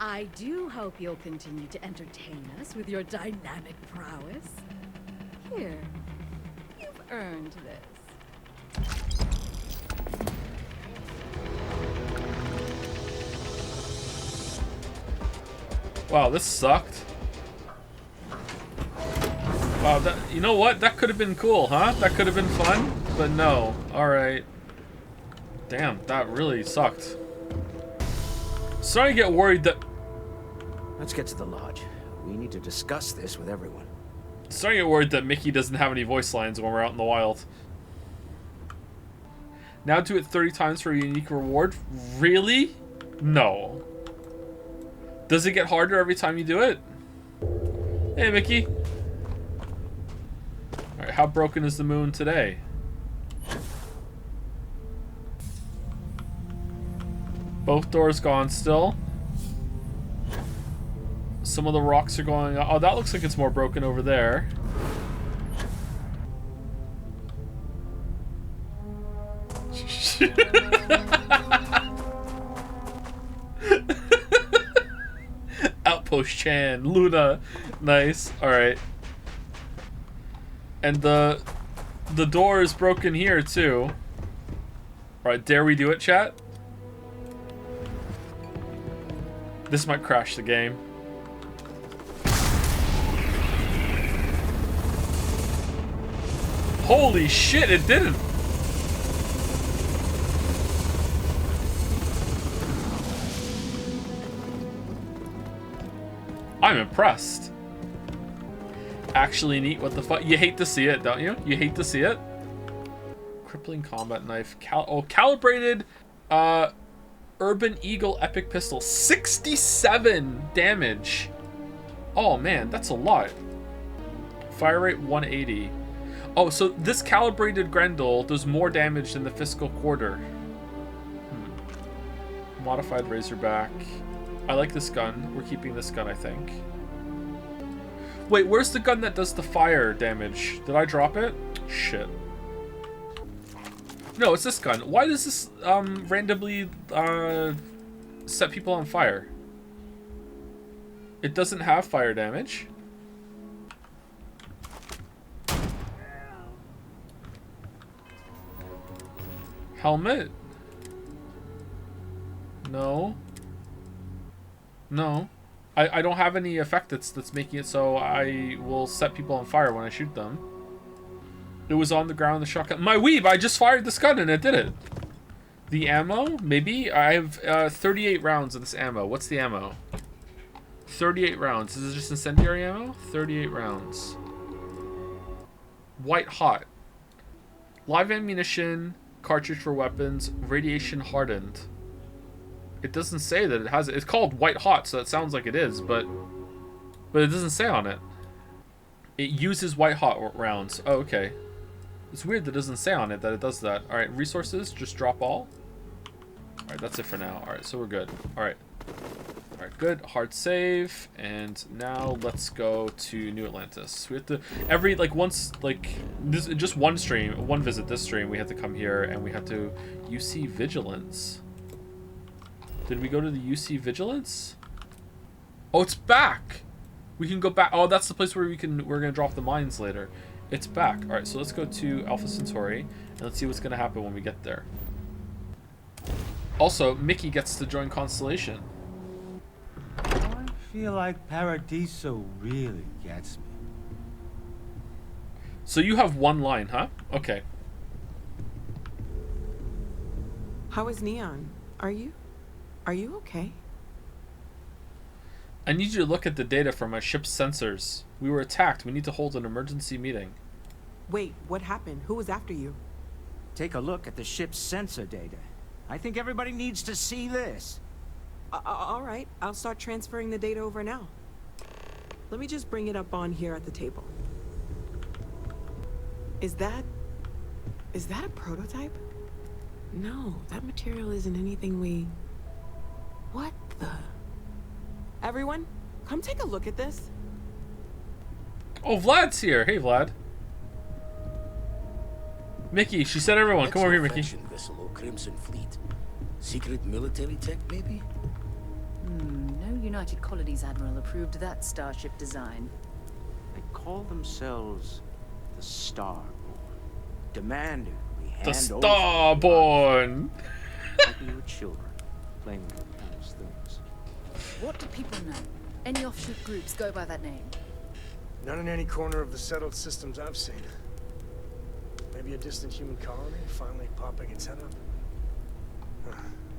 I do hope you'll continue to entertain us with your dynamic prowess. Here, you've earned this. Wow, this sucked. Wow, that, you know what? That could have been cool, huh? That could have been fun, but no. Alright. Damn, that really sucked. Starting to get worried that... Let's get to the lodge. We need to discuss this with everyone. Starting to get worried that Mickey doesn't have any voice lines when we're out in the wild. Now do it 30 times for a unique reward? Really? No. Does it get harder every time you do it? Hey, Mickey. Alright, how broken is the moon today? Both doors gone still. Some of the rocks are going... Oh, that looks like it's more broken over there. Outpost Chan, Luna, nice. All right, and the door is broken here too. All right, dare we do it, chat? This might crash the game. Holy shit! It didn't. I'm impressed. Actually neat, what the fuck? You hate to see it, don't you? You hate to see it? Crippling combat knife. Calibrated Urban Eagle epic pistol. 67 damage. Oh man, that's a lot. Fire rate 180. Oh, so this calibrated Grendel does more damage than the fiscal quarter. Modified Razorback. I like this gun. We're keeping this gun, I think. Wait, where's the gun that does the fire damage? Did I drop it? Shit. No, it's this gun. Why does this randomly set people on fire? It doesn't have fire damage. Helmet? No. No. I don't have any effect that's making it so I will set people on fire when I shoot them. It was on the ground, the shotgun. My weeb, I just fired this gun and it did it. The ammo, maybe? I have 38 rounds of this ammo. What's the ammo? 38 rounds. Is it just incendiary ammo? 38 rounds. White hot. Live ammunition, cartridge for weapons, radiation hardened. It doesn't say that it has it. It's called white hot, so it sounds like it is, but it doesn't say on it. It uses white hot rounds. Oh, okay. It's weird that it doesn't say on it that it does that. All right, resources, just drop all. All right, that's it for now. All right, so we're good. All right, good. Hard save, and now let's go to New Atlantis. We have to every once this just one stream, one visit this stream. We have to come here and we have to UC Vigilance. Did we go to the UC Vigilance? Oh, it's back. We can go back. Oh, that's the place where we're gonna drop the mines later. It's back. All right, so let's go to Alpha Centauri and let's see what's gonna happen when we get there. Also, Mickey gets to join Constellation. I feel like Paradiso really gets me. So you have one line, huh? Okay. How is Neon? Are you okay? I need you to look at the data from my ship's sensors. We were attacked. We need to hold an emergency meeting. Wait, what happened? Who was after you? Take a look at the ship's sensor data. I think everybody needs to see this. All right, I'll start transferring the data over now. Let me just bring it up on here at the table. Is that a prototype? No, that material isn't anything we... What the... Everyone, come take a look at this. Oh, Vlad's here. Hey, Vlad. Mickey, she said everyone. Come over here, Mickey. Vessel or Crimson Fleet. Secret military tech, maybe? No United Colonies Admiral approved that starship design. They call themselves the Starborn. Demanded we hand The over... Starborn! Like we were children, playing with those things. What do people know? Any offshoot groups go by that name? Not in any corner of the settled systems I've seen. Maybe a distant human colony finally popping its head up.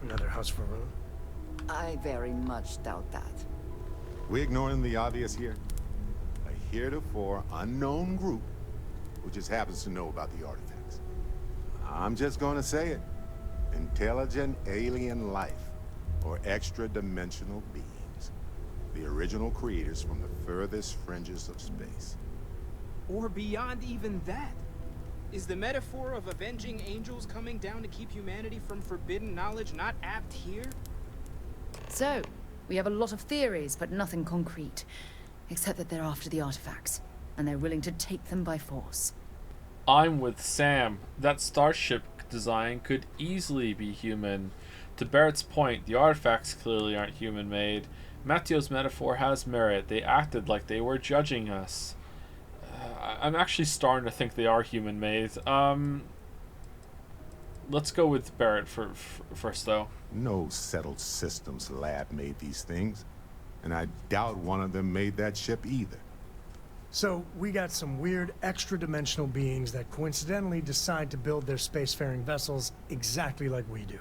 Another house for Rune. I very much doubt that. We ignoring the obvious here? A heretofore unknown group who just happens to know about the artifacts. I'm just gonna say it. Intelligent alien life, or extra-dimensional beings. The original creators from the furthest fringes of space. Or beyond even that. Is the metaphor of avenging angels coming down to keep humanity from forbidden knowledge not apt here? So, we have a lot of theories, but nothing concrete. Except that they're after the artifacts, and they're willing to take them by force. I'm with Sam. That starship design could easily be human. To Barrett's point, the artifacts clearly aren't human-made. Matteo's metaphor has merit. They acted like they were judging us. I'm actually starting to think they are human-made. Let's go with Barrett first, though. No settled systems lab made these things, and I doubt one of them made that ship either. So, we got some weird extra-dimensional beings that coincidentally decide to build their spacefaring vessels exactly like we do.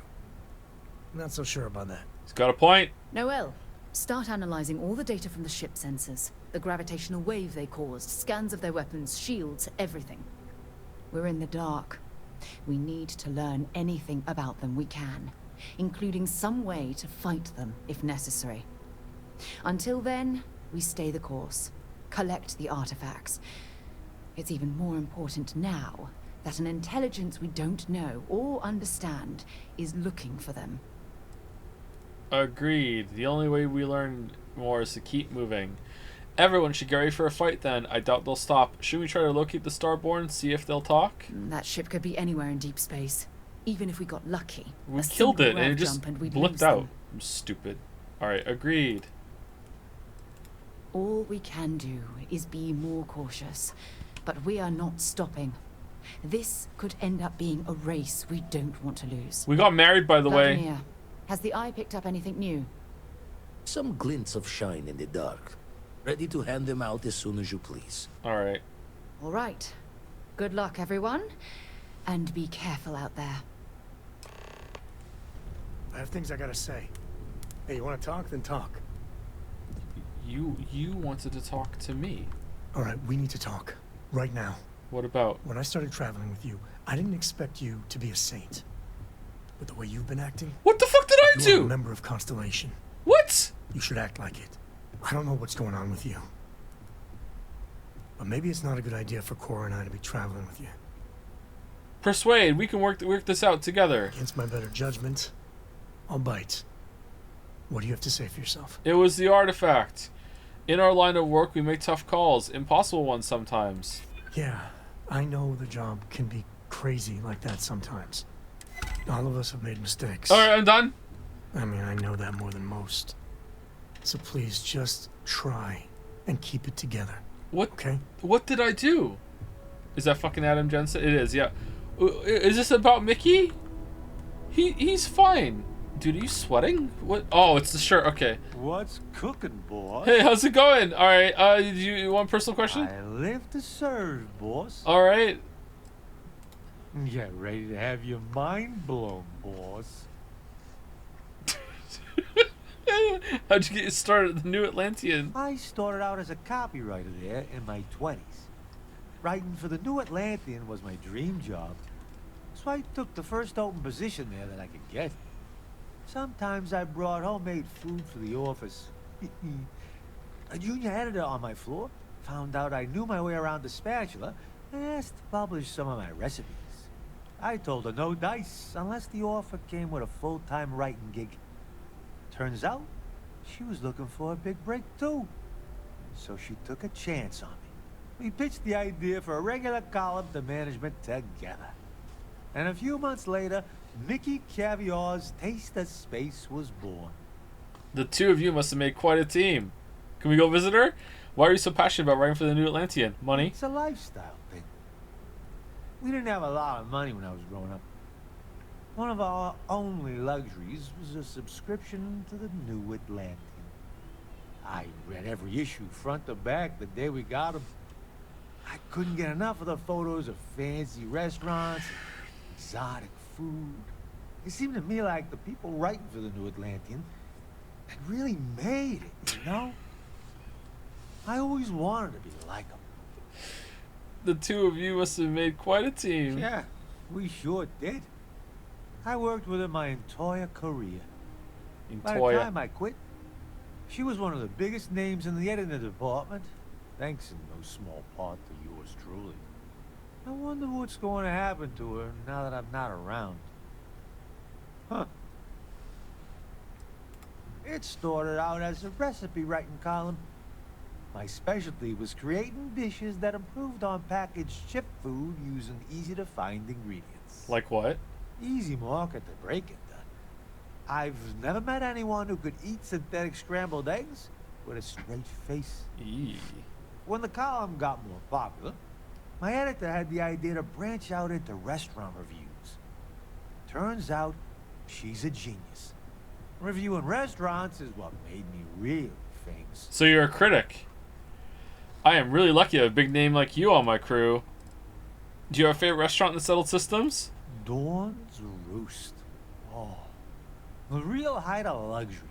Not so sure about that. He's got a point. Noel, start analyzing all the data from the ship sensors. The gravitational wave they caused, scans of their weapons, shields, everything. We're in the dark. We need to learn anything about them we can, including some way to fight them if necessary. Until then, we stay the course, collect the artifacts. It's even more important now that an intelligence we don't know or understand is looking for them. Agreed. The only way we learn more is to keep moving. Everyone should get ready for a fight then. I doubt they'll stop. Should we try to locate the Starborn, see if they'll talk? That ship could be anywhere in deep space. Even if we got lucky. We killed it and it just blipped out. I'm stupid. Alright, agreed. All we can do is be more cautious. But we are not stopping. This could end up being a race we don't want to lose. We got married, by the way. Vladimir, has the Eye picked up anything new? Some glints of shine in the dark. Ready to hand them out as soon as you please. All right. All right. Good luck, everyone. And be careful out there. I have things I gotta say. Hey, you wanna talk? Then talk. You wanted to talk to me. All right, we need to talk. Right now. What about? When I started traveling with you, I didn't expect you to be a saint. But the way you've been acting... What the fuck did I do? You're a member of Constellation. What? You should act like it. I don't know what's going on with you. But maybe it's not a good idea for Cora and I to be traveling with you. Persuade. We can work this out together. Against my better judgment, I'll bite. What do you have to say for yourself? It was the artifact. In our line of work, we make tough calls. Impossible ones sometimes. Yeah, I know the job can be crazy like that sometimes. All of us have made mistakes. All right, I'm done. I mean, I know that more than most. So please, just try and keep it together. What? Okay? What did I do? Is that fucking Adam Jensen? It is, yeah. Is this about Mickey? He's fine. Dude, are you sweating? What? Oh, it's the shirt. Okay. What's cooking, boss? Hey, how's it going? All right. Do you want a personal question? I live to serve, boss. All right. Get ready to have your mind blown, boss. How'd you get started at the New Atlantean? I started out as a copywriter there in my 20s. Writing for the New Atlantean was my dream job. So I took the first open position there that I could get. Sometimes I brought homemade food for the office. A junior editor on my floor found out I knew my way around the spatula and asked to publish some of my recipes. I told her no dice unless the offer came with a full-time writing gig. Turns out, she was looking for a big break too. So she took a chance on me. We pitched the idea for a regular column to management together. And a few months later, Mickey Caviar's Taste of Space was born. The two of you must have made quite a team. Can we go visit her? Why are you so passionate about writing for the New Atlantean? Money? It's a lifestyle thing. We didn't have a lot of money when I was growing up. One of our only luxuries was a subscription to the New Atlantean. I read every issue front to back the day we got them. I couldn't get enough of the photos of fancy restaurants, exotic food. It seemed to me like the people writing for the New Atlantean had really made it, you know? I always wanted to be like them. The two of you must have made quite a team. Yeah, we sure did. I worked with her my entire career. By the time I quit, she was one of the biggest names in the editing department, thanks in no small part to yours truly. I wonder what's going to happen to her now that I'm not around. Huh. It started out as a recipe writing column. My specialty was creating dishes that improved on packaged chip food using easy-to-find ingredients. Like what? Easy market to break it done. I've never met anyone who could eat synthetic scrambled eggs with a straight face. Eee. When the column got more popular, my editor had the idea to branch out into restaurant reviews. Turns out, she's a genius. Reviewing restaurants is what made me really famous. So you're a critic. I am really lucky to have a big name like you on my crew. Do you have a favorite restaurant in the Settled Systems? Dawn's Roost. Oh, the real height of luxury.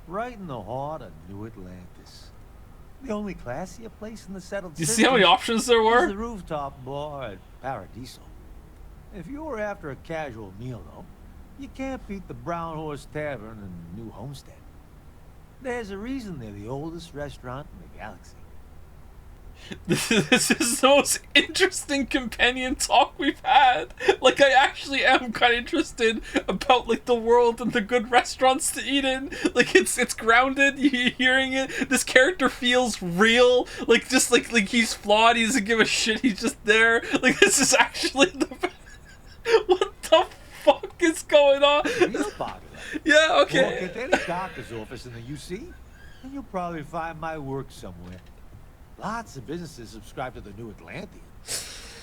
Right in the heart of New Atlantis. The only classier place in the Settled You Systems. see how many options there were? Is the rooftop bar at Paradiso. If you were after a casual meal, though, you can't beat the Brown Horse Tavern in New Homestead. There's a reason they're the oldest restaurant in the galaxy. This is the most interesting companion talk we've had. Like, I actually am kind of interested about, like, the world and the good restaurants to eat in. Like, it's grounded. You hearing it. This character feels real. Like, just like he's flawed. He doesn't give a shit. He's just there. Like, this is actually the. What the fuck is going on? Yeah. Okay. Walk into any doctor's office in the UC, and you'll probably find my work somewhere. Lots of businesses subscribe to the New Atlantean.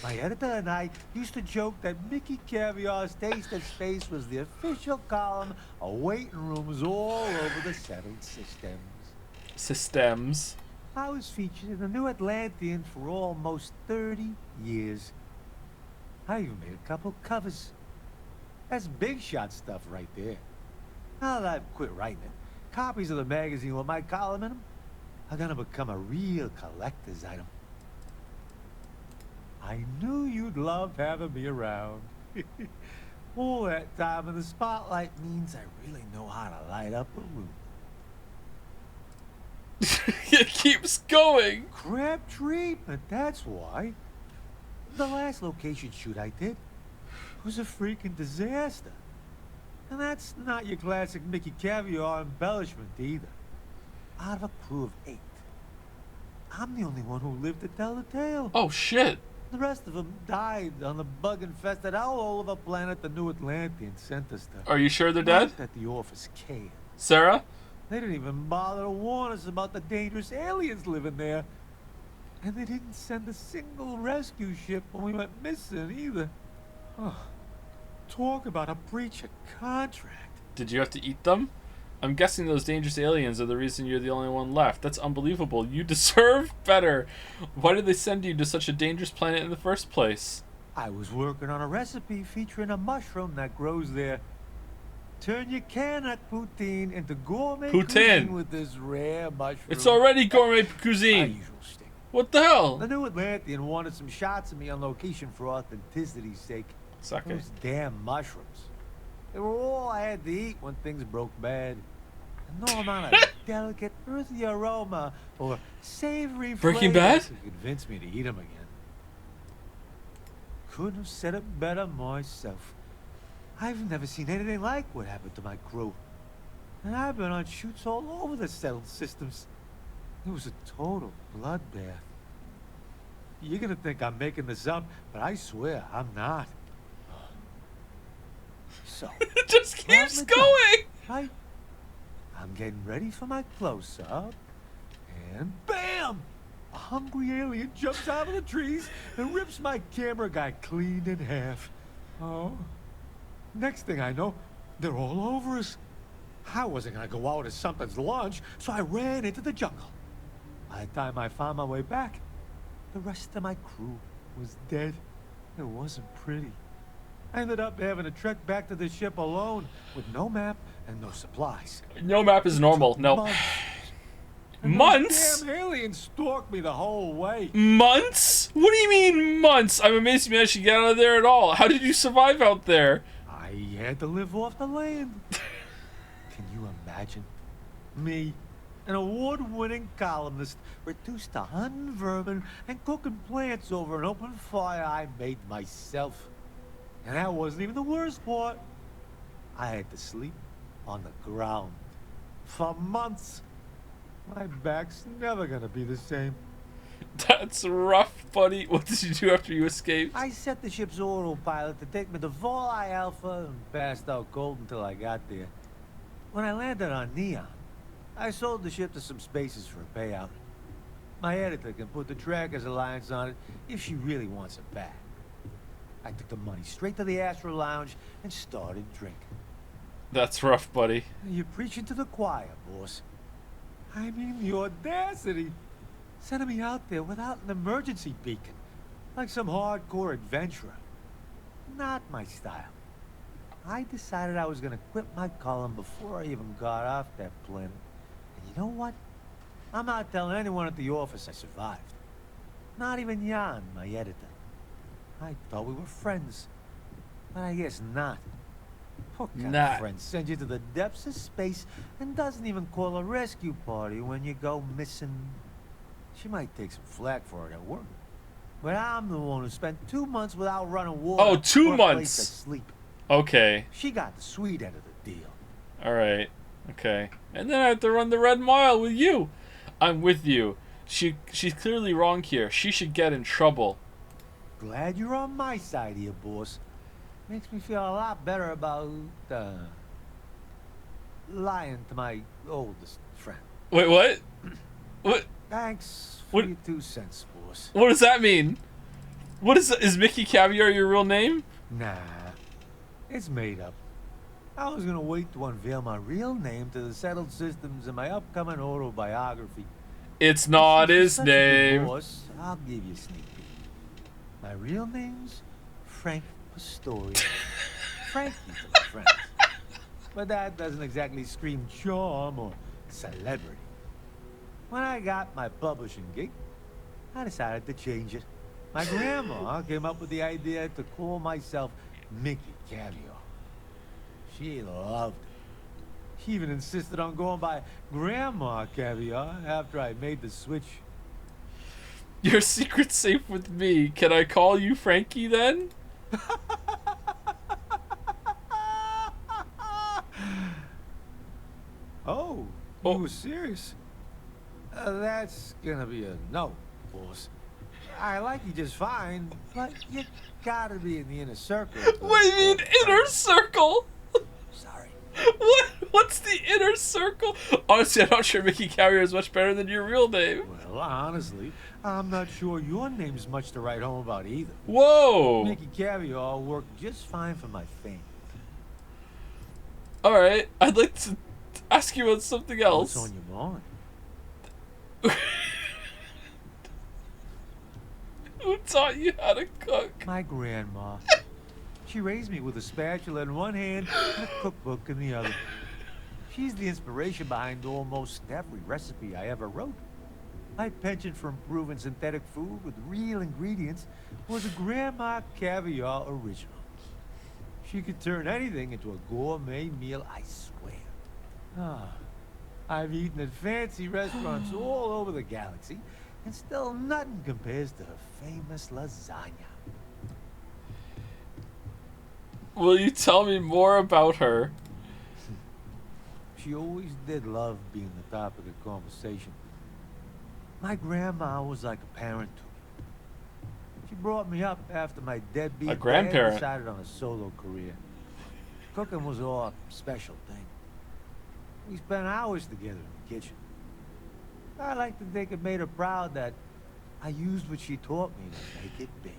My editor and I used to joke that Mickey Caviar's Taste of Space was the official column of waiting rooms all over the settled systems. I was featured in the New Atlantean for almost 30 years. I even made a couple covers. That's big shot stuff right there. Now that I've quit writing it, copies of the magazine with my column in them are gonna become a real collector's item. I knew you'd love having me around. All that time in the spotlight means I really know how to light up a room. It keeps going. Crap treatment, that's why. The last location shoot I did was a freaking disaster. And that's not your classic Mickey Caviar embellishment either. Out of a crew of 8, I'm the only one who lived to tell the tale. Oh shit. The rest of them died on the bug-infested all over planet the New Atlantean sent us to. Are you sure they're dead? That the office cared. Sarah? They didn't even bother to warn us about the dangerous aliens living there. And they didn't send a single rescue ship when we went missing either. Oh, talk about a breach of contract. Did you have to eat them? I'm guessing those dangerous aliens are the reason you're the only one left. That's unbelievable. You deserve better. Why did they send you to such a dangerous planet in the first place? I was working on a recipe featuring a mushroom that grows there. Turn your Kanak poutine into gourmet cuisine with this rare mushroom. It's already gourmet cuisine. What the hell? The New Atlantean wanted some shots of me on location for authenticity's sake. Sake. Those damn mushrooms. They were all I had to eat when things broke bad. And no amount of delicate, earthy aroma or savory Breaking flavor Bad? could convince me to eat them again. Couldn't have said it better myself. I've never seen anything like what happened to my crew. And I've been on shoots all over the settled systems. It was a total bloodbath. You're gonna think I'm making this up, but I swear I'm not. So it just keeps going. Right? I'm getting ready for my close-up, and BAM! A hungry alien jumps out of the trees and rips my camera guy clean in half. Oh. Next thing I know, they're all over us. I wasn't gonna go out as something's lunch, so I ran into the jungle. By the time I found my way back, the rest of my crew was dead. It wasn't pretty. I ended up having to trek back to the ship alone with no map and no supplies. No map is normal. No. Months? Damn aliens stalked me the whole way. Months? What do you mean months? I'm amazed you managed to get out of there at all. How did you survive out there? I had to live off the land. Can you imagine? Me, an award-winning columnist, reduced to hunting vermin and cooking plants over an open fire I made myself. And that wasn't even the worst part. I had to sleep on the ground for months. My back's never gonna be the same. That's rough, buddy. What did you do after you escaped? I set the ship's autopilot to take me to Volii Alpha and passed out cold until I got there. When I landed on Neon, I sold the ship to some spaces for a payout. My editor can put the Trackers Alliance on it if she really wants it back. I took the money straight to the Astro Lounge and started drinking. That's rough, buddy. You're preaching to the choir, boss. I mean, the audacity. Sending me out there without an emergency beacon. Like some hardcore adventurer. Not my style. I decided I was gonna quit my column before I even got off that planet. And you know what? I'm not telling anyone at the office I survived. Not even Jan, my editor. I thought we were friends. But I guess not. What kind of friend sends you to the depths of space and doesn't even call a rescue party when you go missing? She might take some flack for it at work. But I'm the one who spent 2 months without running water. Oh, 2 or a months. place to sleep. Okay. She got the sweet end of the deal. Alright. Okay. And then I have to run the Red Mile with you. I'm with you. She's clearly wrong here. She should get in trouble. Glad you're on my side here, boss. Makes me feel a lot better about, lying to my oldest friend. Wait, what? What? Thanks for your 2 cents, boss. What does that mean? What is Mickey Caviar your real name? Nah, it's made up. I was gonna wait to unveil my real name to the settled systems in my upcoming autobiography. It's not Since you're his such a good name. boss, I'll give you a sneak peek. My real name's Frank Pastori. Frankie to my friends. But that doesn't exactly scream charm or celebrity. When I got my publishing gig, I decided to change it. My grandma came up with the idea to call myself Mickey Caviar. She loved it. She even insisted on going by Grandma Caviar after I made the switch. Your secret's safe with me. Can I call you Frankie then? Oh, you were serious? That's gonna be a no, boss. I like you just fine, but you gotta be in the inner circle. What do you mean inner circle? Sorry. What's the inner circle? Honestly, I'm not sure Mickey Caviar is much better than your real name. Well, honestly, I'm not sure your name's much to write home about either. Whoa! Mickey Caviar worked just fine for my fame. Alright, I'd like to ask you about something else. What's on your mind? Who taught you how to cook? My grandma. She raised me with a spatula in one hand and a cookbook in the other. She's the inspiration behind almost every recipe I ever wrote. My penchant for improving synthetic food with real ingredients was a Grandma Caviar original. She could turn anything into a gourmet meal, I swear. I've eaten at fancy restaurants all over the galaxy, and still nothing compares to her famous lasagna. Will you tell me more about her? She always did love being the topic of conversation. My grandma was like a parent to me. She brought me up after my deadbeat A grandparent. dad decided on a solo career. Cooking was all a special thing. We spent hours together in the kitchen. I like to think it made her proud that I used what she taught me to make it big.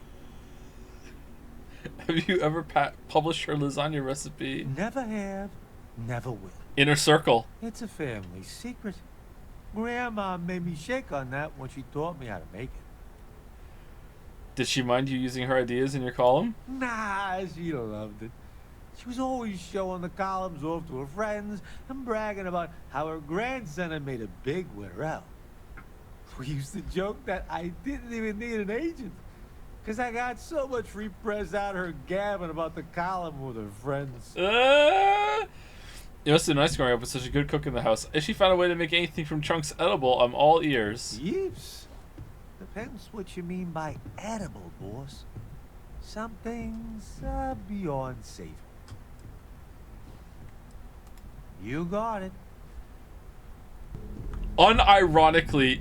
Have you ever published her lasagna recipe? Never have, never will. Inner circle. It's a family secret. Grandma made me shake on that when she taught me how to make it. Did she mind you using her ideas in your column? Nah, she loved it. She was always showing the columns off to her friends and bragging about how her grandson had made a big winner out. We used to joke that I didn't even need an agent, because I got so much free press out of her gabbing about the column with her friends. It must have been nice growing up with such a good cook in the house. If she found a way to make anything from chunks edible, I'm all ears. Yes. Depends what you mean by edible, boss. Some things are beyond safe. You got it. Unironically,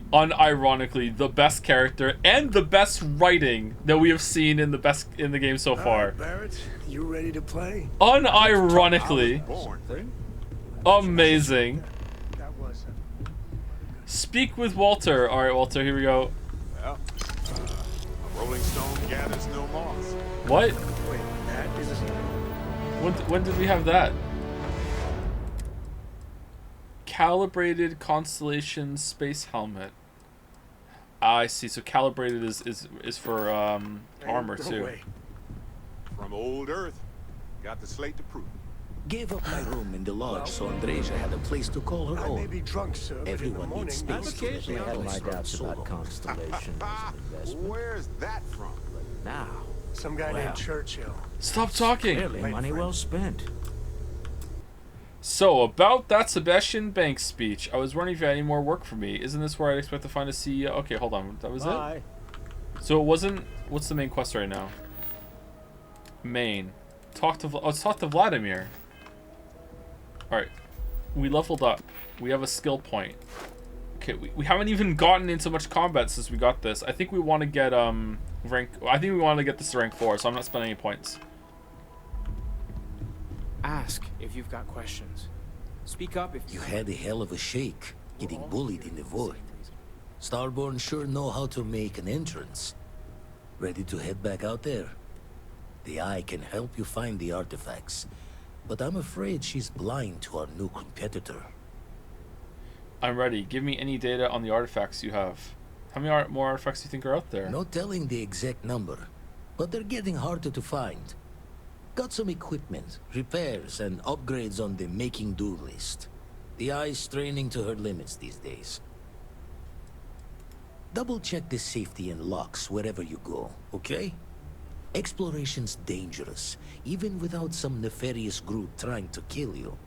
the best character and the best writing that we have seen in the game so far. Barrett, you ready to play? Unironically. Amazing. Speak with Walter. All right, Walter, here we go. Well, a rolling stone gathers no moss. What? Wait, that is a... When did we have that? Calibrated Constellation space helmet. I see. So calibrated is for armor too. From old Earth, got the slate to prove. Gave up my room in the lodge so Andreja had a place to call her I may own. be drunk, sir, but in the Everyone morning... needs space to Occasionally I had my doubts about Constellation as an investment. Where's that from? Now, Some guy named Churchill. Stop talking. clearly money well spent. So, about that Sebastian Banks speech, I was wondering if you had any more work for me. Isn't this where I'd expect to find a CEO? Okay, hold on. That was it? So it wasn't... What's the main quest right now? Main. Let's talk to Vladimir. Alright. We leveled up. We have a skill point. Okay, we haven't even gotten into much combat since we got this. I think we want to get, rank... I think we want to get this to rank 4, so I'm not spending any points. Ask if you've got questions. Speak up if You had a hell of a shake, getting bullied in the void. Starborn sure know how to make an entrance. Ready to head back out there? The Eye can help you find the artifacts, but I'm afraid she's blind to our new competitor. I'm ready. Give me any data on the artifacts you have. How many more artifacts do you think are out there? No telling the exact number, but they're getting harder to find. Got some equipment, repairs, and upgrades on the making do list. The Eye's straining to her limits these days. Double check the safety and locks wherever you go, okay? Exploration's dangerous, even without some nefarious group trying to kill you.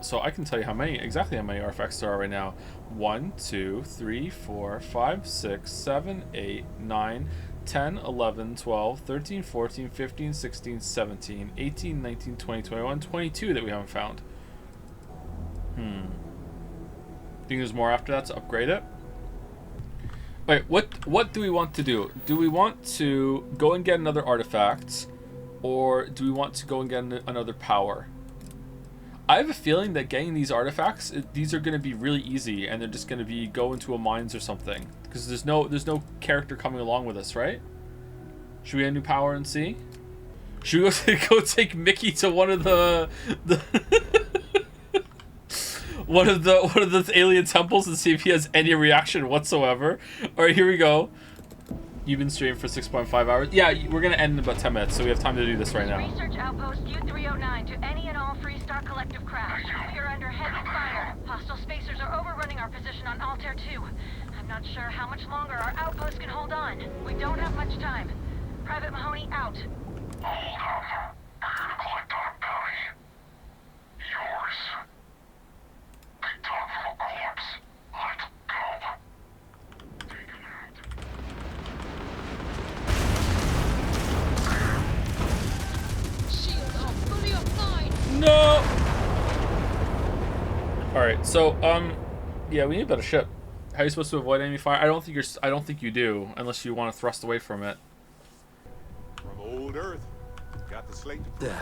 So I can tell you exactly how many artifacts there are right now. 1, 2, 3, 4, 5, 6, 7, 8, 9, 10, 11, 12, 13, 14, 15, 16, 17, 18, 19, 20, 21, 22 that we haven't found. Think there's more after that to upgrade it? Wait, what do we want to do? Do we want to go and get another artifact, or do we want to go and get another power? I have a feeling that getting these artifacts, these are going to be really easy, and they're just going to be go into a mines or something, because there's no character coming along with us, right? Should we get a new power and see? Should we go take Mickey to one of the one of the alien temples and see if he has any reaction whatsoever? All right, here we go. You've been streaming for 6.5 hours. Yeah, we're gonna end in about 10 minutes, so we have time to do this right now. Research Outpost U-309 to any and all Freestar Collective craft. We are under heavy fire. Hostile spacers are overrunning our position on Altair II. I'm not sure how much longer our outpost can hold on. We don't have much time. Private Mahoney out. Hold up. We're gonna collect our bounty. Yours. Big dog for a corpse. Let's go. Shields are fully offline. No. All right, so yeah, we need a better ship. How are you supposed to avoid enemy fire? I don't think you do, unless you want to thrust away from it. From old Earth. Got the slate to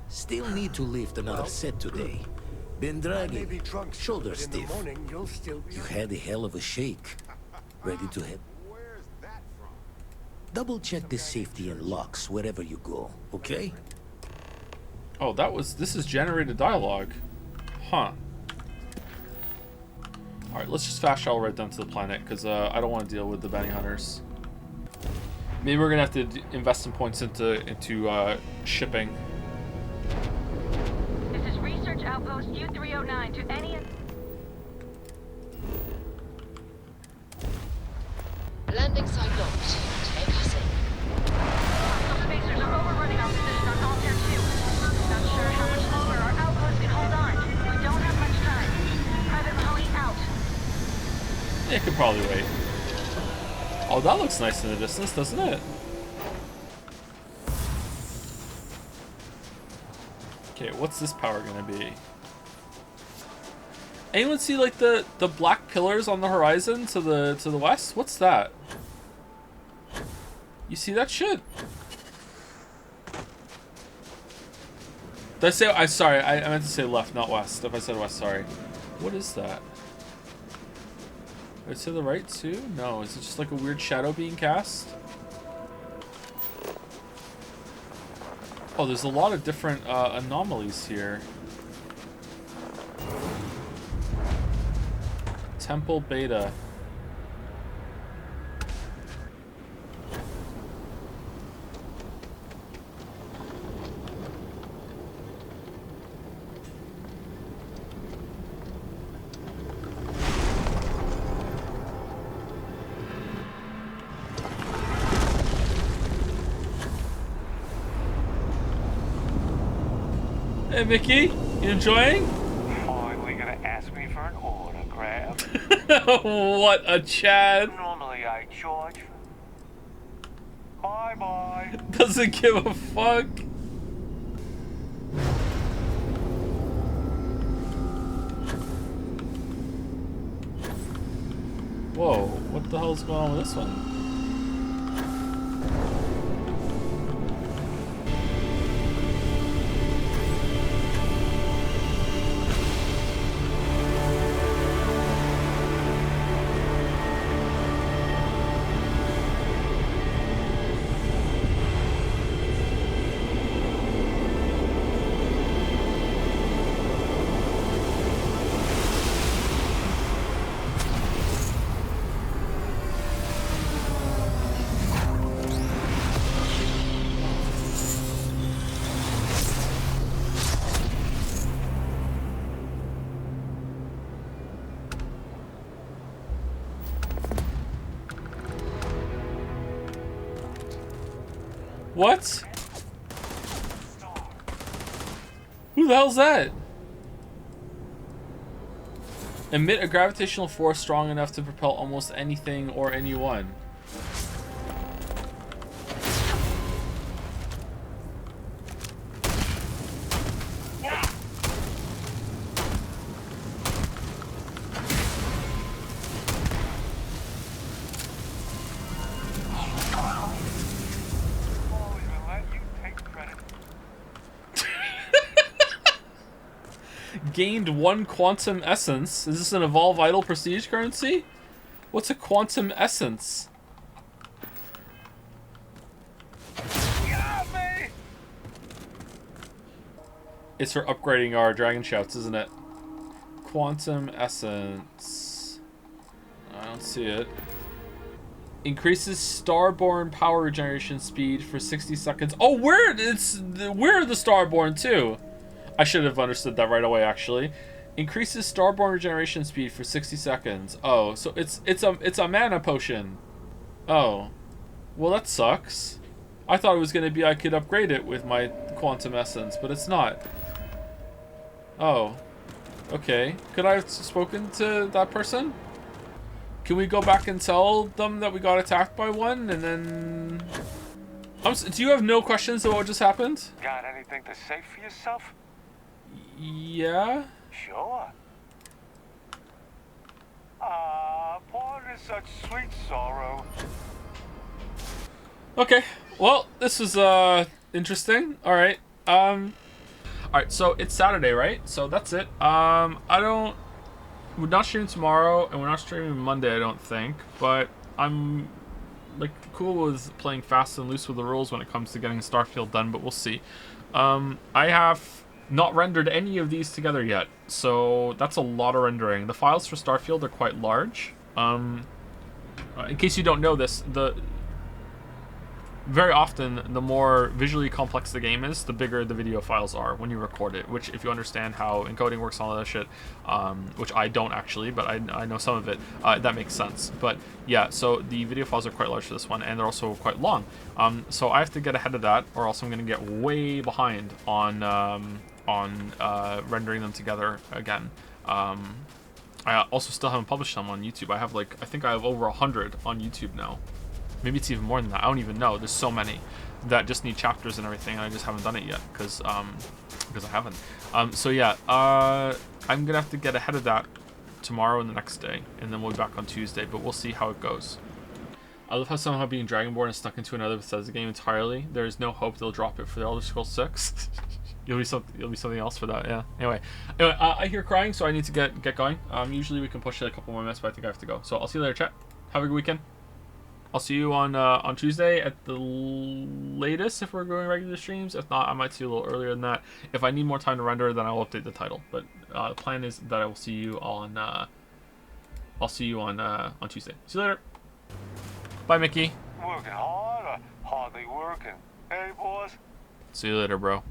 Still need to lift another set today. Been dragging. Shoulder But in stiff. the morning, you'll still be... You had a hell of a shake. Ready to head? Where's that from? Double check the safety and locks wherever you go, okay? Oh, this is generated dialogue. Huh. Alright, let's just fast travel right down to the planet, because I don't want to deal with the bounty hunters. Maybe we're going to have to invest some points into shipping. This is Research Outpost U-309 to any and... Landing site locked. Take us in. Hostile spacers are overrunning our position on Altair II. Not sure how much longer our outpost can hold on. We don't have much time. Private Mahoney out. Yeah, it could probably wait. Oh, that looks nice in the distance, doesn't it? Okay, what's this power gonna be? Anyone see like the black pillars on the horizon to the west? What's that? You see that shit? Did I say? I'm sorry. I meant to say left, not west. If I said west, sorry. What is that? Right to the right too? No, is it just like a weird shadow being cast? Oh, there's a lot of different anomalies here. Temple Beta. Hey Mickey, you enjoying? Finally gonna ask me for an autograph. What a Chad. Normally I charge. Bye-bye. Doesn't give a fuck. Whoa, what the hell's going on with this one? What? Who the hell's that? Emit a gravitational force strong enough to propel almost anything or anyone. Gained 1 quantum essence. Is this an evolve idle prestige currency? What's a quantum essence? It's for upgrading our dragon shouts, isn't it? Quantum essence. I don't see it. Increases starborn power regeneration speed for 60 seconds. Oh, we're the starborn too. I should have understood that right away, actually. Increases starborn regeneration speed for 60 seconds. Oh, so it's a mana potion. Oh, well that sucks. I thought it was gonna be I could upgrade it with my quantum essence, but it's not. Oh, okay. Could I have spoken to that person? Can we go back and tell them that we got attacked by one, and then? Do you have no questions about what just happened? Got anything to say for yourself? Yeah? Sure. Pardon such sweet sorrow. Okay. Well, this was interesting. All right. Alright, so it's Saturday, right? So that's it. We're not streaming tomorrow, and we're not streaming Monday, I don't think. But I'm like cool with playing fast and loose with the rules when it comes to getting Starfield done, but we'll see. I have not rendered any of these together yet, so that's a lot of rendering. The files for Starfield are quite large. In case you don't know this, very often, the more visually complex the game is, the bigger the video files are when you record it, which if you understand how encoding works and all that shit, which I don't actually, but I know some of it, that makes sense. But yeah, so the video files are quite large for this one, and they're also quite long. So I have to get ahead of that, or else I'm going to get way behind on rendering them together again. I also still haven't published them on YouTube. I think I have over 100 on YouTube now. Maybe it's even more than that. I don't even know. There's so many that just need chapters and everything, and I just haven't done it yet because I haven't. So yeah, I'm gonna have to get ahead of that tomorrow and the next day, and then we'll be back on Tuesday. But we'll see how it goes. I love how somehow being Dragonborn is stuck into another Bethesda game entirely. There is no hope they'll drop it for the Elder Scrolls 6. You'll be something else for that, yeah. Anyway, I hear crying, so I need to get going. Usually we can push it a couple more minutes, but I think I have to go. So I'll see you later, chat. Have a good weekend. I'll see you on Tuesday at the latest if we're going regular streams. If not, I might see you a little earlier than that. If I need more time to render, then I'll update the title. But the plan is that I will see you on Tuesday. See you later. Bye, Mickey. Working hard or hardly working? Hey, boss? See you later, bro.